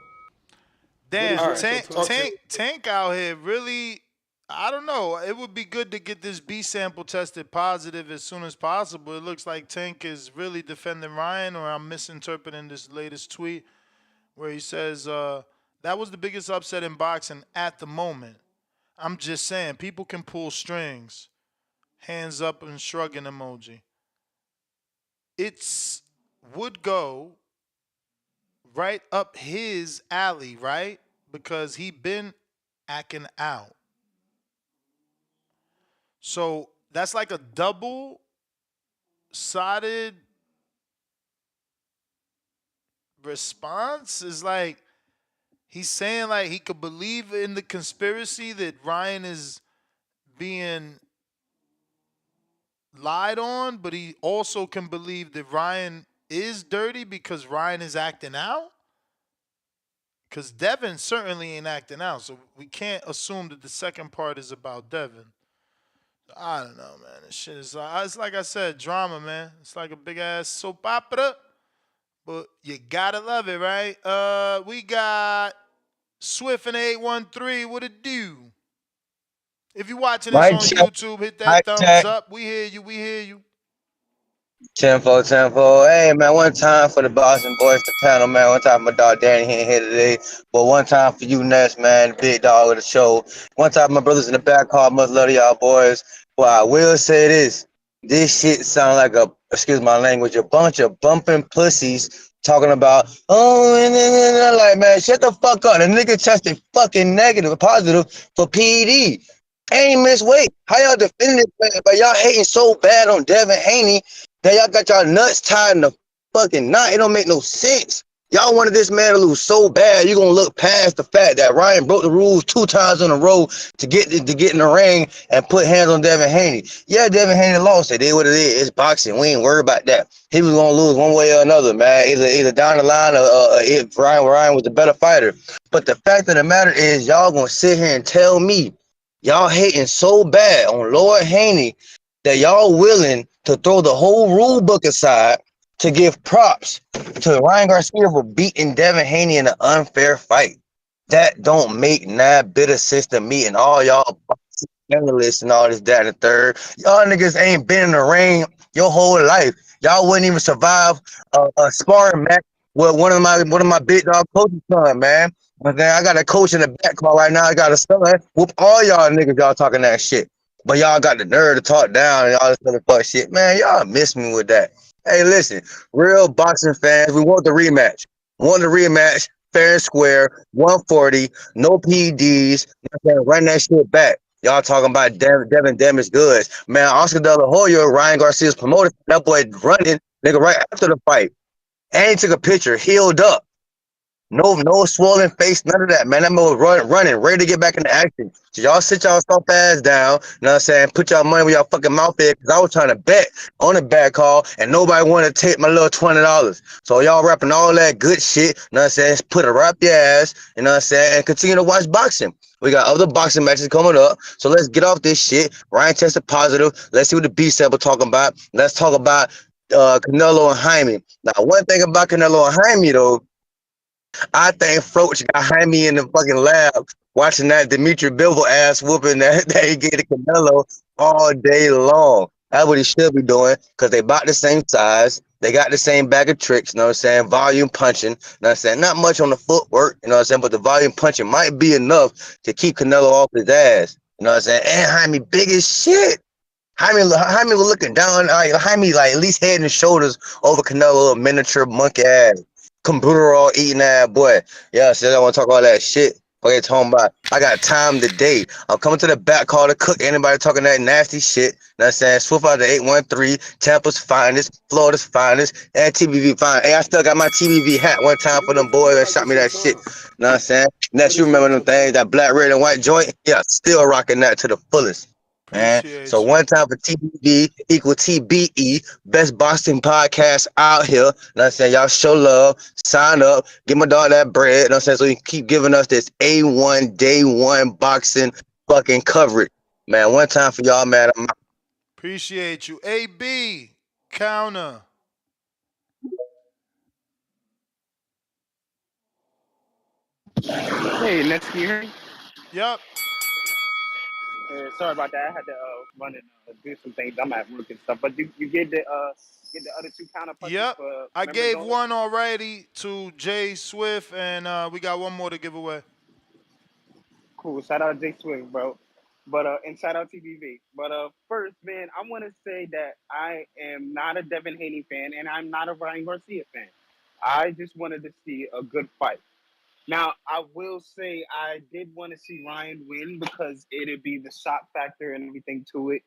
but it's Damn, all not right. your Tank time. Talk to me. Tank Tank out here really I don't know. It would be good to get this B sample tested positive as soon as possible. It looks like Tank is really defending Ryan, or I'm misinterpreting this latest tweet where he says that was the biggest upset in boxing at the moment. I'm just saying, people can pull strings. Hands up and shrugging emoji. It's would go right up his alley, right? Because he been acting out. So that's like a double sided response. Is like he's saying like he could believe in the conspiracy that Ryan is being lied on, but he also can believe that Ryan is dirty because Ryan is acting out. Because Devin certainly ain't acting out, so we can't assume that the second part is about Devin. I don't know, man. This shit is it's like I said, drama, man. It's like a big ass soap opera, but you gotta love it, right? We got Swift and 813. What it do? If you're watching this Mic on check, YouTube, hit that mic thumbs check. up. We hear you. We hear you. Tenfold, tenfold. Hey, man, one time for the Boston boys, the panel, man. One time for my dog Danny, he ain't here today. But one time for you, Ness, man, the big dog of the show. One time, my brothers in the back call, much love to y'all boys. But I will say this. This shit sound like excuse my language, a bunch of bumping pussies talking about, oh, and like, man, shut the fuck up. The nigga tested fucking negative, positive for PED. Ain't miss weight. How y'all defending this man? But y'all hating so bad on Devin Haney that y'all got y'all nuts tied in the fucking knot. It don't make no sense. Y'all wanted this man to lose so bad, you gonna look past the fact that Ryan broke the rules 2 times in a row to get in the ring and put hands on Devin Haney. Yeah, Devin Haney lost. It is what it is. It's boxing. We ain't worried about that. He was gonna lose one way or another, man. Either down the line or if Ryan was the better fighter. But the fact of the matter is, y'all gonna sit here and tell me y'all hating so bad on Lord Haney that y'all willing to throw the whole rule book aside to give props to Ryan Garcia for beating Devin Haney in an unfair fight. That don't make nine bit of sense to me and all y'all analysts and all this, that, and the third. Y'all niggas ain't been in the ring your whole life. Y'all wouldn't even survive a sparring match with one of my big dog coaches' son, man. But then I got a coach in the back call right now. I got a son. Whoop all y'all niggas, y'all talking that shit. But y'all got the nerve to talk down and all this other fuck shit. Man, y'all miss me with that. Hey, listen, real boxing fans, we want the rematch. Want the rematch, fair and square, 140, no PEDs. Run that shit back. Y'all talking about Devin Damage Goods. Man, Oscar De La Hoya, Ryan Garcia's promoter, that boy running, nigga, right after the fight. And he took a picture, healed up. No swollen face, none of that, man. That man was running, ready to get back into action. So y'all sit y'all soft ass down, you know what I'm saying? Put y'all money where y'all fucking mouth is, because I was trying to bet on a bad call, and nobody wanted to take my little $20. So y'all rapping all that good shit, you know what I'm saying? Put it right up your ass, you know what I'm saying? And continue to watch boxing. We got other boxing matches coming up, so let's get off this shit. Ryan tested positive. Let's see what the B sample talking about. Let's talk about Canelo and Jaime. Now, one thing about Canelo and Jaime, though, I think Froach got Jaime in the fucking lab watching that Dimitri Bivol ass whooping that he gave to Canelo all day long. That's what he should be doing because they about the same size. They got the same bag of tricks, you know what I'm saying? Volume punching, you know what I'm saying? Not much on the footwork, you know what I'm saying? But the volume punching might be enough to keep Canelo off his ass, you know what I'm saying? And Jaime big as shit. Jaime was looking down, Jaime like at least head and shoulders over Canelo, a miniature monkey ass, computer all eating ass boy. Yeah, so I don't want to talk all that shit. Okay, talking about I got time today. I'm coming to the back call to cook anybody talking that nasty shit. You know what I'm saying? Swift out the 813, Tampa's finest, Florida's finest, and TBV fine. Hey, I still got my TBV hat one time for You may them boys feel that like shot it's me your that shit. time, You know what I'm saying? Next, but you it's remember not them your things, time. that black, red, and white joint? Yeah, still rocking that to the fullest, man. So Appreciate you. one time for TBV equal TBE, best boxing podcast out here. You know what I'm saying? Y'all show love, sign up, give my dog that bread. You know what I'm saying? So you can keep giving us this A1 day one boxing fucking coverage. Man, one time for y'all, man. Appreciate you. AB, counter. Hey, next, can you hear me? Yep. Sorry about that. I had to run and do some things. I'm at work and stuff. But you get the other two counter punches Yep. for I members gave only. one already to Jay Swift, and we got one more to give away. Cool. Shout out Jay Swift, bro. But and shout out TBV. But first, man, I want to say that I am not a Devin Haney fan, and I'm not a Ryan Garcia fan. I just wanted to see a good fight. Now, I will say I did want to see Ryan win because it'd be the shock factor and everything to it.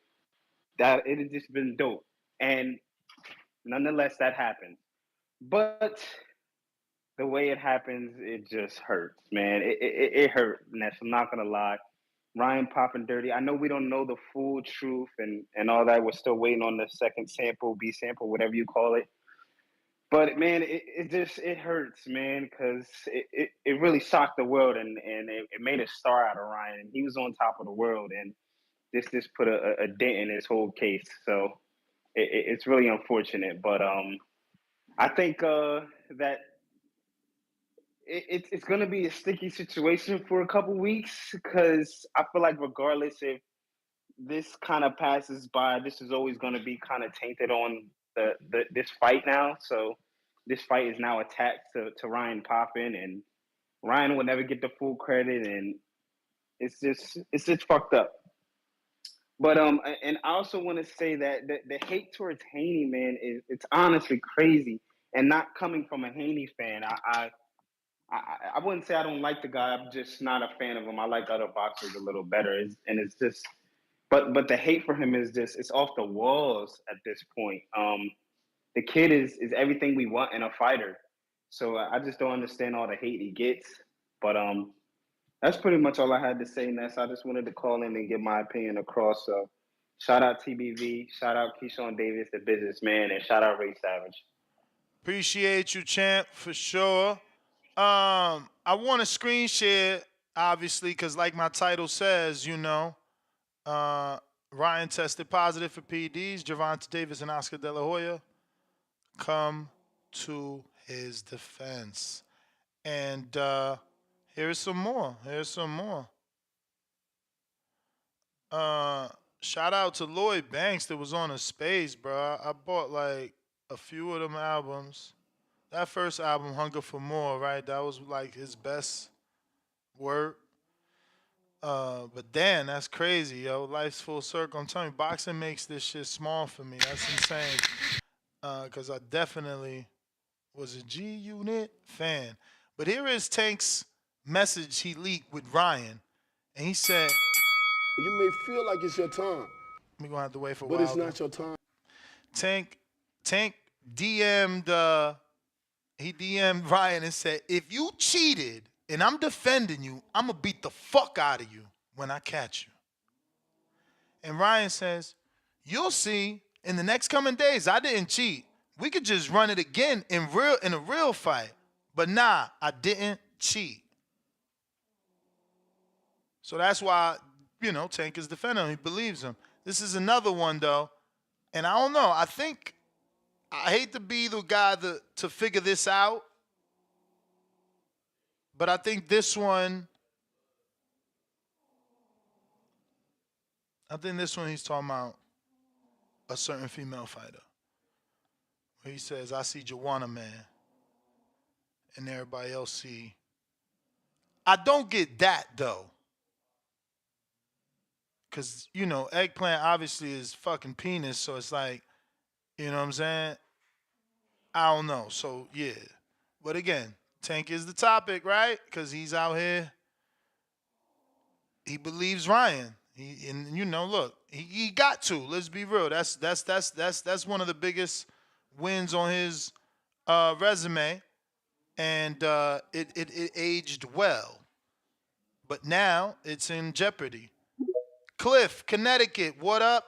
That it had just been dope. And nonetheless, that happened. But the way it happens, it just hurts, man. It hurt, Ness. I'm not gonna lie. Ryan popping dirty. I know we don't know the full truth and all that. We're still waiting on the second sample, B sample, whatever you call it. But man, it just it hurts, man, because it really shocked the world and it made a star out of Ryan. And he was on top of the world, and this put a dent in his whole case. So it's really unfortunate. But I think that it's going to be a sticky situation for a couple weeks because I feel like regardless if this kind of passes by, this is always going to be kind of tainted on the this fight now. So this fight is now attached to Ryan Poppin, and Ryan will never get the full credit, and it's just fucked up. But and I also want to say that the hate towards Haney, man, is it's honestly crazy, and not coming from a Haney fan. I wouldn't say I don't like the guy. I'm just not a fan of him. I like other boxers a little better, and it's just. But the hate for him is just it's off the walls at this point. The kid is everything we want in a fighter. So I just don't understand all the hate he gets. But that's pretty much all I had to say, Ness. I just wanted to call in and get my opinion across. So shout out TBV, shout out Keyshawn Davis, the businessman, and shout out Ray Savage. Appreciate you, champ, for sure. I want to screen share, obviously, because like my title says, uh, Ryan tested positive for P.E.Ds. Gervonta Davis and Oscar De La Hoya come to his defense. And here's some more. Here's some more. Uh, Shout out to Lloyd Banks that was on a space, bro. I bought like a few of them albums. That first album, Hunger for More, right? That was like his best work. But damn, that's crazy, yo. Life's full circle. I'm telling you, boxing makes this shit small for me. That's insane. Cause I definitely was a G Unit fan. But here is Tank's message he leaked with Ryan, and he said, You may feel like it's your time, "We gonna have to wait for but it's Wilder." not your time. Tank, Tank DM'd. He DM'd Ryan and said, "If you cheated and I'm defending you, I'm gonna beat the fuck out of you when I catch you." And Ryan says, "You'll see in the next coming days. I didn't cheat. We could just run it again in a real fight. But nah, I didn't cheat." So that's why, Tank is defending him. He believes him. This is another one though, and I don't know. I hate to be the guy to figure this out, but I think this one. I think this one he's talking about a certain female fighter. Where he says, "I see Joanna Man," and everybody else see. I don't get that though. Cause eggplant obviously is fucking penis, so it's like, you know what I'm saying? I don't know. So yeah. But again, Tank is the topic, right? Cause he's out here. He believes Ryan. And look, he got to. Let's be real. That's one of the biggest wins on his resume, and it aged well. But now it's in jeopardy. Cliff, Connecticut, what up?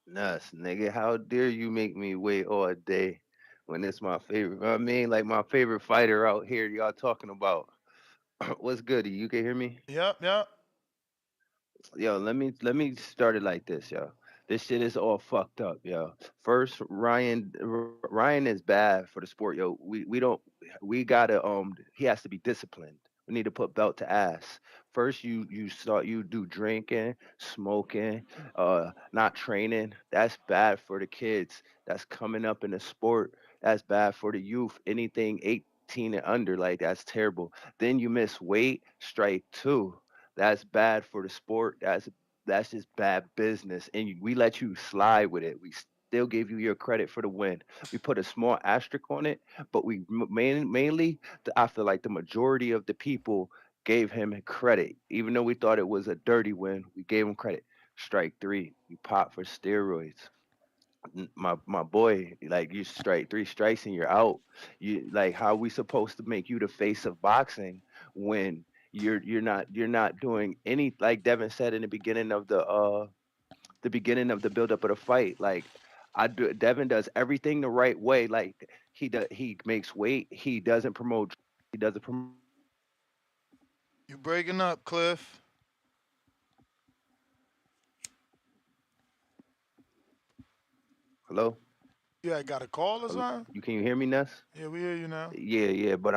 Nuts, nigga. How dare you make me wait all day when it's my favorite? I mean, like my favorite fighter out here. Y'all talking about what's good? You can hear me? Yep, yep. Yo, let me start it like this, yo. This shit is all fucked up, yo. First, Ryan is bad for the sport, yo. We don't we gotta he has to be disciplined. We need to put belt to ass. First, you do drinking, smoking, not training. That's bad for the kids. That's coming up in the sport. That's bad for the youth. Anything 18 and under, like that's terrible. Then you miss weight, strike two. That's bad for the sport. That's just bad business. And we let you slide with it. We still gave you your credit for the win. We put a small asterisk on it, but mainly I feel like the majority of the people gave him credit, even though we thought it was a dirty win. We gave him credit. Strike three, you pop for steroids. My boy, like you strike three strikes and you're out. You like how we supposed to make you the face of boxing when you're not doing any, like Devin said in the beginning of the buildup of the fight. Like Devin does everything the right way. Like he makes weight. He doesn't promote. He doesn't promote. You breaking up, Cliff? Hello, Yeah, I got a call or something? you can you hear me, Ness? Yeah, we hear you now. Yeah, but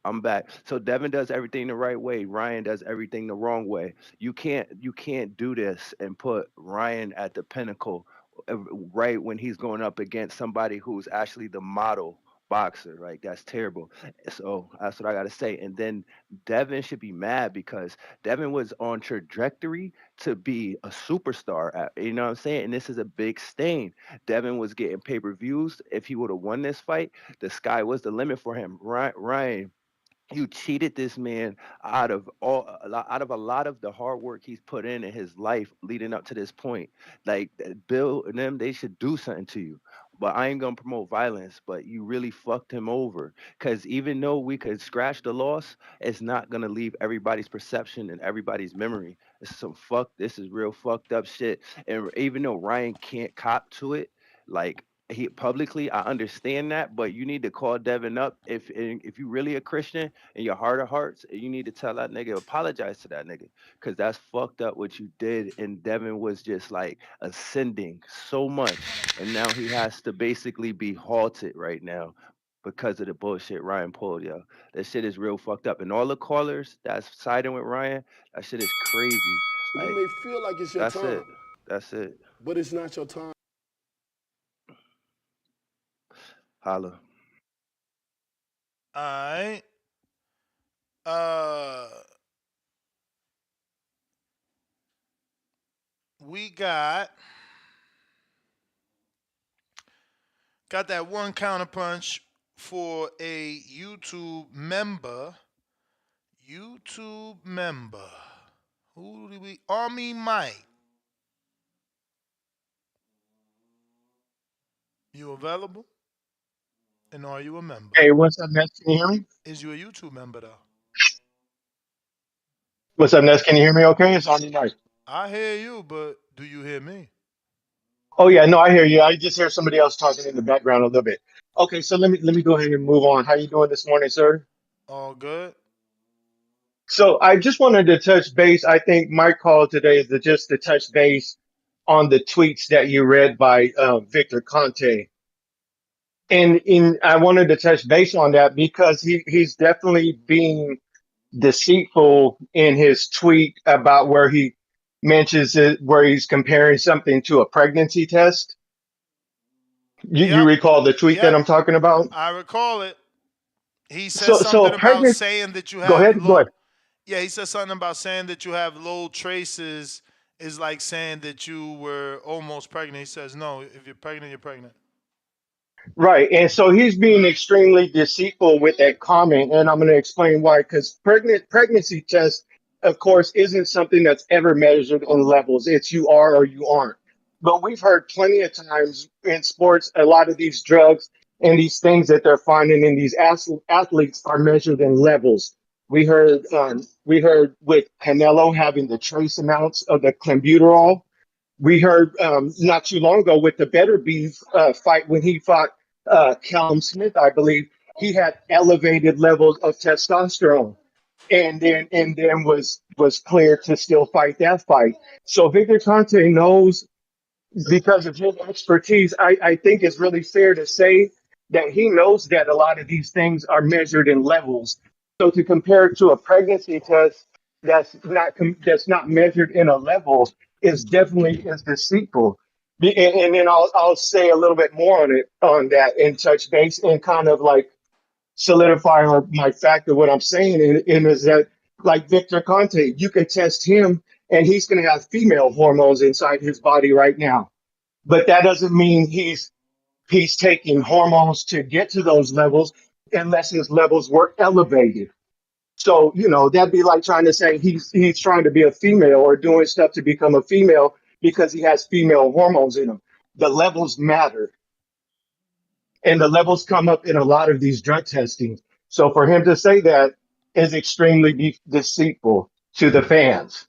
I'm back. So Devin does everything the right way. Ryan does everything the wrong way. You can't do this and put Ryan at the pinnacle right when he's going up against somebody who's actually the model boxer. Like that's terrible. So that's what I got to say. And then Devin should be mad because Devin was on trajectory to be a superstar. You know what I'm saying? And this is a big stain. Devin was getting pay-per-views. If he would have won this fight, the sky was the limit for him. Ryan, you cheated this man out of a lot of the hard work he's put in his life leading up to this point. Like Bill and them, they should do something to you. But I ain't gonna promote violence. But you really fucked him over. Cause even though we could scratch the loss, it's not gonna leave everybody's perception and everybody's memory. It's some fuck. This is real fucked up shit. And even though Ryan can't cop to it, like he publicly, I understand that, but you need to call Devin up if you really a Christian in your heart of hearts, you need to tell that nigga, apologize to that nigga, because that's fucked up what you did. And Devin was just like ascending so much, and now he has to basically be halted right now because of the bullshit Ryan pulled, yo. That shit is real fucked up. And all the callers that's siding with Ryan, that shit is crazy. You Like, may feel like it's your that's time, it. That's it. but it's not your time. Holla. All right. Uh, we got that one counterpunch for a YouTube member. YouTube member. Who do we? Army Mike. You available? And are you a member? Hey, what's up, Ness? Can you hear me? Is you a YouTube member though? What's up, Ness? Can you hear me okay? It's on the mic. I hear you, but do you hear me? Oh yeah, no, I hear you. I just hear somebody else talking in the background a little bit. Okay, so let me go ahead and move on. How you doing this morning, sir? All good. So I just wanted to touch base. I think my call today is just to touch base on the tweets that you read by Victor Conte. And I wanted to touch base on that because he's definitely being deceitful in his tweet about where he mentions it, where he's comparing something to a pregnancy test. You Yep. recall the tweet that Yep. I'm talking about? I recall it. He says So something a about pregnant. saying that you Go have ahead. Go low. ahead. Yeah, he says something about saying that you have low traces is like saying that you were almost pregnant. He says no. If you're pregnant, you're pregnant. Right. And so he's being extremely deceitful with that comment. And I'm going to explain why. Because pregnancy test, of course, isn't something that's ever measured in levels. It's you are or you aren't. But we've heard plenty of times in sports, a lot of these drugs and these things that they're finding in these athletes are measured in levels. We heard with Canelo having the trace amounts of the clenbuterol. We heard not too long ago with the Better Beef fight when he fought Callum Smith, I believe he had elevated levels of testosterone, and then was cleared to still fight that fight. So Victor Conte knows because of his expertise. I think it's really fair to say that he knows that a lot of these things are measured in levels. So to compare it to a pregnancy test that's not measured in a level is definitely is deceitful. And then I'll say a little bit more on it on that and touch base and kind of like solidify my fact of what I'm saying and is that like Victor Conte, you can test him and he's going to have female hormones inside his body right now, but that doesn't mean he's taking hormones to get to those levels unless his levels were elevated. So, that'd be like trying to say he's trying to be a female or doing stuff to become a female because he has female hormones in him. The levels matter. And the levels come up in a lot of these drug testings. So for him to say that is extremely deceitful to the fans.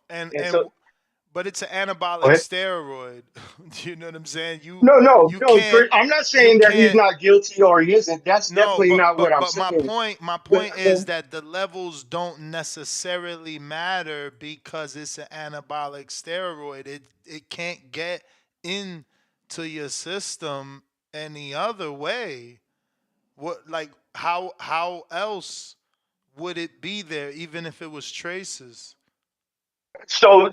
And And so, but it's an go anabolic ahead. steroid. You know what I'm saying? No, no, You no. can't I'm not you saying that he's can't not guilty or he isn't. That's no, definitely not what I'm but saying. my But point is that the levels don't necessarily matter because it's an anabolic steroid. It can't get into your system any other way. What like how else would it be there even if it was traces?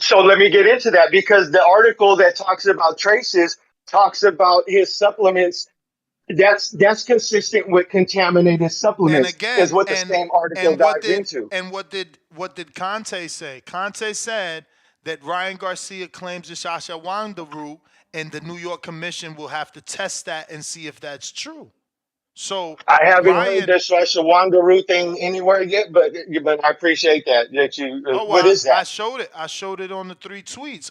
so let me get into that because the article that talks about traces talks about his supplements. That's consistent with contaminated And supplements, is again, what the same article dives into. what did Conte say? Conte said that Ryan Garcia claims the Shashawanda root, and the New York Commission will have to test that and see if that's true. So I haven't heard Ryan, the Shawanda thing anywhere yet, but I appreciate that you. oh What well, is that? I showed it. I showed it on the three tweets.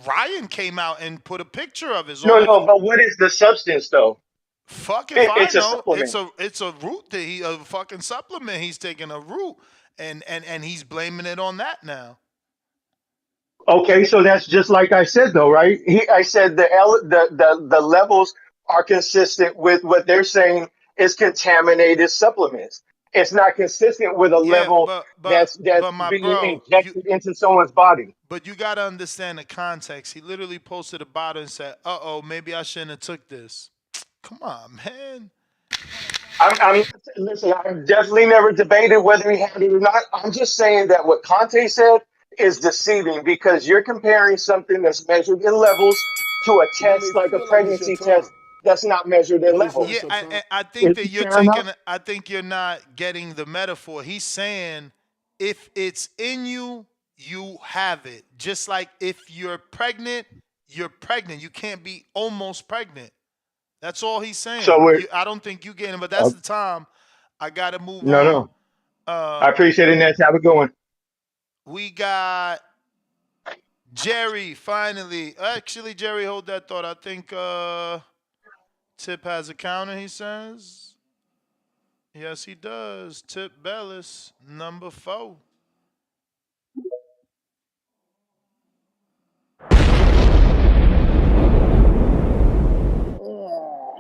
Ryan came out and put a picture of it. No, All over. no, but what is the substance though? Fuck if I It's a know. supplement. It's a root that a fucking supplement. He's taking a root, and he's blaming it on that now. Okay, so that's just like I said though, right? I said the levels are consistent with what they're saying is contaminated supplements. It's not consistent with a Yeah, level but that's my being bro, injected into someone's body. you gotta understand the context. He literally posted about it and said, "Uh oh, maybe I shouldn't have took this." Come on, man. I'm listen. I've definitely never debated whether he had it or not. I'm just saying that what Conte said is deceiving because you're comparing something that's measured in levels to a You may test like a feel like it's your pregnancy time, test that's not measured in but it's Yeah, not levels. your time. I think Is that it you're fair enough? taking. I think you're not getting the metaphor. He's saying if it's in you, you have it. Just like if you're pregnant, you're pregnant. You can't be almost pregnant. That's all he's So saying. we're I don't think you get him, but that's the time. I gotta move no, on. no. I appreciate it, Nance. Have a good one. We got Jerry finally. Actually, Jerry, hold that thought. I think Tip has a counter. He says, yes, he does. Tip Bellis, number 4. Yeah.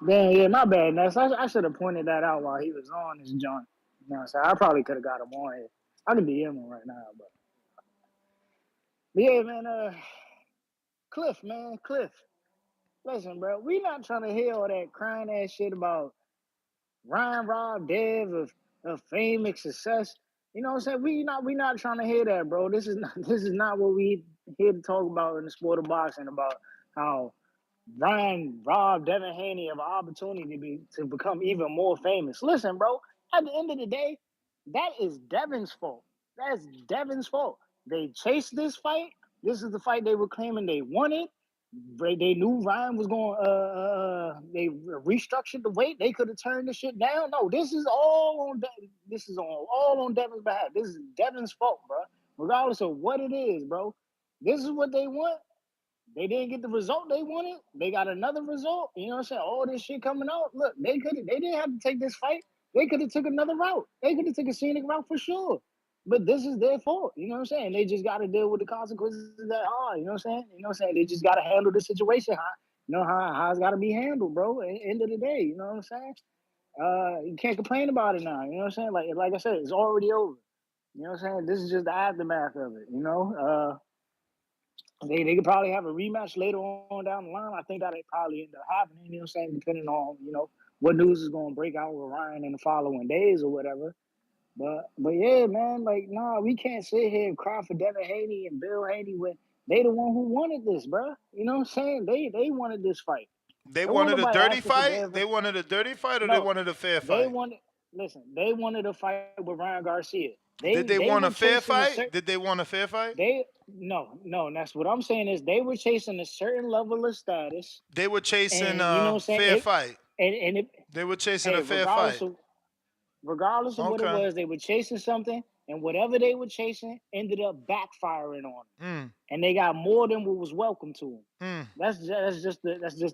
Damn, yeah, my bad, Ness. I should have pointed that out while he was on his joint. You know what I'm saying? I probably could have got him on here. I can DM him right now, but yeah, man, Cliff, man, Cliff. Listen, bro, we not trying to hear all that crying ass shit about Ryan Rob Dev of fame and success. You know what I'm saying? We not trying to hear that, bro. This is not what we here to talk about in the sport of boxing about how Ryan robbed Devin Haney of an opportunity to become even more famous. Listen, bro, at the end of the day, that is Devin's fault. That's Devin's fault. They chased this fight. This is the fight they were claiming they wanted. They knew Ryan was going. They restructured the weight. They could have turned the shit down. No, this is all on. This is all on Devin's behalf. This is Devin's fault, bro. Regardless of what it is, bro. This is what they want. They didn't get the result they wanted. They got another result. You know what I'm saying? All this shit coming out. Look, they didn't have to take this fight. They could have took another route. They could have took a scenic route for sure. But this is their fault. You know what I'm saying? They just gotta deal with the consequences that are, you know what I'm saying? You know what I'm saying? They just gotta handle the situation how it's gotta be handled, bro. At the end of the day, you know what I'm saying? You can't complain about it now. You know what I'm saying? Like I said, it's already over. You know what I'm saying? This is just the aftermath of it, you know? They could probably have a rematch later on down the line. I think that it probably end up happening, you know what I'm saying, depending on, what news is gonna break out with Ryan in the following days or whatever. But yeah, man, like nah, we can't sit here and cry for Devin Haney and Bill Haney when they the one who wanted this, bro. You know what I'm saying? They wanted this fight. They There wasn't wanted a nobody dirty asking for fight. Devin. They wanted a dirty fight, or they No, wanted a fair they fight. wanted. Listen, they wanted a fight with Ryan Garcia. Did they They want a were fair chasing a fight? certain. Did they want a fair fight? They no, and that's what I'm saying is they were chasing a certain level of status, They were chasing and you know a what I'm saying. fair fight. And it, They were chasing hey, a fair fight. regardless of what it Okay. was, they were chasing something, and whatever they were chasing ended up backfiring on them, Mm, and they got more than what was welcome to them. mm. That's just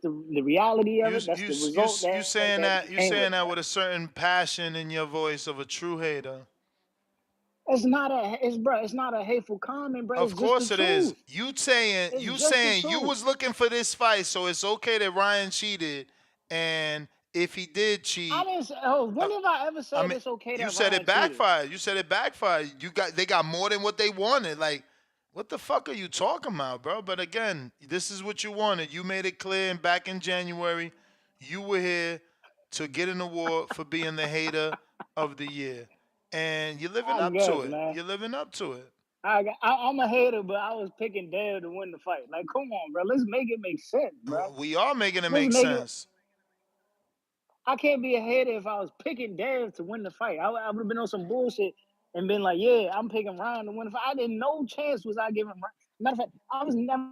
the reality of You it. That's you the you result you saying that that you came with saying it, that man. with a certain passion in your voice of a true hater. It's not a hateful comment, bro. Of It's just the course it is. truth. You saying It's you just the saying you truth. was looking for this fight, so it's okay that Ryan cheated, and if he did I cheat, didn't say, oh, uh, when have I ever I said mean, it's okay you that said it Ryan cheated? backfired. You said it backfired. They got more than what they wanted. Like, what the fuck are you talking about, bro? But again, this is what you wanted. You made it clear, and back in January, you were here to get an award for being the hater of the year, and you're living I up to guess, it. man. You're living up to it. I'm a hater, but I was picking Dale to win the fight. Like, come on, bro. Let's make it make sense, bro. We are making it Let's make make it. sense. I can't be a hater if I was picking Dale to win the fight. I would have been on some bullshit and been like, yeah, I'm picking Ryan to win the fight. I didn't no chance was I giving Ryan. Matter of fact, I was never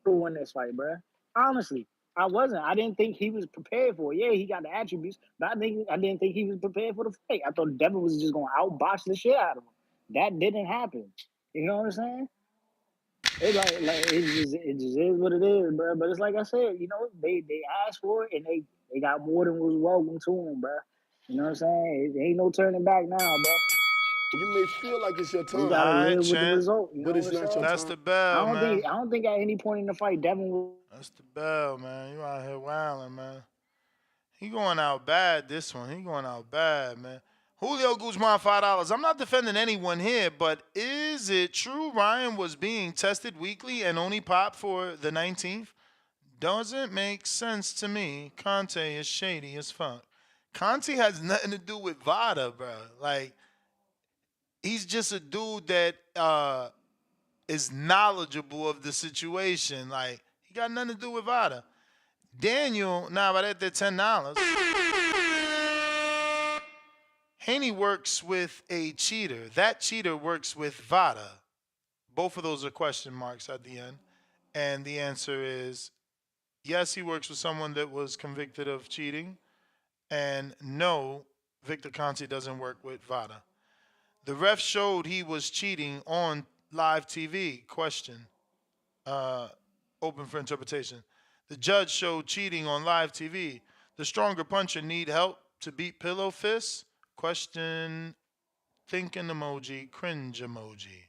win this fight, bro. Honestly, I wasn't. I didn't think he was prepared for it. Yeah, he got the attributes, but I didn't think he was prepared for the fight. I thought Devin was just gonna outbox the shit out of him. That didn't happen. You know what I'm saying? It like it just is what it is, bro. But it's like I said, you know, they asked for it and they got more than was welcome to them, bro. You know what I'm saying? It ain't no turning back now, bro. You may feel like it's your We time, gotta All right, live with the champ. result. You but know it's what I'm not your saying? That's time. the bell, man. I don't think at any point in the fight Devin was. That's the bell, man. You out here wilding, man. He going out bad this one. He going out bad, man. Julio Guzman, $5. I'm not defending anyone here, but is it true Ryan was being tested weekly and only popped for the 19th? Doesn't make sense to me. Conte is shady as fuck. Conte has nothing to do with Vada, bro. Like, he's just a dude that is knowledgeable of the situation. Like, he got nothing to do with Vada. Daniel, nah, but at the $10. Haney works with a cheater. That cheater works with Vada. Both of those are question marks at the end. And the answer is yes, he works with someone that was convicted of cheating. And no, Victor Conte doesn't work with Vada. The ref showed he was cheating on live TV. Question. Open for interpretation. The judge showed cheating on live TV. The stronger puncher need help to beat pillow fists? Question. Thinking emoji. Cringe emoji.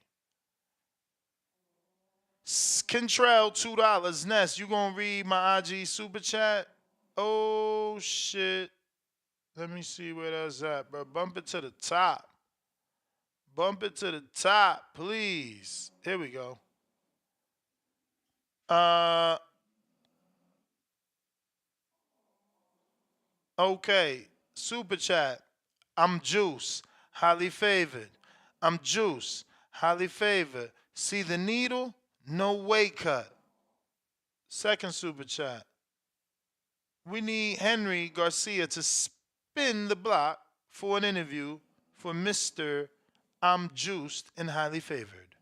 Kentrell, $2. Ness, you gonna read my IG super chat? Oh shit. Let me see where that's at, bro. Bump it to the top. Bump it to the top, please. Here we go. Okay. Super chat. I'm Juice. Highly favored. I'm Juice. Highly favored. See the needle? No weight cut. Second super chat. We need Henry Garcia to spin the block for an interview for Mr. I'm Juiced and Highly Favored.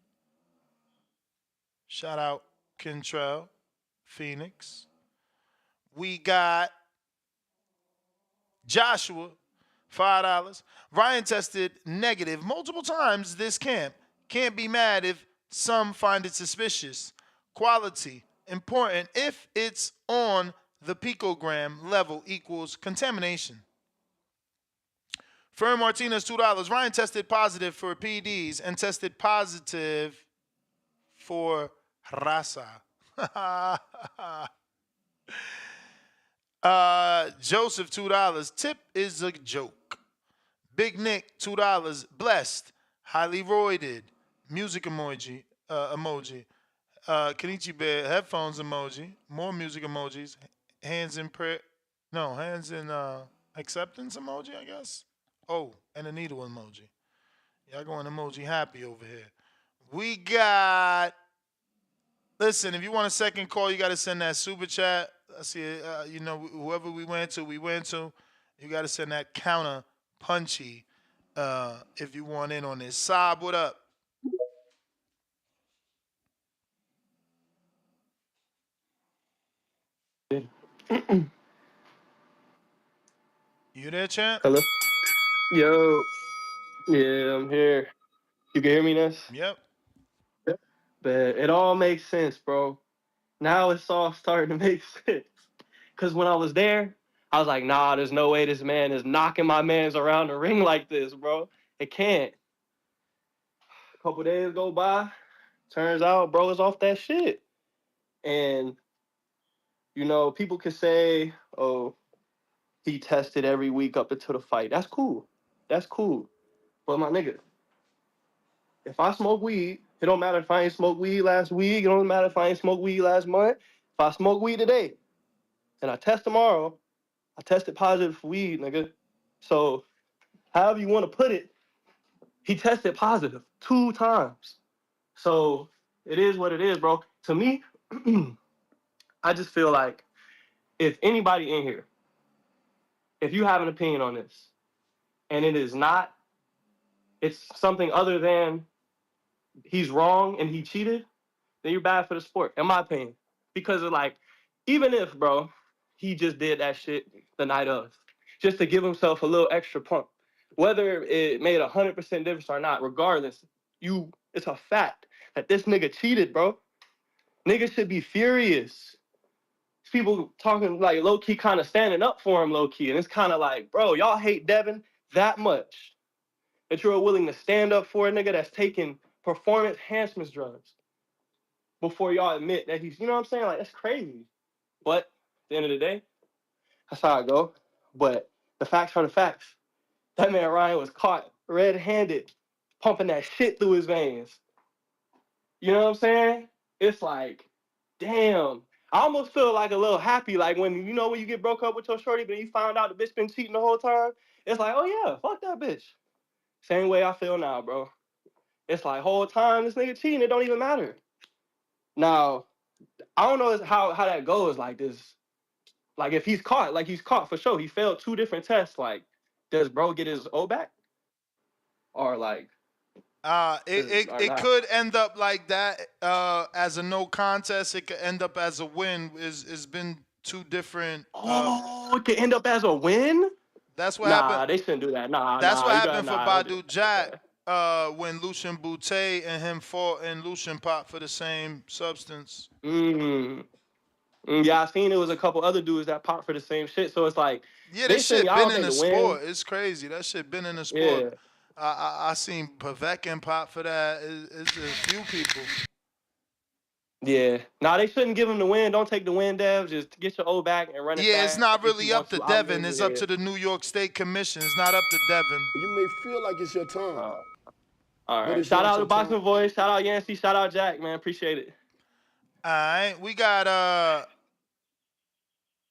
Shout out Kentrell, Phoenix. We got Joshua, $5. Ryan tested negative multiple times this camp. Can't be mad if some find it suspicious. Quality, important if it's on the picogram level equals contamination. Fern Martinez, $2. Ryan tested positive for P.E.Ds and tested positive for Rasa. Joseph, $2. Tip is a joke. Big Nick, $2. Blessed, highly roided. Music emoji. Kenichi Bear, headphones emoji. More music emojis. Hands in prayer. No, hands in acceptance emoji, I guess. Oh, and a needle emoji. Y'all going emoji happy over here. We got. Listen, if you want a second call, you got to send that super chat. I see it. Whoever we went to, we went to. You got to send that counter punchy if you want in on this. Saab, what up? You there, champ? Hello? Yo. Yeah, I'm here. You can hear me, Ness? Yep. But it all makes sense, bro. Now it's all starting to make sense. Because when I was there, I was like, nah, there's no way this man is knocking my mans around the ring like this, bro. It can't. A couple days go by. Turns out, bro, is off that shit. And, people could say, oh, he tested every week up until the fight. That's cool. That's cool. But my nigga, if I smoke weed, it don't matter if I ain't smoked weed last week. It don't matter if I ain't smoked weed last month. If I smoke weed today and I test tomorrow, I tested positive for weed, nigga. So however you want to put it, he tested positive 2 times. So it is what it is, bro. To me, I just feel like if anybody in here, if you have an opinion on this, and it is not, it's something other than he's wrong and he cheated, then you're bad for the sport, in my opinion. Because of like, even if, bro, he just did that shit the night of, just to give himself a little extra pump, whether it made 100% difference or not, regardless, it's a fact that this nigga cheated, bro. Niggas should be furious. People talking like low key, kind of standing up for him low key, and it's kind of like, bro, y'all hate Devin that much that you're willing to stand up for a nigga that's taking performance enhancement drugs before y'all admit that he's, you know what I'm saying? Like, that's crazy. But at the end of the day, that's how I go. But the facts are the facts. That man Ryan was caught red-handed, pumping that shit through his veins. You know what I'm saying? It's like, damn. I almost feel like a little happy, like when when you get broke up with your shorty, but you found out the bitch been cheating the whole time. It's like, oh yeah, fuck that bitch. Same way I feel now, bro. It's like whole time this nigga cheating, it don't even matter. Now, I don't know how that goes like this. Like if he's caught, like he's caught for sure. He failed 2 different tests. Like, does bro get his O back? Or like or It not? could end up like that as a no contest. It could end up as a win. It's been two different. Oh, it could end up as a win? That's what happened. Nah, they shouldn't do that. That's what You got happened for nah, don't do Badu Jack when Lucian Boutte and him fought and Lucian popped for the same substance. that. Yeah, I seen it was a couple other dudes that popped for the same shit. So it's like Yeah, they this shouldn't. shit I been don't in think the the win. sport. It's crazy. That shit been in the sport. Yeah, I seen Povetkin pop for that. It's a few people. yeah. Nah, they shouldn't give him the win. Don't take the win, Dev. Just get your O back and run it Yeah, it's back not if you really up want to to. I'm Devin. in It's up yeah. to the New York State Commission. It's not up to Devin. You may feel like it's your time, All but right. it's Shout not out to your time. Boxing Voice. Shout out Yancey. Shout out Jack, man. Appreciate it. All right, we got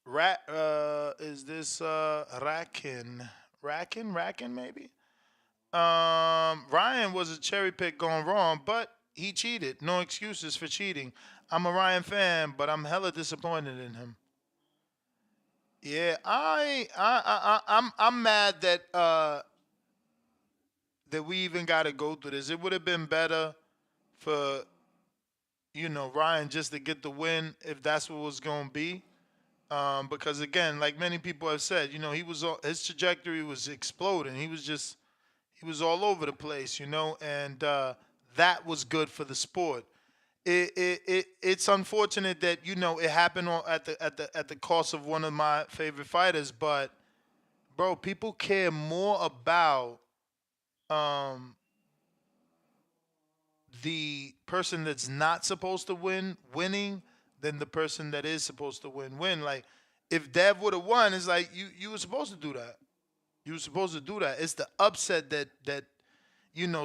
Rat. Is this Rakin maybe? Ryan was a cherry pick going wrong, but he cheated. No excuses for cheating. I'm a Ryan fan, but I'm hella disappointed in him. Yeah, I'm mad that we even got to go through this. It would have been better for Ryan just to get the win if that's what was going to be. Because again, like many people have said, his trajectory was exploding. He was all over the place, and that was good for the sport. It's unfortunate that it happened at the cost of one of my favorite fighters, but bro, people care more about um, the person that's not supposed to win winning than the person that is supposed to win. Like if Dev would have won, it's like you were supposed to do that. You were supposed to do that. It's the upset that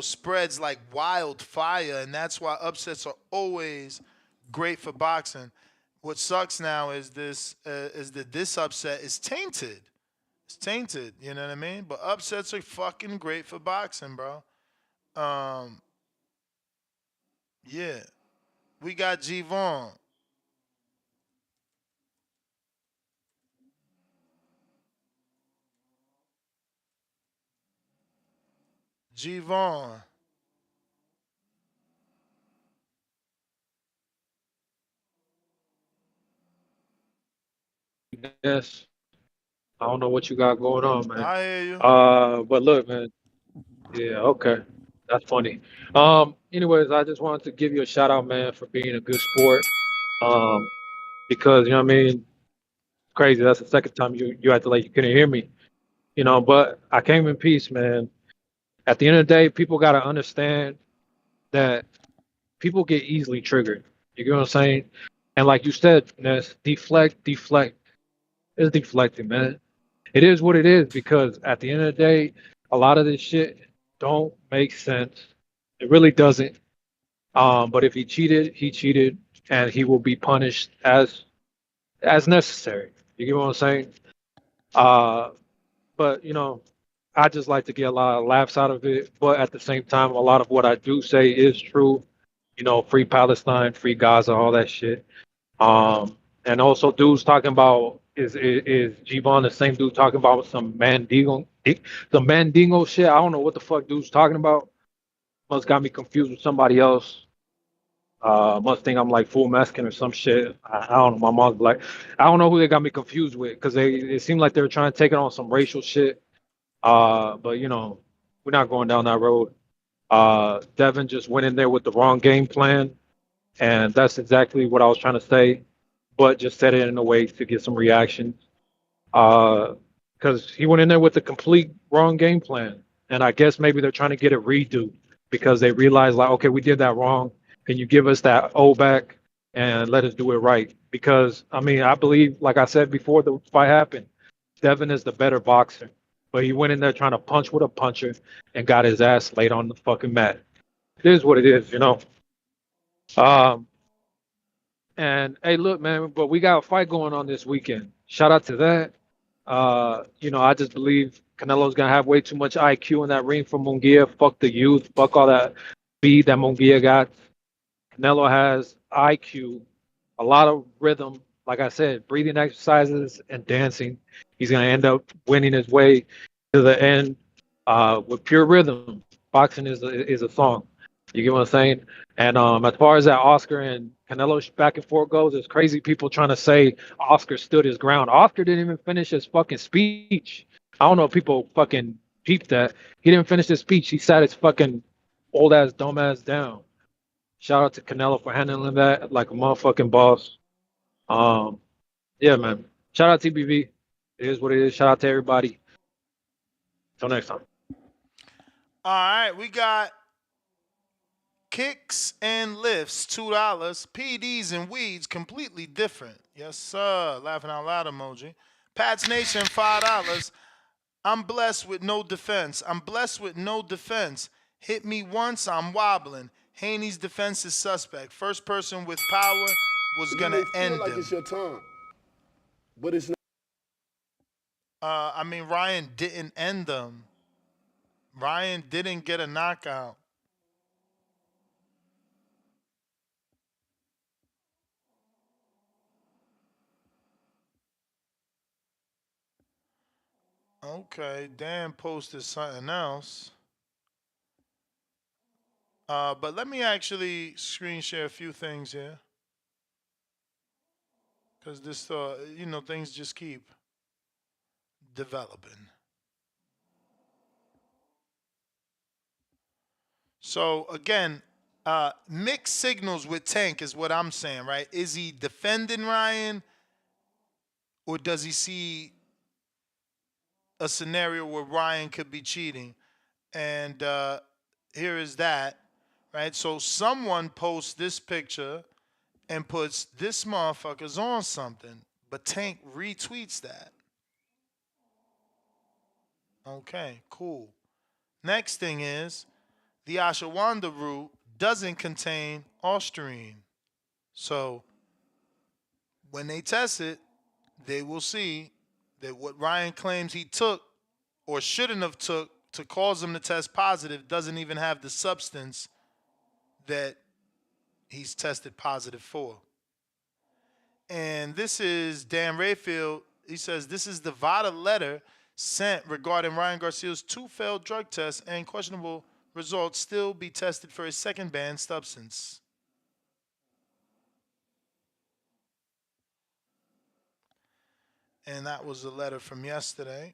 spreads like wildfire, and that's why upsets are always great for boxing. What sucks now is this upset is tainted. It's tainted. You know what I mean? But upsets are fucking great for boxing, bro. Um, yeah. We got Gervon. Gervon. Yes. I don't know what you got going on, man. I hear you. But look, man. Yeah, okay. That's funny. Anyways, I just wanted to give you a shout out, man, for being a good sport. Um, because you know what I mean, crazy. That's the second time you acted like you couldn't hear me. But I came in peace, man. At the end of the day, people gotta understand that people get easily triggered. You get what I'm saying? And like you said, Ness, deflect. It's deflecting, man. It is what it is because at the end of the day, a lot of this shit don't make sense. It really doesn't. But if he cheated, he cheated, and he will be punished as necessary. You get what I'm saying? Uh, but I just like to get a lot of laughs out of it. But at the same time, a lot of what I do say is true. Free Palestine, free Gaza, all that shit. And also dudes talking about is Gvon the same dude talking about some Mandingo shit? I don't know what the fuck dude's talking about. Must got me confused with somebody else. Must think I'm like full Mexican or some shit. I don't know. My mom's like, I don't know who they got me confused with because it seemed like they were trying to take it on some racial shit. But we're not going down that road. Devin just went in there with the wrong game plan, and that's exactly what I was trying to say, but just said it in a way to get some reaction. Because he went in there with the complete wrong game plan, and I guess maybe they're trying to get it redo because they realize like, okay, we did that wrong. Can you give us that O back and let us do it right? Because I mean, I believe, like I said before the fight happened, Devin is the better boxer, but he went in there trying to punch with a puncher and got his ass laid on the fucking mat. It is what it is. Um, and hey, look, man, but we got a fight going on this weekend. Shout out to that. I just believe Canelo's gonna have way too much IQ in that ring for Munguia. Fuck the youth. Fuck all that speed that Munguia got. Canelo has IQ, a lot of rhythm. Like I said, breathing exercises and dancing. He's gonna end up winning his way to the end with pure rhythm. Boxing is a song. You get what I'm saying? And as far as that Oscar and Canelo back and forth goes, there's crazy people trying to say Oscar stood his ground. Oscar didn't even finish his fucking speech. I don't know if people fucking peeped that. He didn't finish his speech. He sat his fucking old ass, dumb ass down. Shout out to Canelo for handling that like a motherfucking boss. Um, yeah, man. Shout out TBV. It is what it is. Shout out to everybody. Until next time. All right, we got kicks and lifts, $2. PEDs and weeds, completely different. Yes, sir. Laughing out loud emoji. Pat's Nation, $5. I'm blessed with no defense. I'm blessed with no defense. Hit me once, I'm wobbling. Haney's defense is suspect. First person with power was You gonna may feel end like him. it's your time, but it's not. I mean, Ryan didn't end them. Ryan didn't get a knockout. Okay, Dan posted something else. But let me actually screen share a few things here. Because this, things just keep developing. So again, mixed signals with Tank is what I'm saying, right? Is he defending Ryan, or does he see a scenario where Ryan could be cheating? And here is that, right? So someone posts this picture and puts this motherfucker's on something, but Tank retweets that. Okay, cool. Next thing is the ashwagandha root doesn't contain ostarine. So When they test it, they will see that what Ryan claims he took or shouldn't have took to cause him to test positive doesn't even have the substance that he's tested positive for. And this is Dan Rayfield. He says this is the VADA letter sent regarding Ryan Garcia's 2 failed drug tests and questionable results still be tested for his second banned substance. And that was a letter from yesterday.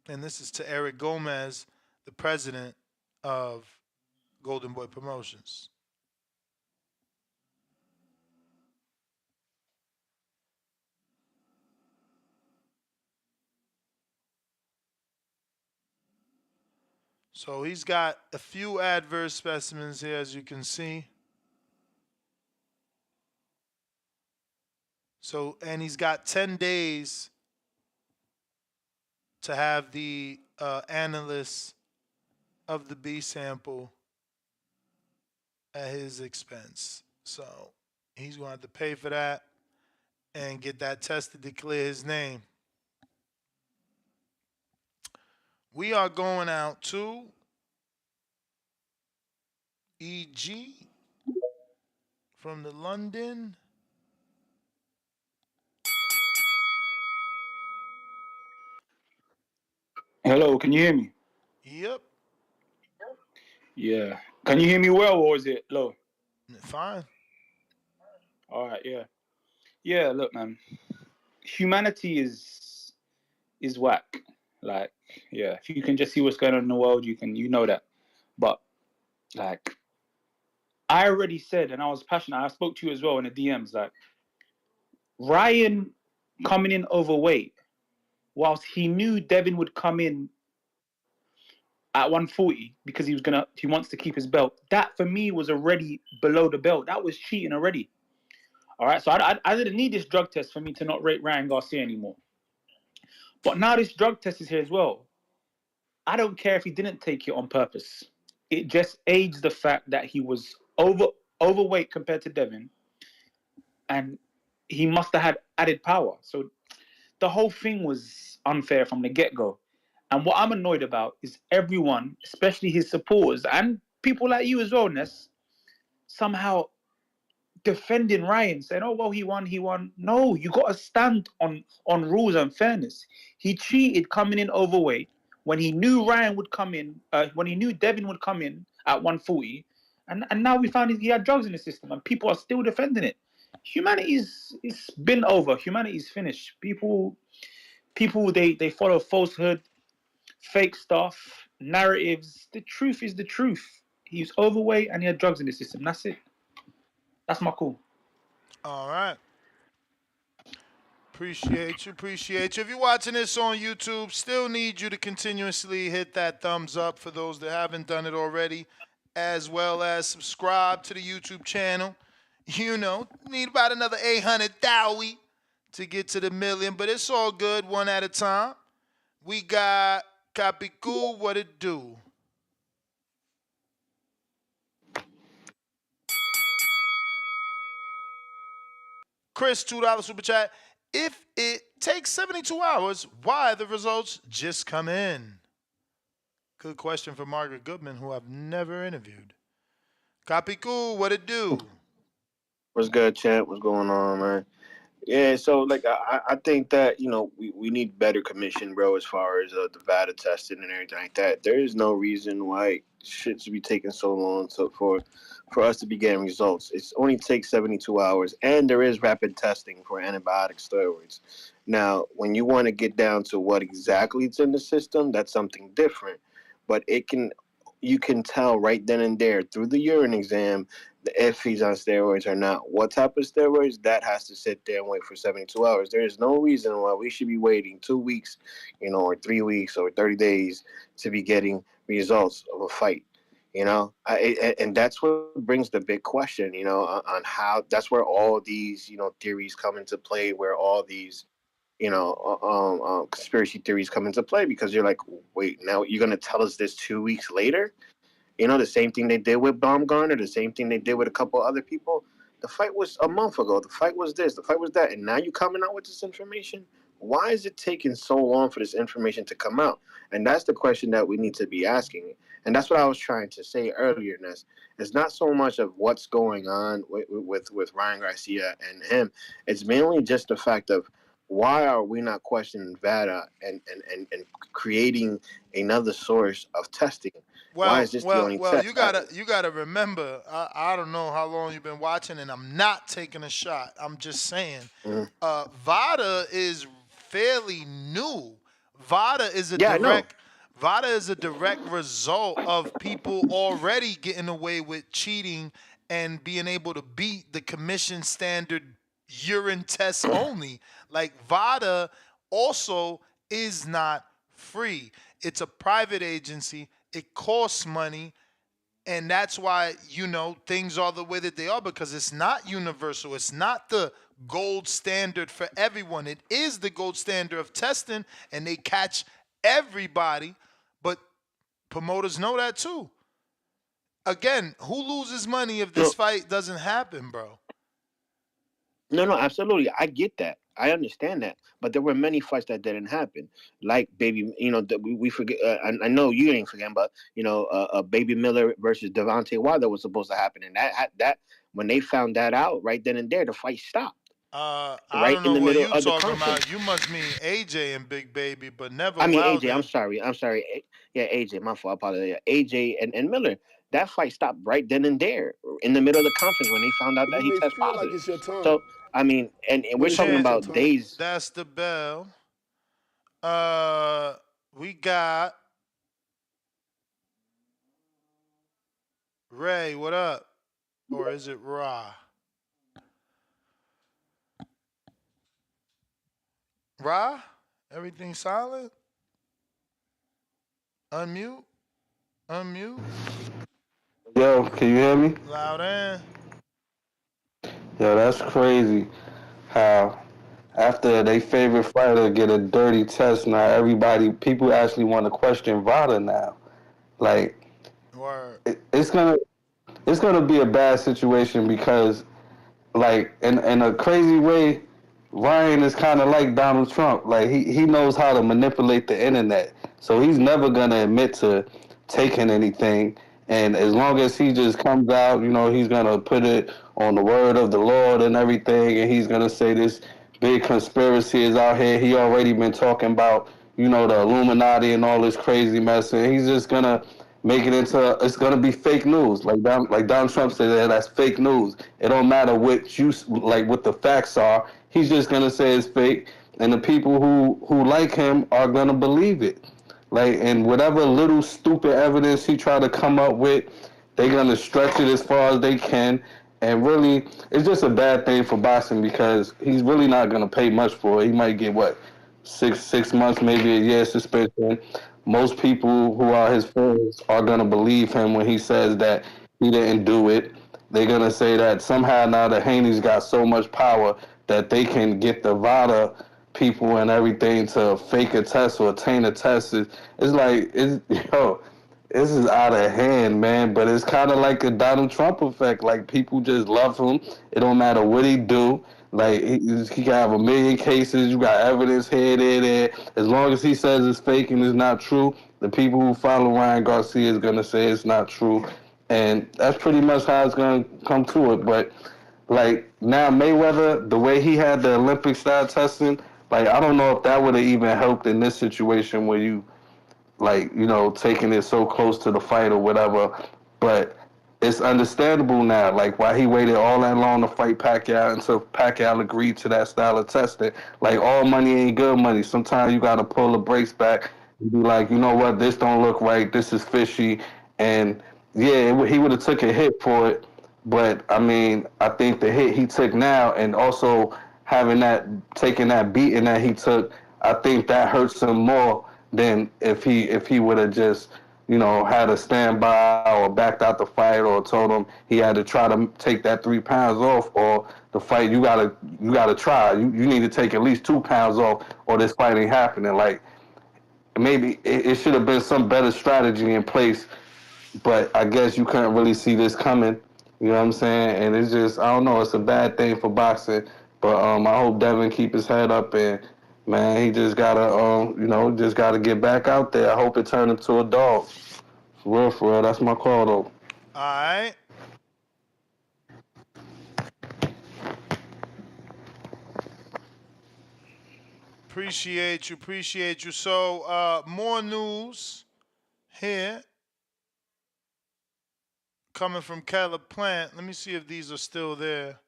And this is to Eric Gomez, the president of Golden Boy Promotions. So he's got a few adverse specimens here, as you can see. So, and he's got 10 days to have the analyst of the B sample at his expense. So he's going to have to pay for that and get that tested to clear his name. We are going out to EG from the London. Hello, can you hear me? Yep. Yeah. Can you hear me well, or is it low? Fine. All right, yeah. Yeah, look, man. Humanity is whack. Like, yeah, if you can just see what's going on in the world, you know that. But like I already said, and I was passionate, I spoke to you as well in the DMs, like Ryan coming in overweight, whilst he knew Devin would come in at 140 because he wants to keep his belt. That for me was already below the belt. That was cheating already. All right, so I didn't need this drug test for me to not rate Ryan Garcia anymore. But now this drug test is here as well. I don't care if he didn't take it on purpose. It just aids the fact that he was overweight compared to Devin, and he must have had added power. So the whole thing was unfair from the get-go. And what I'm annoyed about is everyone, especially his supporters and people like you as well, Ness, somehow defending Ryan, saying, "Oh well, he won." No, you got to stand on rules and fairness. He cheated coming in overweight when he knew Ryan would come in, when he knew Devin would come in at 140, and now we found he had drugs in the system, and people are still defending it. Humanity's it's been over. Humanity's finished. People they follow falsehood, fake stuff, narratives. The truth is the truth. He's overweight and he had drugs in the system. That's it. That's my call. All right. Appreciate you. Appreciate you. If you're watching this on YouTube, still need you to continuously hit that thumbs up for those that haven't done it already, as well as subscribe to the YouTube channel. You know, need about another 800,000 to get to the million, but it's all good, one at a time. We got Capicu, what it do? Chris, $2 super chat. If it takes 72 hours, why the results just come in? Good question for Margaret Goodman, who I've never interviewed. Capicu, what it do? What's good, champ? What's going on, man? Yeah, so like I think that we need better commission, bro, as far as the data testing and everything like that. There is no reason why shit should be taking so long for us to be getting results. It's only takes 72 hours, and there is rapid testing for antibiotic steroids. Now, when you want to get down to what exactly is in the system, that's something different. But you can tell right then and there through the urine exam if he's on steroids or not. What type of steroids, that has to sit there and wait for 72 hours. There is no reason why we should be waiting 2 weeks, or 3 weeks or 30 days to be getting results of a fight. And that's what brings the big question, on how. That's where all these, theories come into play, where all these, conspiracy theories come into play, because you're like, wait, now you're going to tell us this 2 weeks later? The same thing they did with Baumgartner, the same thing they did with a couple other people. The fight was a month ago. The fight was this. The fight was that. And now you coming out with this information? Why is it taking so long for this information to come out? And that's the question that we need to be asking. And that's what I was trying to say earlier, Ness. It's not so much of what's going on with Ryan Garcia and him. It's mainly just the fact of why are we not questioning VADA and creating another source of testing? Why Well, is this the well, only well. test? You gotta remember. I don't know how long you've been watching, and I'm not taking a shot. I'm just saying. Mhm. Vada is fairly new. Vada is a Yeah, I know. direct. Vada is a direct result of people already getting away with cheating and being able to beat the commission standard urine tests only. Like Vada also is not free. It's a private agency. It costs money, and that's why things are the way that they are, because it's not universal. It's not the gold standard for everyone. It is the gold standard of testing, and they catch everybody, but promoters know that too. Again, who loses money if this No, fight doesn't happen, bro? no, absolutely. I get that. I understand that. But there were many fights that didn't happen. Like baby, that we forget. I know you ain't forgetting, but Baby Miller versus Devontae Wilder was supposed to happen, and that when they found that out right then and there, the fight stopped I right don't in know the what middle you of the talking conference. about. You must mean AJ and Big Baby, but never I mean AJ. Wilder. I'm sorry. Yeah, AJ. My fault. I apologize. Yeah, AJ and Miller. That fight stopped right then and there in the middle of the conference when they found out You that he may tested feel like positive. it's your time, So I mean, and but we're it's talking not Champ, your about time. days. that's the bell. We got Ray. What up? Or is it Ra? Ra? Everything silent? Unmute? Unmute? Yo, can you hear me? Loud and. Yo, that's crazy. How after they favorite fighter get a dirty test, now people actually want to question Vada now. Like Word. it's gonna be a bad situation because like in a crazy way, Ryan is kind of like Donald Trump. Like he knows how to manipulate the internet, so he's never gonna admit to taking anything. And as long as he just comes out, he's gonna put it on the word of the Lord and everything, and he's gonna say this big conspiracy is out here. He already been talking about, the Illuminati and all this crazy mess, and he's just gonna make it into it's gonna be fake news. Like Donald Trump said, that's fake news. It don't matter what the facts are. He's just gonna say it's fake, and the people who like him are gonna believe it. Like, and whatever little stupid evidence he try to come up with, they're gonna stretch it as far as they can. And really, it's just a bad thing for boxing because he's really not gonna pay much for it. He might get what, six months, maybe a year suspension. Most people who are his friends are gonna believe him when he says that he didn't do it. They're gonna say that somehow now the Haney's got so much power that they can get the VADA people and everything to fake a test or obtain a test. It's like yo, this is out of hand, man. But it's kind of like a Donald Trump effect. Like people just love him. It don't matter what he do. Like he can have a million cases. You got evidence here, there. As long as he says it's fake and it's not true, the people who follow Ryan Garcia is gonna say it's not true, and that's pretty much how it's gonna come to it. But like now Mayweather, the way he had the Olympic style testing, like I don't know if that would have even helped in this situation where you like taking it so close to the fight or whatever. But it's understandable now, like why he waited all that long to fight Pacquiao until Pacquiao agreed to that style of testing. Like all money ain't good money. Sometimes you got to pull the brakes back and be like, you know what, this don't look right. This is fishy. And yeah, he would have took a hit for it. But I mean, I think the hit he took now, and also having that taking that beating that he took, I think that hurts him more than if he would have just had a standby or backed out the fight or told him he had to try to take that 3 pounds off or the fight you gotta try you need to take at least 2 pounds off or this fight ain't happening. Like maybe it should have been some better strategy in place, but I guess you couldn't really see this coming. You know what I'm saying? And it's just, I don't know, it's a bad thing for boxing. But I hope Devin keep his head up, and man, he just gotta just gotta get back out there. I hope it turn into a dog. For real, that's my call though. All right. Appreciate you. So, more news here coming from Caleb Plant. Let me see if these are still there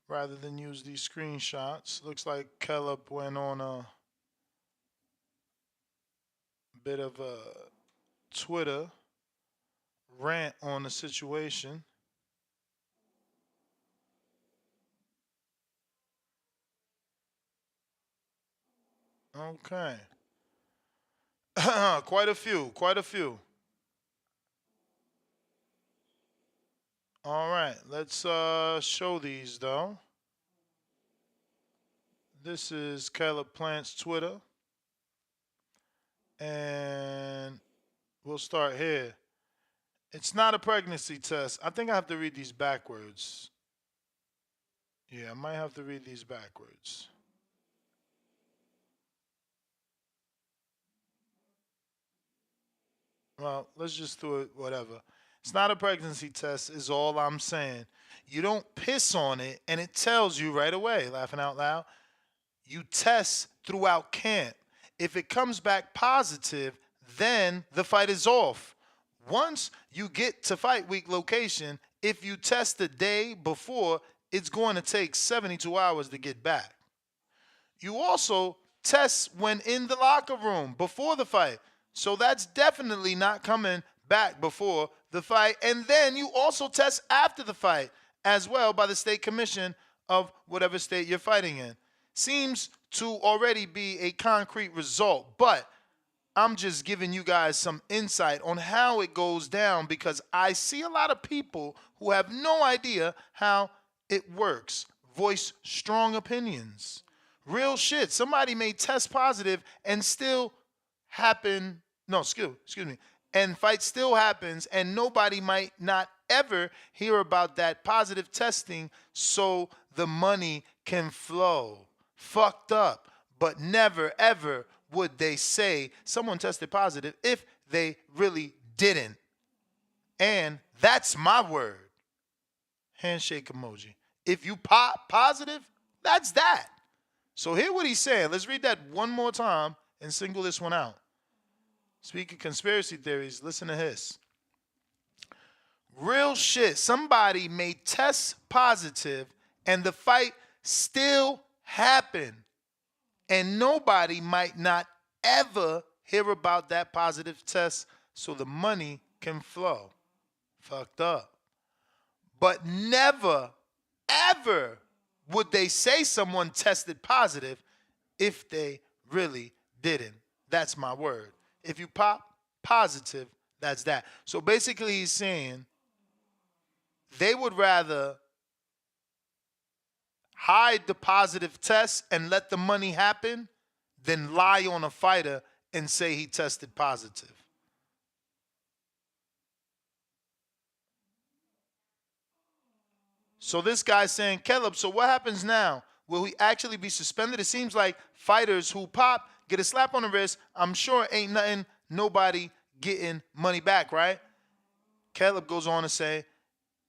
rather than use these screenshots. Looks like Caleb went on a bit of a Twitter rant on the situation. Okay. Quite a few. All right, let's show these though. This is Caleb Plant's Twitter, and we'll start here. It's not a pregnancy test. I think I have to read these backwards. Yeah, I might have to read these backwards. Well, let's just do it, whatever. It's not a pregnancy test, is all I'm saying. You don't piss on it, and it tells you right away, laughing out loud. You test throughout camp. If it comes back positive, then the fight is off. Once you get to fight week location, if you test the day before, it's going to take 72 hours to get back. You also test when in the locker room before the fight. So that's definitely not coming back before the fight. And then you also test after the fight as well by the state commission of whatever state you're fighting in. Seems to already be a concrete result, but I'm just giving you guys some insight on how it goes down because I see a lot of people who have no idea how it works. Voice strong opinions. Real shit. Somebody may test positive and still happen. No, excuse me. And fight still happens, and nobody might not ever hear about that positive testing so the money can flow. Fucked up. But never, ever would they say someone tested positive if they really didn't. And that's my word. Handshake emoji. If you pop positive, that's that. So hear what he's saying. Let's read that one more time and single this one out. Speaking conspiracy theories, listen to this. Real shit. Somebody may test positive and the fight still happen. And nobody might not ever hear about that positive test so the money can flow. Fucked up. But never, ever would they say someone tested positive if they really didn't. That's my word. If you pop positive, that's that. So basically, he's saying they would rather hide the positive test and let the money happen than lie on a fighter and say he tested positive. So this guy's saying, Caleb, so what happens now? Will he actually be suspended? It seems like fighters who pop get a slap on the wrist. I'm sure ain't nothing, nobody getting money back, right? Caleb goes on to say,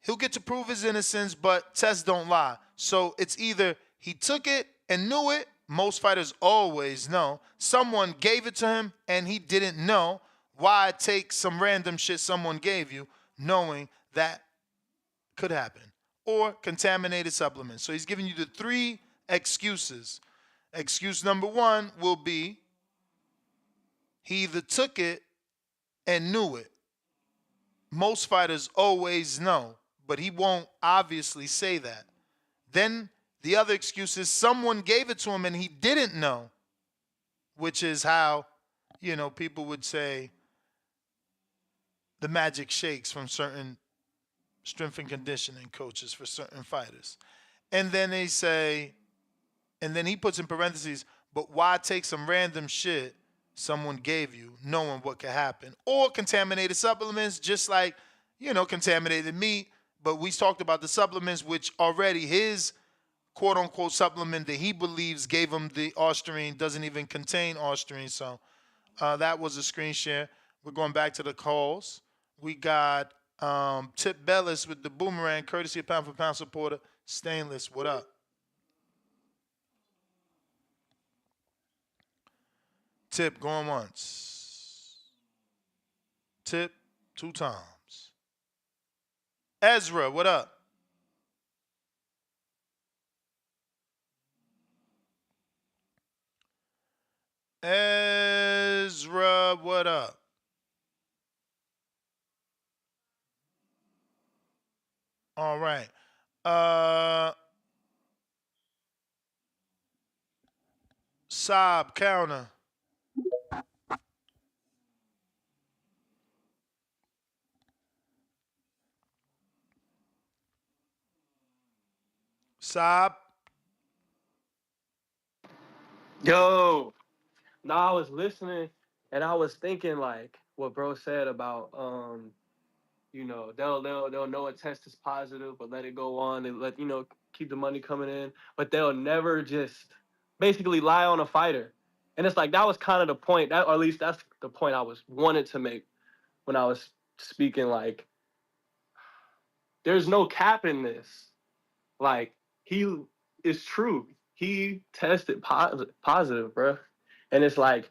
he'll get to prove his innocence, but tests don't lie. So it's either he took it and knew it. Most fighters always know. Someone gave it to him and he didn't know. Why take some random shit someone gave you knowing that could happen? Or contaminated supplements. So he's giving you the three excuses. Excuse number one will be he either took it and knew it. Most fighters always know, but he won't obviously say that. Then the other excuse is someone gave it to him and he didn't know, which is how, people would say the magic shakes from certain strength and conditioning coaches for certain fighters. And then they say, and then he puts in parentheses, but why take some random shit someone gave you knowing what could happen? Or contaminated supplements, just like, contaminated meat, but we talked about the supplements, which already his quote unquote supplement that he believes gave him the Osterine doesn't even contain Osterine. So that was a screen share. We're going back to the calls. We got Tip Bellis with the boomerang, courtesy of Pound for Pound supporter. Stainless, what up? Tip going once. Tip 2 times. Ezra, what up? Ezra, what up? All right. Saab counter. Saab. Yo, no, I was listening and I was thinking like what bro said about they'll know a test is positive, but let it go on and let keep the money coming in, but they'll never just basically lie on a fighter. And it's like that was kind of the point, that or at least that's the point I was wanted to make when I was speaking. Like, there's no cap in this. Like, he is true. He tested positive, bro. And it's like,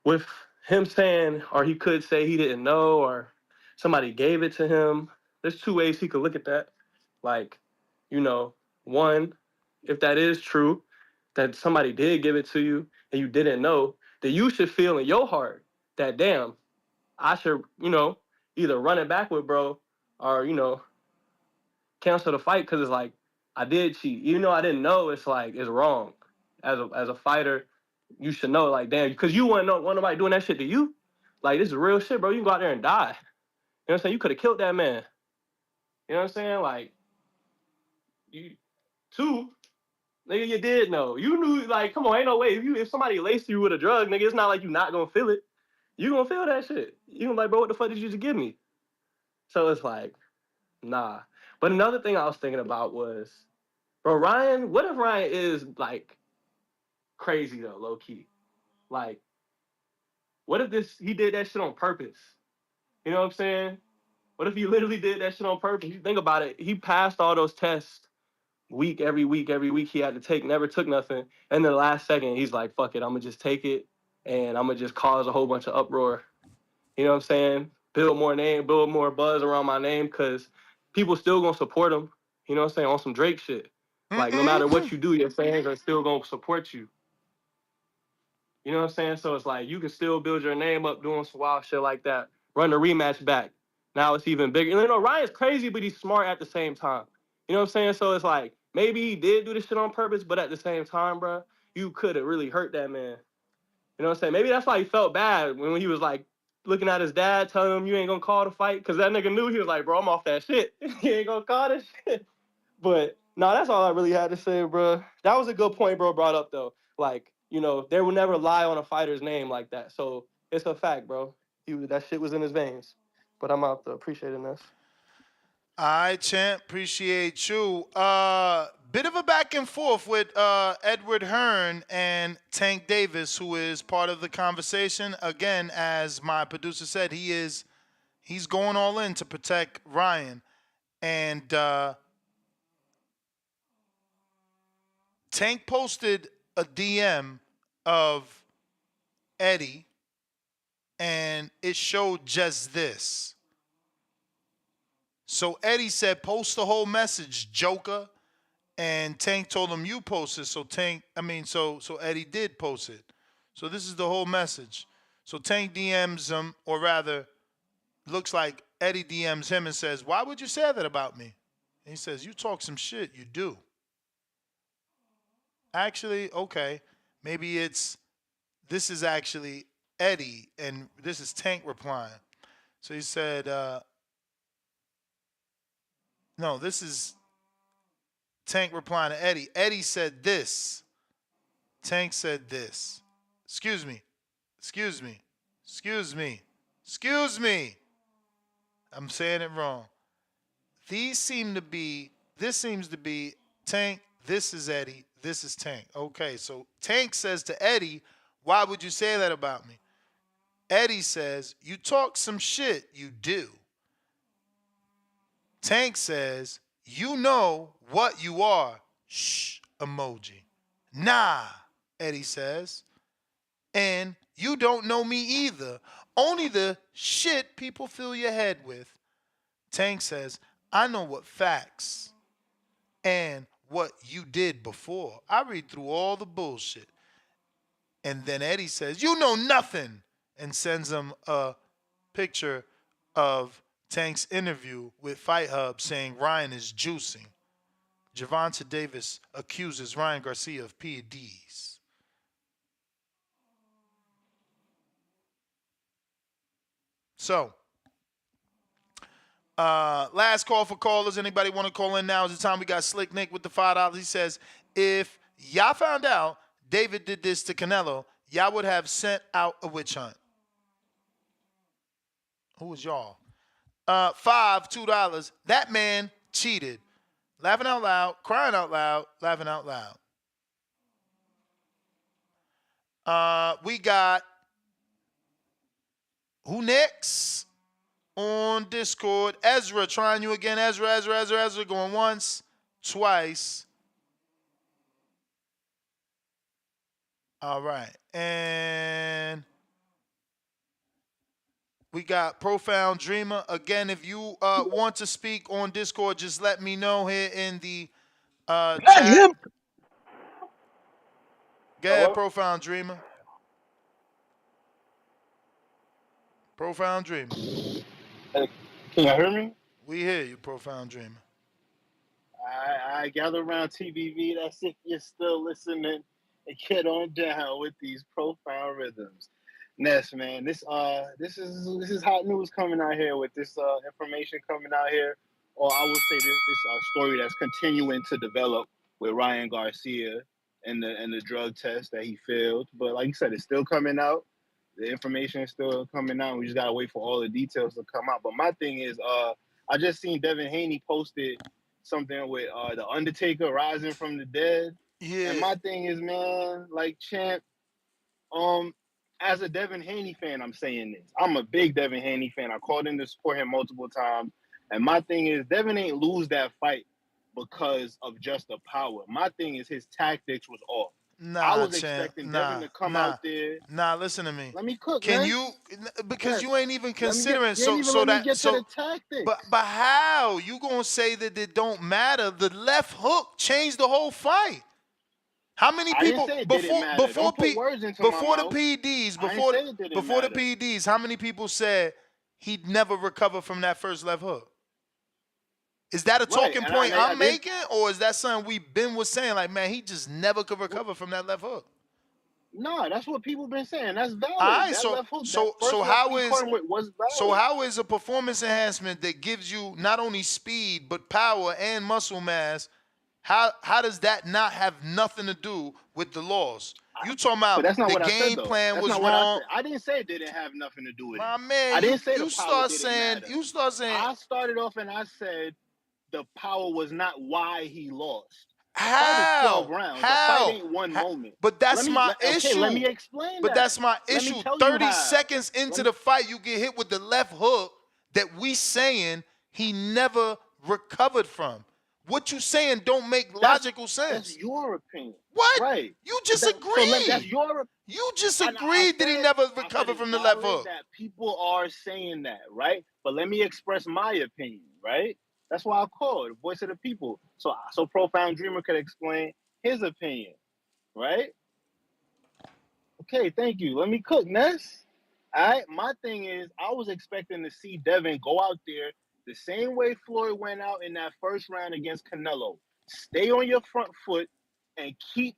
with him saying, or he could say he didn't know, or somebody gave it to him. There's two ways he could look at that. Like, one, if that is true, that somebody did give it to you and you didn't know, then you should feel in your heart that, damn, I should, either run it back with bro or, cancel the fight, because it's like I did cheat. Even though I didn't know, it's like it's wrong. As a fighter, you should know, like, damn, because you want nobody doing that shit to you. Like, this is real shit, bro. You can go out there and die. You know what I'm saying? You could have killed that man. You know what I'm saying? Like, you two, nigga, you did know. You knew, like, come on, ain't no way. If somebody laced you with a drug, nigga, it's not like you not gonna feel it. You gonna feel that shit. You gonna be like, bro, what the fuck did you just give me? So it's like, nah. But another thing I was thinking about was, bro, Ryan, what if Ryan is like crazy though, low key? Like, what if he did that shit on purpose? You know what I'm saying? What if he literally did that shit on purpose? You think about it, he passed all those tests every week he had to take, never took nothing. And then the last second, he's like, fuck it, I'm gonna just take it and I'm gonna just cause a whole bunch of uproar. You know what I'm saying? Build more name, build more buzz around my name, because people still gonna support him. You know what I'm saying? On some Drake shit. Like, no matter what you do, your fans are still gonna support you. You know what I'm saying? So it's like you can still build your name up doing some wild shit like that. Run the rematch back. Now it's even bigger. Ryan's crazy, but he's smart at the same time. You know what I'm saying? So it's like maybe he did do this shit on purpose, but at the same time, bro, you could have really hurt that man. You know what I'm saying? Maybe that's why he felt bad when he was like looking at his dad, telling him you ain't gonna call the fight, because that nigga knew. He was like, bro, I'm off that shit. He ain't gonna call this shit. But no, that's all I really had to say, bro. That was a good point, bro, brought up though. Like, they will never lie on a fighter's name like that. So it's a fact, bro. That shit was in his veins. But I'm out there appreciating this. All right, champ. Appreciate you. Bit of a back and forth with Edward Hearn and Tank Davis, who is part of the conversation. Again, as my producer said, he's going all in to protect Ryan. And Tank posted a DM of Eddie, and it showed just this. So Eddie said, post the whole message, Joker. And Tank told him you posted. So Eddie did post it. So this is the whole message. So Tank DMs him, or rather, looks like Eddie DMs him and says, why would you say that about me? And he says, you talk some shit, you do. Actually, okay, maybe this is actually Eddie, and this is Tank replying. So he said, no, this is Tank replying to Eddie. Eddie said this. Tank said this. Excuse me. Excuse me. Excuse me. Excuse me. I'm saying it wrong. This seems to be Tank. This is Eddie. This is Tank. Okay, so Tank says to Eddie, "Why would you say that about me?" Eddie says, "You talk some shit. You do." Tank says, "You know what you are." Shh emoji. Nah, Eddie says. And you don't know me either. Only the shit people fill your head with. Tank says, "I know what facts and what you did before. I read through all the bullshit." And then Eddie says, "You know nothing," and sends him a picture of Tank's interview with Fight Hub saying Ryan is juicing. Gervonta Davis accuses Ryan Garcia of P.E.Ds. So, last call for callers. Anybody want to call in now? Is the time. We got Slick Nick with the $5. He says, if y'all found out David did this to Canelo, y'all would have sent out a witch hunt. Who was y'all? $2. That man cheated. Laughing out loud, crying out loud, laughing out loud. We got who next on Discord? Ezra, trying you again. Ezra, going once, twice. All right. And we got Profound Dreamer. Again, if you want to speak on Discord, just let me know here in the chat. Go ahead, Profound Dreamer. Profound Dreamer. Hey, can y'all hear me? We hear you, Profound Dreamer. I gather around TBV. That's if you're still listening and get on down with these profound rhythms. Ness, man, this is hot news coming out here with this information coming out here, or I will say this story that's continuing to develop with Ryan Garcia and the drug test that he failed. But like you said, it's still coming out. The information is still coming out. We just gotta wait for all the details to come out. But my thing is, I just seen Devin Haney posted something with the Undertaker rising from the dead. Yeah. And my thing is, man, like Champ, as a Devin Haney fan, I'm saying this. I'm a big Devin Haney fan. I called in to support him multiple times. And my thing is, Devin ain't lose that fight because of just the power. My thing is his tactics was off. I was expecting Devin to come out there. Nah, listen to me. Let me cook, Can man. you? Because Yeah. you ain't even considering. You ain't even let me get to the tactics. But how you gonna say that it don't matter? The left hook changed the whole fight. How many people before the P.E.Ds before the P.E.Ds? How many people said he'd never recover from that first left hook? Is that a talking point I'm making, or is that something was saying? Like, man, he just never could recover from that left hook. No, that's what people been saying. That's valid. All right, that left hook, so how is a performance enhancement that gives you not only speed but power and muscle mass? How does that not have nothing to do with the loss? You talking about the game plan was wrong? I didn't say it didn't have nothing to do with it. My man, I didn't say you the power start saying. I started off and I said the power was not why he lost. The How? fight is 12 rounds. The fight ain't one moment. But that's my issue. Okay, let me explain but that's my issue. 30 seconds into the fight, you get hit with the left hook that we saying he never recovered from. What you saying don't make logical sense. That's your opinion. What? Right. You just agreed. That's your. You just agreed that he never recovered from the left hook. That people are saying that, right? But let me express my opinion, right? That's why I called voice of the people. So Profound Dreamer could explain his opinion, right? Okay, thank you. Let me cook, Ness. All right, my thing is, I was expecting to see Devin go out there the same way Floyd went out in that first round against Canelo. Stay on your front foot and keep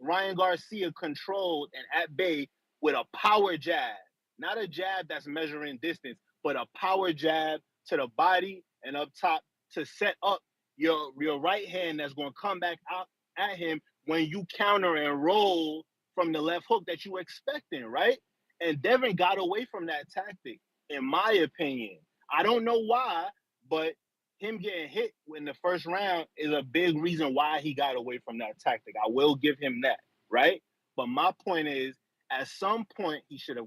Ryan Garcia controlled and at bay with a power jab. Not a jab that's measuring distance, but a power jab to the body and up top to set up your right hand that's going to come back out at him when you counter and roll from the left hook that you expecting, right? And Devin got away from that tactic, in my opinion. I don't know why, but him getting hit in the first round is a big reason why he got away from that tactic. I will give him that, right? But my point is, at some point, he should have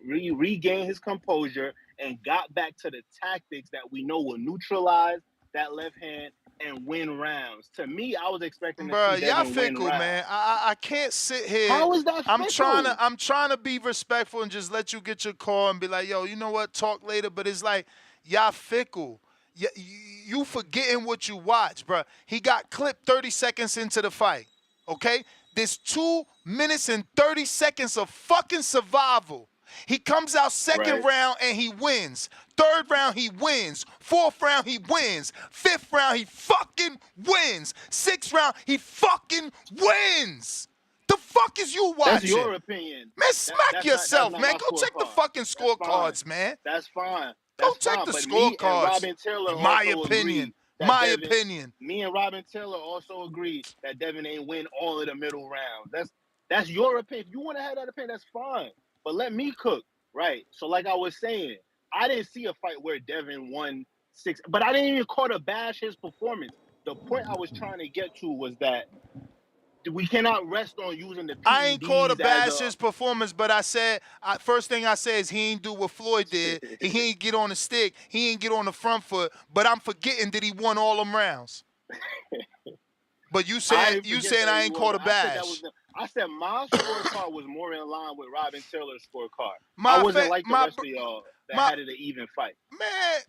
regained his composure and got back to the tactics that we know will neutralize that left hand and win rounds. To me, I was expecting to see Bruh, y'all Devin win fickle, rounds. man. I can't sit here. How is that fickle? I'm trying to be respectful and just let you get your call and be like, yo, you know what? Talk later. But it's like y'all fickle. You forgetting what you watch, bruh. He got clipped 30 seconds into the fight. Okay? There's 2 minutes and 30 seconds of fucking survival. He comes out second Right. round and he wins. Third round he wins. Fourth round he wins. Fifth round he fucking wins. Sixth round he fucking wins. The fuck is you That's watching? your opinion. Man, smack yourself, Not man. my Go check the scorecard. fucking That's fine. scorecards, man. That's fine. Go That's check fine. the But me and scorecards. Robin Taylor In my also opinion. agree that My Devin. opinion. Me and Robin Taylor also agree that Devin ain't win all of the middle rounds. That's your opinion. If you want to have that opinion, that's fine. But let me cook, right? So like I was saying, I didn't see a fight where Devin won 6, but I didn't even call to bash his performance. The point I was trying to get to was that we cannot rest on using the I ain't called to PEDs as bash a his performance, but I said, first thing I said is he ain't do what Floyd did. He ain't get on the stick. He ain't get on the front foot. But I'm forgetting that he won all them rounds. But you I saying didn't you forget saying that I he ain't was. called a I said that was. bash. I said my scorecard was more in line with Robin Taylor's scorecard. I My wasn't like the rest of y'all that my had it an even fight. man.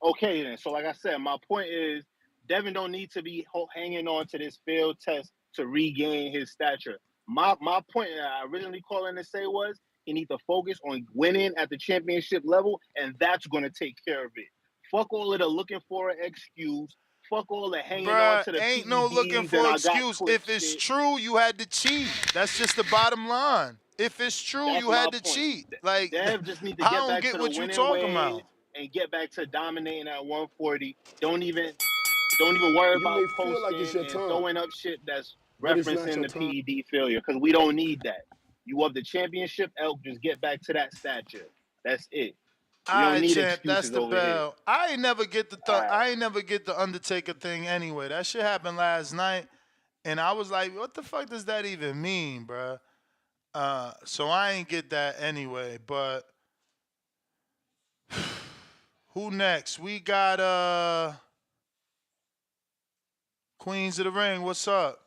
Okay, then. So like I said, my point is Devin don't need to be hanging on to this failed test to regain his stature. My point that I originally called in to say was he needs to focus on winning at the championship level, and that's going to take care of it. Fuck all of the looking for an excuse. Fuck all the hanging on Bruh, to the ain't no looking PEDs and for I got excuse. clipped If it's shit. true, you had to cheat. That's just the bottom line. If it's true, That's you my had to point. cheat. Like, Dev just need to I get don't back get to the what you winning talking ways about. and get back to dominating at 140. Don't even worry You about may feel like it's posting your and time, throwing up shit that's but it's not referencing your the time. PED failure because we don't need that. You want the championship elk, just get back to that stature. That's it. All We don't right, need champ, that's excuses the over here. bell. I ain't never get All right. I ain't never get the Undertaker thing anyway. That shit happened last night, and I was like, what the fuck does that even mean, bruh? So I ain't get that anyway. But who next? We got Queens of the Ring. What's up?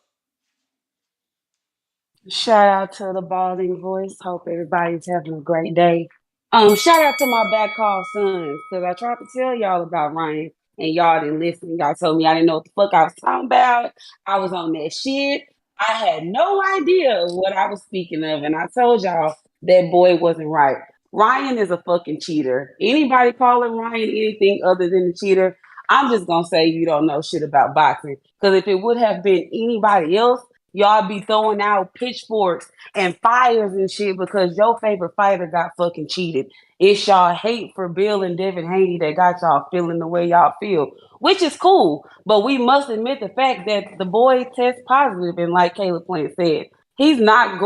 Shout out to the balding voice. Hope everybody's having a great day. Shout out to my back call sons, because I tried to tell y'all about Ryan and y'all didn't listen. Y'all told me I didn't know what the fuck I was talking about. I was on that shit. I had no idea what I was speaking of, and I told y'all that boy wasn't right. Ryan is a fucking cheater. Anybody calling Ryan anything other than a cheater, I'm just gonna say you don't know shit about boxing. Because if it would have been anybody else, y'all be throwing out pitchforks and fires and shit because your favorite fighter got fucking cheated. It's y'all hate for Bill and Devin Haney that got y'all feeling the way y'all feel, which is cool. But we must admit the fact that the boy test positive, and like Caleb Plant said, they're not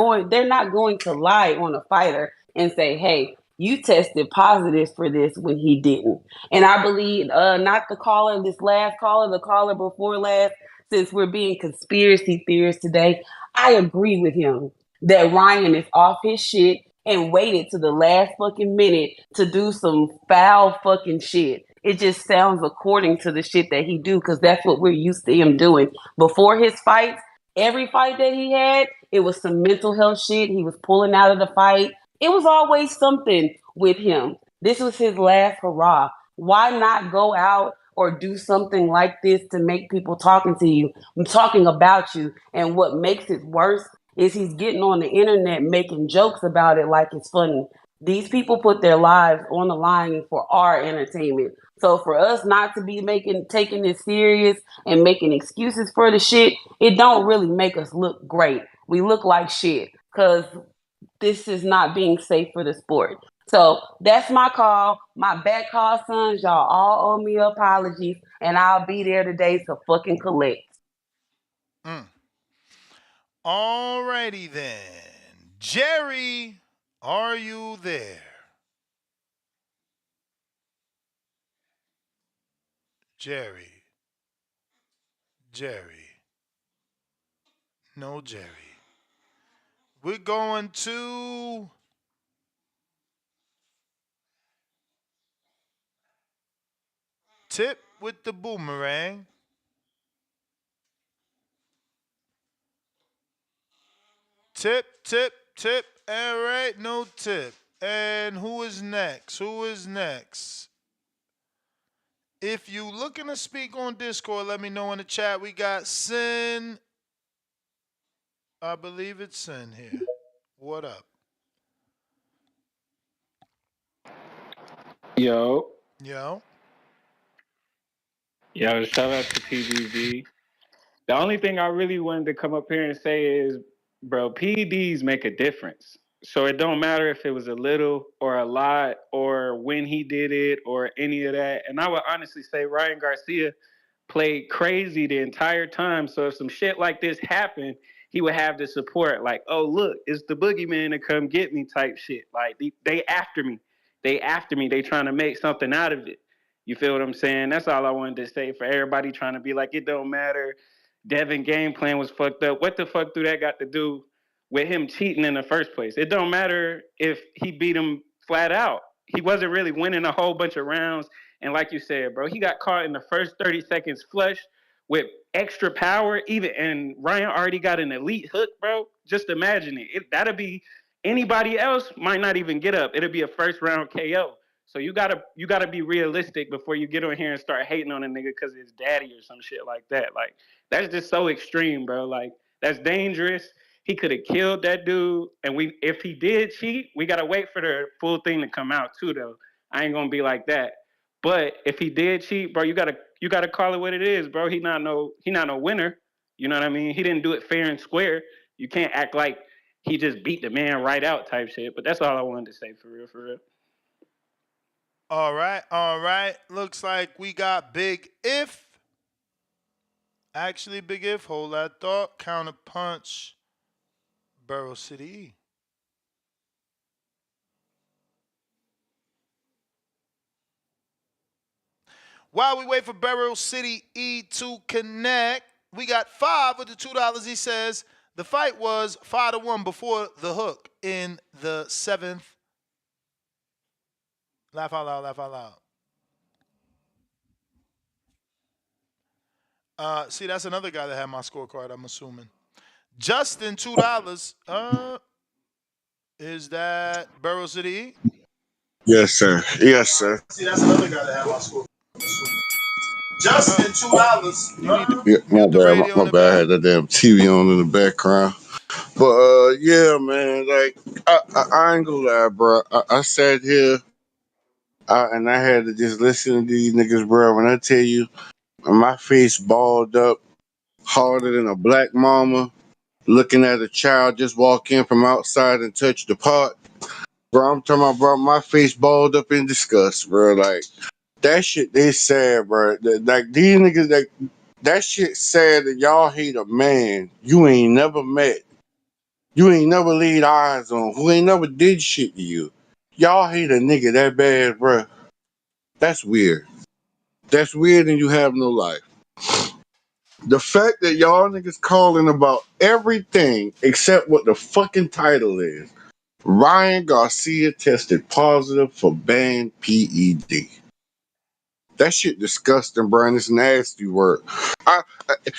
going to lie on a fighter and say, hey, you tested positive for this when he didn't. And I believe, not the caller, this last caller, the caller before last, since we're being conspiracy theorists today, I agree with him that Ryan is off his shit and waited to the last fucking minute to do some foul fucking shit. It just sounds according to the shit that he do because that's what we're used to him doing. Before his fights, every fight that he had, it was some mental health shit. He was pulling out of the fight. It was always something with him. This was his last hurrah. Why not go out or do something like this to make people talking to you, talking about you? And what makes it worse is he's getting on the internet making jokes about it like it's funny. These people put their lives on the line for our entertainment. So for us not to be taking this serious and making excuses for the shit, it don't really make us look great. We look like shit because this is not being safe for the sport. So that's my call. My back call sons, y'all all owe me apologies, and I'll be there today to fucking collect. Mm. Alrighty then. Jerry, are you there? Jerry. Jerry. No Jerry. We're going to Tip with the boomerang. Tip, tip, tip. All right, no tip. And who is next? Who is next? If you looking to speak on Discord, let me know in the chat. We got Sin. I believe it's Sin here. What up? Yo, Yo. yo, shout out to TBV. The only thing I really wanted to come up here and say is, bro, PEDs make a difference. So it don't matter if it was a little or a lot or when he did it or any of that. And I would honestly say Ryan Garcia played crazy the entire time. So if some shit like this happened, he would have the support. Like, oh look, it's the boogeyman to come get me type shit. Like they after me. They after me. They trying to make something out of it. You feel what I'm saying? That's all I wanted to say for everybody trying to be like, it don't matter. Devin game plan was fucked up. What the fuck do that got to do with him cheating in the first place? It don't matter if he beat him flat out. He wasn't really winning a whole bunch of rounds. And like you said, bro, he got caught in the first 30 seconds flush with extra power. Even and Ryan already got an elite hook, bro. Just imagine that'll be anybody else might not even get up. It'll be a first round KO. So you gotta be realistic before you get on here and start hating on a nigga because his daddy or some shit like that. Like that's just so extreme, bro. Like that's dangerous. He could have killed that dude, and if he did cheat, we gotta wait for the full thing to come out too, though. I ain't gonna be like that. But if he did cheat, bro, you gotta call it what it is, bro. He not no winner. You know what I mean? He didn't do it fair and square. You can't act like he just beat the man right out type shit. But that's all I wanted to say for real, for real. All right, all right. Looks like we got Big If. Actually, Big If, hold that thought. Counter punch. Burrow City E. While we wait for Barrow City E to connect, we got 5 with the $2. He says the fight was 5-1 before the hook in the 7th. Laugh out loud, laugh out loud. See, that's another guy that had my scorecard, I'm assuming. Justin, $2. Is that Barrow City E? Yes, sir. Yes, sir. See, that's another guy that had my scorecard. Justin, $2. You need to my mute the bad. radio My in the bad. I back. had that damn TV on in the background. But yeah, man. Like I ain't gonna lie, bro. I sat here and I had to just listen to these niggas, bro. When I tell you, my face balled up harder than a black mama looking at a child just walk in from outside and touch the pot. Bro, I'm talking about, bro, my face balled up in disgust, bro. Like, that shit, they sad, bro. Like, these niggas, that shit sad that y'all hate a man you ain't never met. You ain't never laid eyes on. Who ain't never did shit to you. Y'all hate a nigga that bad, bro. That's weird. That's weird and you have no life. The fact that y'all niggas calling about everything except what the fucking title is. Ryan Garcia tested positive for banned PED. That shit disgusting, bro. And it's nasty work.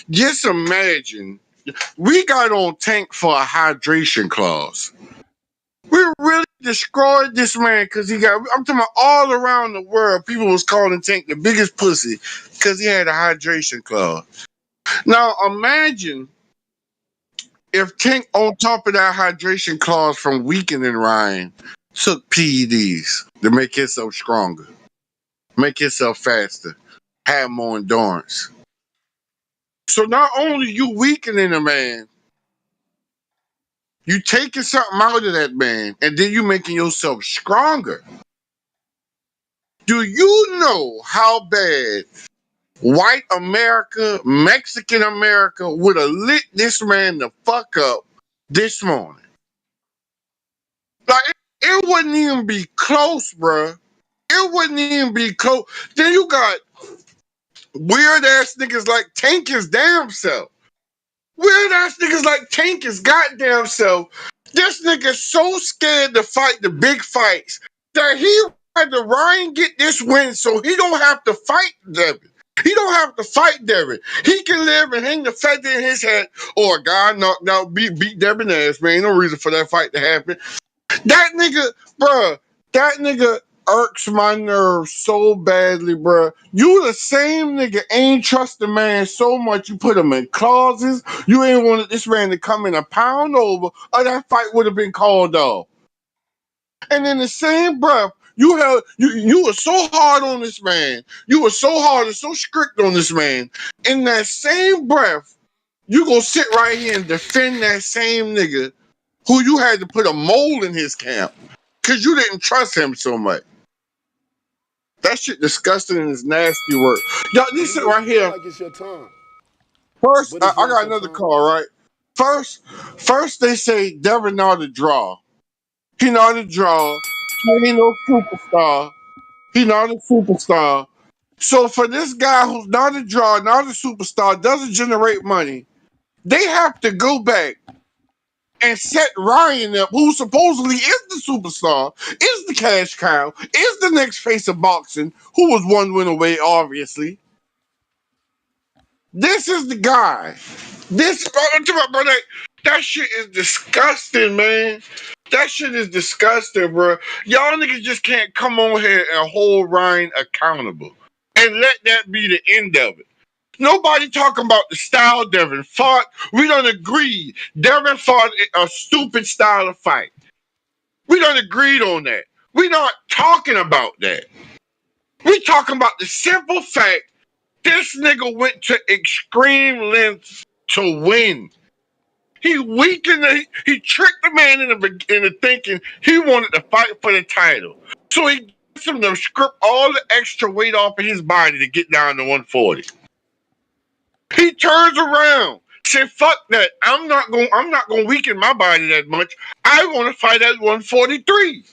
Just imagine we got on Tank for a hydration clause. We really destroyed this man because he got. I'm talking about all around the world. People was calling Tank the biggest pussy because he had a hydration clause. Now imagine if Tank, on top of that hydration clause from weakening Ryan, took PEDs to make himself stronger, make himself faster, have more endurance. So not only you weakening a man, you taking something out of that man, and then you making yourself stronger. Do you know how bad white America, Mexican America would have lit this man the fuck up this morning? Like, it wouldn't even be close, bruh. It wouldn't even be close. Then you got weird ass niggas like Tank his damn self. Weird ass niggas like Tank his goddamn self. This nigga's so scared to fight the big fights that he rather Ryan get this win so he don't have to fight Devin. He don't have to fight Devin. He can live and hang the feather in his head, or a guy knocked out, beat Devin ass, man. No reason for that fight to happen. That nigga, bruh, that nigga irks my nerves so badly, bruh. You the same nigga ain't trust the man so much you put him in clauses. You ain't wanted this man to come in a pound over, or that fight would have been called off. And in the same breath, you were so hard on this man. You were so hard and so strict on this man. In that same breath, you gonna sit right here and defend that same nigga who you had to put a mole in his camp because you didn't trust him so much. That shit disgusting and is nasty work. Y'all, this shit You may right feel here. like it's your time, First, but I it's not got your another time. call, right? First they say Devin not a draw. He not a draw. He ain't no superstar. He not a superstar. So for this guy who's not a draw, not a superstar, doesn't generate money, they have to go back and set Ryan up, who supposedly is the superstar, is the cash cow, is the next face of boxing, who was one win away, obviously. This is the guy. That shit is disgusting, man. That shit is disgusting, bro. Y'all niggas just can't come on here and hold Ryan accountable and let that be the end of it. Nobody talking about the style Devin fought. We don't agree. Devin fought a stupid style of fight. We don't agreed on that. We not talking about that. We talking about the simple fact this nigga went to extreme lengths to win. He weakened. He tricked the man into thinking he wanted to fight for the title. So he gets him to strip all the extra weight off of his body to get down to 140. He turns around, said, "Fuck that! I'm not going to weaken my body that much. I want to fight at 143."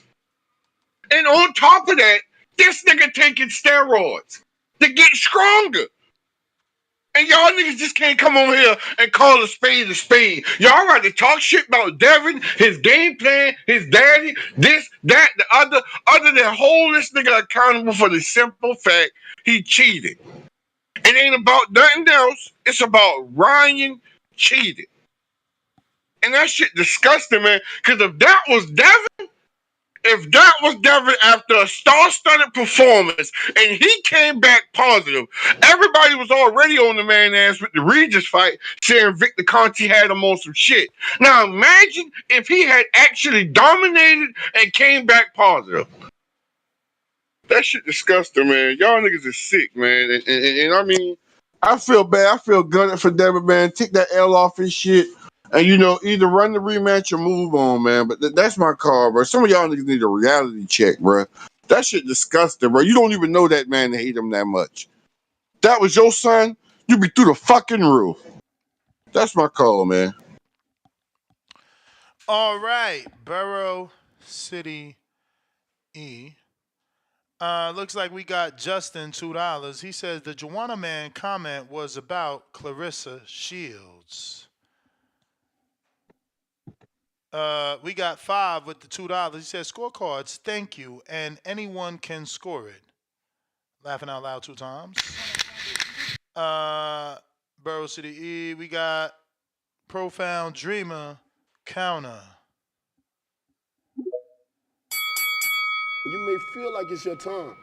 And on top of that, this nigga taking steroids to get stronger. And y'all niggas just can't come on here and call a spade a spade. Y'all right to talk shit about Devin, his game plan, his daddy, this, that, the other than hold this nigga accountable for the simple fact he cheated. It ain't about nothing else. It's about Ryan cheated. And that shit disgusting, man. Because if that was Devin after a star-studded performance and he came back positive, everybody was already on the man ass with the Regis fight saying Victor Conti had him on some shit. Now imagine if he had actually dominated and came back positive. That shit disgusting, man. Y'all niggas is sick, man. And I mean, I feel bad. I feel gutted for Devin, man. Take that L off his shit. And, either run the rematch or move on, man. But that's my call, bro. Some of y'all niggas need a reality check, bro. That shit disgusting, bro. You don't even know that man to hate him that much. That was your son, you be through the fucking roof. That's my call, man. All right, Borough City E. Looks like we got Justin $2. He says the Joanna Man comment was about Clarissa Shields. We got 5 with the $2. He says scorecards, thank you, and anyone can score it. Laughing out loud 2 times. Borough City E. We got Profound Dreamer counter. You may feel like it's your time,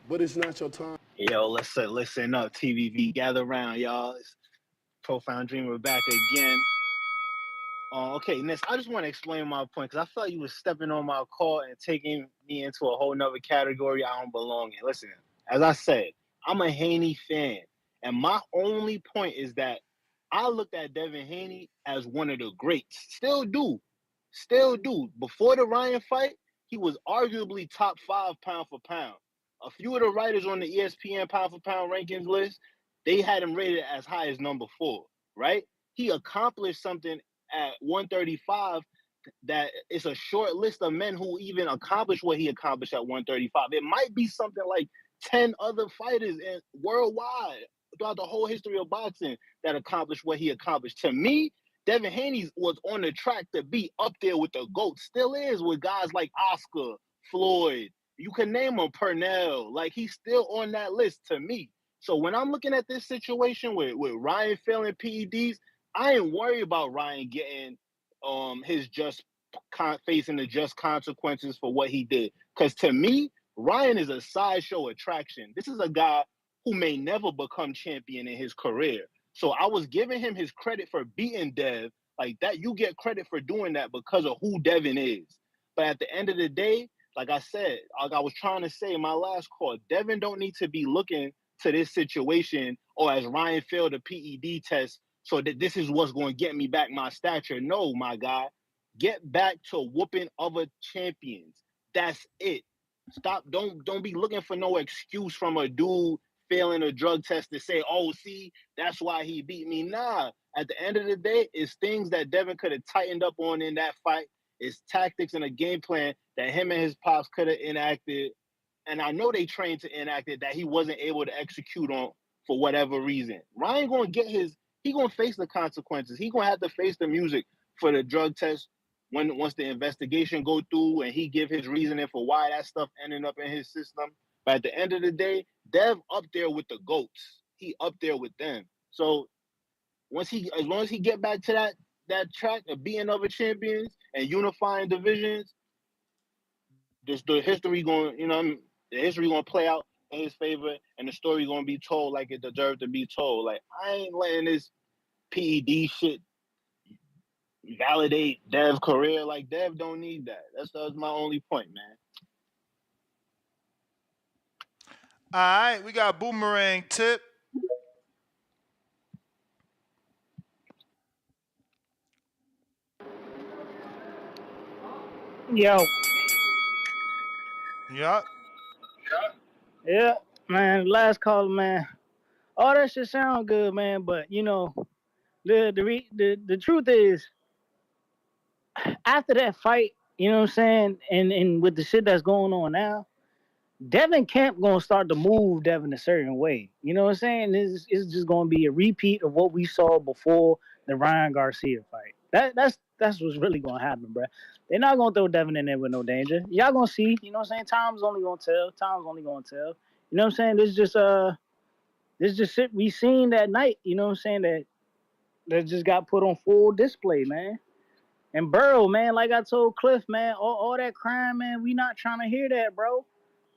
but it's not your time. Yo, listen up, TVV. Gather around, y'all. It's Profound Dreamer back again. Okay, Ness, I just want to explain my point because I felt you was stepping on my call and taking me into a whole nother category I don't belong in. Listen, as I said, I'm a Haney fan, and my only point is that I looked at Devin Haney as one of the greats. Still do. Before the Ryan fight, he was arguably top 5 pound for pound. A few of the writers on the ESPN pound for pound rankings list, they had him rated as high as number 4, right? He accomplished something at 135 that it's a short list of men who even accomplished what he accomplished at 135. It might be something like 10 other fighters worldwide throughout the whole history of boxing that accomplished what he accomplished. To me, Devin Haney was on the track to be up there with the GOAT. Still is with guys like Oscar, Floyd. You can name him, Purnell. Like, he's still on that list to me. So when I'm looking at this situation with Ryan failing PEDs, I ain't worried about Ryan getting his just facing the just consequences for what he did. Because to me, Ryan is a sideshow attraction. This is a guy who may never become champion in his career. So I was giving him his credit for beating Dev. Like that, you get credit for doing that because of who Devin is. But at the end of the day, like I said, like I was trying to say in my last call, Devin don't need to be looking to this situation or as Ryan failed a PED test so that this is what's going to get me back my stature. No, my guy. Get back to whooping other champions. That's it. Stop. Don't be looking for no excuse from a dude failing a drug test to say, oh, see, that's why he beat me. Nah. At the end of the day, it's things that Devin could have tightened up on in that fight. It's tactics and a game plan that him and his pops could have enacted. And I know they trained to enact it that he wasn't able to execute on for whatever reason. Ryan gonna get he gonna face the consequences. He gonna have to face the music for the drug test once the investigation go through and he give his reasoning for why that stuff ended up in his system. But at the end of the day, Dev up there with the GOATs. He up there with them. So as long as he get back to that track of being other champions and unifying divisions, just the history going, the history gonna play out in his favor, and the story gonna be told like it deserved to be told. Like I ain't letting this PED shit validate Dev's career. Like Dev don't need that. That's my only point, man. All right, we got Boomerang Tip. Yo, Yup. yeah, man. Last call, man. All that shit sound good, man. But the truth is, after that fight, you know what I'm saying, and with the shit that's going on now, Devin Camp gonna start to move Devin a certain way. You know what I'm saying? It's just gonna be a repeat of what we saw before the Ryan Garcia fight. That's what's really gonna happen, bro. They're not gonna throw Devin in there with no danger. Y'all gonna see. You know what I'm saying? Time's only gonna tell. Time's only gonna tell. You know what I'm saying? This just shit we seen that night. You know what I'm saying? That just got put on full display, man. And Burrow, man, like I told Cliff, man, all that crime, man, we not trying to hear that, bro.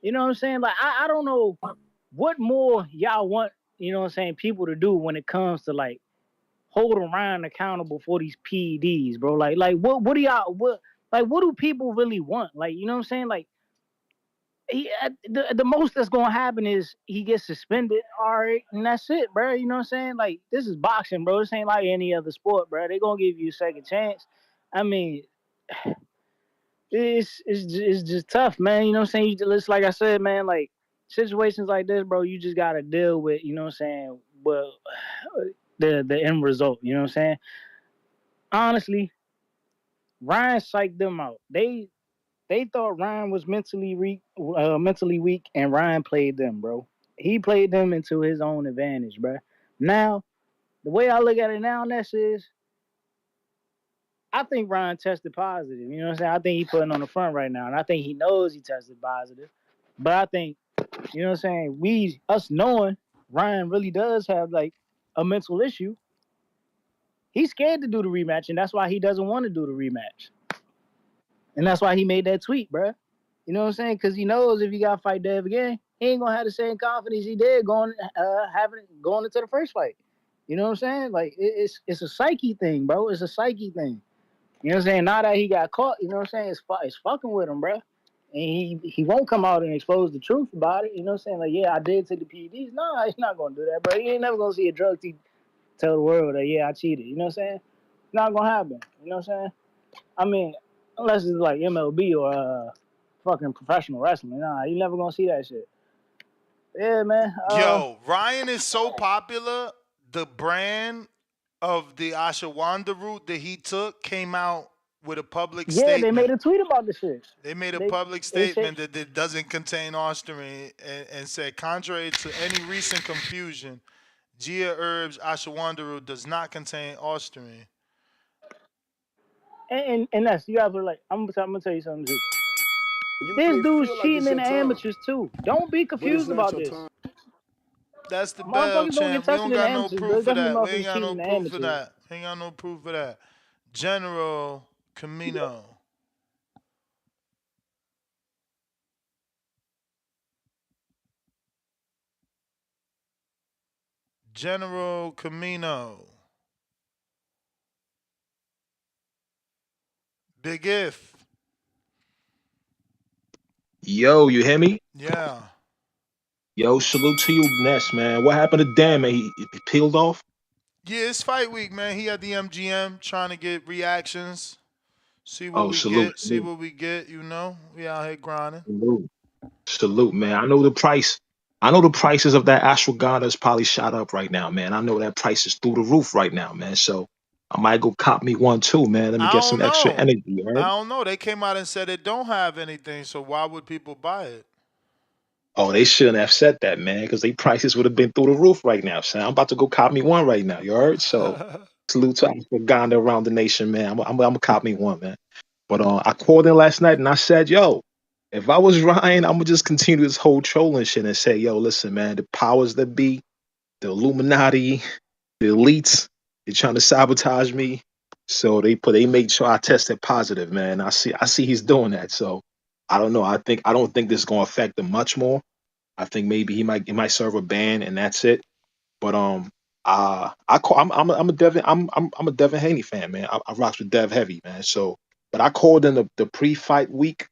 You know what I'm saying? Like, I don't know what more y'all want, you know what I'm saying, people to do when it comes to, like, hold Ryan accountable for these PEDs, bro. Like what do y'all, what do people really want? Like, you know what I'm saying? Like, the most that's going to happen is he gets suspended, all right, and that's it, bro. You know what I'm saying? Like, this is boxing, bro. This ain't like any other sport, bro. They going to give you a second chance. I mean, it's just tough, man. You know what I'm saying? It's like I said, man, like situations like this, bro, you just gotta deal with, you know what I'm saying, well the end result, you know what I'm saying? Honestly, Ryan psyched them out. They thought Ryan was mentally weak, and Ryan played them, bro. He played them into his own advantage, bro. Now, the way I look at it now, Ness, is I think Ryan tested positive. You know what I'm saying? I think he putting on the front right now, and I think he knows he tested positive. But I think, you know what I'm saying, us knowing Ryan really does have like a mental issue, he's scared to do the rematch, and that's why he doesn't want to do the rematch. And that's why he made that tweet, bro. You know what I'm saying? Because he knows if he got to fight Dev again, he ain't gonna have the same confidence he did going into the first fight. You know what I'm saying? Like it's a psyche thing, bro. It's a psyche thing. You know what I'm saying? Now that he got caught, you know what I'm saying? It's fucking with him, bro. And he won't come out and expose the truth about it. You know what I'm saying? Like, yeah, I did take the PEDs. No, he's not gonna do that, bro. He ain't never gonna see a drug team tell the world that, yeah, I cheated. You know what I'm saying? It's not gonna happen. You know what I'm saying? I mean, unless it's like MLB or fucking professional wrestling. Nah, you never gonna see that shit. Yeah, man. Yo, Ryan is so popular. The brand of the Ashawanda route that he took came out with a public Yeah, they made statement. a tweet about the shit. They made a They public they said, statement that it doesn't contain ostarine and said, contrary to any recent confusion, Gia herbs ashwagandha does not contain ostarine. and that's you have to like. I'm gonna tell you something too. You There's may dudes feel like cheating it's in your the time, amateurs too. Don't be but it's confused not about your this. time. That's the bell, Motherfuckers don't get champ. We tested don't in the got no amateurs, but proof there's of definitely that. We ain't motherfuckers got cheating no in the proof of amateurs. that. Ain't got no proof of that. General Camino. General Camino. Big If. Yo, you hear me? Yeah. Yo, salute to you, Ness, man. What happened to Dan, man? He peeled off? Yeah, it's fight week, man. He at the MGM trying to get reactions. See what Oh, we salute, get. See salute, what we get, you know. We out here grinding. salute, salute, man. I know the price. I know the prices of that ashwagandha is probably shot up right now, man. I know that price is through the roof right now, man. So I might go cop me one too, man. Let me I get don't some extra know. energy, all I right? don't know. They came out and said it don't have anything, so why would people buy it? Oh, they shouldn't have said that, man, because they prices would have been through the roof right now. So I'm about to go cop me one right now, you heard? So salute to ashwagandha around the nation, man. I'm gonna cop me one, man. But I called in last night and I said, yo, if I was Ryan, I'm gonna just continue this whole trolling shit and say, yo, listen, man, the powers that be, the Illuminati, the elites, they're trying to sabotage me. So they made sure I tested positive, man. I see he's doing that. So I don't know. I don't think this is gonna affect him much more. I think maybe he might serve a ban and that's it. But I'm a Devin I'm a Devin Haney fan, man. I rocks with Dev heavy, man. So, but I called in the pre-fight week,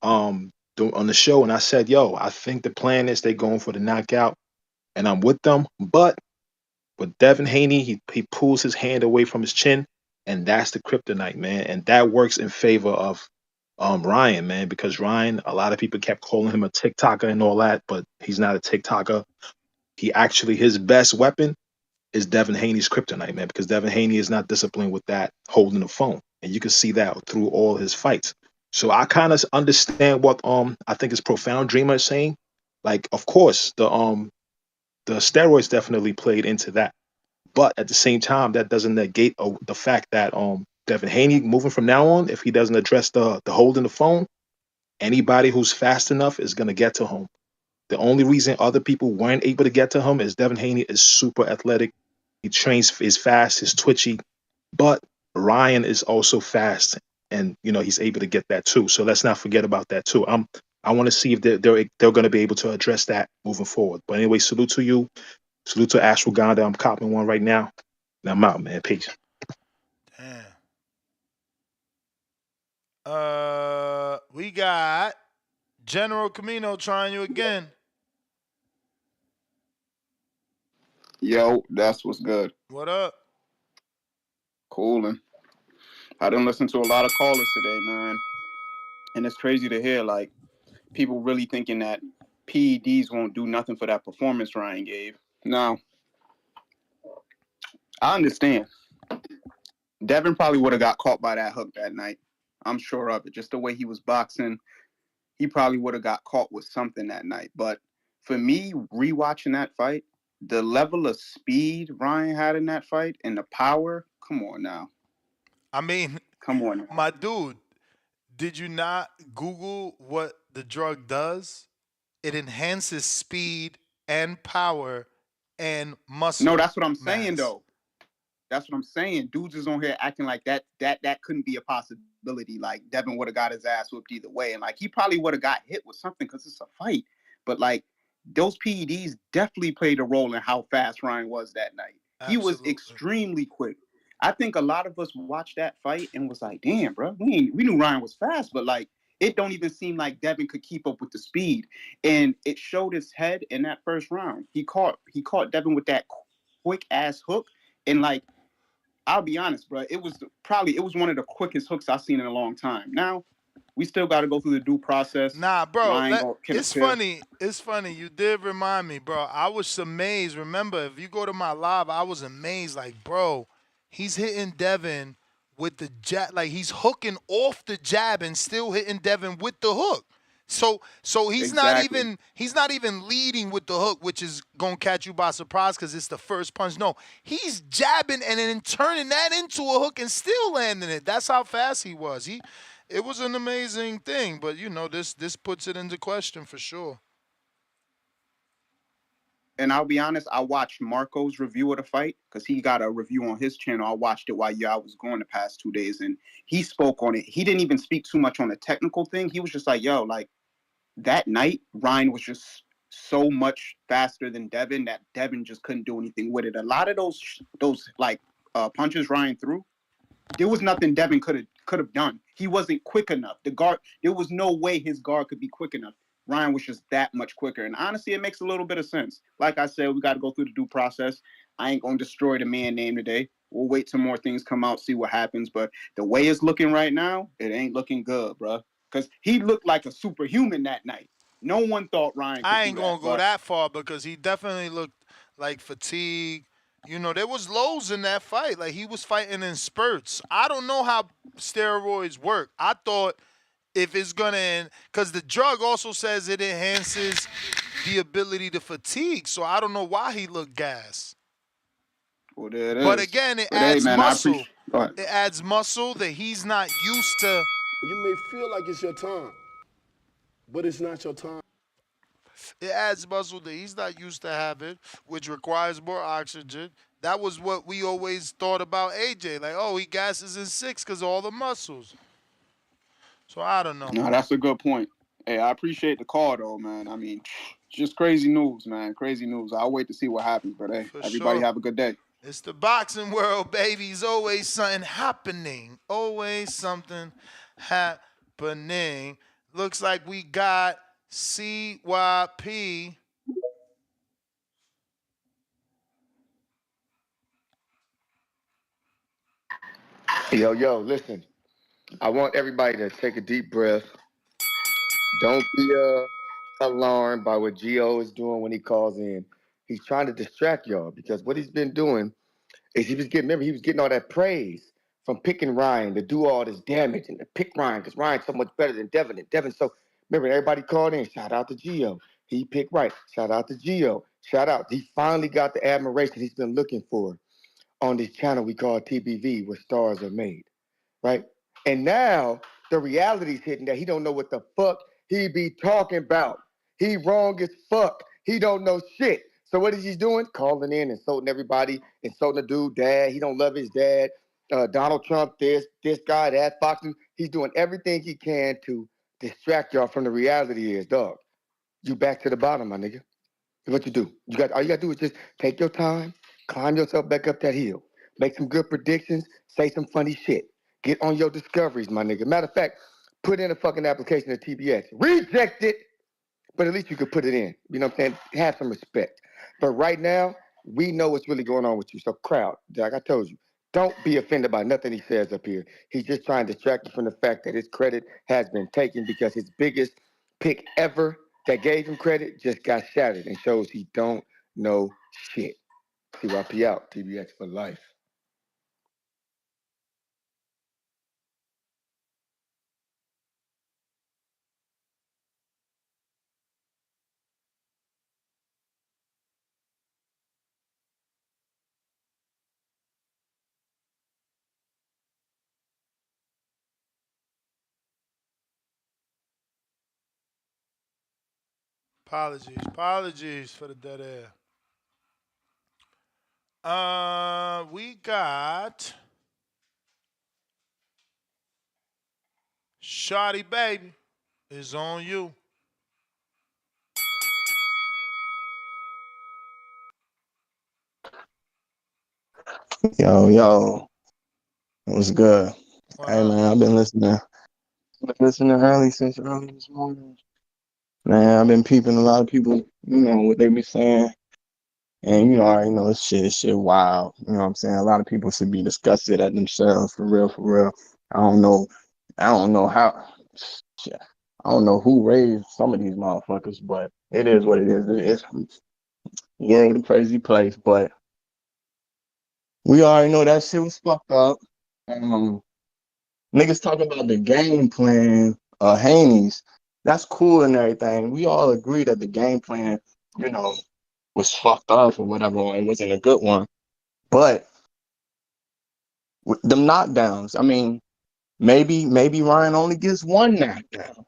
on the show, and I said, yo, I think the plan is they going for the knockout, and I'm with them. But with Devin Haney, he pulls his hand away from his chin, and that's the kryptonite, man, and that works in favor of Ryan, man, because Ryan, a lot of people kept calling him a TikToker and all that, but he's not a TikToker. He actually his best weapon is Devin Haney's kryptonite, man, because Devin Haney is not disciplined with that holding the phone. And you can see that through all his fights. So I kind of understand what I think his profound dreamer is saying. Like, of course, the steroids definitely played into that. But at the same time, that doesn't negate the fact that Devin Haney moving from now on, if he doesn't address the holding the phone, anybody who's fast enough is gonna get to him. The only reason other people weren't able to get to him is Devin Haney is super athletic. He trains is fast, he's twitchy, but Ryan is also fast, and he's able to get that too. So let's not forget about that too. I want to see if they're going to be able to address that moving forward. But anyway, salute to you, salute to Ashwagandha. I'm copping one right now, and I'm out, man. Peace. Damn. We got General Camino trying you again. Yo, that's what's good. What up? Coolin'. I didn't listen to a lot of callers today, man. And it's crazy to hear like people really thinking that PEDs won't do nothing for that performance Ryan gave. Now, I understand. Devin probably would have got caught by that hook that night. I'm sure of it. Just the way he was boxing, he probably would have got caught with something that night. But for me, rewatching that fight, the level of speed Ryan had in that fight and the power, come on now. I mean, Come on now. my dude, did you not Google what the drug does? It enhances speed and power and No, muscle that's what I'm saying mass. though. That's what I'm saying. Dudes is on here acting like that couldn't be a possibility. Like Devin would have got his ass whooped either way, and like he probably would have got hit with something because it's a fight. But like those PEDs definitely played a role in how fast Ryan was that night. He was Absolutely. extremely quick. I think a lot of us watched that fight and was like, "Damn, bro, we knew Ryan was fast, but like it don't even seem like Devin could keep up with the speed." And it showed his head in that first round. He caught Devin with that quick ass hook, and like I'll be honest, bro. It was one of the quickest hooks I've seen in a long time. Now, we still got to go through the due process. Nah, bro. Ryan can It's appeal. funny. It's funny. You did remind me, bro. I was amazed. Remember, if you go to my live, I was amazed. Like, bro, he's hitting Devin with the jab. Like he's hooking off the jab and still hitting Devin with the hook. So Exactly. he's not even leading with the hook, which is gonna catch you by surprise because it's the first punch. No, he's jabbing and then turning that into a hook and still landing it. That's how fast he was. It was an amazing thing, but this puts it into question for sure. And I'll be honest, I watched Marco's review of the fight because he got a review on his channel. I watched it while I was going the past 2 days, and he spoke on it. He didn't even speak too much on the technical thing. He was just like, "Yo, like that night, Ryan was just so much faster than Devin that Devin just couldn't do anything with it. A lot of those like punches Ryan threw, there was nothing Devin could have done. He wasn't quick enough. The guard, there was no way his guard could be quick enough. Ryan was just that much quicker. And honestly, it makes a little bit of sense. Like I said, we got to go through the due process. I ain't gonna destroy the man name today. We'll wait till more things come out, see what happens. But the way it's looking right now, it ain't looking good, bro. Because he looked like a superhuman that night. No one thought Ryan could I do ain't that, gonna go but that far because he definitely looked like fatigue. There was lows in that fight. Like he was fighting in spurts. I don't know how steroids work. I thought if it's gonna, because the drug also says it enhances the ability to fatigue. So I don't know why he looked gas. well, there it But is. again, it But hey, adds man, I muscle. appreciate. Go ahead. It adds muscle that he's not used to. You may feel like it's your time, but it's not your time. It adds muscle that he's not used to having, which requires more oxygen. That was what we always thought about AJ. Like, oh, he gasses in six because of all the muscles. So I don't know. No, that's a good point. Hey, I appreciate the call though, man. I mean, just crazy news, man. Crazy news. I'll wait to see what happens. But hey, For everybody sure. have a good day. It's the boxing world, baby. It's always something happening. Always something happening. Looks like we got CYP. Yo, listen. I want everybody to take a deep breath. Don't be alarmed by what Gio is doing when he calls in. He's trying to distract y'all because what he's been doing is remember, he was getting all that praise from picking Ryan to do all this damage and to pick Ryan because Ryan's so much better than Devin. And Devin, so remember, everybody called in. Shout out to Gio. He picked right. Shout out to Gio. Shout out. He finally got the admiration he's been looking for on this channel we call TBV, where stars are made, right? And now the reality's hitting that he don't know what the fuck he be talking about. He wrong as fuck. He don't know shit. So what is he doing? Calling in, insulting everybody, insulting the dude, dad. He don't love his dad. Donald Trump, this guy, that, Fox. He's doing everything he can to distract y'all from the reality is, dog. You back to the bottom, my nigga. What you do? All you gotta do is just take your time, climb yourself back up that hill, make some good predictions, say some funny shit. Get on your discoveries, my nigga. Matter of fact, put in a fucking application at TBS. Reject it, but at least you could put it in. You know what I'm saying? Have some respect. But right now, we know what's really going on with you. So, crowd, like I told you, don't be offended by nothing he says up here. He's just trying to distract you from the fact that his credit has been taken because his biggest pick ever that gave him credit just got shattered and shows he don't know shit. CYP out. TBX for life. Apologies for the dead air. We got Shotty Baby is on you. Yo, what's good? What Hey up? man, I've been listening. Been listening early since early this morning. Man, I've been peeping a lot of people, what they be saying. And you already know this shit wild. You know what I'm saying? A lot of people should be disgusted at themselves for real, for real. I don't know. I don't know how shit. I don't know who raised some of these motherfuckers, but it is what it is. It's world a crazy place, but we already know that shit was fucked up. Niggas talking about the game plan, Haney's. That's cool and everything. We all agree that the game plan, you know, was fucked up or whatever and wasn't a good one. But with them knockdowns, I mean, maybe Ryan only gets one knockdown.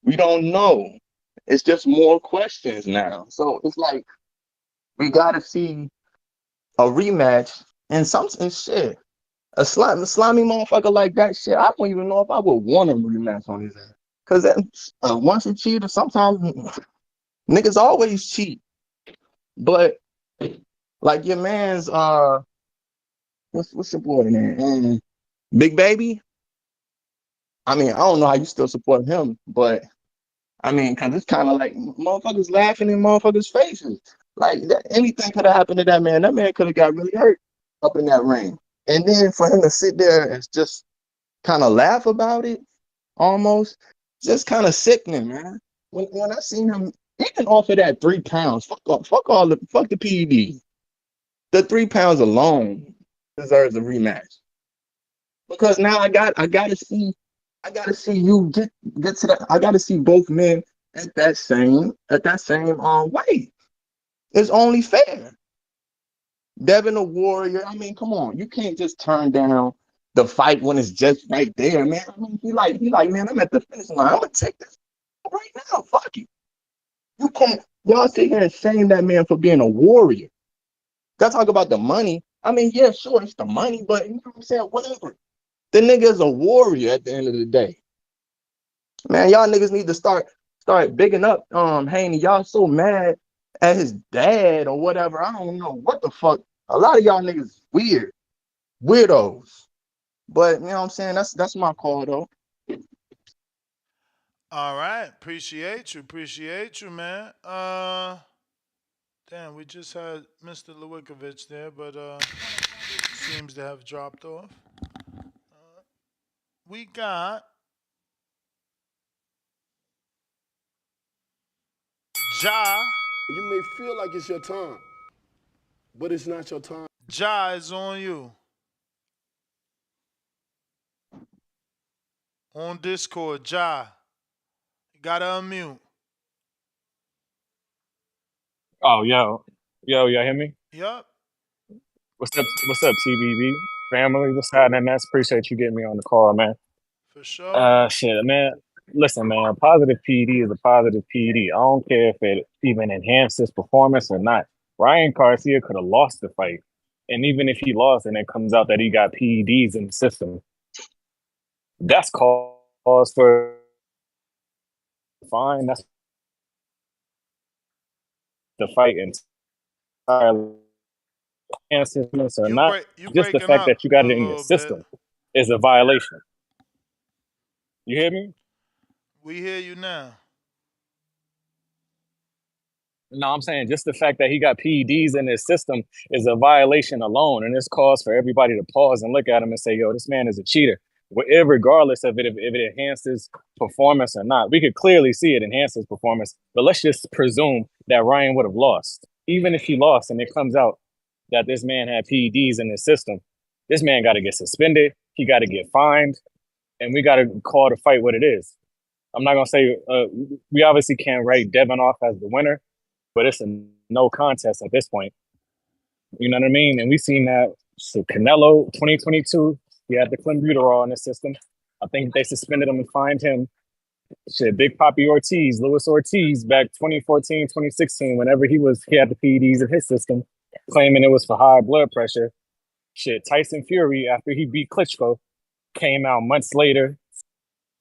We don't know. It's just more questions now. So it's like we gotta see a rematch and shit. A slimy motherfucker like that shit, I don't even know if I would want a rematch on his ass. Cause once you cheat, sometimes niggas always cheat. But like your man's what's your boy name? Big Baby. I mean, I don't know how you still support him, but I mean, cause it's kind of like motherfuckers laughing in motherfuckers' faces. Like anything could have happened to that man. That man could have got really hurt up in that ring. And then for him to sit there and just kind of laugh about it, almost, just kind of sickening, man. When I seen him, even off of that 3 pounds, fuck the P.E.D. The 3 pounds alone deserves a rematch because now I gotta see you get to that. I gotta see both men at that same weight. It's only fair. Devin the Warrior. I mean, come on, you can't just turn down the fight when it's just right there, man. I mean, he like, man, I'm at the finish line. I'm gonna take this right now. Fuck it. You can't. Y'all sit here and shame that man for being a warrior. Y'all talk about the money. I mean, yeah, sure, it's the money, but you know what I'm saying? Whatever. The nigga is a warrior at the end of the day. Man, y'all niggas need to start bigging up Haney. Y'all so mad at his dad or whatever. I don't know what the fuck. A lot of y'all niggas weirdos. But you know what I'm saying? That's my call though. All right, appreciate you, man. Damn, we just had Mr. Lewikovich there, but seems to have dropped off. We got Ja. You may feel like it's your time, but it's not your time. Ja is on you on Discord. Ja, you gotta unmute. Oh, yo, y'all hear me? Yup, What's up, TBV family? What's happening, man? Appreciate you getting me on the call, man. for sure. Shit, man. Listen, man, a positive PD is a positive PD. I don't care if it even enhances performance or not. Ryan Garcia could have lost the fight. And even if he lost and it comes out that he got PEDs in the system, that's cause for fine. That's the fight entirely enhancements or not. You Just the breaking fact up that you got a it in your little bit. system is a violation. You hear me? We hear you now. No, I'm saying just the fact that he got PEDs in his system is a violation alone, and it's cause for everybody to pause and look at him and say, "Yo, this man is a cheater." Regardless of it, if it enhances performance or not, we could clearly see it enhances performance. But let's just presume that Ryan would have lost, even if he lost, and it comes out that this man had PEDs in his system. This man got to get suspended. He got to get fined, and we got to call the fight what it is. I'm not gonna say we obviously can't write Devin off as the winner, but it's a no contest at this point. You know what I mean? And we've seen that. So Canelo 2022, he had the clenbuterol in the system. I think they suspended him and fined him. Shit, Big Papi Ortiz, Luis Ortiz, back 2014, 2016, whenever he had the PEDs in his system, claiming it was for high blood pressure. Shit, Tyson Fury, after he beat Klitschko, came out months later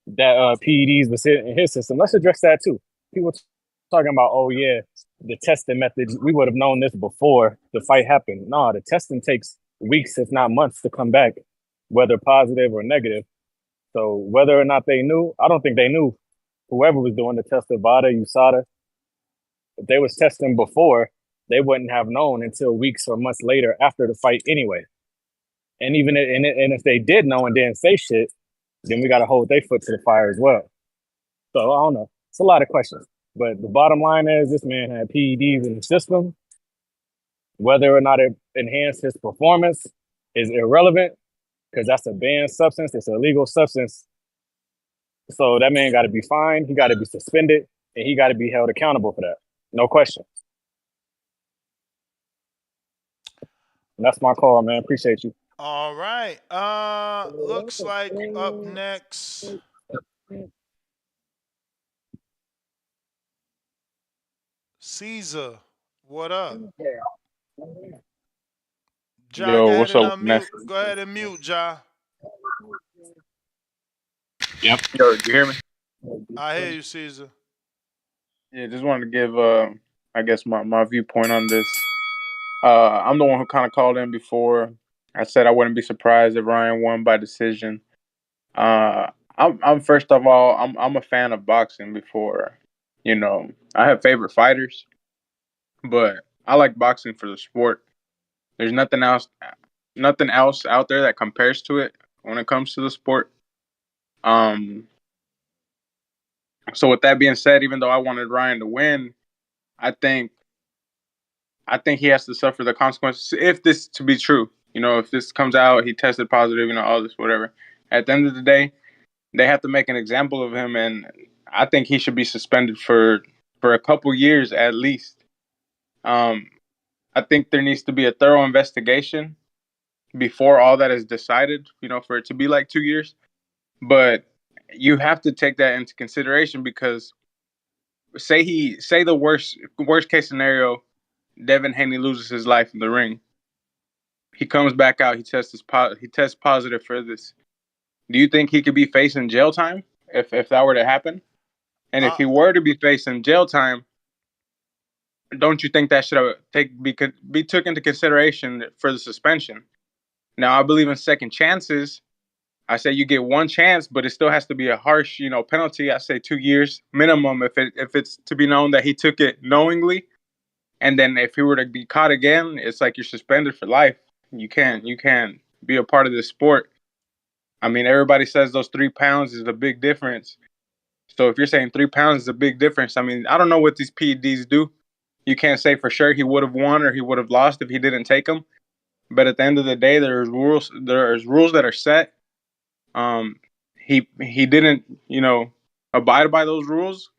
that PEDs was in his system. Let's address that too. People talking about, oh yeah, the testing methods. We would have known this before the fight happened. No, the testing takes weeks, if not months, to come back, whether positive or negative. So whether or not they knew, I don't think they knew. Whoever was doing the test, Vada, USADA, if they was testing before, they wouldn't have known until weeks or months later after the fight anyway. And even and if they did know and didn't say shit, then we got to hold their foot to the fire as well. So I don't know. It's a lot of questions. But the bottom line is this man had PEDs in the system. Whether or not it enhanced his performance is irrelevant. because that's a banned substance. It's a illegal substance. So that man got to be fined. He got to be suspended, and he got to be held accountable for that. No question. And that's my call, man. Appreciate you. All right. Looks like up next, Caesar. What up? Ja, Yo, go ahead what's and up with the unmute. message? Go ahead and mute, Ja. Yep. Yo, you hear me? I hear you, Caesar. Yeah, just wanted to give I guess my viewpoint on this. I'm the one who kind of called in before. I said I wouldn't be surprised if Ryan won by decision. I'm first of all, I'm a fan of boxing before, I have favorite fighters, but I like boxing for the sport. There's nothing else out there that compares to it when it comes to the sport. Um, so with that being said, even though I wanted Ryan to win, I think I think he has to suffer the consequences if this to be true. If this comes out, he tested positive, all this, whatever. At the end of the day, they have to make an example of him, and I think he should be suspended for a couple years at least. Um, I think there needs to be a thorough investigation before all that is decided. For it to be like 2 years, but you have to take that into consideration because say the worst case scenario, Devin Haney loses his life in the ring. He comes back out. He tests positive for this. Do you think he could be facing jail time if that were to happen? And if Uh, he were to be facing jail time, don't you think that should be took into consideration for the suspension? Now, I believe in second chances. I say you get one chance, but it still has to be a harsh, penalty. I say 2 years minimum if it's to be known that he took it knowingly. And then if he were to be caught again, it's like you're suspended for life. You can't be a part of this sport. I mean, everybody says those 3 pounds is a big difference. So if you're saying 3 pounds is a big difference, I mean, I don't know what these PEDs do. You can't say for sure he would have won or he would have lost if he didn't take them. But at the end of the day, there's rules. There's rules that are set. Um, he didn't, abide by those rules.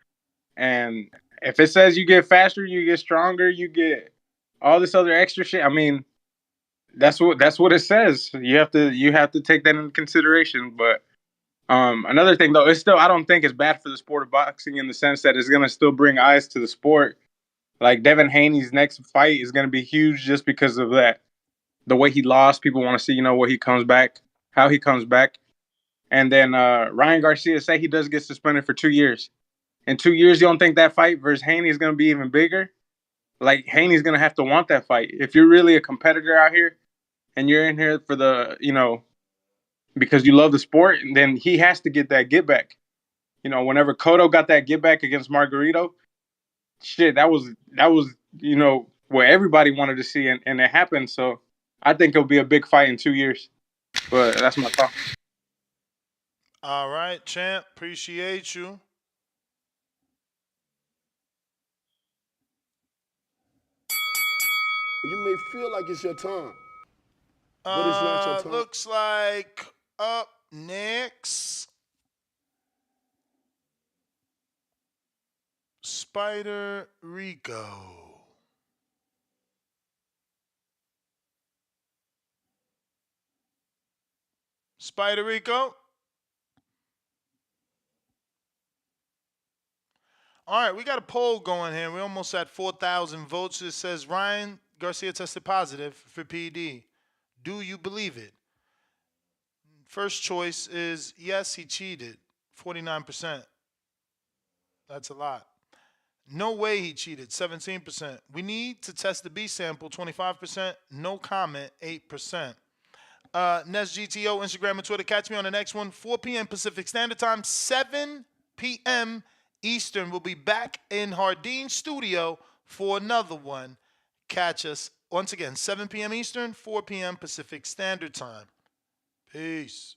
And if it says you get faster, you get stronger, you get all this other extra shit. I mean, that's what it says. You have to take that into consideration. But another thing though, it's still I don't think it's bad for the sport of boxing in the sense that it's gonna still bring eyes to the sport. Like Devin Haney's next fight is gonna be huge just because of that. The way he lost, people want to see, what he comes back, how he comes back. And then Ryan Garcia say he does get suspended for 2 years. In 2 years, you don't think that fight versus Haney is gonna be even bigger? Like Haney's gonna have to want that fight. If you're really a competitor out here and you're in here for the, because you love the sport, then he has to get that get back. Whenever Cotto got that get back against Margarito, shit, that was what everybody wanted to see, and it happened. So I think it'll be a big fight in 2 years. But that's my thought. all right, champ. Appreciate you. You may feel like it's your time, but it's not your time. Looks like up next, Spider Rico. Spider Rico. All right, we got a poll going here. We're almost at 4,000 votes. It says Ryan Garcia tested positive for P.E.D. Do you believe it? First choice is yes, he cheated. 49%. That's a lot. No way he cheated. 17%. We need to test the B sample. 25%. No comment. 8%. Nest GTO, Instagram and Twitter. Catch me on the next one. 4 p.m. Pacific Standard Time. 7 p.m. Eastern. We'll be back in Hardin Studio for another one. Catch us once again. 7 p.m. Eastern. 4 p.m. Pacific Standard Time. Peace.